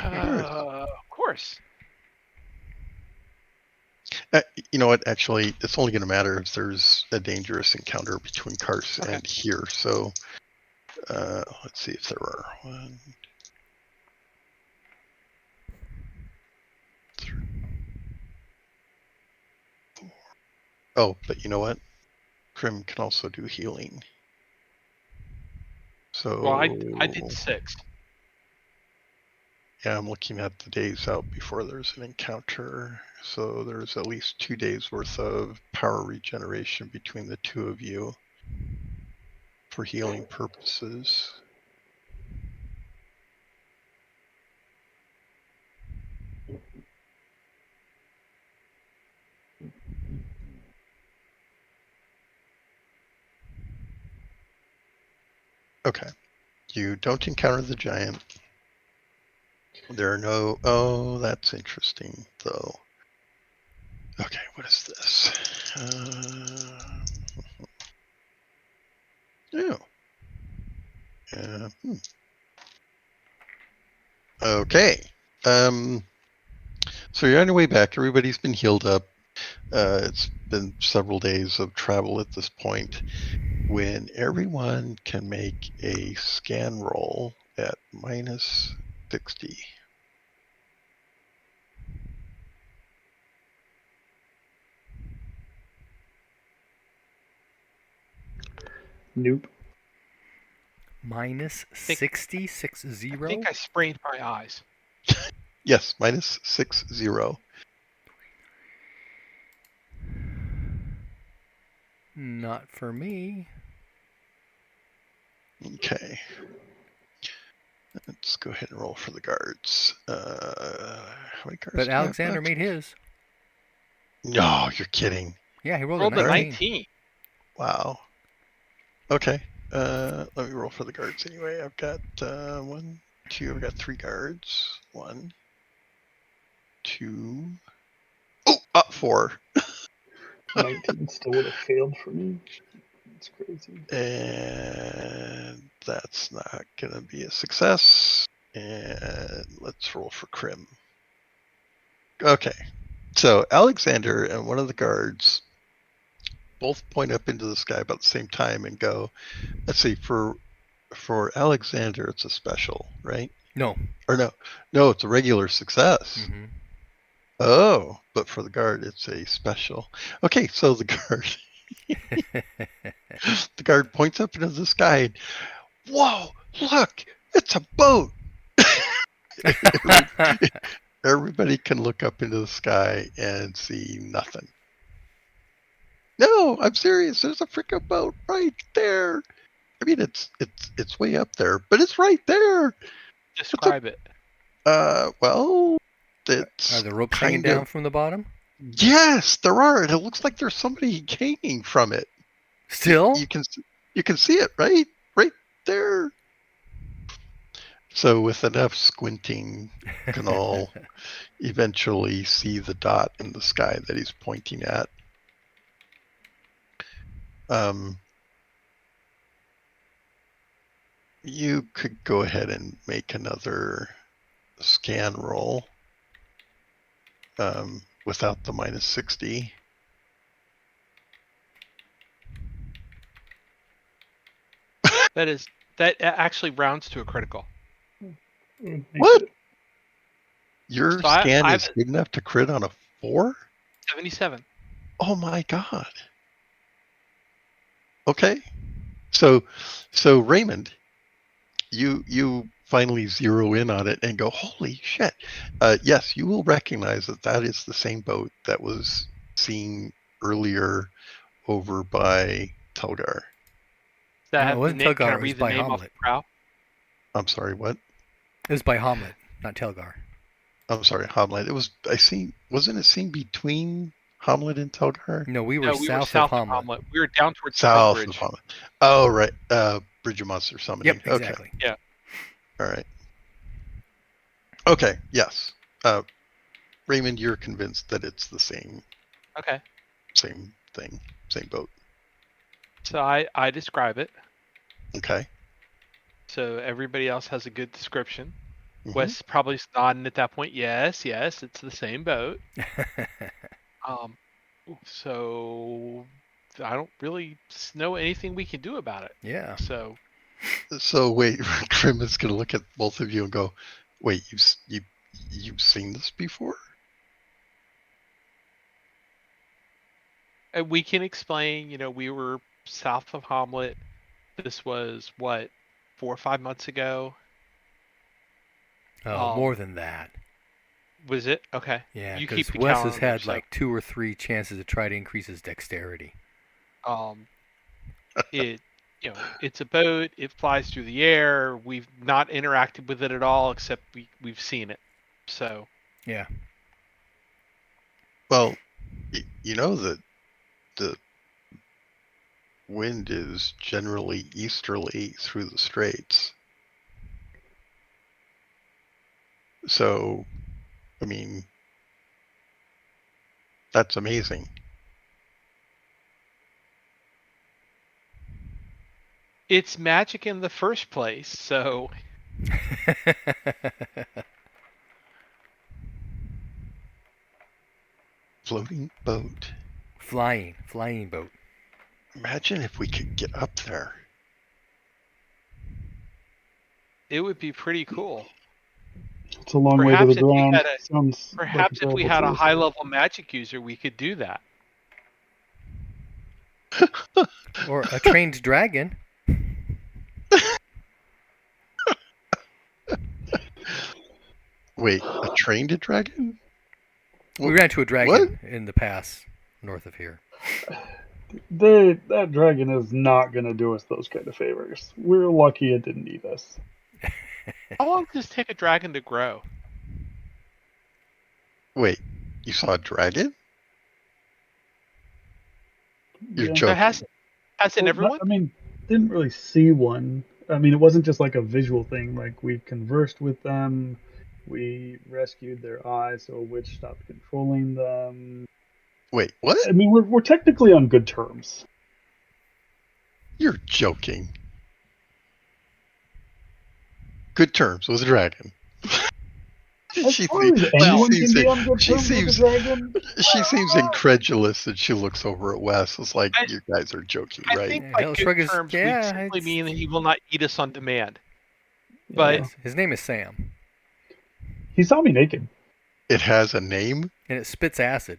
[SPEAKER 3] Of course.
[SPEAKER 2] You know what? Actually, it's only going to matter if there's a dangerous encounter between Kars
[SPEAKER 3] Okay.
[SPEAKER 2] and here. So let's see if there are. 1, 3, 4. Oh, but you know what? Krim can also do healing. So
[SPEAKER 3] Well, I did 6.
[SPEAKER 2] yeah, I'm looking at the days out before there's an encounter. So there's at least 2 days worth of power regeneration between the two of you for healing purposes. Okay. You don't encounter the giant. There are no... Oh, that's interesting, though. Okay, what is this? Oh. Okay. So you're on your way back. Everybody's been healed up. It's been several days of travel at this point. When everyone can make a scan roll at minus 60.
[SPEAKER 1] Nope.
[SPEAKER 4] Minus
[SPEAKER 3] think-
[SPEAKER 4] 60,
[SPEAKER 3] I think I sprained my eyes.
[SPEAKER 2] Yes, minus 60.
[SPEAKER 4] Not for me.
[SPEAKER 2] Okay. Let's go ahead and roll for the guards. How many guards
[SPEAKER 4] But
[SPEAKER 2] do you have
[SPEAKER 4] Alexander
[SPEAKER 2] left?
[SPEAKER 4] made his.
[SPEAKER 2] No, you're kidding.
[SPEAKER 4] Yeah, he rolled,
[SPEAKER 3] Rolled
[SPEAKER 4] a
[SPEAKER 3] a
[SPEAKER 4] 19.
[SPEAKER 3] 19.
[SPEAKER 2] Wow. Okay. Let me roll for the guards anyway. I've got 1, 2. I've got 3 guards. 1, 2. Oh, 4.
[SPEAKER 1] 19 still would have failed for me. That's crazy.
[SPEAKER 2] And that's not going to be a success. And let's roll for Crim. Okay. So Alexander and one of the guards both point up into the sky about the same time and go, let's see, for Alexander, it's a special, right?
[SPEAKER 4] No.
[SPEAKER 2] Or no, it's a regular success.
[SPEAKER 4] Mm-hmm.
[SPEAKER 2] Oh, but for the guard, it's a special. Okay, so the guard points up into the sky and, whoa, look, it's a boat. Everybody can look up into the sky and see nothing. No, I'm serious. There's a freaking boat right there. I mean, it's way up there, but it's right there.
[SPEAKER 3] Describe it.
[SPEAKER 2] Well, it's
[SPEAKER 4] Are the ropes hanging down from the bottom?
[SPEAKER 2] Yes, there are, and it looks like there's somebody hanging from it.
[SPEAKER 4] Still?
[SPEAKER 2] You can see it right there. So with enough squinting, you can all eventually see the dot in the sky that he's pointing at. You could go ahead and make another scan roll without the minus 60.
[SPEAKER 3] That actually rounds to a critical.
[SPEAKER 2] What? Your
[SPEAKER 3] So
[SPEAKER 2] scan is good enough to crit on a 4?
[SPEAKER 3] 77.
[SPEAKER 2] Oh my god. Okay. So Raymond, you finally zero in on it and go, holy shit. Yes, you will recognize that is the same boat that was seen earlier over by Telgar.
[SPEAKER 3] That
[SPEAKER 4] No, it wasn't Telgar,
[SPEAKER 3] can I
[SPEAKER 4] it was
[SPEAKER 3] read the
[SPEAKER 4] by
[SPEAKER 3] name off the
[SPEAKER 4] Hamlet.
[SPEAKER 3] prow?
[SPEAKER 2] I'm sorry, what?
[SPEAKER 4] It was by Hamlet, not Telgar.
[SPEAKER 2] I'm sorry, Hamlet. Wasn't it seen between Hamlet and Telgar?
[SPEAKER 4] No, we were
[SPEAKER 3] No,
[SPEAKER 4] south of Hamlet.
[SPEAKER 3] We were down towards
[SPEAKER 2] South
[SPEAKER 3] the
[SPEAKER 2] of
[SPEAKER 3] bridge.
[SPEAKER 2] Hamlet. Oh, right. Bridge of Monster Summoning.
[SPEAKER 4] Yep, exactly.
[SPEAKER 2] Okay.
[SPEAKER 3] Yeah.
[SPEAKER 2] All right. Okay, yes. Raymond, you're convinced that it's the same
[SPEAKER 3] Okay.
[SPEAKER 2] thing, same boat.
[SPEAKER 3] So I describe it.
[SPEAKER 2] Okay.
[SPEAKER 3] So everybody else has a good description.
[SPEAKER 2] Mhm.
[SPEAKER 3] Wes probably nodding at that point. Yes, it's the same boat. So I don't really know anything we can do about it.
[SPEAKER 4] Yeah.
[SPEAKER 2] So wait, Grim is going to look at both of you and go, "Wait, you've seen this before?"
[SPEAKER 3] And we can explain. We were south of Hamlet. This was what 4 or 5 months ago.
[SPEAKER 4] Oh, more than that.
[SPEAKER 3] Was it? Okay.
[SPEAKER 4] Yeah,
[SPEAKER 3] You keep
[SPEAKER 4] because
[SPEAKER 3] the
[SPEAKER 4] Wes has
[SPEAKER 3] calendar,
[SPEAKER 4] had
[SPEAKER 3] so,
[SPEAKER 4] like 2 or 3 chances to try to increase his dexterity.
[SPEAKER 3] it's a boat. It flies through the air. We've not interacted with it at all, except we've seen it. So
[SPEAKER 4] Yeah.
[SPEAKER 2] Well, you know that the wind is generally easterly through the straits. So, I mean, That's amazing.
[SPEAKER 3] It's magic in the first place, so
[SPEAKER 2] Floating boat.
[SPEAKER 4] Flying boat.
[SPEAKER 2] Imagine if we could get up there.
[SPEAKER 3] it would be pretty cool.
[SPEAKER 1] It's a long way to the
[SPEAKER 3] Perhaps if we
[SPEAKER 1] ground.
[SPEAKER 3] had a
[SPEAKER 1] Sounds like
[SPEAKER 3] perhaps if we
[SPEAKER 1] terrible
[SPEAKER 3] had a
[SPEAKER 1] choice.
[SPEAKER 3] high level magic user, we could do that.
[SPEAKER 4] Or a trained dragon.
[SPEAKER 2] Wait, a trained dragon?
[SPEAKER 4] We ran into a dragon in the pass north of here.
[SPEAKER 1] That dragon is not going to do us those kind of favors. We're lucky it didn't eat us.
[SPEAKER 3] How long does it take a dragon to grow?
[SPEAKER 2] Wait, you saw a dragon? You're
[SPEAKER 1] Yeah.
[SPEAKER 2] joking.
[SPEAKER 3] Hasn't everyone?
[SPEAKER 1] I mean, didn't really see one. I mean, it wasn't just like a visual thing. Like, we conversed with them, we rescued their eyes, so a witch stopped controlling them.
[SPEAKER 2] Wait, what?
[SPEAKER 1] I mean, we're technically on good terms.
[SPEAKER 2] You're joking. Good terms with a dragon.
[SPEAKER 1] As far as anyone can be on good
[SPEAKER 2] she
[SPEAKER 1] terms with a
[SPEAKER 2] seems
[SPEAKER 1] dragon,
[SPEAKER 2] she seems incredulous, and she looks over at Wes. It's like, you guys are joking,
[SPEAKER 3] I
[SPEAKER 2] right?
[SPEAKER 3] think
[SPEAKER 4] Yeah,
[SPEAKER 3] by
[SPEAKER 4] he'll
[SPEAKER 3] good
[SPEAKER 4] shrug his-
[SPEAKER 3] terms
[SPEAKER 4] yeah,
[SPEAKER 3] we simply
[SPEAKER 4] it's-
[SPEAKER 3] mean that he will not eat us on demand. But
[SPEAKER 1] yeah.
[SPEAKER 4] His name is Sam,
[SPEAKER 1] He saw me naked.
[SPEAKER 2] It has a name.
[SPEAKER 4] and it spits acid.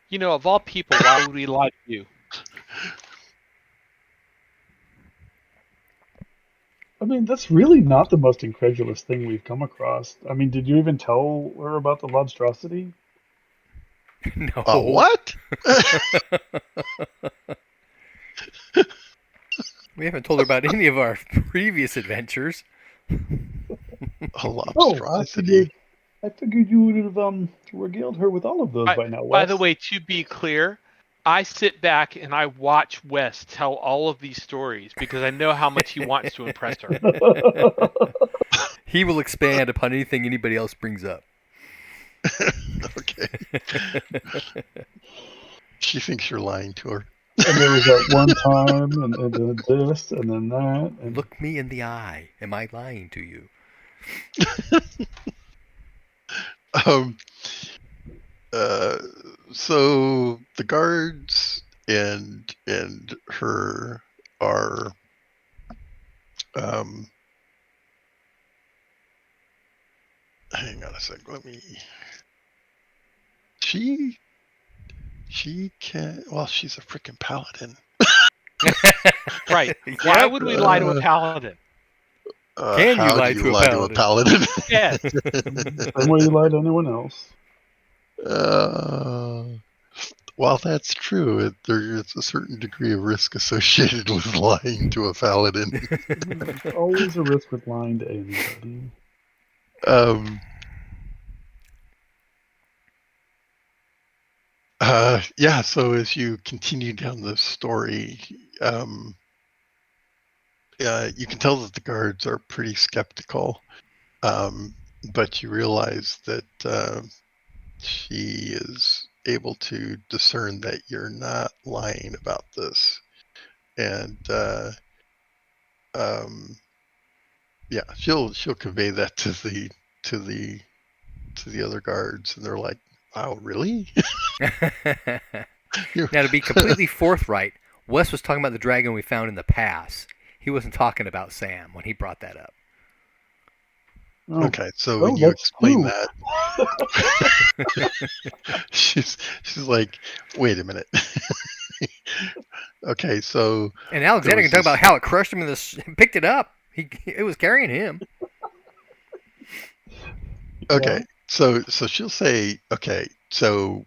[SPEAKER 3] you know, of all people, why would we lie to you?
[SPEAKER 1] I mean, that's really not the most incredulous thing we've come across. I mean, did you even tell her about the lobstrosity?
[SPEAKER 4] No.
[SPEAKER 2] What?
[SPEAKER 4] We haven't told her about any of our previous adventures.
[SPEAKER 2] A
[SPEAKER 1] Oh,
[SPEAKER 2] lobstrosity.
[SPEAKER 1] I figured you would have regaled her with all of those by now.
[SPEAKER 3] By the
[SPEAKER 1] Wes.
[SPEAKER 3] way, to be clear, I sit back and I watch Wes tell all of these stories because I know how much he wants to impress her.
[SPEAKER 4] He will expand upon anything anybody else brings up.
[SPEAKER 2] Okay. She thinks you're lying to her.
[SPEAKER 1] And there was that one time, and then this, and then that. And
[SPEAKER 4] Look me in the eye. Am I lying to you?
[SPEAKER 2] Um. So the guards and her are hang on a sec. Let me. She can't. Well, she's a freaking paladin.
[SPEAKER 3] Right.
[SPEAKER 4] Yeah.
[SPEAKER 3] Why would we lie to a paladin?
[SPEAKER 4] Can you
[SPEAKER 2] How
[SPEAKER 4] lie
[SPEAKER 2] do
[SPEAKER 4] to
[SPEAKER 2] you
[SPEAKER 4] a
[SPEAKER 2] lie to a paladin?
[SPEAKER 3] Yes.
[SPEAKER 1] same way you lie to anyone else.
[SPEAKER 2] While that's true, there is a certain degree of risk associated with lying to a paladin.
[SPEAKER 1] There's always a risk with lying to anybody.
[SPEAKER 2] Yeah, so as you continue down the story, you can tell that the guards are pretty skeptical, but you realize that she is able to discern that you're not lying about this, and yeah, she'll convey that to the other guards, and they're like, "Wow, really?"
[SPEAKER 4] Now, to be completely forthright, Wes was talking about the dragon we found in the pass. He wasn't talking about Sam when he brought that up.
[SPEAKER 1] Oh,
[SPEAKER 2] Okay, so when you
[SPEAKER 1] that's
[SPEAKER 2] explain
[SPEAKER 1] true.
[SPEAKER 2] that, she's like, "Wait a minute." Okay, so
[SPEAKER 4] And Alexander
[SPEAKER 2] There
[SPEAKER 4] can
[SPEAKER 2] was
[SPEAKER 4] talk about
[SPEAKER 2] this-
[SPEAKER 4] how it crushed him in picked it up. It was carrying him.
[SPEAKER 2] okay,
[SPEAKER 1] Yeah.
[SPEAKER 2] so she'll say, "Okay, so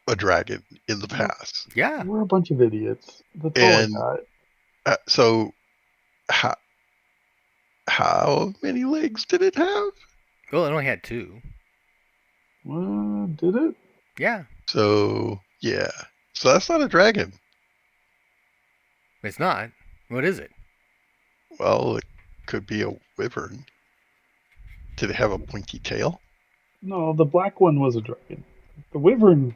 [SPEAKER 2] a dragon in the past."
[SPEAKER 4] Yeah.
[SPEAKER 1] We're a bunch of idiots. That's all I
[SPEAKER 2] And-
[SPEAKER 1] got.
[SPEAKER 2] So how many legs did it have?
[SPEAKER 4] Well, it only had 2.
[SPEAKER 1] Did it?
[SPEAKER 4] Yeah.
[SPEAKER 2] So yeah, so that's not a dragon.
[SPEAKER 4] It's not. What is it?
[SPEAKER 2] Well, it could be a wyvern. Did it have a pointy tail?
[SPEAKER 1] No, the black one was a dragon. The wyvern.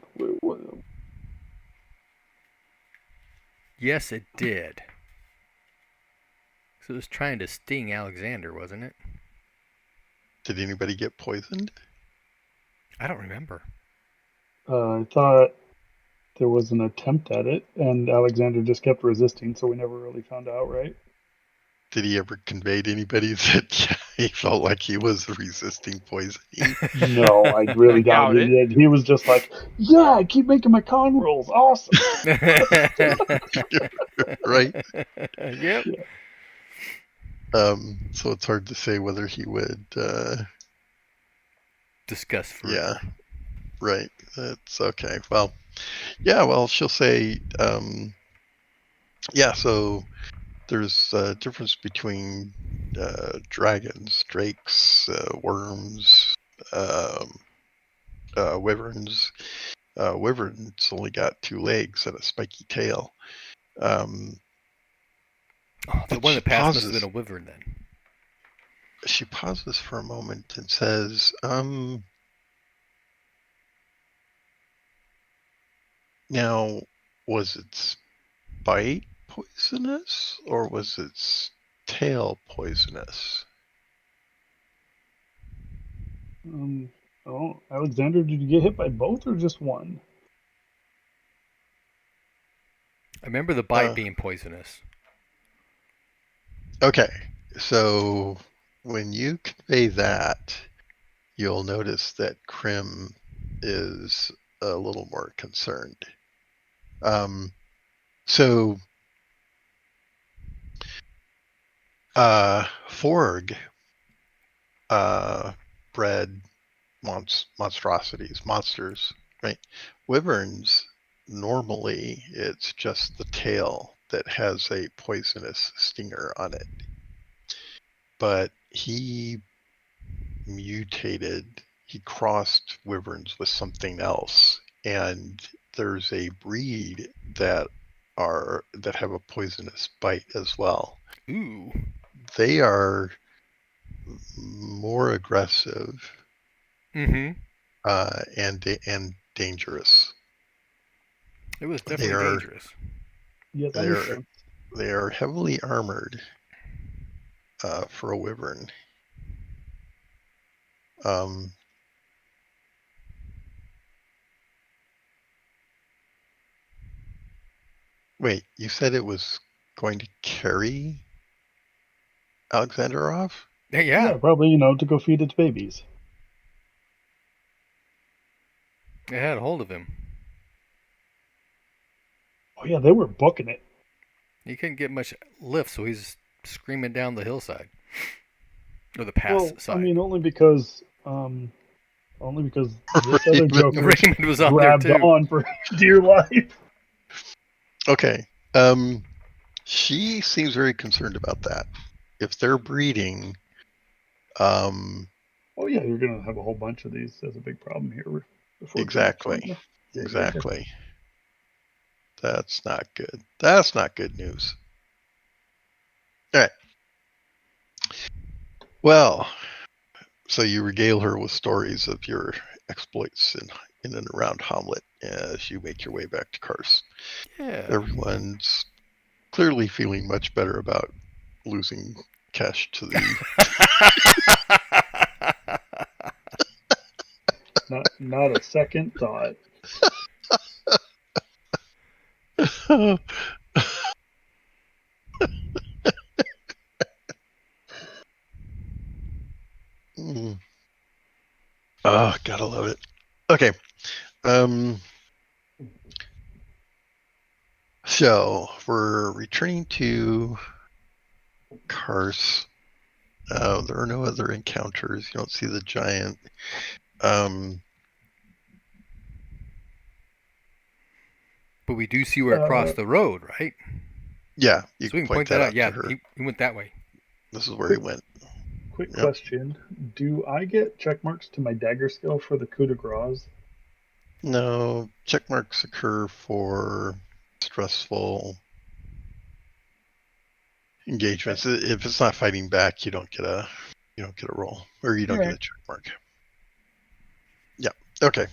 [SPEAKER 4] Yes, it did. So it was trying to sting Alexander, wasn't it?
[SPEAKER 2] Did anybody get poisoned?
[SPEAKER 4] I don't remember.
[SPEAKER 1] I thought there was an attempt at it, and Alexander just kept resisting, so we never really found out, right?
[SPEAKER 2] Did he ever convey to anybody that he felt like he was resisting poisoning?
[SPEAKER 1] No, I really doubt
[SPEAKER 3] doubt
[SPEAKER 1] it.
[SPEAKER 3] it.
[SPEAKER 1] Yeah, he was just like, "Yeah, I keep making my con rolls. Awesome."
[SPEAKER 2] Right?
[SPEAKER 4] Yep.
[SPEAKER 1] Yeah.
[SPEAKER 2] So it's hard to say whether he would.
[SPEAKER 4] Discuss further.
[SPEAKER 2] Yeah, right. That's okay. Well, yeah. Well, she'll say. Yeah. So there's a difference between dragons, drakes, worms, wyverns. Wyverns only got 2 legs and a spiky tail.
[SPEAKER 4] Oh, the
[SPEAKER 2] And
[SPEAKER 4] one
[SPEAKER 2] she
[SPEAKER 4] that passed must have
[SPEAKER 2] pauses.
[SPEAKER 4] been a wyvern then.
[SPEAKER 2] She pauses for a moment and says, now, was its bite poisonous or was its tail poisonous?
[SPEAKER 1] Oh, Alexander, did you get hit by both or just one?
[SPEAKER 4] I remember the bite
[SPEAKER 2] Uh,
[SPEAKER 4] being poisonous.
[SPEAKER 2] okay, so when you convey that, you'll notice that Krim is a little more concerned. So Forg bred monstrosities, monsters, right? Wyverns, normally it's just the tail that has a poisonous stinger on it. But he mutated, he crossed wyverns with something else, and there's a breed that have a poisonous bite as well.
[SPEAKER 4] Ooh.
[SPEAKER 2] They are more aggressive
[SPEAKER 4] Mm-hmm.
[SPEAKER 2] and dangerous.
[SPEAKER 4] It was
[SPEAKER 2] They
[SPEAKER 4] definitely
[SPEAKER 2] are
[SPEAKER 4] dangerous.
[SPEAKER 1] Yeah, that
[SPEAKER 2] they
[SPEAKER 1] makes
[SPEAKER 2] are
[SPEAKER 1] sense.
[SPEAKER 2] they are heavily armored for a wyvern. Um, wait, you said it was going to carry Alexander off?
[SPEAKER 4] Yeah.
[SPEAKER 1] Yeah, probably, to go feed its babies.
[SPEAKER 4] It had a hold of him.
[SPEAKER 1] Oh, yeah, they were booking it.
[SPEAKER 4] He couldn't get much lift, so he's screaming down the hillside. Or the pass
[SPEAKER 1] Well, I
[SPEAKER 4] side.
[SPEAKER 1] mean, only because this other joker
[SPEAKER 4] Raymond was on there
[SPEAKER 1] grabbed
[SPEAKER 4] too.
[SPEAKER 1] on for dear life.
[SPEAKER 2] Okay. She seems very concerned about that. If they're breeding, um,
[SPEAKER 1] Oh yeah, you're gonna have a whole bunch of these as a big problem here before too much
[SPEAKER 2] exactly,
[SPEAKER 1] longer. Yeah.
[SPEAKER 2] exactly. That's not good. That's not good news. All right. Well, so you regale her with stories of your exploits in and around Hamlet as you make your way back to Kars.
[SPEAKER 4] Yeah.
[SPEAKER 2] Everyone's clearly feeling much better about losing cash to the.
[SPEAKER 1] Not a second thought.
[SPEAKER 2] Mm. Oh, gotta love it. Okay. So we're returning to Kars. There are no other encounters. You don't see the giant.
[SPEAKER 4] But we do see where it crossed the road, right?
[SPEAKER 2] Yeah, you
[SPEAKER 4] So we
[SPEAKER 2] can
[SPEAKER 4] can point that out. Yeah,
[SPEAKER 2] to her.
[SPEAKER 4] he went that way.
[SPEAKER 2] This is where he went.
[SPEAKER 1] Quick
[SPEAKER 2] Yep.
[SPEAKER 1] question: do I get check marks to my dagger skill for the coup de grace?
[SPEAKER 2] No, check marks occur for stressful engagements. If it's not fighting back, you don't get a roll, or you don't get a check mark. Yeah. Okay.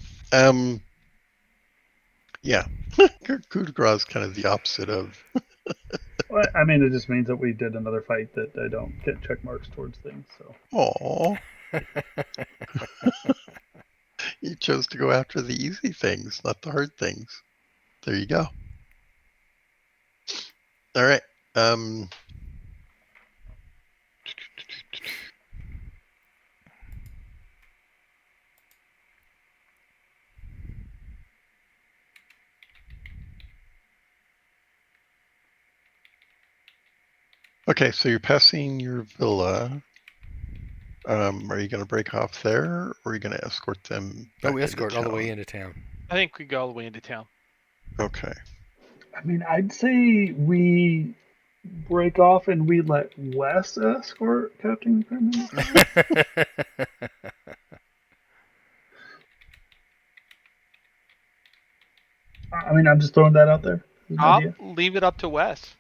[SPEAKER 2] Yeah. Coup de grace is kind of the opposite of.
[SPEAKER 1] Well, I mean, it just means that we did another fight that I don't get check marks towards things. So,
[SPEAKER 2] Aw. You chose to go after the easy things, not the hard things. There you go. All right. Okay, so you're passing your villa. Are you going to break off there, or are you going to escort them back
[SPEAKER 4] we
[SPEAKER 2] into
[SPEAKER 4] escort all the way
[SPEAKER 2] town?
[SPEAKER 4] into town.
[SPEAKER 3] I think we go all the way into town.
[SPEAKER 2] Okay.
[SPEAKER 1] I mean, I'd say we break off and we let Wes escort Captain Prim into town. I mean, I'm just throwing that out there as an
[SPEAKER 3] I'll
[SPEAKER 1] idea.
[SPEAKER 3] leave it up to Wes.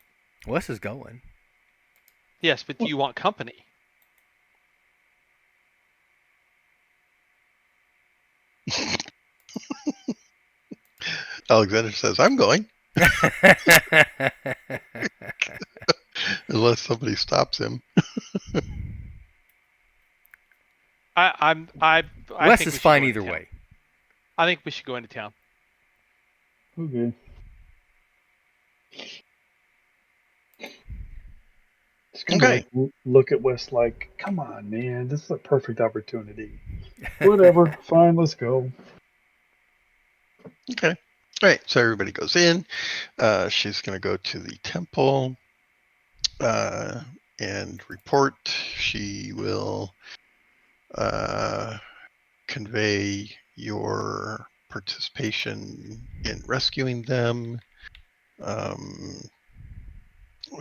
[SPEAKER 4] Wes is going.
[SPEAKER 3] Yes, but do you want company?
[SPEAKER 2] Alexander says, "I'm going," unless somebody stops him.
[SPEAKER 3] I
[SPEAKER 4] Wes
[SPEAKER 3] think
[SPEAKER 4] is
[SPEAKER 3] we should
[SPEAKER 4] fine
[SPEAKER 3] go
[SPEAKER 4] either
[SPEAKER 3] into town.
[SPEAKER 4] way.
[SPEAKER 3] I think we should go into town.
[SPEAKER 1] Okay. Just kind of
[SPEAKER 2] Okay.
[SPEAKER 1] like look at Wes like, come on, man, this is a perfect opportunity. Whatever, fine, let's go.
[SPEAKER 2] Okay. All right. So everybody goes in. She's going to go to the temple and report. She will convey your participation in rescuing them. We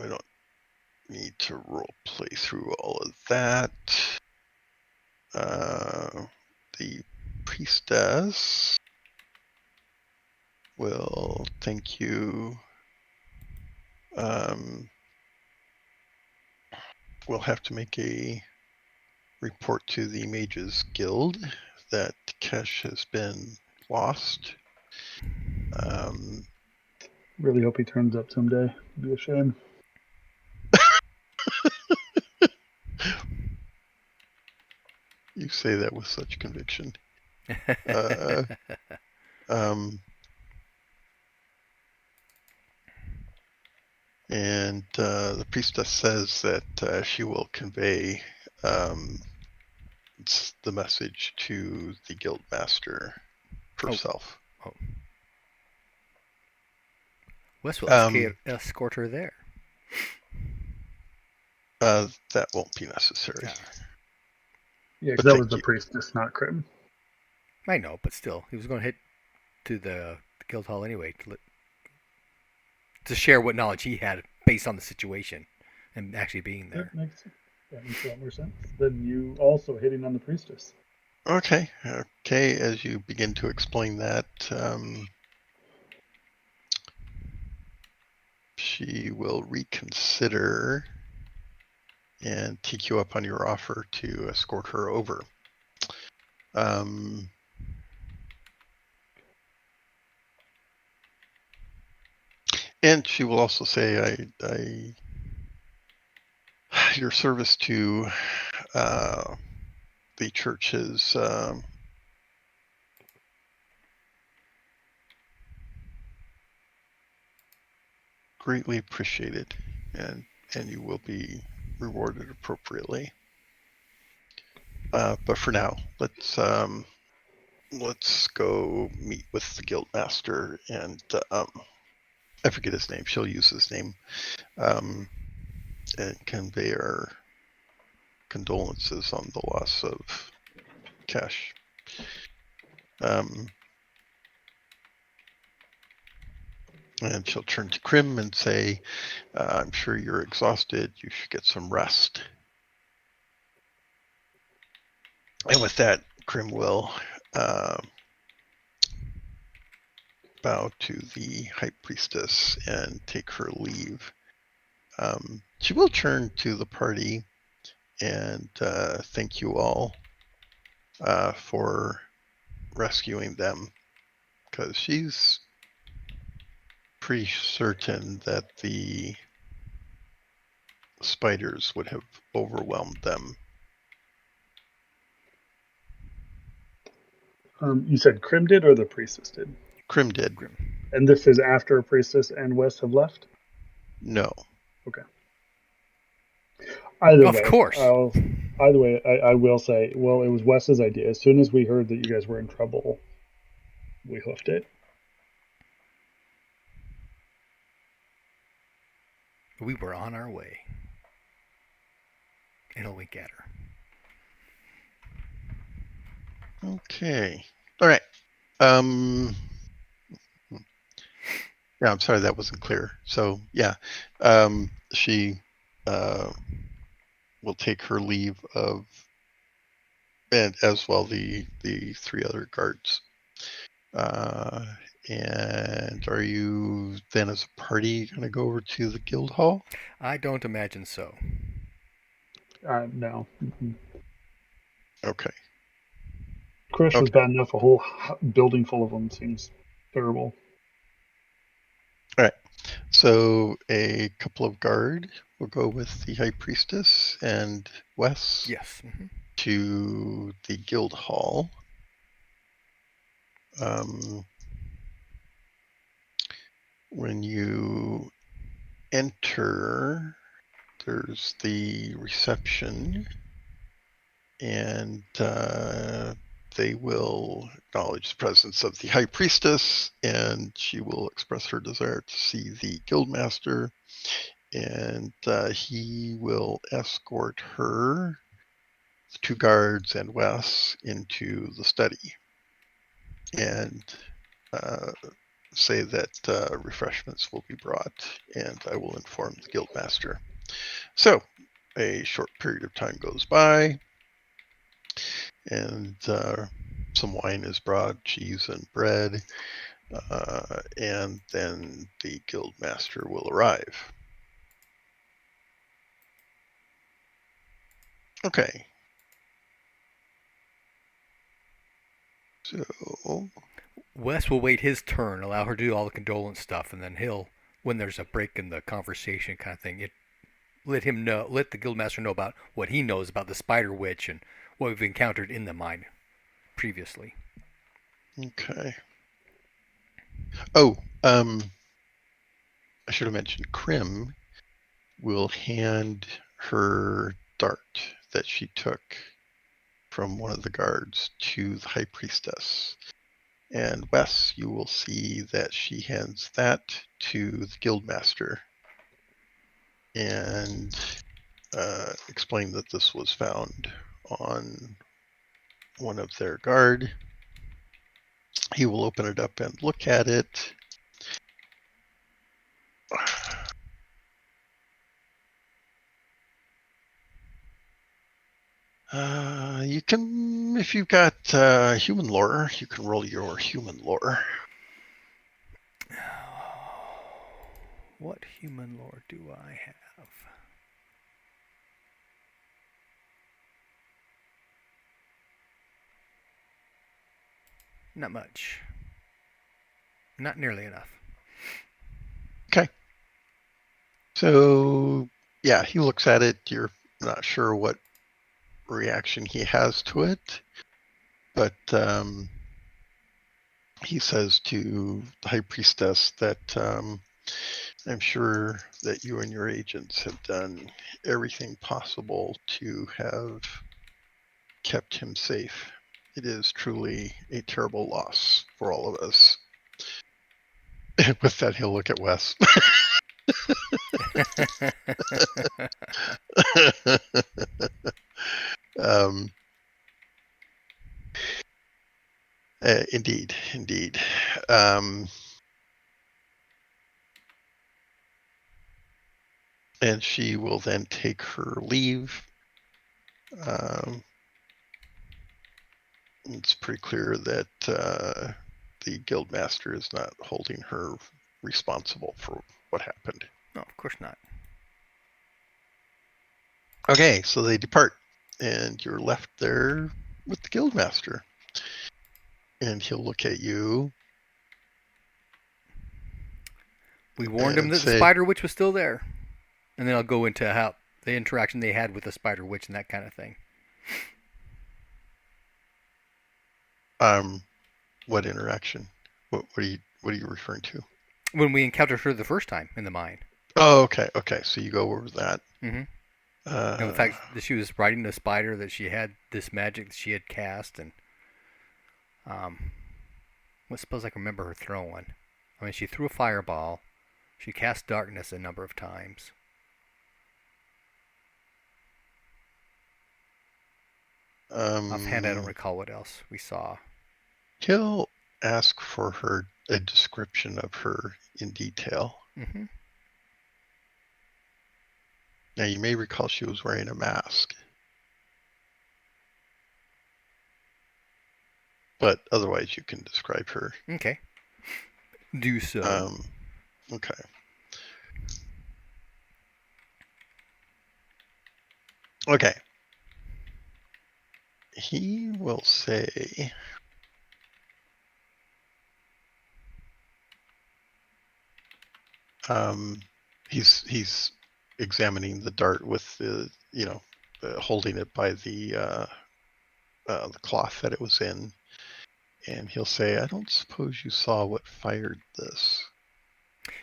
[SPEAKER 2] don't need to role play through all of that. The priestess will thank you. We'll have to make a report to the Mages Guild that Kesh has been lost.
[SPEAKER 1] Really hope he turns up someday. It'd be a shame.
[SPEAKER 2] You say that with such conviction. And the priestess says that she will convey the message to the guild master herself.
[SPEAKER 4] Oh. Wes will escort her there.
[SPEAKER 2] That won't be necessary.
[SPEAKER 1] Yeah, because
[SPEAKER 2] But
[SPEAKER 1] that was
[SPEAKER 2] thank
[SPEAKER 1] the
[SPEAKER 2] you.
[SPEAKER 1] priestess, not Crim.
[SPEAKER 4] I know, but still, he was going to head to the guild hall anyway to share what knowledge he had based on the situation and actually being there.
[SPEAKER 1] That makes a lot more sense than you also hitting on the priestess.
[SPEAKER 2] Okay. As you begin to explain that, she will reconsider and take you up on your offer to escort her over. And she will also say, your service to the church is greatly appreciated, and you will be rewarded appropriately. But for now, let's go meet with the guild master, and I forget his name. She'll use his name, and convey our condolences on the loss of Cash. And she'll turn to Krim and say, I'm sure you're exhausted. You should get some rest. And with that, Krim will bow to the High Priestess and take her leave. She will turn to the party and thank you all for rescuing them, because she's pretty certain that the spiders would have overwhelmed them.
[SPEAKER 1] You said Krim did or the priestess did?
[SPEAKER 2] Krim did.
[SPEAKER 4] Grim.
[SPEAKER 1] And this is after priestess and West have left?
[SPEAKER 2] No.
[SPEAKER 1] Okay. Either
[SPEAKER 4] Of
[SPEAKER 1] way,
[SPEAKER 4] course.
[SPEAKER 1] I will say, well, it was Wes's idea. As soon as we heard that you guys were in trouble, we hoofed it.
[SPEAKER 4] We were on our way. And a wink at her.
[SPEAKER 2] Okay. All right. Yeah, I'm sorry that wasn't clear. So yeah, she will take her leave of, and as well the three other guards. And are you then as a party going to go over to the guild hall?
[SPEAKER 4] I don't imagine so.
[SPEAKER 1] No.
[SPEAKER 2] Okay.
[SPEAKER 1] Crush was
[SPEAKER 2] Okay.
[SPEAKER 1] bad enough. A whole building full of them seems terrible.
[SPEAKER 2] All right. So a couple of guard will go with the high priestess and Wes
[SPEAKER 4] Yes. Mm-hmm.
[SPEAKER 2] to the guild hall. When you enter, there's the reception, and they will acknowledge the presence of the high priestess, and she will express her desire to see the guildmaster, and he will escort her, the two guards, and Wes into the study, and say that refreshments will be brought, and I will inform the guildmaster. So a short period of time goes by, and some wine is brought, cheese and bread, and then the guildmaster will arrive. Okay. So
[SPEAKER 4] Wes will wait his turn, allow her to do all the condolence stuff, and then he'll, when there's a break in the conversation kind of thing, let the guildmaster know about what he knows about the spider witch and what we've encountered in the mine previously.
[SPEAKER 2] Okay. Oh, I should have mentioned Krim will hand her dart that she took from one of the guards to the high priestess. And Wes, you will see that she hands that to the guildmaster and explain that this was found on one of their guard. He will open it up and look at it. You can, if you've got human lore, you can roll your human lore.
[SPEAKER 4] What human lore do I have? Not much. Not nearly enough.
[SPEAKER 2] Okay. So, yeah, he looks at it. You're not sure what reaction he has to it, but he says to the high priestess that I'm sure that you and your agents have done everything possible to have kept him safe. It is truly a terrible loss for all of us. With that, he'll look at Wes. um, indeed. And she will then take her leave. It's pretty clear that the guildmaster is not holding her responsible for what happened.
[SPEAKER 4] No, of course not.
[SPEAKER 2] Okay, so they depart, and you're left there with the guildmaster. And he'll look at you.
[SPEAKER 4] We warned him
[SPEAKER 2] and
[SPEAKER 4] that the
[SPEAKER 2] say,
[SPEAKER 4] spider witch was still there, and then I'll go into how the interaction they had with the spider witch and that kind of thing.
[SPEAKER 2] What interaction? What are you referring to?
[SPEAKER 4] When we encountered her the first time in the mine.
[SPEAKER 2] Oh, okay. So you go over that.
[SPEAKER 4] Mm-hmm. And the fact that she was riding the spider, that she had this magic that she had cast, and what suppose I can remember her throwing. I mean, she threw a fireball. She cast darkness a number of times. Offhand, I don't recall what else we saw.
[SPEAKER 2] He'll ask for a description of her in detail.
[SPEAKER 4] Mm-hmm.
[SPEAKER 2] Now, you may recall she was wearing a mask. But otherwise, you can describe her.
[SPEAKER 4] Okay. Do so.
[SPEAKER 2] Okay. Okay. He will say, he's examining the dart with the, holding it by the cloth that it was in. And he'll say, I don't suppose you saw what fired this.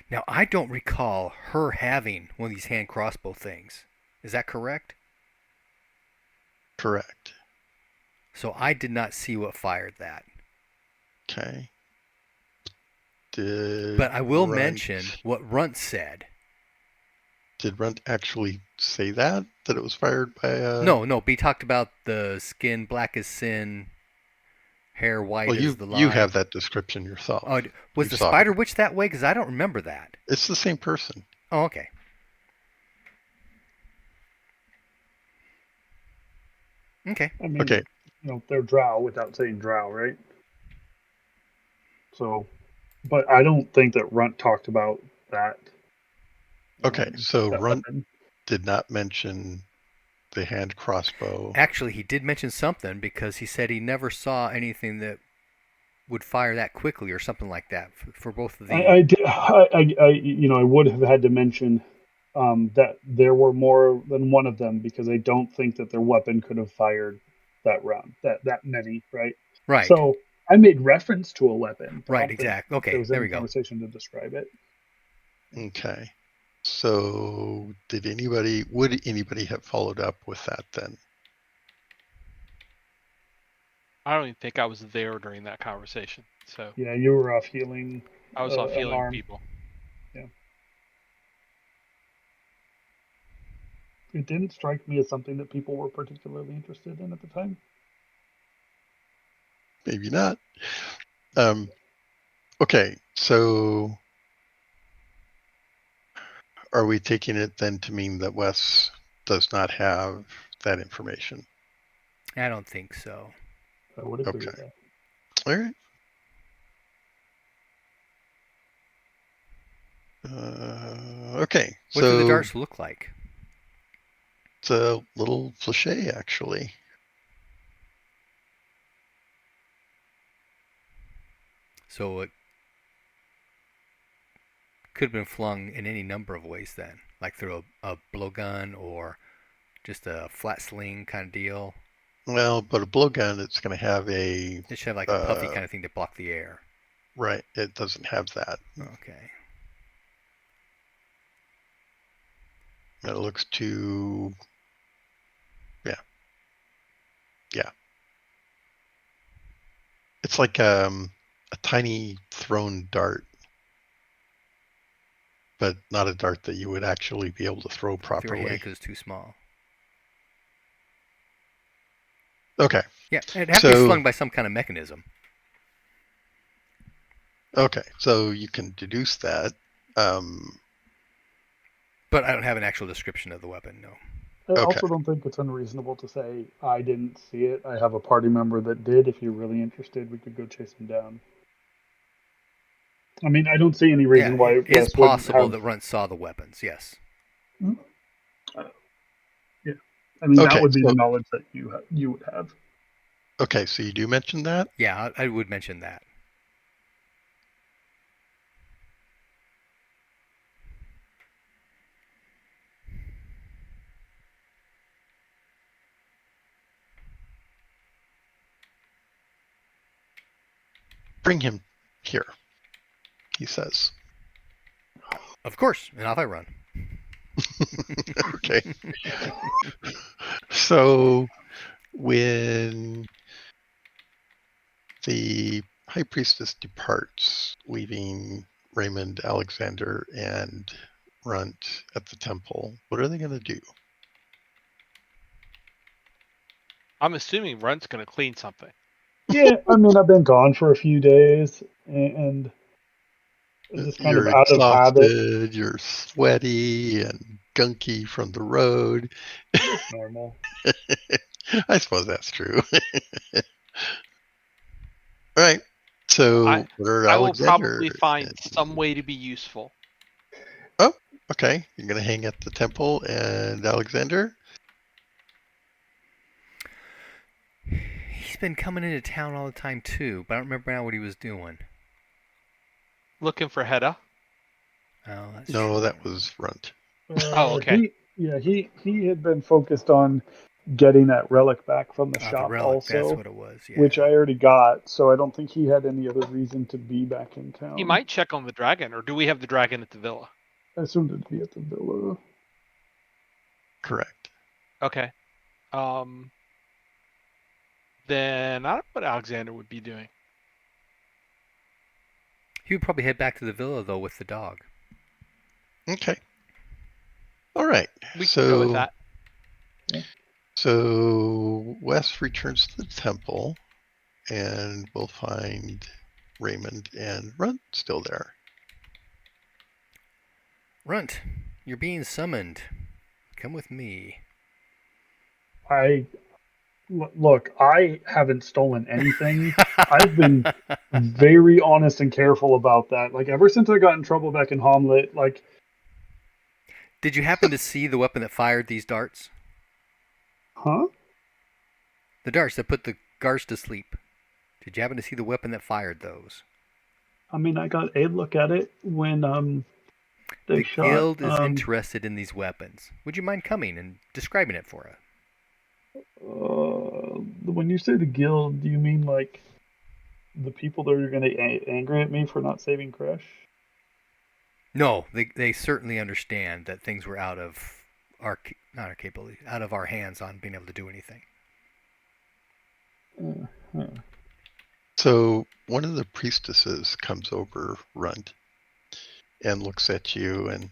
[SPEAKER 4] Now, I don't recall her having one of these hand crossbow things. Is that correct?
[SPEAKER 2] Correct.
[SPEAKER 4] So I did not see what fired that.
[SPEAKER 2] Okay.
[SPEAKER 4] But I will mention what Runt said.
[SPEAKER 2] Did Runt actually say that it was fired by a...
[SPEAKER 4] No, but he talked about the skin black as sin, hair white as the line.
[SPEAKER 2] You have that description yourself.
[SPEAKER 4] Oh, was the spider witch that way? Because I don't remember that.
[SPEAKER 2] It's the same person.
[SPEAKER 4] Oh, okay. Okay.
[SPEAKER 1] I mean,
[SPEAKER 2] okay.
[SPEAKER 1] They're drow without saying drow, right? So, but I don't think that Runt talked about that.
[SPEAKER 2] Okay, so
[SPEAKER 1] that
[SPEAKER 2] Runt
[SPEAKER 1] weapon.
[SPEAKER 2] did not mention the hand crossbow.
[SPEAKER 4] Actually, he did mention something because he said he never saw anything that would fire that quickly or something like that for both of the...
[SPEAKER 1] I would have had to mention that there were more than one of them because I don't think that their weapon could have fired that round, that many, right?
[SPEAKER 4] Right.
[SPEAKER 1] So I made reference to a weapon.
[SPEAKER 4] Right, exactly. Okay, there we go.
[SPEAKER 1] Conversation to describe it.
[SPEAKER 2] Okay. So would anybody have followed up with that then?
[SPEAKER 3] I don't even think I was there during that conversation. So
[SPEAKER 1] yeah, you were off healing.
[SPEAKER 3] I was off healing people.
[SPEAKER 1] Yeah. It didn't strike me as something that people were particularly interested in at the time.
[SPEAKER 2] Maybe not. Okay, so are we taking it then to mean that Wes does not have that information?
[SPEAKER 4] I don't think so.
[SPEAKER 1] I would agree with that.
[SPEAKER 2] All right. Okay.
[SPEAKER 4] What do the darts look like?
[SPEAKER 2] It's a little flèche, actually.
[SPEAKER 4] So it could have been flung in any number of ways then, like through a blowgun or just a flat sling kind of deal.
[SPEAKER 2] Well, but a blowgun, it's going to have
[SPEAKER 4] It should have like a puffy kind of thing to block the air.
[SPEAKER 2] Right. It doesn't have that.
[SPEAKER 4] Okay.
[SPEAKER 2] It looks too... Yeah. It's like a tiny thrown dart, but not a dart that you would actually be able to throw properly.
[SPEAKER 4] Because it's too small.
[SPEAKER 2] Okay.
[SPEAKER 4] Yeah, it'd have to be slung by some kind of mechanism.
[SPEAKER 2] Okay, so you can deduce that.
[SPEAKER 4] But I don't have an actual description of the weapon, no.
[SPEAKER 1] I also don't think it's unreasonable to say I didn't see it. I have a party member that did. If you're really interested, we could go chase him down. I mean, I don't see any reason why
[SPEAKER 4] it is possible that Runt saw the weapons, yes.
[SPEAKER 1] Yeah. I mean, that
[SPEAKER 2] Okay,
[SPEAKER 1] would be
[SPEAKER 2] so-
[SPEAKER 1] the knowledge that you would have.
[SPEAKER 2] Okay, so you do mention that?
[SPEAKER 4] Yeah, I would mention that.
[SPEAKER 2] Bring him here, he says.
[SPEAKER 4] Of course, and off I run.
[SPEAKER 2] Okay. So when the high priestess departs, leaving Raymond, Alexander, and Runt at the temple, what are they going to do?
[SPEAKER 3] I'm assuming Runt's going to clean something.
[SPEAKER 1] Yeah, I mean, I've been gone for a few days, and just kind of
[SPEAKER 2] You're
[SPEAKER 1] out of habit.
[SPEAKER 2] exhausted, you're sweaty and gunky from the road.
[SPEAKER 1] That's normal.
[SPEAKER 2] I suppose that's true. All right. So what are
[SPEAKER 3] I will
[SPEAKER 2] Alexander
[SPEAKER 3] probably find
[SPEAKER 2] and-
[SPEAKER 3] some way to be useful.
[SPEAKER 2] Oh, okay. You're going to hang at the temple and Alexander?
[SPEAKER 4] He's been coming into town all the time too, but I don't remember now what he was doing.
[SPEAKER 3] Looking for Hedda.
[SPEAKER 4] Oh, that's
[SPEAKER 2] No,
[SPEAKER 4] true.
[SPEAKER 2] that was Runt.
[SPEAKER 3] Oh, okay.
[SPEAKER 1] He had been focused on getting that relic back from the
[SPEAKER 4] The
[SPEAKER 1] shop
[SPEAKER 4] relic. That's
[SPEAKER 1] also,
[SPEAKER 4] what it was. Yeah.
[SPEAKER 1] which I already got. So I don't think he had any other reason to be back in town.
[SPEAKER 3] He might check on the dragon, or do we have the dragon at the villa?
[SPEAKER 1] I assumed it'd be at the villa.
[SPEAKER 2] Correct.
[SPEAKER 3] Okay. Then I don't know what Alexander would be doing.
[SPEAKER 4] He would probably head back to the villa though with the dog.
[SPEAKER 2] Okay. All right.
[SPEAKER 3] We can go with that.
[SPEAKER 2] So Wes returns to the temple, and we'll find Raymond and Runt still there.
[SPEAKER 4] Runt, you're being summoned. Come with me.
[SPEAKER 1] Look, I haven't stolen anything. I've been very honest and careful about that. Like ever since I got in trouble back in Hamlet, like,
[SPEAKER 4] Did you happen to see the weapon that fired these darts?
[SPEAKER 1] huh?
[SPEAKER 4] The darts that put the guards to sleep. Did you happen to see the weapon that fired those?
[SPEAKER 1] I mean, I got a look at it when they
[SPEAKER 4] The
[SPEAKER 1] shot.
[SPEAKER 4] guild is interested in these weapons. Would you mind coming and describing it for us?
[SPEAKER 1] When you say the guild, do you mean like the people that are going to angry at me for not saving Crash?
[SPEAKER 4] No, they certainly understand that things were out of our not our capability, out of our hands on being able to do anything.
[SPEAKER 2] So one of the priestesses comes over, Runt, and looks at you and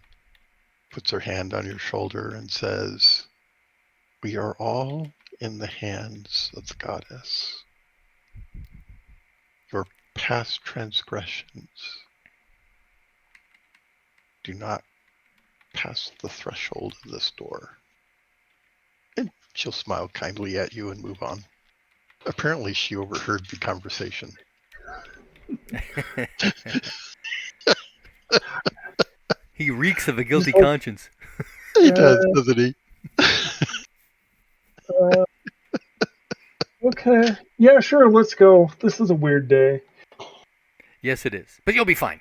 [SPEAKER 2] puts her hand on your shoulder and says, "We are all in the hands of the goddess. Your past transgressions do not pass the threshold of this door." And she'll smile kindly at you and move on. Apparently she overheard the conversation.
[SPEAKER 4] He reeks of a guilty conscience.
[SPEAKER 2] He does, doesn't he?
[SPEAKER 1] Okay. Yeah, sure, let's go. This is a weird day.
[SPEAKER 4] Yes, it is. But you'll be fine.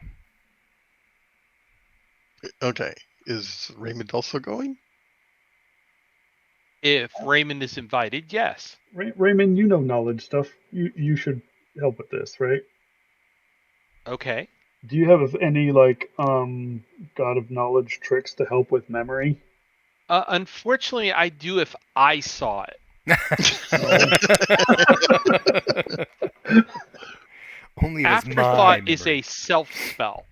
[SPEAKER 2] Okay. Is Raymond also going?
[SPEAKER 3] If Raymond is invited, yes.
[SPEAKER 1] Raymond, you know knowledge stuff. You should help with this, right?
[SPEAKER 3] Okay.
[SPEAKER 1] Do you have any like God of Knowledge tricks to help with memory?
[SPEAKER 3] Unfortunately, I do if I saw it.
[SPEAKER 4] Only as my
[SPEAKER 3] Afterthought is
[SPEAKER 4] memory.
[SPEAKER 3] a self spell.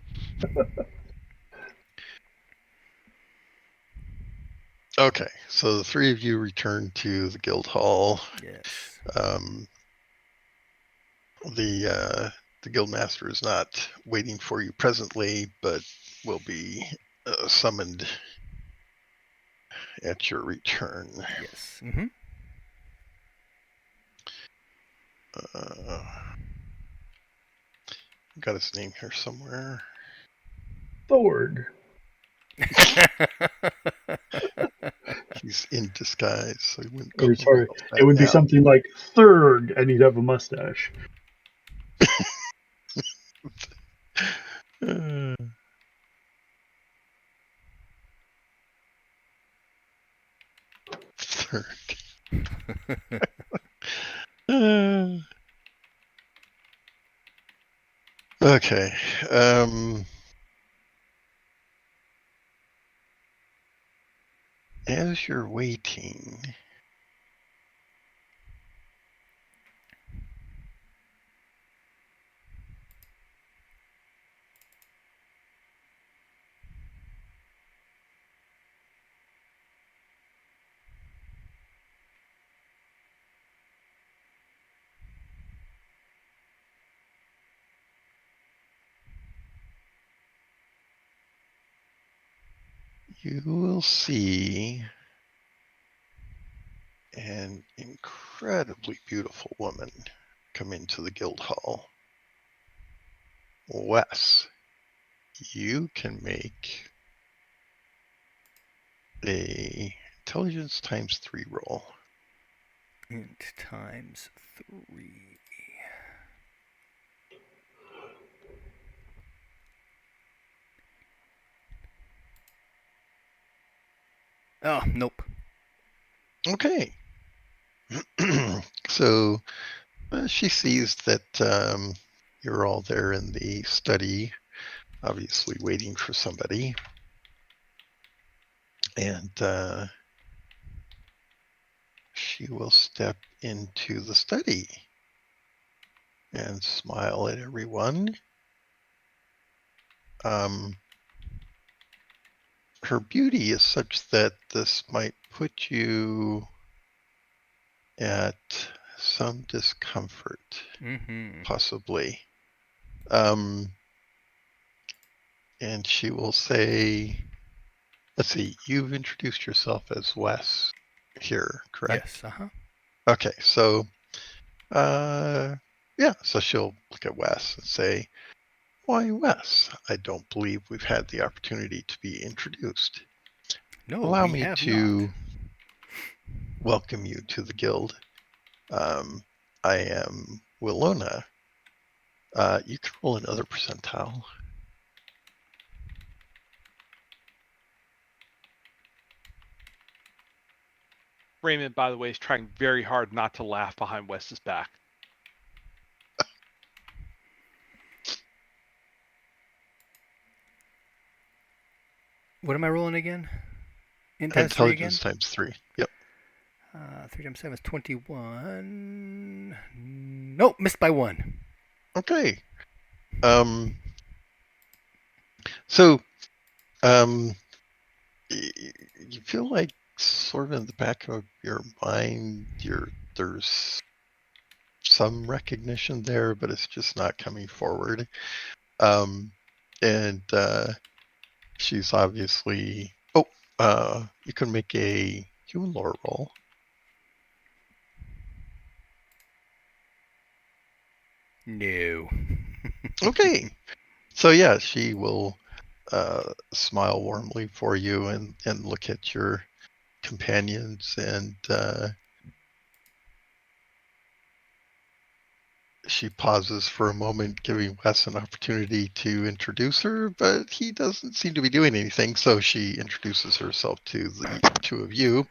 [SPEAKER 2] Okay, so the three of you return to the guild hall.
[SPEAKER 4] Yes.
[SPEAKER 2] The guild master is not waiting for you presently, but will be summoned at your return.
[SPEAKER 4] Yes. Mm-hmm.
[SPEAKER 2] Got his name here somewhere.
[SPEAKER 1] Thord.
[SPEAKER 2] He's in disguise, so he wouldn't
[SPEAKER 1] Or
[SPEAKER 2] call
[SPEAKER 1] sorry,
[SPEAKER 2] himself
[SPEAKER 1] it would be
[SPEAKER 2] that
[SPEAKER 1] something like third, and he'd have a mustache.
[SPEAKER 2] now. Third. Okay. As you're waiting, you will see an incredibly beautiful woman come into the guild hall. Wes, you can make a intelligence times 3 roll.
[SPEAKER 4] Int times 3. Oh, nope.
[SPEAKER 2] Okay. So she sees that you're all there in the study, obviously waiting for somebody. And she will step into the study and smile at everyone. Her beauty is such that this might put you at some discomfort, possibly. And she will say, let's see, you've introduced yourself as Wes here, correct?
[SPEAKER 4] Yes,
[SPEAKER 2] Okay, so, yeah, so she'll look at Wes and say, why, Wes, I don't believe we've had the opportunity to be introduced.
[SPEAKER 4] No,
[SPEAKER 2] Allow
[SPEAKER 4] we
[SPEAKER 2] me
[SPEAKER 4] have
[SPEAKER 2] to
[SPEAKER 4] not.
[SPEAKER 2] welcome you to the guild. I am Willona. You can roll another percentile.
[SPEAKER 3] Raymond, by the way, is trying very hard not to laugh behind Wes's back.
[SPEAKER 4] What am I rolling again? Int times 3 again?
[SPEAKER 2] Intelligence times 3. Yep.
[SPEAKER 4] 3 times 7 is 21. Nope, missed by 1.
[SPEAKER 2] Okay. So, you feel like sort of in the back of your mind, there's some recognition there, but it's just not coming forward. And she's obviously. Oh, you can make a human lore roll.
[SPEAKER 4] No.
[SPEAKER 2] Okay. So yeah, she will smile warmly for you and look at your companions, and she pauses for a moment, giving Wes an opportunity to introduce her, but he doesn't seem to be doing anything, so she introduces herself to the two of you.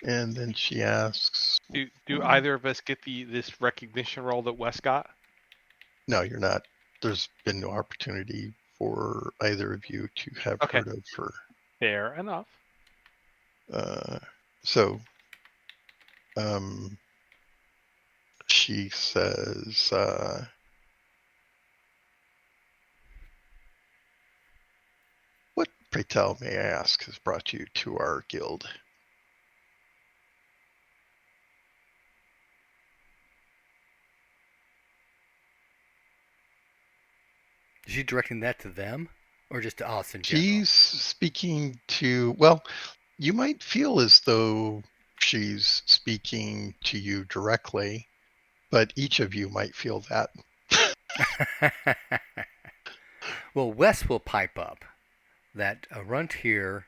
[SPEAKER 2] And then she asks,
[SPEAKER 3] Do either of us get this recognition roll that Wes got?
[SPEAKER 2] no, you're not. There's been no opportunity for either of you to have
[SPEAKER 3] Okay.
[SPEAKER 2] heard of her.
[SPEAKER 3] Fair enough.
[SPEAKER 2] So she says, what, pray tell, may I ask, has brought you to our guild?
[SPEAKER 4] Is she directing that to them or just to us in general?
[SPEAKER 2] She's speaking to, well, you might feel as though she's speaking to you directly, but each of you might feel that.
[SPEAKER 4] Well, Wes will pipe up. that a runt here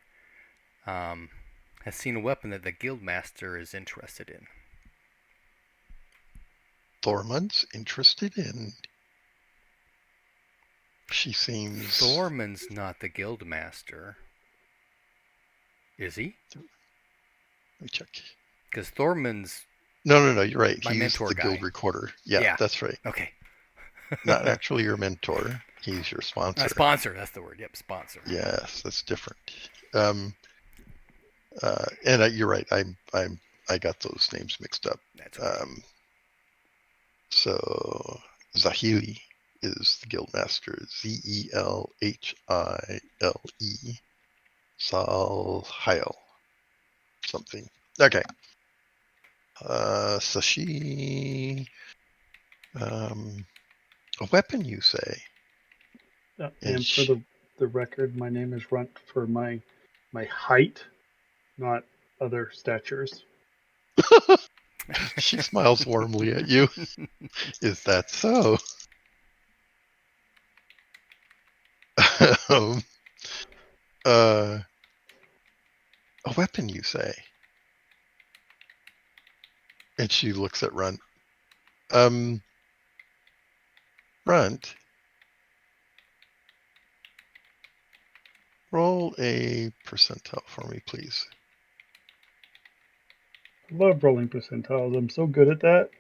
[SPEAKER 4] has seen a weapon that the guildmaster is interested in.
[SPEAKER 2] Thormund's interested in. She seems.
[SPEAKER 4] Thormund's not the guildmaster. Is he?
[SPEAKER 2] Let me check.
[SPEAKER 4] Because Thormund's
[SPEAKER 2] No, you're right.
[SPEAKER 4] my
[SPEAKER 2] He's
[SPEAKER 4] mentor
[SPEAKER 2] the
[SPEAKER 4] guy.
[SPEAKER 2] guild recorder. Yeah,
[SPEAKER 4] Yeah.
[SPEAKER 2] that's right.
[SPEAKER 4] Okay.
[SPEAKER 2] Not actually your mentor. He's your sponsor.
[SPEAKER 4] Sponsor, that's the word. Yep, sponsor.
[SPEAKER 2] Yes, that's different. And you're right. I got those names mixed up.
[SPEAKER 4] That's okay.
[SPEAKER 2] So Zahili is the guildmaster. Zelhile. Salhile. Something. Okay. Sashi. A weapon, you say?
[SPEAKER 1] And for the record, my name is Runt for my height, not other statures.
[SPEAKER 2] She smiles warmly at you. Is that so? A weapon, you say? And she looks at Runt. Runt, roll a percentile for me, please.
[SPEAKER 1] I love rolling percentiles. I'm so good at that.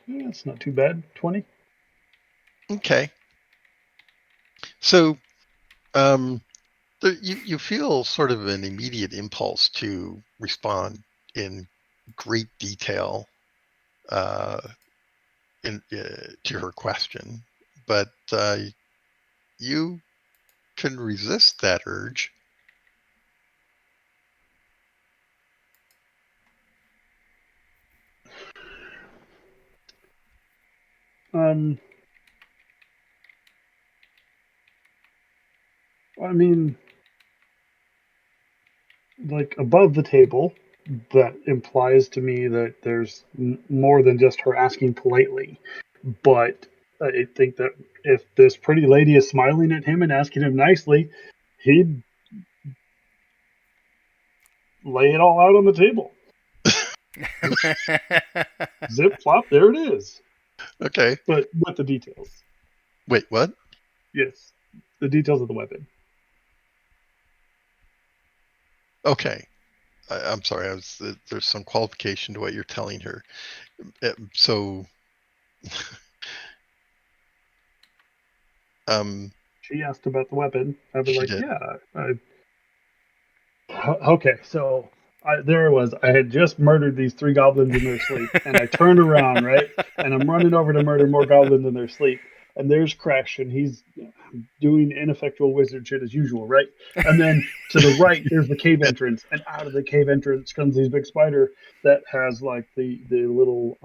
[SPEAKER 1] Yeah, it's not too bad. 20.
[SPEAKER 2] Okay. So, you feel sort of an immediate impulse to respond in great detail to her question, but you can resist that urge.
[SPEAKER 1] I mean, like above the table, that implies to me that there's more than just her asking politely. But I think that if this pretty lady is smiling at him and asking him nicely, he'd lay it all out on the table. Zip flop, there it is.
[SPEAKER 2] Okay.
[SPEAKER 1] But with the details.
[SPEAKER 2] Wait, what?
[SPEAKER 1] Yes, the details of the weapon.
[SPEAKER 2] Okay. I'm sorry. There's some qualification to what you're telling her. So,
[SPEAKER 1] she asked about the weapon. I was like,
[SPEAKER 2] did.
[SPEAKER 1] yeah. Okay, so there it was. I had just murdered these 3 goblins in their sleep, and I turned around, right? And I'm running over to murder more goblins in their sleep. And there's Crash, and he's doing ineffectual wizard shit as usual, right? And then to the right, there's the cave entrance, and out of the cave entrance comes this big spider that has like the little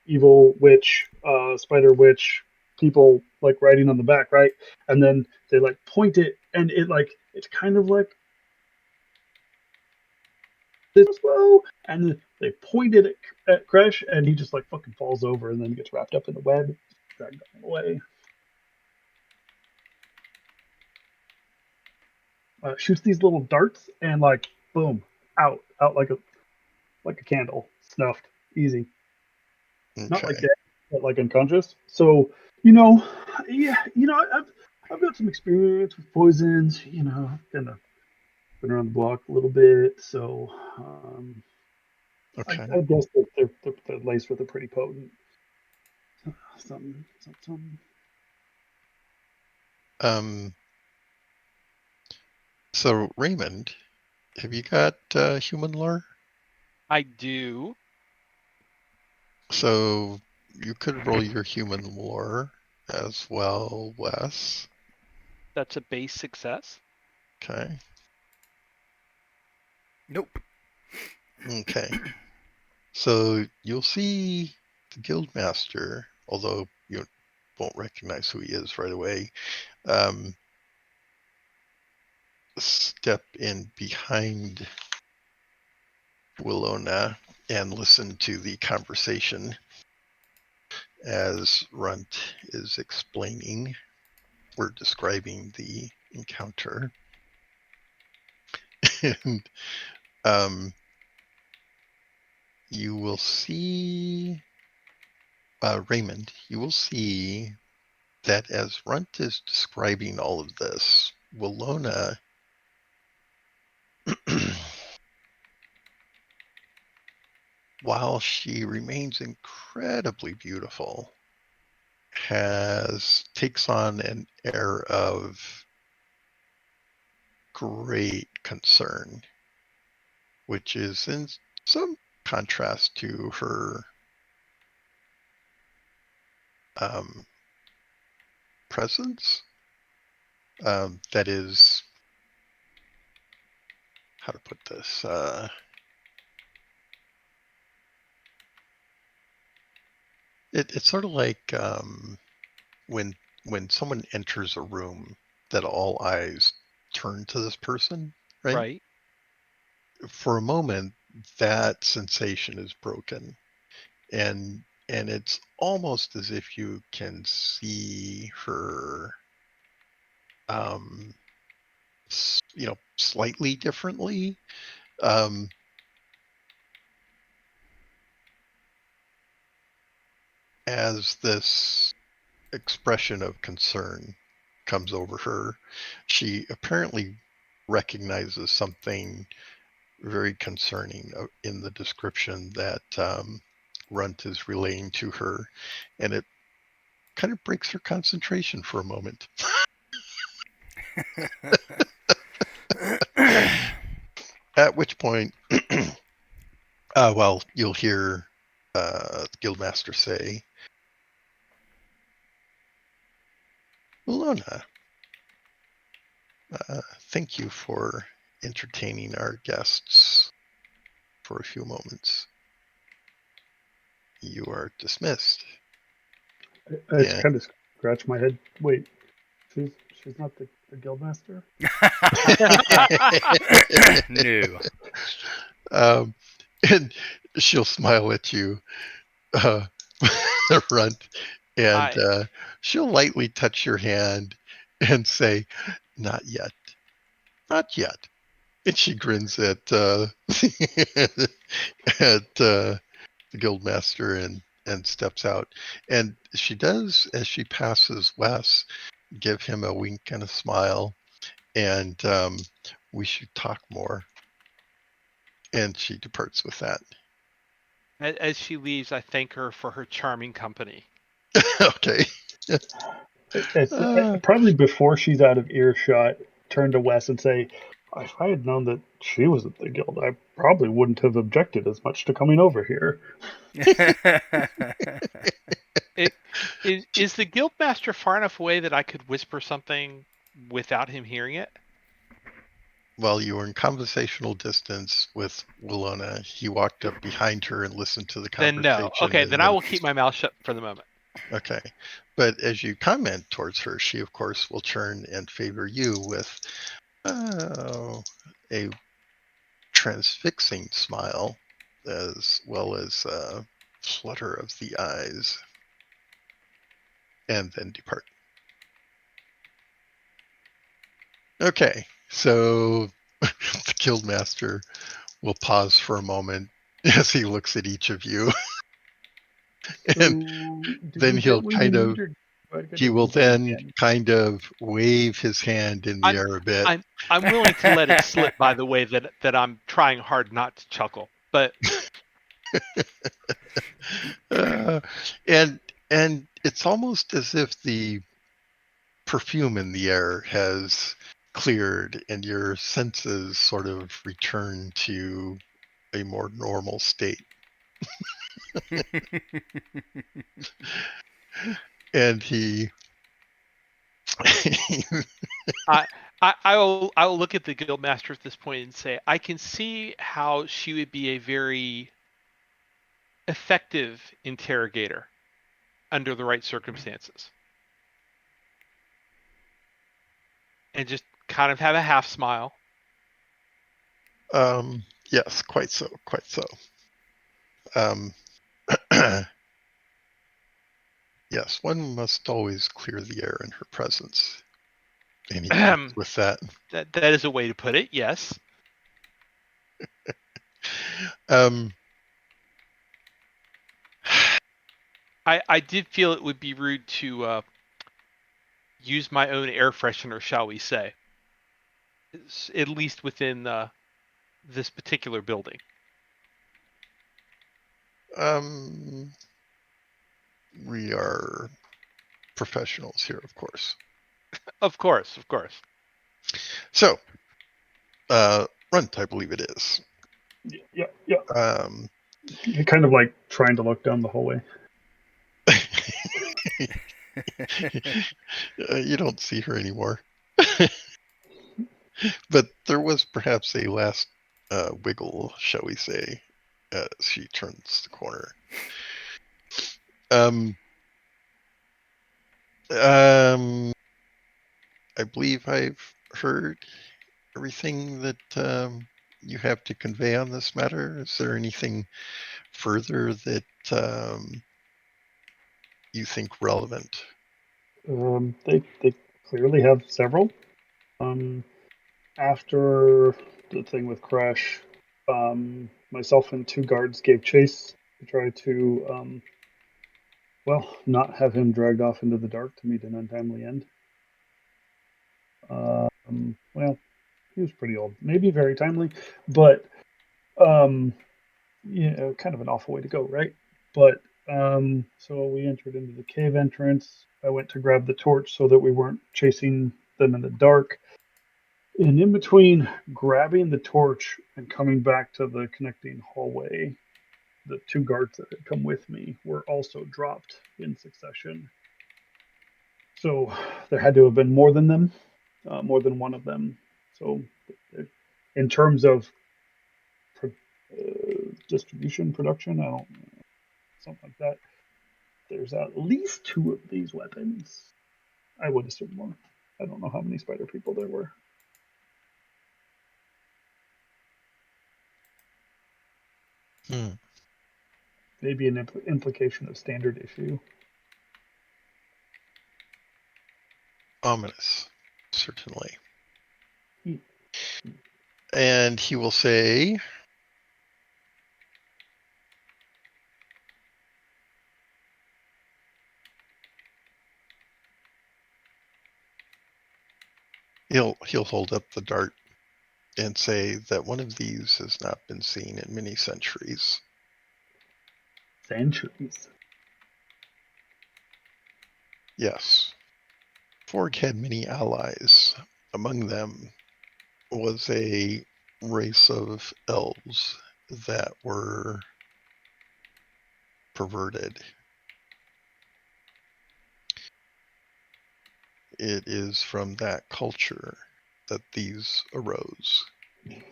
[SPEAKER 1] evil witch, spider witch people like riding on the back, right? And then they like point it, and it's kind of like this bow, and they pointed at Crash, and he just like fucking falls over, and then gets wrapped up in the web, dragged away. Shoots these little darts, and like boom, out like a candle, snuffed, easy.
[SPEAKER 2] Okay.
[SPEAKER 1] Not like dead, but like unconscious. So I've got some experience with poisons. Kind of been around the block a little bit, so
[SPEAKER 2] Okay.
[SPEAKER 1] I guess they're laced with a pretty potent something.
[SPEAKER 2] So Raymond, have you got human lore?
[SPEAKER 3] I do.
[SPEAKER 2] So you could roll your human lore as well, Wes.
[SPEAKER 3] That's a base success.
[SPEAKER 2] Okay.
[SPEAKER 4] Nope.
[SPEAKER 2] Okay. So you'll see the guildmaster, although you won't recognize who he is right away, step in behind Willona and listen to the conversation. as Runt is explaining or describing the encounter. And you will see, Raymond, you will see that as Runt is describing all of this, Willona while she remains incredibly beautiful, takes on an air of great concern, which is in some contrast to her presence. That is, how to put this? It's sort of like when someone enters a room, that all eyes turn to this person, right?
[SPEAKER 3] Right.
[SPEAKER 2] For a moment, that sensation is broken, and it's almost as if you can see her, slightly differently. As this expression of concern comes over her, she apparently recognizes something very concerning in the description that Runt is relaying to her, and it kind of breaks her concentration for a moment. At which point, you'll hear the Guildmaster say, Lona, thank you for entertaining our guests for a few moments. You are dismissed.
[SPEAKER 1] I just kind of scratch my head. Wait, she's not the guildmaster?
[SPEAKER 4] No.
[SPEAKER 2] And she'll smile at you, Runt, and she'll lightly touch your hand and say, "Not yet, not yet." And she grins at the guildmaster and steps out. And she does, as she passes Wes, give him a wink and a smile, and we should talk more. And she departs with that.
[SPEAKER 3] As she leaves, I thank her for her charming company.
[SPEAKER 2] Okay.
[SPEAKER 1] Probably before she's out of earshot, turn to Wes and say, if I had known that she was at the guild, I probably wouldn't have objected as much to coming over here.
[SPEAKER 3] Is the guildmaster far enough away that I could whisper something without him hearing it?
[SPEAKER 2] While you were in conversational distance with Willona, he walked up behind her and listened to the conversation.
[SPEAKER 3] Then no. Okay, then I will keep my mouth shut for the moment.
[SPEAKER 2] Okay. But as you comment towards her, she, of course, will turn and favor you with a transfixing smile, as well as a flutter of the eyes, and then depart. Okay, so the Guildmaster will pause for a moment as he looks at each of you. And then he'll kind of wave his hand in the air a bit.
[SPEAKER 3] I'm willing to let it slip, by the way, that I'm trying hard not to chuckle, but
[SPEAKER 2] and it's almost as if the perfume in the air has cleared and your senses sort of return to a more normal state. And
[SPEAKER 3] I will look at the guildmaster at this point and say, I can see how she would be a very effective interrogator under the right circumstances. And just kind of have a half smile.
[SPEAKER 2] Yes, quite so. Yes, one must always clear the air in her presence. And he agrees with that.
[SPEAKER 3] That is a way to put it. Yes.
[SPEAKER 2] Um,
[SPEAKER 3] I did feel it would be rude to use my own air freshener, shall we say, at least within this particular building.
[SPEAKER 2] We are professionals here, of course.
[SPEAKER 3] Of course, of course.
[SPEAKER 2] So, Runt, I believe it is.
[SPEAKER 1] Yeah.
[SPEAKER 2] You're
[SPEAKER 1] kind of like trying to look down the hallway.
[SPEAKER 2] You don't see her anymore. But there was perhaps a last wiggle, shall we say, as she turns the corner. I believe I've heard everything that you have to convey on this matter. Is there anything further that you think relevant?
[SPEAKER 1] They clearly have several. After the thing with Crash, myself and two guards gave chase to try to, not have him dragged off into the dark to meet an untimely end. Well, he was pretty old, maybe very timely, but um, kind of an awful way to go, right? But so we entered into the cave entrance. I went to grab the torch so that we weren't chasing them in the dark. And in between grabbing the torch and coming back to the connecting hallway, the two guards that had come with me were also dropped in succession. So there had to have been more than them, more than one of them. So, in terms of distribution, production, I don't something like that. There's at least two of these weapons. I would assume more. I don't know how many spider people there were. Maybe an implication of standard issue.
[SPEAKER 2] Ominous, certainly. And he will say, he'll hold up the dart and say that one of these has not been seen in many centuries.
[SPEAKER 1] Centuries.
[SPEAKER 2] Yes. Forg had many allies. Among them was a race of elves that were perverted. It is from that culture that these arose.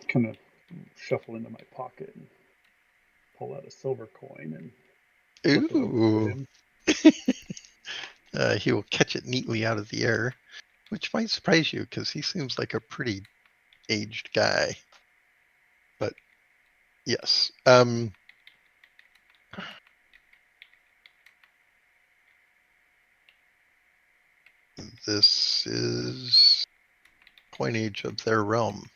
[SPEAKER 1] Kind of shuffle into my pocket and pull out a silver coin and flip it over to
[SPEAKER 2] Ooh.
[SPEAKER 1] him.
[SPEAKER 2] He will catch it neatly out of the air, which might surprise you because he seems like a pretty aged guy. But yes. This is coinage of their realm.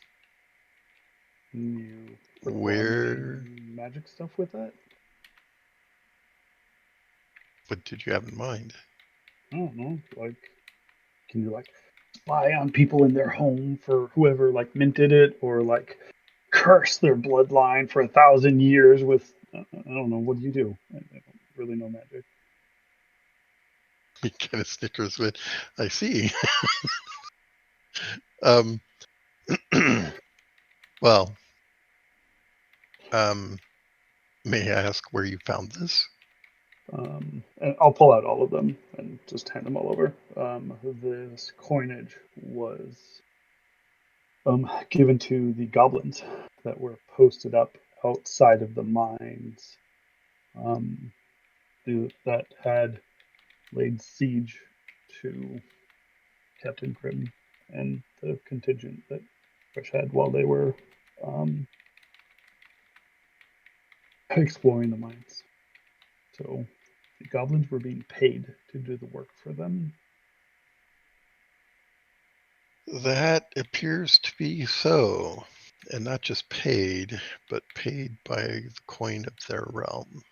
[SPEAKER 1] You
[SPEAKER 2] Where?
[SPEAKER 1] magic stuff with that?
[SPEAKER 2] What did you have in mind?
[SPEAKER 1] I don't know. Like, can you like spy on people in their home for whoever like minted it, or like curse their bloodline for 1,000 years with? I don't know. What do you do? I don't really know magic.
[SPEAKER 2] He kind of snickers with, I see. um, well, may I ask where you found this?
[SPEAKER 1] And I'll pull out all of them and just hand them all over. This coinage was given to the goblins that were posted up outside of the mines, um, that had laid siege to Captain Crim and the contingent that Fresh had while they were exploring the mines. So the goblins were being paid to do the work for them.
[SPEAKER 2] That appears to be so. And not just paid, but paid by the coin of their realm.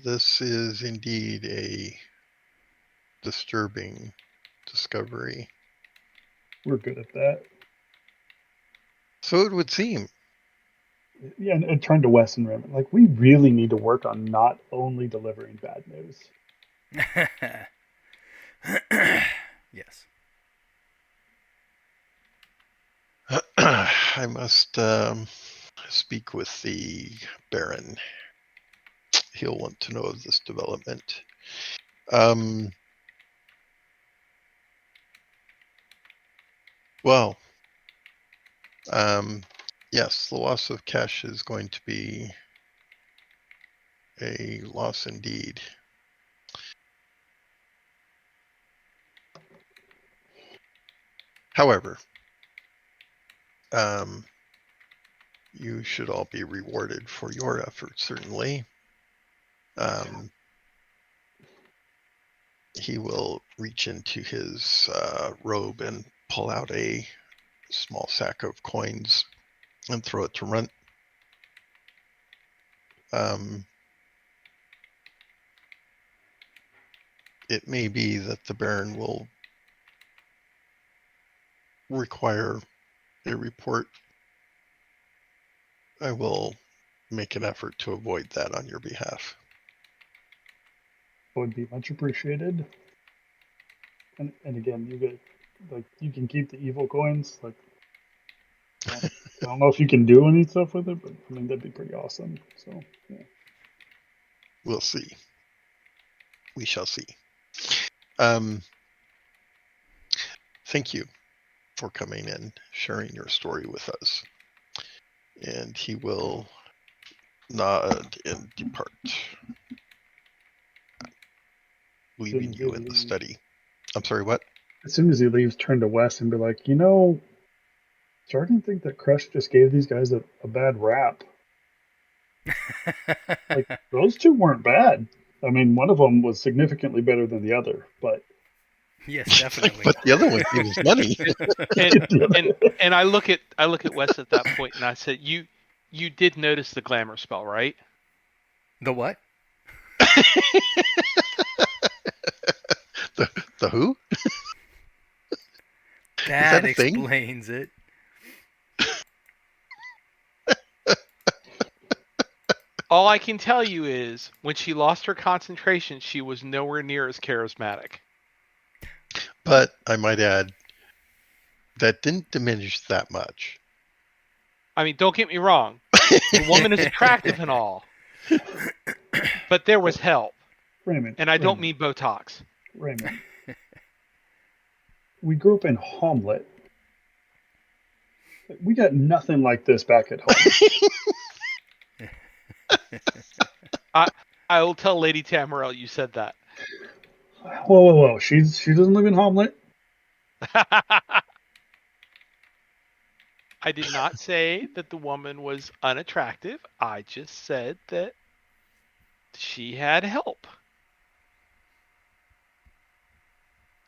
[SPEAKER 2] This is indeed a disturbing discovery.
[SPEAKER 1] We're good at that.
[SPEAKER 2] So it would seem.
[SPEAKER 1] Yeah, and turn to Wes and Raymond. Like, we really need to work on not only delivering bad news.
[SPEAKER 4] Yes.
[SPEAKER 2] I must speak with the Baron. He'll want to know of this development. Well, yes, the loss of cash is going to be a loss indeed. However, you should all be rewarded for your efforts, certainly. He will reach into his robe and pull out a small sack of coins and throw it to Runt. It may be that the Baron will require a report. I will make an effort to avoid that on your behalf.
[SPEAKER 1] Would be much appreciated. And again, you can keep the evil coins. Like, I don't know if you can do any stuff with it, but I mean that'd be pretty awesome. So yeah.
[SPEAKER 2] We'll see. We shall see. Thank you for coming and sharing your story with us. And he will nod and depart, leaving you in the study. I'm sorry, what?
[SPEAKER 1] As soon as he leaves, turn to Wes and be like, starting to think that Crush just gave these guys a bad rap. Like, those two weren't bad. I mean, one of them was significantly better than the other, but
[SPEAKER 4] Yes, definitely.
[SPEAKER 2] But the other one gave us money.
[SPEAKER 3] and I look at Wes at that point, and I said, "You did notice the glamour spell, right?"
[SPEAKER 4] The what?
[SPEAKER 2] The who?
[SPEAKER 4] That
[SPEAKER 2] a thing?
[SPEAKER 4] explains it.
[SPEAKER 3] All I can tell you is, when she lost her concentration, she was nowhere near as charismatic.
[SPEAKER 2] But I might add, that didn't diminish that much.
[SPEAKER 3] I mean, don't get me wrong. The woman is attractive and all. But there was help.
[SPEAKER 1] Raymond.
[SPEAKER 3] And I don't mean Botox.
[SPEAKER 1] Raymond. We grew up in Hamlet. We got nothing like this back at home.
[SPEAKER 3] I will tell Lady Tamarel you said that.
[SPEAKER 1] Whoa. She doesn't live in Hamlet?
[SPEAKER 3] I did not say that the woman was unattractive. I just said that she had help.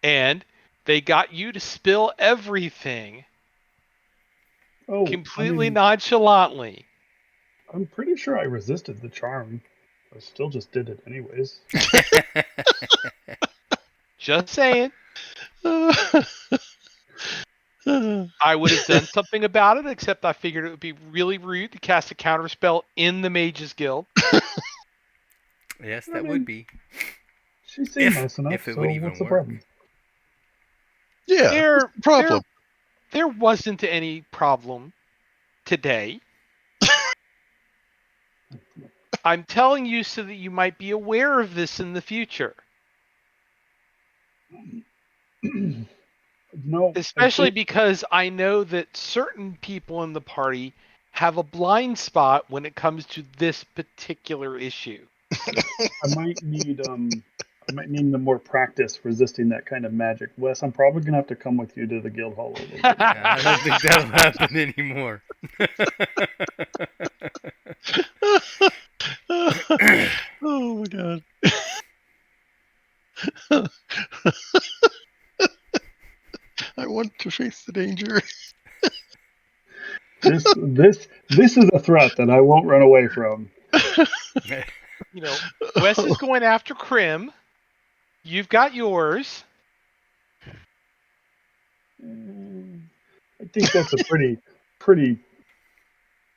[SPEAKER 3] And they got you to spill everything completely nonchalantly.
[SPEAKER 1] I'm pretty sure I resisted the charm. I still just did it anyways.
[SPEAKER 3] Just saying. I would have done something about it, except I figured it would be really rude to cast a counterspell in the Mages Guild.
[SPEAKER 4] Yes, that would be.
[SPEAKER 1] She seemed nice enough,
[SPEAKER 4] if it
[SPEAKER 1] so
[SPEAKER 4] would even
[SPEAKER 1] what's the
[SPEAKER 4] work.
[SPEAKER 1] problem?
[SPEAKER 2] Yeah, what's the problem?
[SPEAKER 3] There wasn't any problem today. I'm telling you so that you might be aware of this in the future.
[SPEAKER 1] No,
[SPEAKER 3] especially because I know that certain people in the party have a blind spot when it comes to this particular issue.
[SPEAKER 1] I might need more practice resisting that kind of magic. Wes, I'm probably gonna have to come with you to the guild hall.
[SPEAKER 4] I don't think that'll happen anymore.
[SPEAKER 2] Oh my god. face the danger.
[SPEAKER 1] This is a threat that I won't run away from.
[SPEAKER 3] You know, Wes is going after Krim. You've got yours.
[SPEAKER 1] I think that's a pretty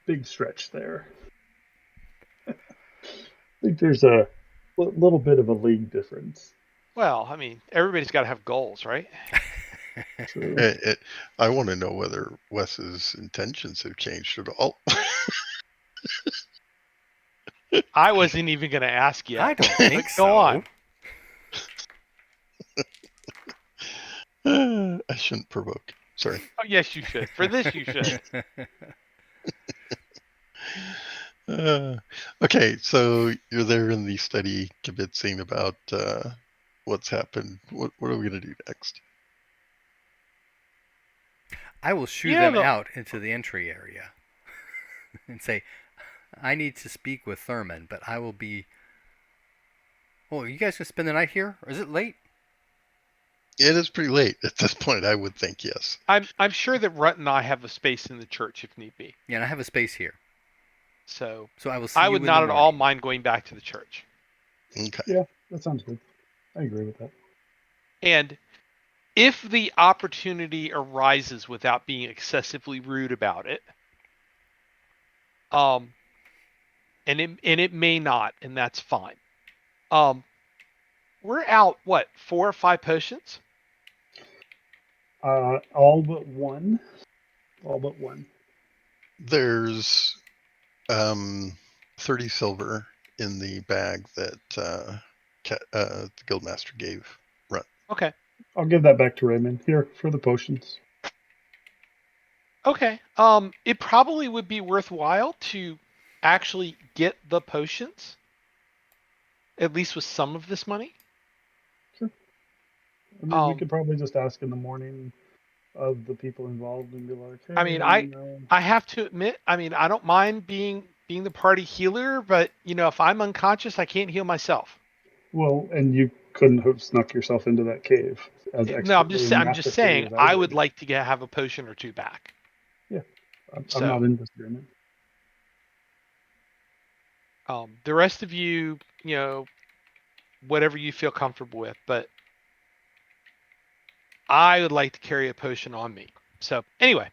[SPEAKER 1] big stretch there. I think there's a little bit of a league difference.
[SPEAKER 3] Well, I mean, everybody's got to have goals, right?
[SPEAKER 1] True.
[SPEAKER 2] I want to know whether Wes's intentions have changed at all.
[SPEAKER 3] I wasn't even going to ask yet.
[SPEAKER 4] I don't think
[SPEAKER 3] But
[SPEAKER 4] so.
[SPEAKER 3] go on.
[SPEAKER 2] I shouldn't provoke. Sorry.
[SPEAKER 3] Oh, yes, you should. For this, you should.
[SPEAKER 2] Okay, so you're there in the study, convincing about what's happened. What are we going to do next?
[SPEAKER 4] I will shoo
[SPEAKER 3] Yeah,
[SPEAKER 4] them out into the entry area and say, I need to speak with Thurman, but I will be... Oh, are you guys going to spend the night here? Or is it late?
[SPEAKER 2] It is pretty late at this point, I would think, yes.
[SPEAKER 3] I'm sure that Runt and I have a space in the church if need be.
[SPEAKER 4] Yeah, and I have a space here.
[SPEAKER 3] So
[SPEAKER 4] I will see
[SPEAKER 3] I
[SPEAKER 4] you
[SPEAKER 3] would
[SPEAKER 4] in
[SPEAKER 3] not
[SPEAKER 4] the
[SPEAKER 3] at all
[SPEAKER 4] morning.
[SPEAKER 3] mind going back to the church.
[SPEAKER 2] Okay.
[SPEAKER 1] Yeah, that sounds good. I agree with that.
[SPEAKER 3] And if the opportunity arises without being excessively rude about it, and it may not, and that's fine. We're out, what, 4 or 5 potions?
[SPEAKER 1] All but one. All but one.
[SPEAKER 2] There's 30 silver in the bag that the guildmaster gave Runt.
[SPEAKER 3] Okay.
[SPEAKER 1] I'll give that back to Raymond. Here for the potions.
[SPEAKER 3] Okay. It probably would be worthwhile to actually get the potions, at least with some of this money.
[SPEAKER 1] Sure. I mean, we
[SPEAKER 3] Um,
[SPEAKER 1] could probably just ask in the morning of the people involved and be like, hey,
[SPEAKER 3] I mean,
[SPEAKER 1] you know.
[SPEAKER 3] I have to admit, I mean, I don't mind being the party healer, but you know, if I'm unconscious, I can't heal myself.
[SPEAKER 1] Well, and you couldn't have snuck yourself into that cave as
[SPEAKER 3] No,
[SPEAKER 1] expertly and
[SPEAKER 3] I'm just
[SPEAKER 1] masterfully
[SPEAKER 3] saying,
[SPEAKER 1] as I
[SPEAKER 3] I would
[SPEAKER 1] did.
[SPEAKER 3] like to have a potion or 2 back.
[SPEAKER 1] Yeah, I'm not
[SPEAKER 3] So,
[SPEAKER 1] in disagreement.
[SPEAKER 3] the rest of you, you know, whatever you feel comfortable with, but I would like to carry a potion on me. So, anyway,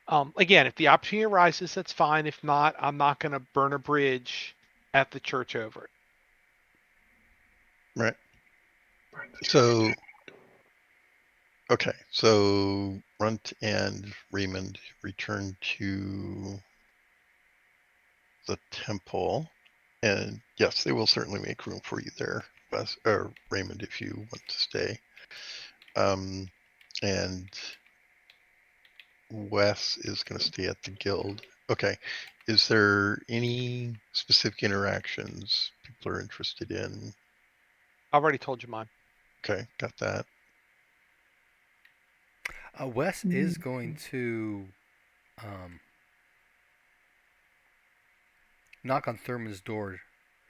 [SPEAKER 3] again, if the opportunity arises, that's fine. If not, I'm not going to burn a bridge at the church over it.
[SPEAKER 2] Right. So, okay. So Runt and Raymond return to the temple. And yes, they will certainly make room for you there, Wes, or Raymond, if you want to stay. And Wes is going to stay at the guild. Okay. Is there any specific interactions people are interested in?
[SPEAKER 3] I've already told you mine.
[SPEAKER 2] Okay, got that.
[SPEAKER 4] Wes is going to knock on Thurman's door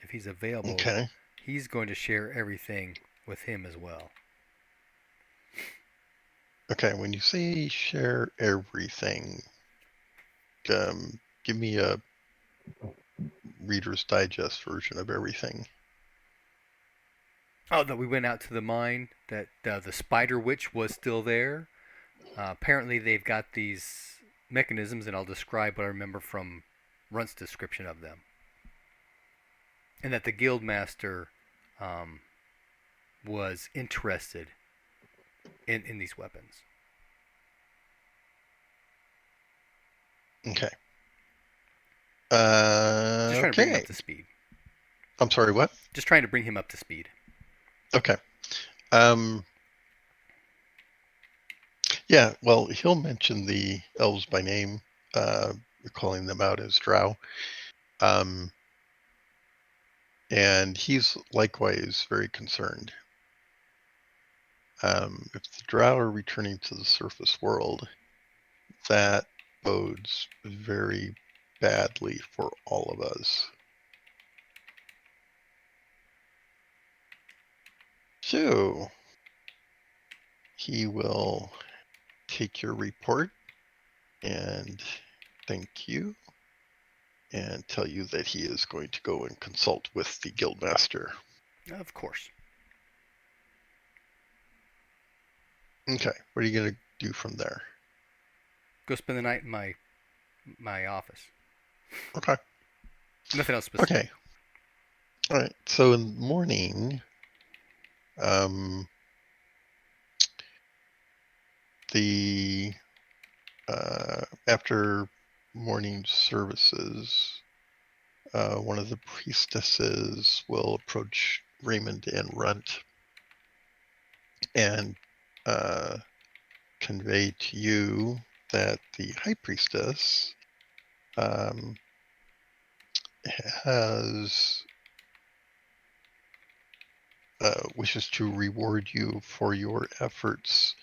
[SPEAKER 4] if he's available.
[SPEAKER 2] Okay.
[SPEAKER 4] He's going to share everything with him as well.
[SPEAKER 2] Okay, when you say share everything, give me a Reader's Digest version of everything.
[SPEAKER 4] Oh, that we went out to the mine, that the spider witch was still there. Apparently they've got these mechanisms, and I'll describe what I remember from Runt's description of them. And that the guildmaster was interested in these weapons.
[SPEAKER 2] Okay.
[SPEAKER 4] Just trying to bring him
[SPEAKER 2] Okay.
[SPEAKER 4] up to speed.
[SPEAKER 2] I'm sorry, what?
[SPEAKER 4] Just trying to bring him up to speed.
[SPEAKER 2] Okay. Yeah, well, he'll mention the elves by name, calling them out as drow. And he's likewise very concerned. If the drow are returning to the surface world, that bodes very badly for all of us. So he will take your report and thank you and tell you that he is going to go and consult with the guildmaster.
[SPEAKER 4] Of course.
[SPEAKER 2] Okay, what are you going to do from there?
[SPEAKER 4] Go spend the night in my office.
[SPEAKER 2] Okay.
[SPEAKER 4] Nothing else specific.
[SPEAKER 2] Okay. All right. So in the morning, the after morning services, one of the priestesses will approach Raymond and Runt and convey to you that the high priestess has wishes to reward you for your efforts.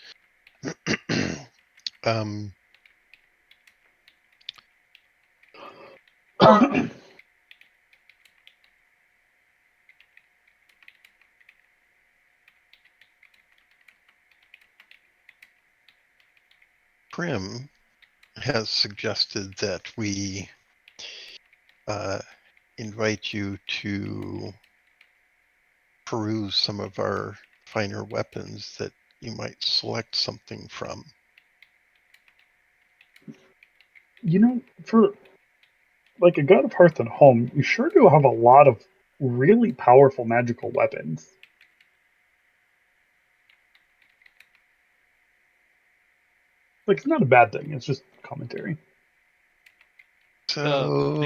[SPEAKER 2] Prim has suggested that we invite you to peruse some of our finer weapons that you might select something from.
[SPEAKER 1] For like a god of hearth and home, you sure do have a lot of really powerful magical weapons. Like, it's not a bad thing. It's just commentary.
[SPEAKER 2] So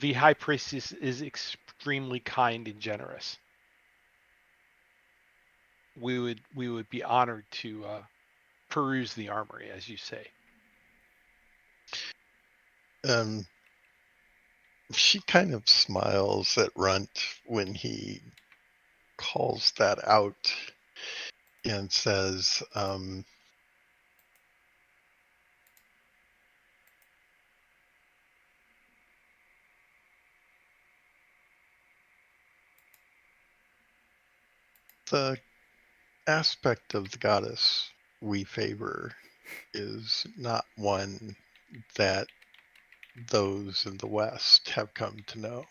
[SPEAKER 3] The high priestess is extremely kind and generous. We would be honored to peruse the armory, as you say.
[SPEAKER 2] She kind of smiles at Runt when he calls that out and says, the aspect of the goddess we favor is not one that those in the West have come to know.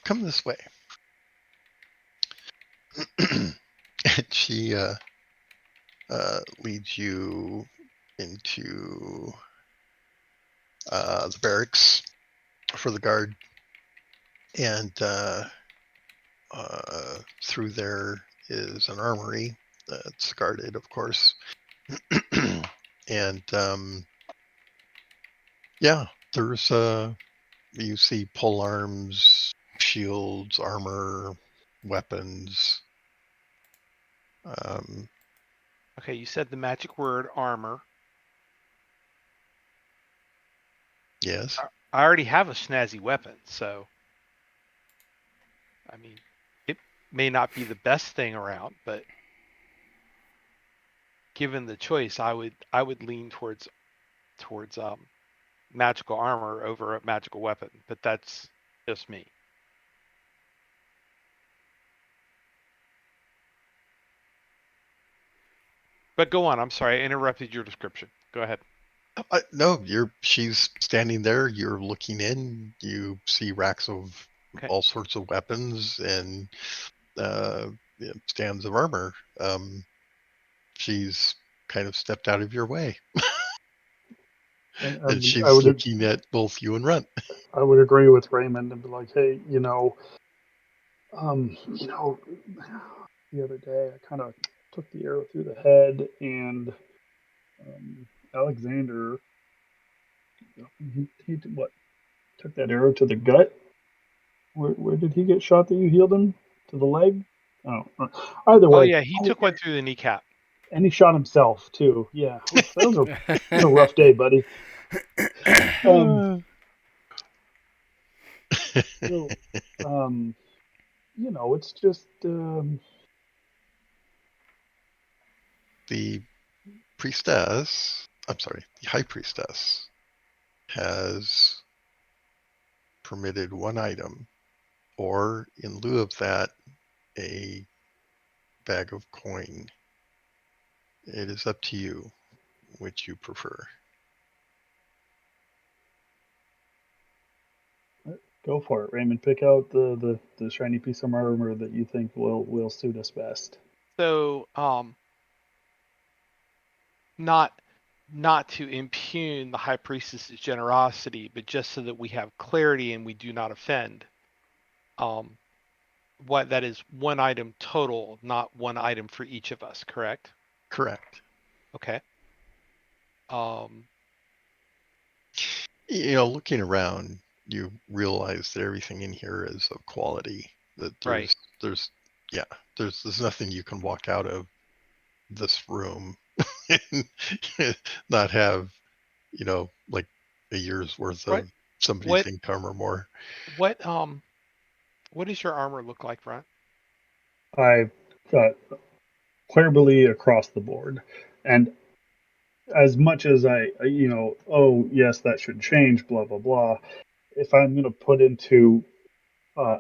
[SPEAKER 2] Come this way. And she leads you into the barracks for the guard, and through there is an armory that's guarded, of course. And yeah, there's you see pole arms, shields, armor, weapons.
[SPEAKER 3] Okay, you said the magic word armor.
[SPEAKER 2] Yes.
[SPEAKER 3] I already have a snazzy weapon, so I mean, it may not be the best thing around, but given the choice, I would lean towards magical armor over a magical weapon. But that's just me. But go on. I'm sorry, I interrupted your description. Go ahead.
[SPEAKER 2] No, she's standing there. You're looking in. You see racks of all sorts of weapons and stands of armor. She's kind of stepped out of your way, and she's looking at both you and Runt.
[SPEAKER 1] I would agree with Raymond and be like, hey, the other day I kind of took the arrow through the head, and Alexander, he what took that arrow to the gut. Where did he get shot that you healed him? To the leg? Oh, either way.
[SPEAKER 3] Oh yeah, he took one through the kneecap.
[SPEAKER 1] And he shot himself too. Yeah, that was a rough day, buddy. So, it's just
[SPEAKER 2] the high priestess has permitted one item, or in lieu of that, a bag of coin. It is up to you which you prefer.
[SPEAKER 1] Go for it, Raymond. Pick out the shiny piece of armor that you think will suit us best.
[SPEAKER 3] So, not not to impugn the high priestess's generosity, but just so that we have clarity and we do not offend. Um, what that is one item total, not one item for each of us, correct?
[SPEAKER 2] Correct.
[SPEAKER 3] Okay. Um,
[SPEAKER 2] Looking around, you realize that everything in here is of quality. That
[SPEAKER 3] right.
[SPEAKER 2] there's nothing you can walk out of this room and not have, like a year's worth
[SPEAKER 3] What
[SPEAKER 2] of somebody's
[SPEAKER 3] what
[SPEAKER 2] income or more.
[SPEAKER 3] what what does your armor look like, Ron?
[SPEAKER 1] I've got Clairblue across the board, and as much as oh yes, that should change, blah blah blah. If I'm going to put into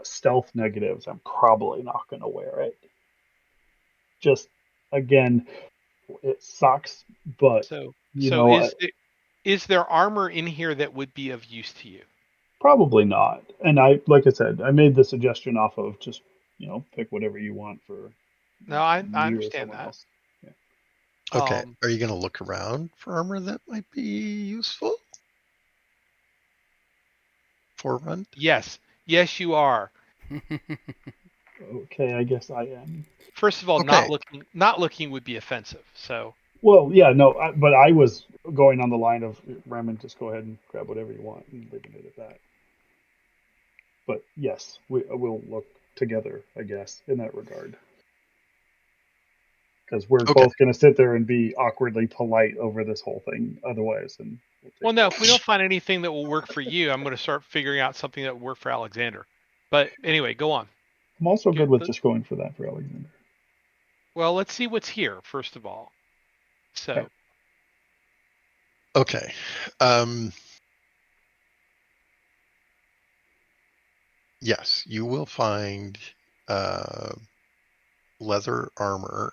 [SPEAKER 1] stealth negatives, I'm probably not going to wear it. Just again, it sucks, but
[SPEAKER 3] So
[SPEAKER 1] you
[SPEAKER 3] so
[SPEAKER 1] know,
[SPEAKER 3] is there armor in here that would be of use to you?
[SPEAKER 1] probably not. And like I said, I made the suggestion off of just pick whatever you want for
[SPEAKER 3] No, I
[SPEAKER 1] you or
[SPEAKER 3] understand
[SPEAKER 1] someone
[SPEAKER 3] that.
[SPEAKER 1] else. Yeah.
[SPEAKER 2] Okay,
[SPEAKER 3] Um,
[SPEAKER 2] are you going to look around for armor that might be useful for Rund?
[SPEAKER 3] yes. Yes, you are.
[SPEAKER 1] Okay, I guess I am.
[SPEAKER 3] First of all,
[SPEAKER 2] Okay,
[SPEAKER 3] not looking would be offensive. So,
[SPEAKER 1] Well, yeah, no, but I was going on the line of Raymond, just go ahead and grab whatever you want and leaving it at that. But yes, we'll look together, I guess, in that regard. Because we're
[SPEAKER 2] okay,
[SPEAKER 1] both going to sit there and be awkwardly polite over this whole thing otherwise. And we'll
[SPEAKER 3] well,
[SPEAKER 1] take
[SPEAKER 3] no,
[SPEAKER 1] care
[SPEAKER 3] if
[SPEAKER 1] of
[SPEAKER 3] we
[SPEAKER 1] it.
[SPEAKER 3] don't find anything that will work for you, I'm going to start figuring out something that will work for Alexander. But anyway, go on.
[SPEAKER 1] I'm also good with
[SPEAKER 3] Let-
[SPEAKER 1] just going for that for Alexander.
[SPEAKER 3] Well, let's see what's here first of all.
[SPEAKER 1] Okay.
[SPEAKER 3] So,
[SPEAKER 2] okay. Um, yes, you will find uh, leather armor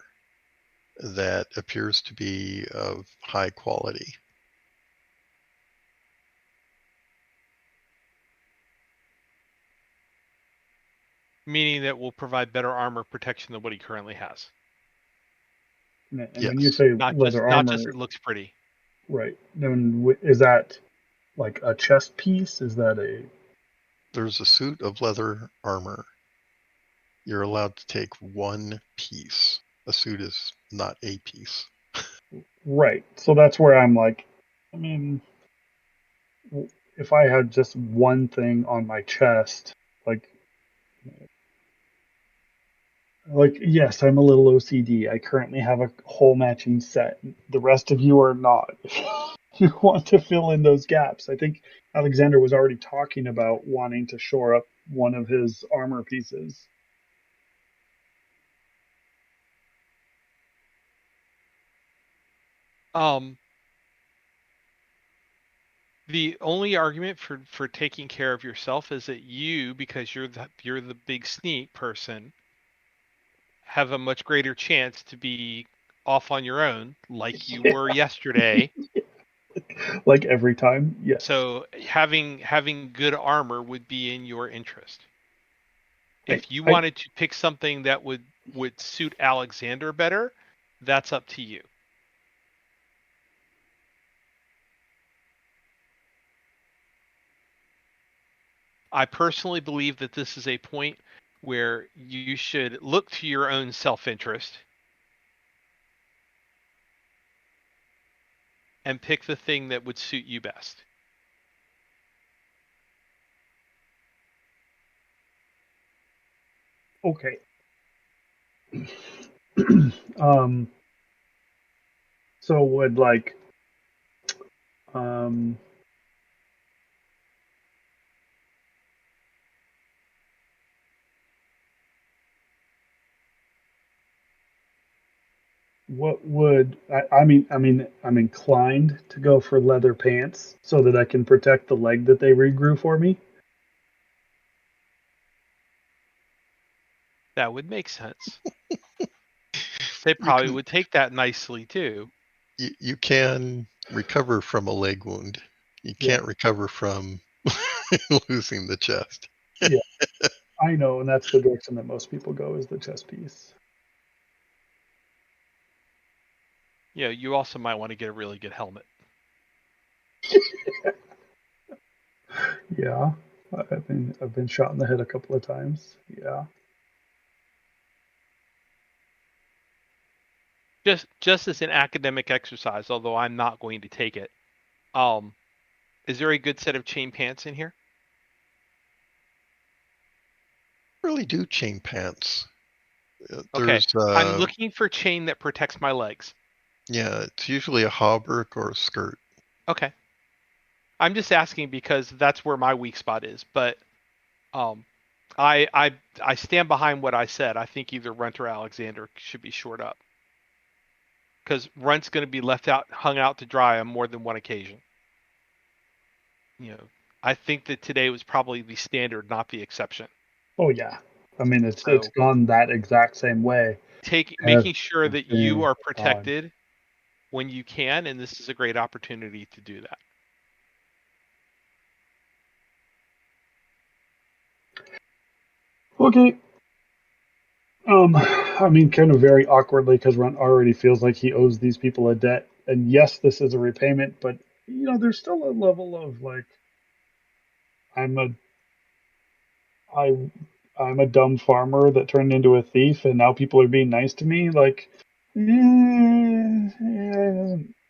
[SPEAKER 2] that appears to be of high quality.
[SPEAKER 3] meaning that will provide better armor protection than what he currently has.
[SPEAKER 1] And when you
[SPEAKER 2] Yes,
[SPEAKER 1] say
[SPEAKER 3] Not
[SPEAKER 1] leather
[SPEAKER 3] just
[SPEAKER 1] armor,
[SPEAKER 3] it looks pretty.
[SPEAKER 1] right? Then is that like a chest piece? Is that a
[SPEAKER 2] there's a suit of leather armor. You're allowed to take one piece. A suit is not a piece.
[SPEAKER 1] right? So that's where I'm like, I mean, if I had just one thing on my chest, like yes, I'm a little OCD. I currently have a whole matching set. The rest of you are not. You want to fill in those gaps. I think Alexander was already talking about wanting to shore up one of his armor pieces.
[SPEAKER 3] Um, the only argument for taking care of yourself is that you, because you're the big sneak person, have a much greater chance to be off on your own, like you were yesterday.
[SPEAKER 1] Like every time, yes.
[SPEAKER 3] So having good armor would be in your interest.
[SPEAKER 1] I,
[SPEAKER 3] If you
[SPEAKER 1] I
[SPEAKER 3] wanted to pick something that would suit Alexander better, that's up to you. I personally believe that this is a point where you should look to your own self-interest and pick the thing that would suit you best.
[SPEAKER 1] okay. um. So would um what would I mean I'm inclined to go for leather pants so that I can protect the leg that they regrew for me.
[SPEAKER 3] That would make sense. They probably
[SPEAKER 2] can
[SPEAKER 3] would take that nicely too.
[SPEAKER 2] you can recover from a leg wound. You
[SPEAKER 1] Yeah.
[SPEAKER 2] can't recover from losing the chest.
[SPEAKER 1] Yeah, I know, and that's the direction that most people go is the chess piece.
[SPEAKER 3] Yeah, you also might want to get a really good helmet.
[SPEAKER 1] Yeah, I've been shot in the head a couple of times. Yeah.
[SPEAKER 3] Just as an academic exercise, although I'm not going to take it. Um, is there a good set of chain pants in here?
[SPEAKER 2] Really do chain pants.
[SPEAKER 3] Okay,
[SPEAKER 2] There's
[SPEAKER 3] I'm looking for chain that protects my legs.
[SPEAKER 2] yeah, it's usually a hauberk or a skirt.
[SPEAKER 3] Okay, I'm just asking because that's where my weak spot is. But um, I stand behind what I said. I think either Runt or Alexander should be shored up because Runt's going to be left out, hung out to dry on more than one occasion. You know, I think that today was probably the standard, not the exception.
[SPEAKER 1] Oh yeah. I mean, it's
[SPEAKER 3] So
[SPEAKER 1] gone that exact same way
[SPEAKER 3] making sure that you
[SPEAKER 1] every
[SPEAKER 3] are
[SPEAKER 1] time.
[SPEAKER 3] protected when you can, and this is a great opportunity to do that.
[SPEAKER 1] Okay. I mean, kind of very awkwardly because Runt already feels like he owes these people a debt. And yes, this is a repayment, but there's still a level of like, I'm a I I'm a dumb farmer that turned into a thief, and now people are being nice to me. Like,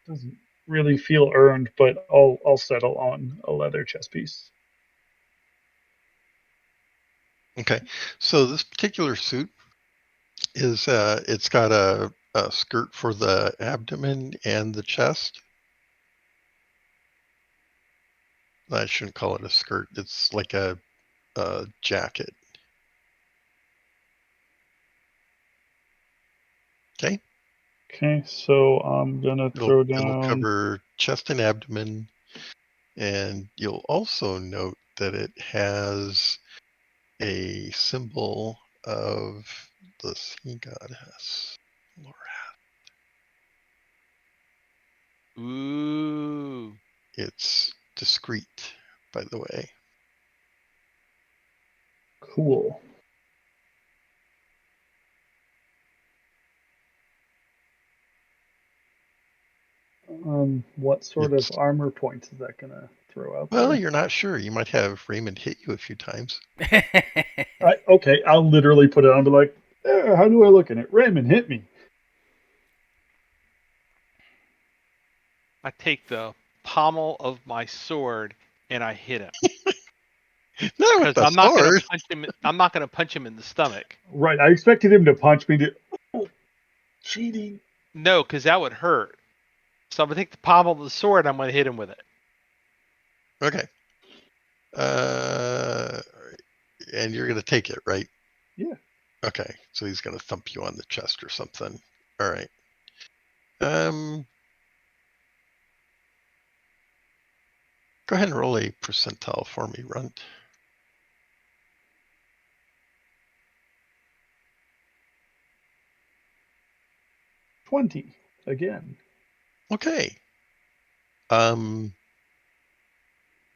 [SPEAKER 1] doesn't really feel earned, but I'll settle on a leather chess piece.
[SPEAKER 2] Okay, so this particular suit is it's got a skirt for the abdomen and the chest. I shouldn't call it a skirt. It's like a jacket. Okay,
[SPEAKER 1] Okay, so I'm gonna throw
[SPEAKER 2] it'll
[SPEAKER 1] down
[SPEAKER 2] cover chest and abdomen, and you'll also note that it has a symbol of the sea goddess.
[SPEAKER 3] Ooh.
[SPEAKER 2] It's discreet, by the way.
[SPEAKER 1] cool. What sort of
[SPEAKER 2] It's
[SPEAKER 1] armor points is that gonna throw out
[SPEAKER 2] well,
[SPEAKER 1] there?
[SPEAKER 2] you're not sure. You might have Raymond hit you a few times.
[SPEAKER 1] Okay, I'll literally put it on and be like, how do I look in it? Raymond hit me.
[SPEAKER 3] I take the pommel of my sword and I hit him
[SPEAKER 2] Not with
[SPEAKER 3] because
[SPEAKER 2] the sword.
[SPEAKER 3] I'm not gonna punch him in the stomach.
[SPEAKER 1] Right, I expected him to punch me. Oh, cheating.
[SPEAKER 3] No, because that would hurt. So I'm gonna take the pommel of the sword. I'm gonna hit him with it.
[SPEAKER 2] Okay. Uh, and you're gonna take it, right?
[SPEAKER 1] Yeah.
[SPEAKER 2] Okay. So he's gonna thump you on the chest or something. All right. Go ahead and roll a percentile for me, Runt.
[SPEAKER 1] 20 again.
[SPEAKER 2] Okay.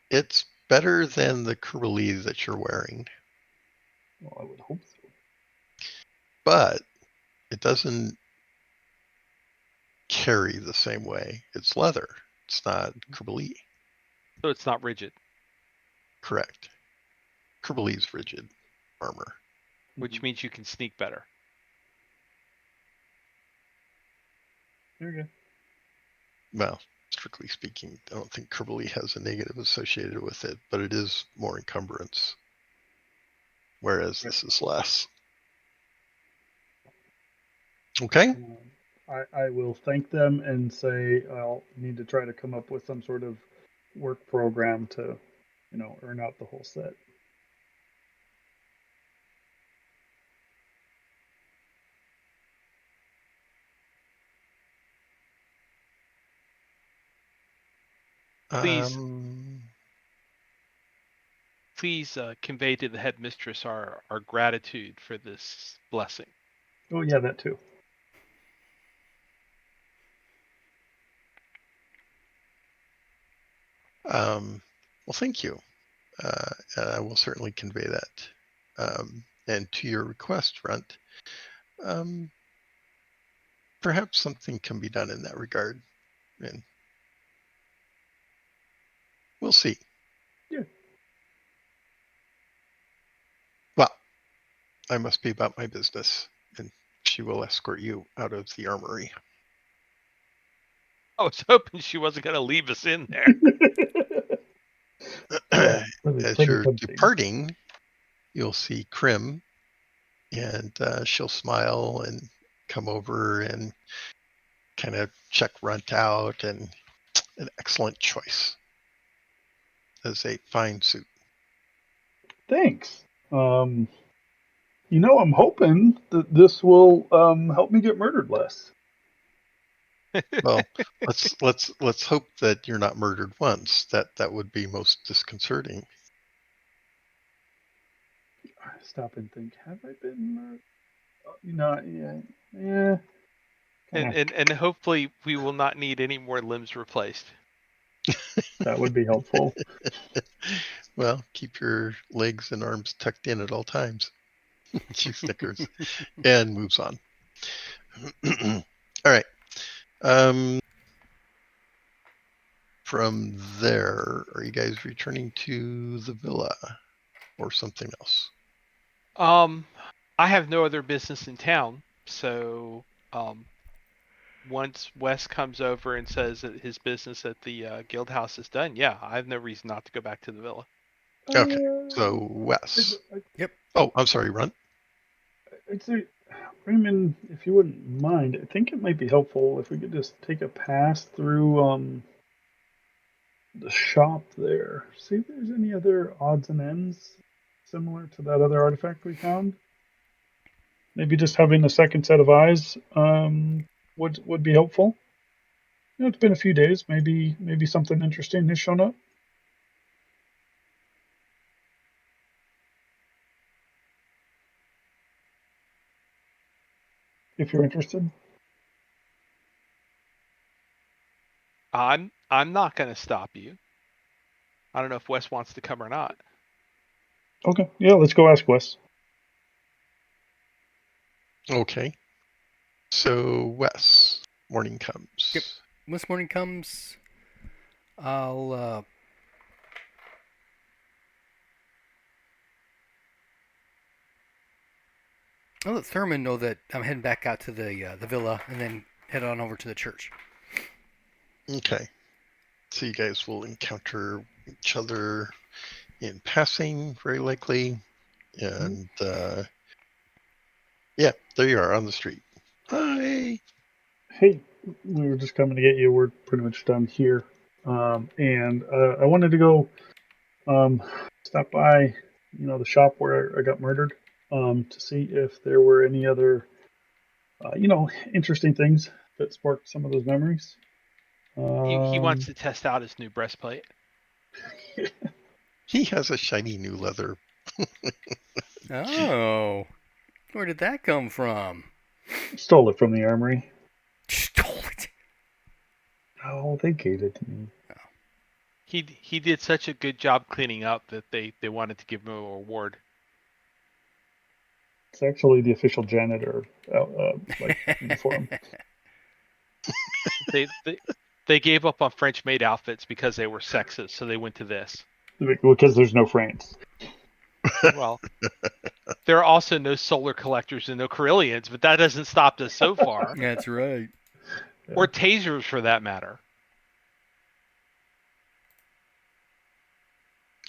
[SPEAKER 2] It's better than the curly that you're wearing,
[SPEAKER 1] Well, I would hope so.
[SPEAKER 2] but it doesn't carry the same way. It's leather. It's not Kurbali.
[SPEAKER 3] So it's not rigid,
[SPEAKER 2] Correct. Kurbali's rigid armor.
[SPEAKER 3] which means you can sneak better.
[SPEAKER 1] There you go.
[SPEAKER 2] Well, strictly speaking, I don't think Kurbali has a negative associated with it, but it is more encumbrance. Whereas this is less. Okay.
[SPEAKER 1] I will thank them and say I'll need to try to come up with some sort of work program to, earn out the whole set.
[SPEAKER 3] Please,
[SPEAKER 2] Um,
[SPEAKER 3] please convey to the headmistress our gratitude for this blessing.
[SPEAKER 1] Oh yeah, that too.
[SPEAKER 2] Well, thank you. And I will certainly convey that. And to your request, Runt, perhaps something can be done in that regard. And we'll see.
[SPEAKER 1] Yeah.
[SPEAKER 2] Well, I must be about my business, and she will escort you out of the armory.
[SPEAKER 3] I was hoping she wasn't going to leave us in there.
[SPEAKER 1] Yeah, really
[SPEAKER 2] As
[SPEAKER 1] pretty
[SPEAKER 2] you're
[SPEAKER 1] tempting.
[SPEAKER 2] departing, you'll see Krim, and she'll smile and come over and kind of check Runt out, and an excellent choice. As a fine suit.
[SPEAKER 1] Thanks. I'm hoping that this will help me get murdered less.
[SPEAKER 2] Well, let's hope that you're not murdered once. That would be most disconcerting.
[SPEAKER 1] Stop and think. Have I been murdered? Yeah.
[SPEAKER 3] And hopefully we will not need any more limbs replaced.
[SPEAKER 1] That would be helpful.
[SPEAKER 2] Well, keep your legs and arms tucked in at all times. She snickers and moves on. All right. From there, are you guys returning to the villa or something else?
[SPEAKER 3] I have no other business in town, so once Wes comes over and says that his business at the guild house is done, yeah, I have no reason not to go back to the villa.
[SPEAKER 2] Okay. So Wes.
[SPEAKER 4] Yep.
[SPEAKER 2] Oh, I'm sorry, Runt.
[SPEAKER 1] I'd say, Raymond, if you wouldn't mind, I think it might be helpful if we could just take a pass through the shop there. See if there's any other odds and ends similar to that other artifact we found. Maybe just having a second set of eyes would be helpful. It's been a few days. Maybe something interesting has shown up. If you're interested.
[SPEAKER 3] I'm not going to stop you. I don't know if Wes wants to come or not.
[SPEAKER 1] Okay. Yeah, let's go ask Wes.
[SPEAKER 2] Okay. So Wes, morning comes.
[SPEAKER 4] Yep. Once morning comes, I'll let Thurman know that I'm heading back out to the villa, and then head on over to the church.
[SPEAKER 2] Okay. So you guys will encounter each other in passing, very likely. And yeah, there you are on the street. Hi.
[SPEAKER 1] Hey, we were just coming to get you. We're pretty much done here. And I wanted to go stop by, the shop where I got murdered, to see if there were any other, interesting things that sparked some of those memories.
[SPEAKER 3] He wants to test out his new breastplate.
[SPEAKER 2] He has a shiny new leather.
[SPEAKER 4] Oh, where did that come from?
[SPEAKER 1] Stole it from the armory.
[SPEAKER 4] Stole it.
[SPEAKER 1] Oh, they gave it to me.
[SPEAKER 3] He did such a good job cleaning up that they wanted to give him a reward.
[SPEAKER 1] It's actually the official janitor, uniform.
[SPEAKER 3] They gave up on French maid outfits because they were sexist, so they went to this.
[SPEAKER 1] Because there's no France.
[SPEAKER 3] Well, there are also no solar collectors and no Carillions, but that doesn't stop us so far.
[SPEAKER 4] That's right.
[SPEAKER 3] Or tasers, for that matter.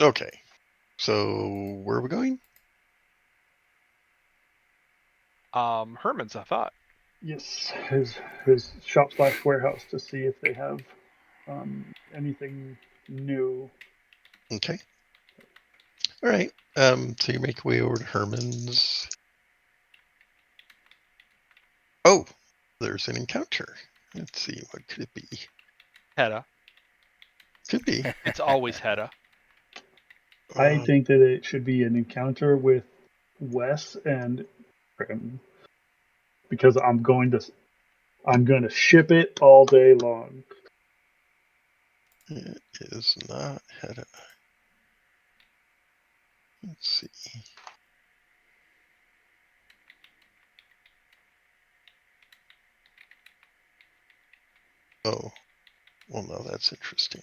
[SPEAKER 2] Okay. So where are we going?
[SPEAKER 3] Herman's, I thought.
[SPEAKER 1] Yes, his shop / warehouse to see if they have anything new.
[SPEAKER 2] Okay. All right. So you make your way over to Herman's. Oh, there's an encounter. Let's see, what could it be?
[SPEAKER 3] Hedda.
[SPEAKER 2] Could be.
[SPEAKER 3] It's always Hedda.
[SPEAKER 1] I think that it should be an encounter with Wes and Grim, because I'm going to ship it all day long.
[SPEAKER 2] It is not headed. Let's see. Oh, well, no, that's interesting.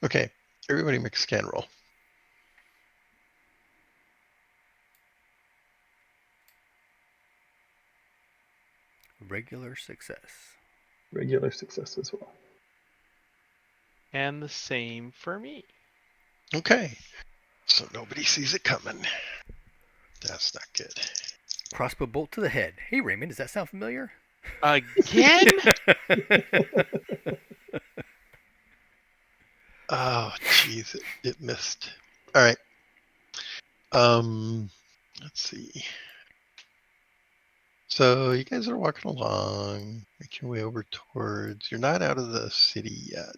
[SPEAKER 2] Okay, everybody make a scan roll.
[SPEAKER 4] Regular success.
[SPEAKER 1] Regular success as well.
[SPEAKER 3] And the same for me.
[SPEAKER 2] Okay, so nobody sees it coming. That's not good.
[SPEAKER 4] Crossbow bolt to the head. Hey, Raymond, does that sound familiar?
[SPEAKER 3] Again?
[SPEAKER 2] Oh, jeez, it missed. All right. Let's see. So you guys are walking along, making your way over towards. You're not out of the city yet.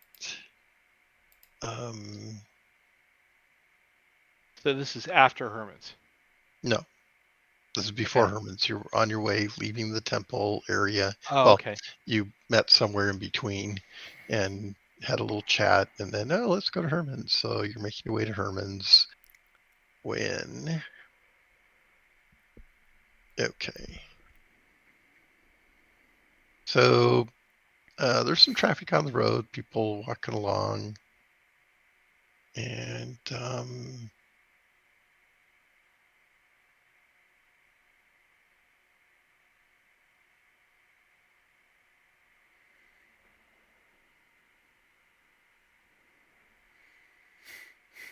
[SPEAKER 3] So this is after Herman's.
[SPEAKER 2] No, this is before
[SPEAKER 3] Okay.
[SPEAKER 2] Herman's. You're on your way, leaving the temple area.
[SPEAKER 3] Oh,
[SPEAKER 2] Well,
[SPEAKER 3] okay.
[SPEAKER 2] you met somewhere in between and had a little chat, and then, oh, let's go to Herman's. So you're making your way to Herman's when. Okay. So there's some traffic on the road, people walking along, and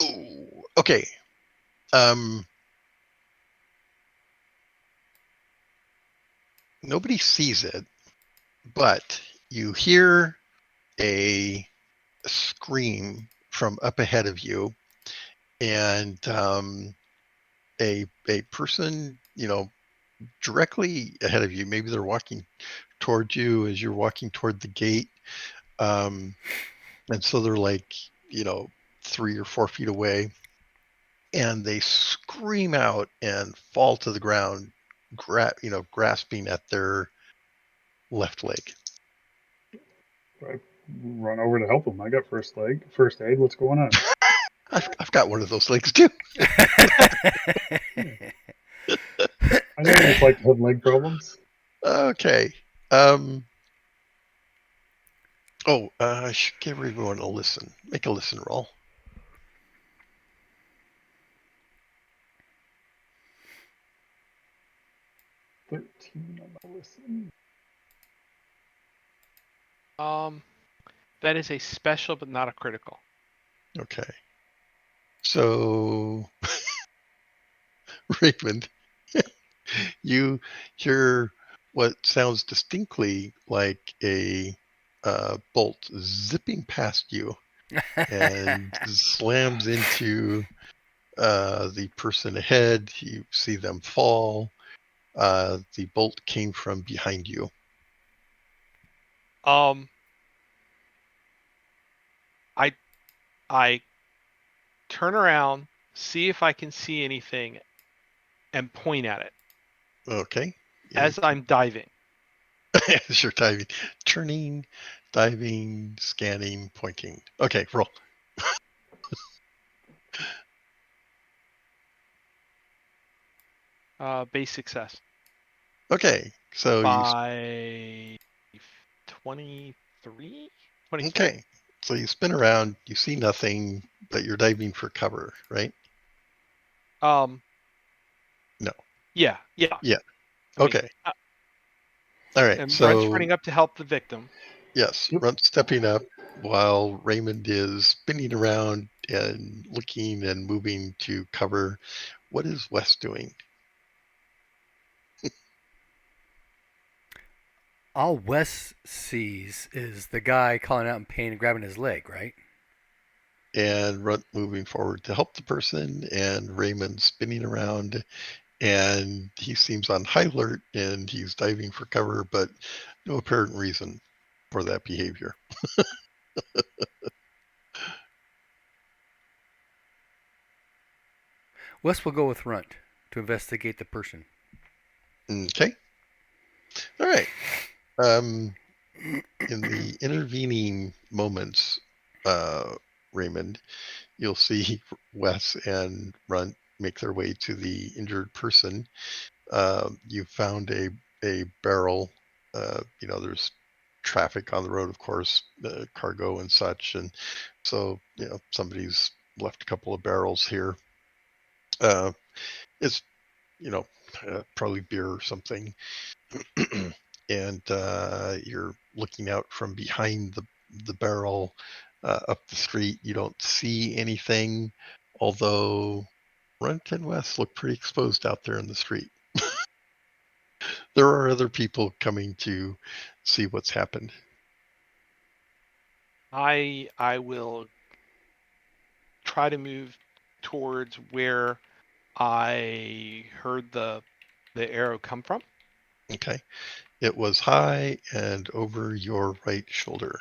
[SPEAKER 2] oh, okay. Nobody sees it, but you hear a scream from up ahead of you, and a person, directly ahead of you. Maybe they're walking towards you as you're walking toward the gate, and so they're like 3 or 4 feet away, and they scream out and fall to the ground, grasping at their left leg.
[SPEAKER 1] I run over to help him. I got first aid. What's going on?
[SPEAKER 2] I've got one of those legs too.
[SPEAKER 1] I know what it's like to have leg problems.
[SPEAKER 2] Okay. I should give everyone a listen. Make a listen roll.
[SPEAKER 1] 13 on the listen.
[SPEAKER 3] That is a special, but not a critical.
[SPEAKER 2] Okay. So, Raymond, you hear what sounds distinctly like a bolt zipping past you and slams into the person ahead. You see them fall. The bolt came from behind you.
[SPEAKER 3] I turn around, see if I can see anything, and point at it.
[SPEAKER 2] Okay.
[SPEAKER 3] As I'm diving.
[SPEAKER 2] As you're diving. Turning, diving, scanning, pointing. Okay, roll.
[SPEAKER 3] Base success.
[SPEAKER 2] Okay, so
[SPEAKER 3] by 23? 23.
[SPEAKER 2] Okay, so you spin around, you see nothing, but you're diving for cover, right? No.
[SPEAKER 3] Yeah.
[SPEAKER 2] Yeah. Okay. All right.
[SPEAKER 3] And
[SPEAKER 2] So
[SPEAKER 3] Runt's running up to help the victim.
[SPEAKER 2] Yes,
[SPEAKER 1] Yep.
[SPEAKER 2] Runt's stepping up while Raymond is spinning around and looking and moving to cover. What is Wes doing?
[SPEAKER 4] All Wes sees is the guy calling out in pain and grabbing his leg, right?
[SPEAKER 2] And Runt moving forward to help the person, and Raymond spinning around, and he seems on high alert and he's diving for cover, but no apparent reason for that behavior.
[SPEAKER 4] Wes will go with Runt. to investigate the person.
[SPEAKER 2] Okay. All right. In the intervening moments, Raymond, you'll see Wes and Runt make their way to the injured person. You found a barrel. There's traffic on the road, of course, cargo and such, and so somebody's left a couple of barrels here. It's probably beer or something. And you're looking out from behind the barrel up the street. You don't see anything, although Runt and West look pretty exposed out there in the street. There are other people coming to see what's happened.
[SPEAKER 3] I will try to move towards where I heard the arrow come from.
[SPEAKER 2] Okay. It was high and over your right shoulder.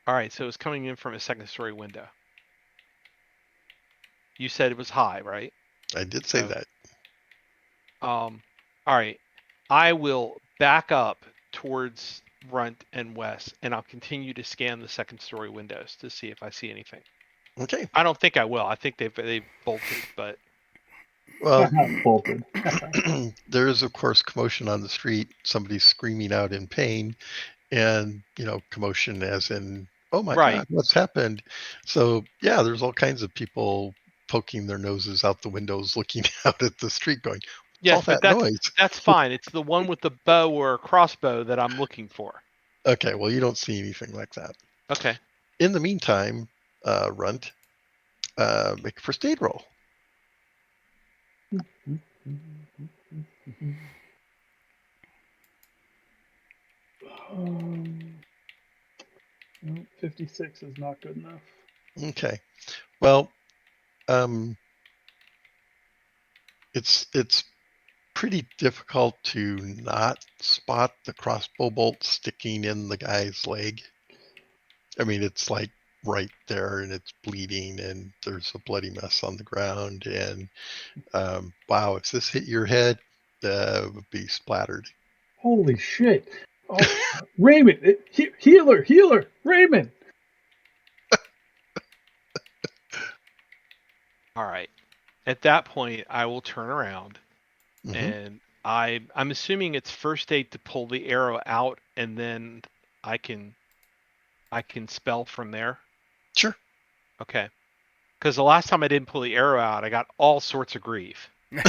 [SPEAKER 3] All right, so it's coming in from a second story window. You said it was high, right?
[SPEAKER 2] I did say that.
[SPEAKER 3] All right. I will back up towards Runt and West, and I'll continue to scan the second story windows to see if I see anything.
[SPEAKER 2] Okay.
[SPEAKER 3] I don't think I will. I think they've bolted, but
[SPEAKER 2] Well,
[SPEAKER 1] Bolted.
[SPEAKER 2] there is, of course, commotion on the street. Somebody's screaming out in pain, and commotion as in, oh my
[SPEAKER 3] right.
[SPEAKER 2] God, what's happened? So yeah, there's all kinds of people poking their noses out the windows, looking out at the street, going, "What's
[SPEAKER 3] Yes,
[SPEAKER 2] all
[SPEAKER 3] but
[SPEAKER 2] that noise?"
[SPEAKER 3] that's fine. It's the one with the bow or crossbow that I'm looking for.
[SPEAKER 2] Okay, well, you don't see anything like that.
[SPEAKER 3] Okay.
[SPEAKER 2] In the meantime, Runt, make a first aid roll.
[SPEAKER 1] 56 is not good enough.
[SPEAKER 2] Okay. Well, it's pretty difficult to not spot the crossbow bolt sticking in the guy's leg. I mean, it's like right there, and it's bleeding, and there's a bloody mess on the ground. And wow, if this hit your head, it would be splattered.
[SPEAKER 1] Holy shit! Oh, Raymond, healer, Raymond.
[SPEAKER 3] All right. At that point, I will turn around,
[SPEAKER 2] Mhm.
[SPEAKER 3] and I'm assuming it's first aid to pull the arrow out, and then I can spell from there.
[SPEAKER 2] Sure.
[SPEAKER 3] Okay. Because the last time I didn't pull the arrow out, I got all sorts of grief.
[SPEAKER 1] And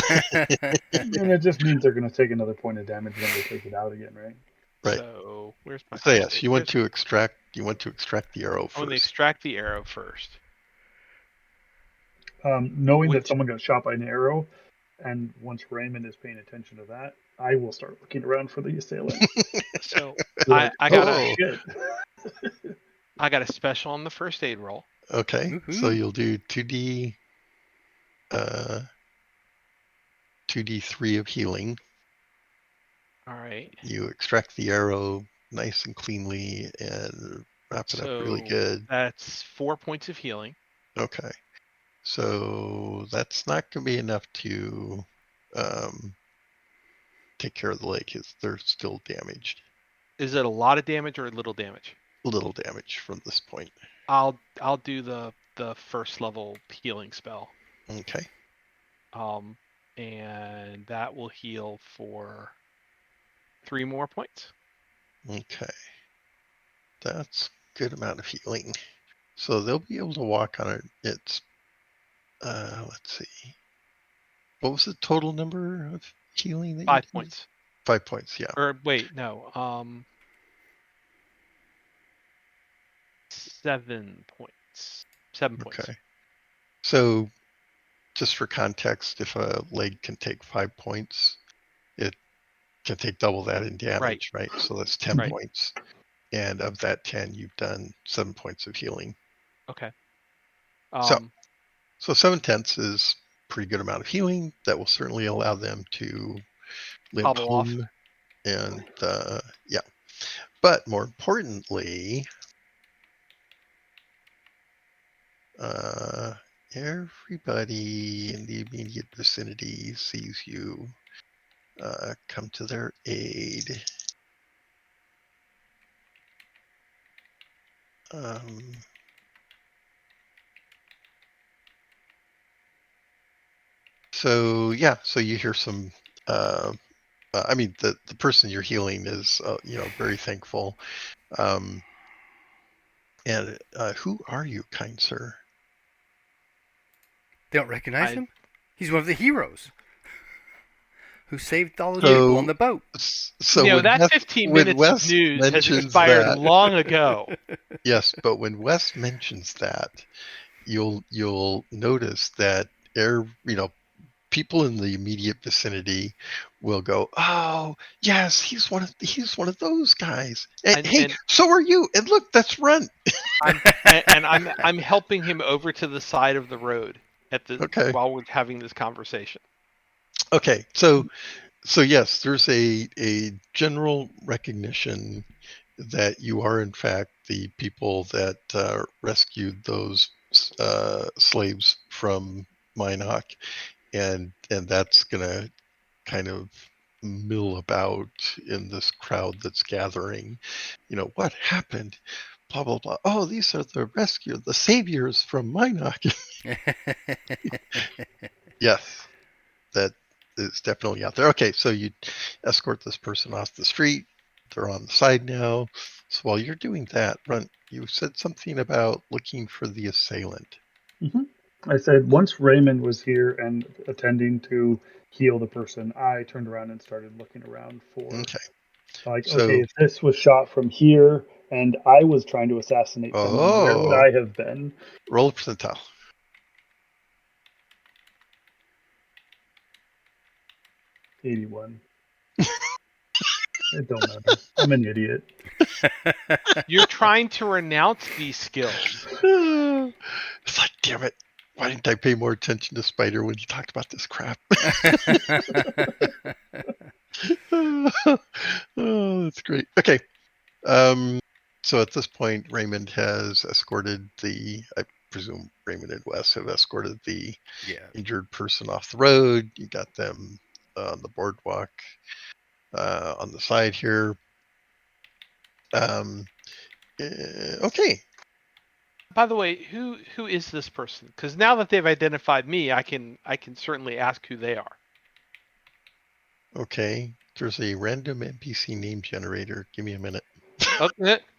[SPEAKER 1] it just means they're going to take another point of damage when they take it out again, right?
[SPEAKER 2] Right.
[SPEAKER 3] So where's my?
[SPEAKER 2] So yes, you want to extract the arrow
[SPEAKER 3] I want to
[SPEAKER 2] first.
[SPEAKER 3] extract the arrow first.
[SPEAKER 1] Knowing that someone got shot by an arrow, and once Raymond is paying attention to that, I will start looking around for the assailant.
[SPEAKER 3] So
[SPEAKER 1] Like,
[SPEAKER 3] I got
[SPEAKER 1] oh, shit.
[SPEAKER 3] I got a special on the first aid roll.
[SPEAKER 2] Okay.
[SPEAKER 4] Woohoo.
[SPEAKER 2] So you'll do 2d3 of healing.
[SPEAKER 3] All right.
[SPEAKER 2] You extract the arrow nice and cleanly and wrap it up really good.
[SPEAKER 3] That's 4 points of healing.
[SPEAKER 2] Okay. So that's not going to be enough to take care of the leg. They're still damaged.
[SPEAKER 3] Is it a lot of damage or a little damage?
[SPEAKER 2] A little damage from this point.
[SPEAKER 3] I'll do the first level healing spell.
[SPEAKER 2] Okay.
[SPEAKER 3] And that will heal for 3 more points.
[SPEAKER 2] Okay. That's a good amount of healing. So they'll be able to walk on it. It's let's see. What was the total number of healing that
[SPEAKER 3] 5
[SPEAKER 2] you did?
[SPEAKER 3] points.
[SPEAKER 2] 5 points, yeah.
[SPEAKER 3] Or wait, no. 7 points. 7 points.
[SPEAKER 2] Okay. So just for context, if a leg can take 5 points, it can take double that in damage, right? So that's 10 points. And of that 10, you've done 7 points of healing.
[SPEAKER 3] Okay.
[SPEAKER 2] So 7/10 is a pretty good amount of healing. That will certainly allow them to limp home. And yeah. But more importantly, everybody in the immediate vicinity sees you come to their aid. So yeah, so you hear some. I mean, the person you're healing is very thankful. And who are you, kind sir?
[SPEAKER 4] They don't recognize
[SPEAKER 3] I-
[SPEAKER 4] him? He's one of the heroes who saved all those
[SPEAKER 2] So-
[SPEAKER 4] people on the boat.
[SPEAKER 2] So
[SPEAKER 3] that
[SPEAKER 2] when
[SPEAKER 3] 15
[SPEAKER 2] when
[SPEAKER 3] minutes
[SPEAKER 2] Wes
[SPEAKER 3] of news has
[SPEAKER 2] mentions
[SPEAKER 3] expired
[SPEAKER 2] that,
[SPEAKER 3] long ago.
[SPEAKER 2] yes, but when Wes mentions that, you'll notice that people in the immediate vicinity will go, "Oh, yes, he's one of those guys." And, hey,
[SPEAKER 3] And
[SPEAKER 2] so are you? And look, that's Runt.
[SPEAKER 3] I'm helping him over to the side of the road
[SPEAKER 2] Okay.
[SPEAKER 3] while we're having this conversation.
[SPEAKER 2] Okay, so yes, there's a general recognition that you are in fact the people that rescued those slaves from Minot, and that's gonna kind of mill about in this crowd that's gathering. What happened? Blah blah blah. Oh, these are the saviors from Minot. Yes, that is definitely out there. Okay, so you escort this person off the street. They're on the side now. So while you're doing that, you said something about looking for the assailant.
[SPEAKER 1] I said once Raymond was here and attending to heal the person, I turned around and started looking around for,
[SPEAKER 2] Okay,
[SPEAKER 1] like, okay,
[SPEAKER 2] so
[SPEAKER 1] if this was shot from here and I was trying to assassinate someone, where would I have been?
[SPEAKER 2] roll a percentile.
[SPEAKER 1] 81. It don't matter. I'm an idiot.
[SPEAKER 3] You're trying to renounce these skills.
[SPEAKER 2] It's like, damn it. Why didn't I pay more attention to Spider when you talked about this crap? Oh, that's great. Okay. So at this point, Raymond has escorted I presume Raymond and Wes have escorted the injured person off the road. You got them on the boardwalk on the side here. Okay.
[SPEAKER 3] By the way, who is this person? Because now that they've identified me, I can certainly ask who they are.
[SPEAKER 2] Okay. There's a random NPC name generator. Give me a minute.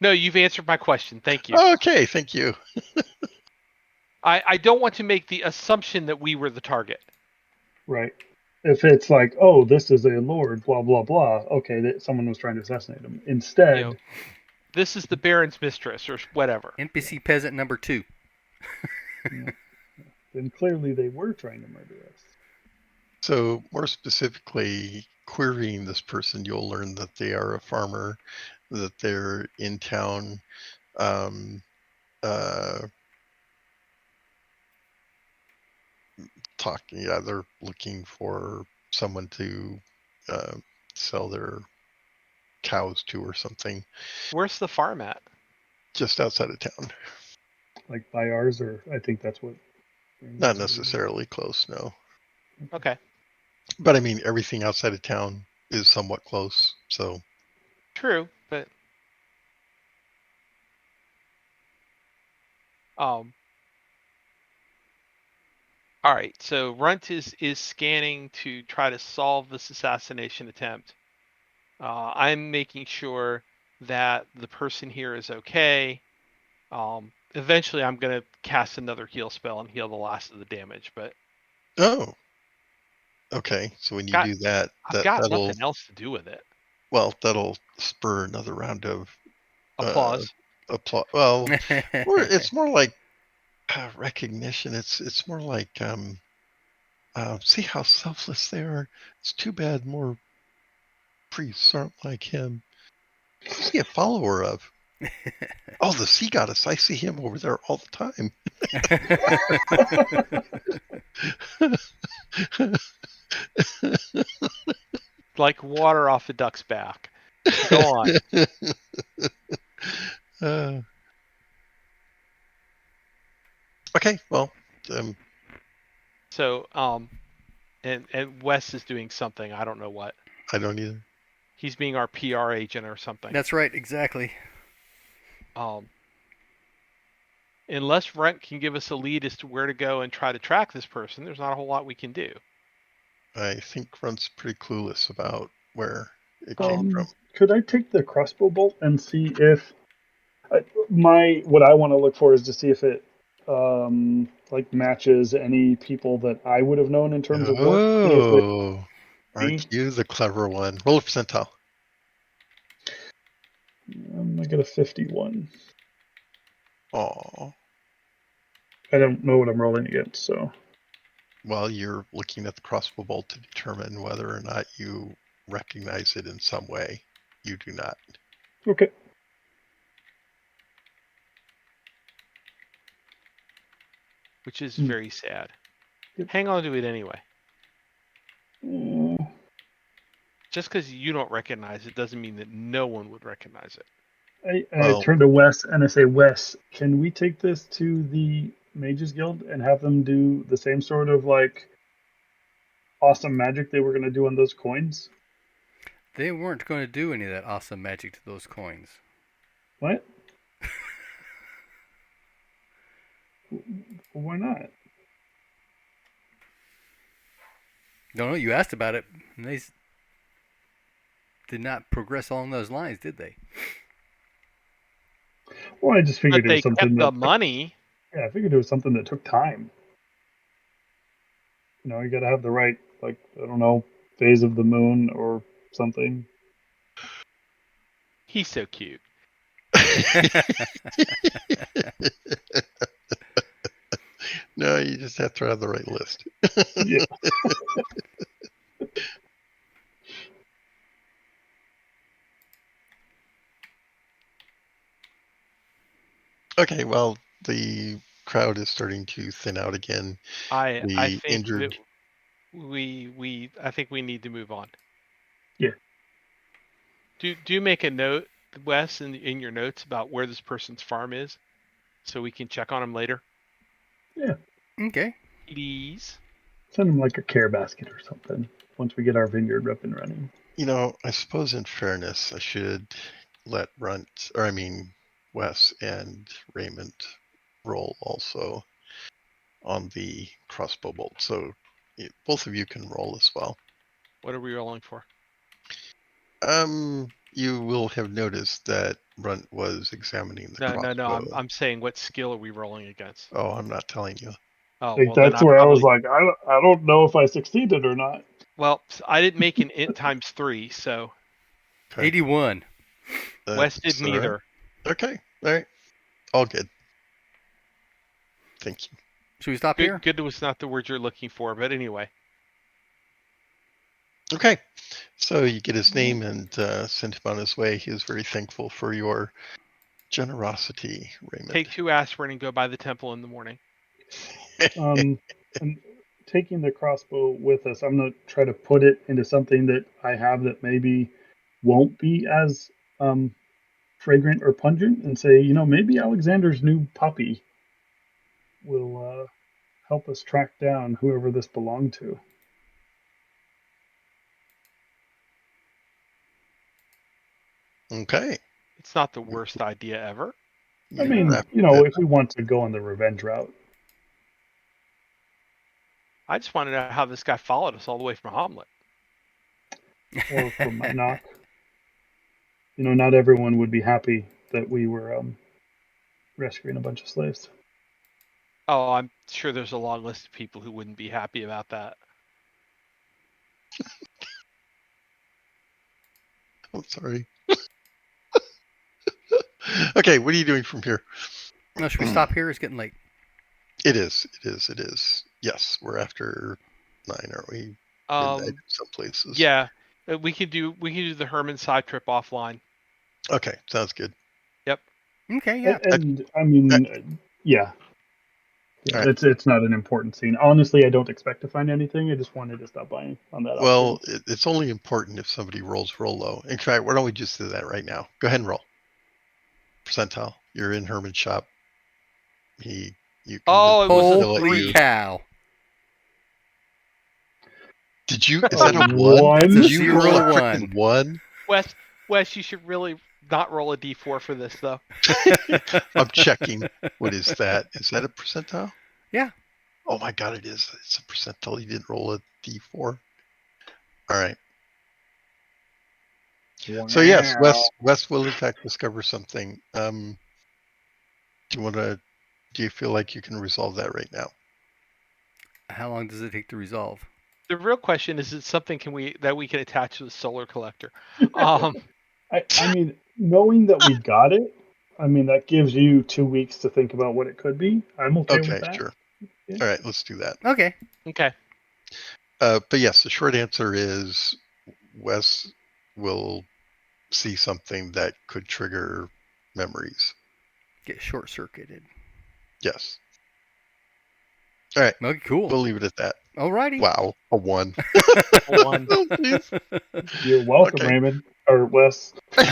[SPEAKER 3] No, you've answered my question. Thank you.
[SPEAKER 2] Okay, thank you.
[SPEAKER 3] I don't want to make the assumption that we were the target.
[SPEAKER 1] Right. If it's like, oh, this is a lord, blah blah blah. Okay, that someone was trying to assassinate him. Instead,
[SPEAKER 3] this is the Baron's mistress or whatever.
[SPEAKER 4] NPC peasant number 2.
[SPEAKER 1] Then clearly they were trying to murder us.
[SPEAKER 2] So more specifically, querying this person, you'll learn that they are a farmer, that they're in town. They're looking for someone to sell their cows to or something.
[SPEAKER 3] Where's the farm at?
[SPEAKER 2] Just outside of town.
[SPEAKER 1] Like by ours, or I think that's what.
[SPEAKER 2] Not necessarily close, no.
[SPEAKER 3] Okay.
[SPEAKER 2] But I mean, everything outside of town is somewhat close, so.
[SPEAKER 3] True, but all right, so Runt is scanning to try to solve this assassination attempt. I'm making sure that the person here is okay. Eventually, I'm going to cast another heal spell and heal the last of the damage, but...
[SPEAKER 2] Oh. Okay, so when you do that,
[SPEAKER 3] I've got nothing else to do with it.
[SPEAKER 2] Well, that'll spur another round of
[SPEAKER 3] applause.
[SPEAKER 2] Well, it's more like recognition. It's more like see how selfless they are. It's too bad more priests aren't like him. Who's he a follower of? Oh, the sea goddess. I see him over there all the time.
[SPEAKER 3] Like water off a duck's back. Go on.
[SPEAKER 2] Okay, well,
[SPEAKER 3] So, and Wes is doing something. I don't know what.
[SPEAKER 2] I don't either.
[SPEAKER 3] He's being our PR agent or something.
[SPEAKER 4] That's right, exactly.
[SPEAKER 3] Unless Rent can give us a lead as to where to go and try to track this person, there's not a whole lot we can do.
[SPEAKER 2] I think Runt's pretty clueless about where it came from.
[SPEAKER 1] Could I take the crossbow bolt and see if what I want to look for is to see if it like matches any people that I would have known in terms of work. If it
[SPEAKER 2] Oh, aren't you the clever one? Roll a percentile.
[SPEAKER 1] I get a 51.
[SPEAKER 2] Oh,
[SPEAKER 1] I don't know what I'm rolling against, so
[SPEAKER 2] well, you're looking at the crossbow bolt to determine whether or not you recognize it in some way. You do not.
[SPEAKER 1] okay.
[SPEAKER 3] Which is very sad.
[SPEAKER 1] Yep.
[SPEAKER 3] Hang on to it anyway.
[SPEAKER 1] Uh,
[SPEAKER 3] Just because you don't recognize it doesn't mean that no one would recognize it.
[SPEAKER 1] I turn to Wes and I say, Wes, can we take this to the Mages Guild and have them do the same sort of like awesome magic they were going to do on those coins?
[SPEAKER 4] They weren't going to do any of that awesome magic to those coins.
[SPEAKER 1] What? Why not?
[SPEAKER 4] Don't know. You asked about it, and they did not progress along those lines, did they?
[SPEAKER 1] Well, I just figured
[SPEAKER 3] But
[SPEAKER 1] it was
[SPEAKER 3] they
[SPEAKER 1] something
[SPEAKER 3] kept the
[SPEAKER 1] that
[SPEAKER 3] money.
[SPEAKER 1] I figured it was something that took time. You know, you got to have the right, like, I don't know, phase of the moon or something.
[SPEAKER 3] He's so cute.
[SPEAKER 2] No, you just have to have the right list.
[SPEAKER 1] Yeah.
[SPEAKER 2] Okay, well, the crowd is starting to thin out again.
[SPEAKER 3] I
[SPEAKER 2] The
[SPEAKER 3] think
[SPEAKER 2] injured.
[SPEAKER 3] I think we need to move on.
[SPEAKER 1] Yeah.
[SPEAKER 3] Do make a note, Wes, in your notes about where this person's farm is, so we can check on him later.
[SPEAKER 1] Yeah.
[SPEAKER 4] Okay.
[SPEAKER 3] Please.
[SPEAKER 1] Send them like a care basket or something once we get our vineyard up and running.
[SPEAKER 2] You know, I suppose in fairness, I should let Wes and Raymond roll also on the crossbow bolt. So both of you can roll as well.
[SPEAKER 3] What are we rolling for?
[SPEAKER 2] You will have noticed that Runt was examining the crossbow.
[SPEAKER 3] No. I'm saying, what skill are we rolling against?
[SPEAKER 2] Oh, I'm not telling you.
[SPEAKER 3] Oh,
[SPEAKER 1] Like,
[SPEAKER 3] well, then
[SPEAKER 1] that's where I was like, I don't know if I succeeded or not.
[SPEAKER 3] Well, I didn't make an int times 3, so
[SPEAKER 2] Okay.
[SPEAKER 4] 81.
[SPEAKER 3] Wes didn't
[SPEAKER 2] all right.
[SPEAKER 3] either.
[SPEAKER 2] Okay. All right. All good. Thank you.
[SPEAKER 4] Should we stop here?
[SPEAKER 3] Good was not the word you're looking for, but anyway.
[SPEAKER 2] Okay. So you get his name and send him on his way. He is very thankful for your generosity, Raymond.
[SPEAKER 3] Take 2 aspirin and go by the temple in the morning.
[SPEAKER 1] And taking the crossbow with us, I'm going to try to put it into something that I have that maybe won't be as fragrant or pungent, and say, maybe Alexander's new puppy will help us track down whoever this belonged to.
[SPEAKER 2] Okay.
[SPEAKER 3] It's not the worst idea ever.
[SPEAKER 1] I mean, if we want to go on the revenge route.
[SPEAKER 3] I just want to know how this guy followed us all the way from Hamlet.
[SPEAKER 1] Or from Knock. Not everyone would be happy that we were rescuing a bunch of slaves.
[SPEAKER 3] Oh, I'm sure there's a long list of people who wouldn't be happy about that.
[SPEAKER 2] I'm sorry. Okay, what are you doing from here?
[SPEAKER 4] No, should we stop here? It's getting late.
[SPEAKER 2] It is. Yes, we're after 9, aren't we? Midnight in some places.
[SPEAKER 3] Yeah, we can do the Herman side trip offline.
[SPEAKER 2] Okay, sounds good.
[SPEAKER 3] Yep.
[SPEAKER 4] Okay, yeah.
[SPEAKER 1] And I mean, yeah.
[SPEAKER 2] Right.
[SPEAKER 1] It's not an important scene. Honestly, I don't expect to find anything. I just wanted to stop by on that.
[SPEAKER 2] Well, it's only important if somebody rolls real low. In fact, why don't we just do that right now? Go ahead and roll. Percentile. You're in Herman's shop. He You can
[SPEAKER 3] Oh, it was a
[SPEAKER 2] they'll let
[SPEAKER 4] Holy
[SPEAKER 2] you.
[SPEAKER 4] cow!
[SPEAKER 2] Did you? Is that a
[SPEAKER 1] A
[SPEAKER 2] one?
[SPEAKER 1] one?
[SPEAKER 2] Did
[SPEAKER 1] That's a
[SPEAKER 2] you roll a
[SPEAKER 4] 0-1.
[SPEAKER 2] freaking one?
[SPEAKER 3] Wes, you should really not roll a d4 for this though.
[SPEAKER 2] I'm checking. What is that? Is that a percentile?
[SPEAKER 4] Yeah.
[SPEAKER 2] Oh my god, it is. It's a percentile. You didn't roll a d4. All right. So yes, Wes will in fact discover something. Do you feel like you can resolve that right now?
[SPEAKER 4] How long does it take to resolve?
[SPEAKER 3] The real question is it something that we can attach to the solar collector?
[SPEAKER 1] I mean, knowing that we got it, I mean, that gives you 2 weeks to think about what it could be. I'm okay with
[SPEAKER 2] Okay,
[SPEAKER 1] that.
[SPEAKER 2] sure.
[SPEAKER 1] Yeah.
[SPEAKER 2] All right, let's do that.
[SPEAKER 4] Okay.
[SPEAKER 3] Okay.
[SPEAKER 2] But yes, the short answer is Wes will see something that could trigger memories.
[SPEAKER 4] Get short circuited.
[SPEAKER 2] Yes. All right.
[SPEAKER 4] Okay, cool.
[SPEAKER 2] We'll leave it at that.
[SPEAKER 4] Alrighty.
[SPEAKER 2] Wow, a one.
[SPEAKER 3] A one.
[SPEAKER 2] Oh, geez.
[SPEAKER 1] You're welcome,
[SPEAKER 2] Okay.
[SPEAKER 1] Raymond. Or Wes.
[SPEAKER 2] All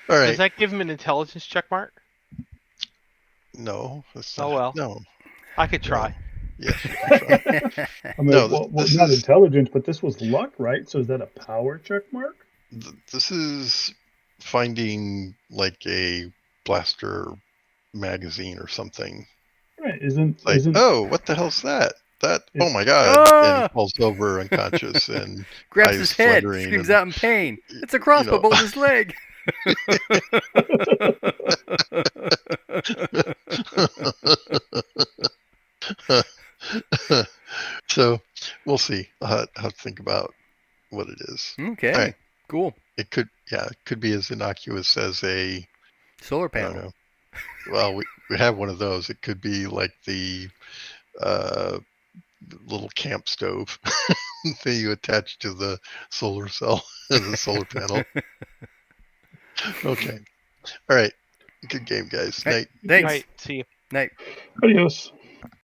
[SPEAKER 3] Does
[SPEAKER 2] right.
[SPEAKER 3] that give him an intelligence check mark?
[SPEAKER 2] No. That's
[SPEAKER 3] Oh
[SPEAKER 2] not,
[SPEAKER 3] well.
[SPEAKER 2] No.
[SPEAKER 3] I could try.
[SPEAKER 2] Yes, you can try.
[SPEAKER 1] I mean,
[SPEAKER 2] No,
[SPEAKER 1] well,
[SPEAKER 2] this
[SPEAKER 1] not
[SPEAKER 2] is-
[SPEAKER 1] intelligence, but this was luck, right? So is that a power check mark?
[SPEAKER 2] This is finding like a blaster magazine or something.
[SPEAKER 1] Right? Isn't
[SPEAKER 2] Like,
[SPEAKER 1] isn't
[SPEAKER 2] oh, what the hell's that? Oh my god! And he falls over unconscious and
[SPEAKER 4] Grabs
[SPEAKER 2] eyes
[SPEAKER 4] his head,
[SPEAKER 2] fluttering
[SPEAKER 4] screams
[SPEAKER 2] and-
[SPEAKER 4] out in pain. It's a crossbow bolt in his leg.
[SPEAKER 2] So we'll see. I'll have to think about what it is.
[SPEAKER 4] Okay.
[SPEAKER 2] All right.
[SPEAKER 4] Cool.
[SPEAKER 2] It could be as innocuous as a
[SPEAKER 4] Solar
[SPEAKER 2] I don't
[SPEAKER 4] panel.
[SPEAKER 2] know. Well, we have one of those. It could be like the little camp stove that you attach to the solar cell, the solar panel. Okay. All right. Good game, guys.
[SPEAKER 4] Hey,
[SPEAKER 2] Night.
[SPEAKER 4] thanks.
[SPEAKER 3] Right. See you.
[SPEAKER 4] Night.
[SPEAKER 1] adios?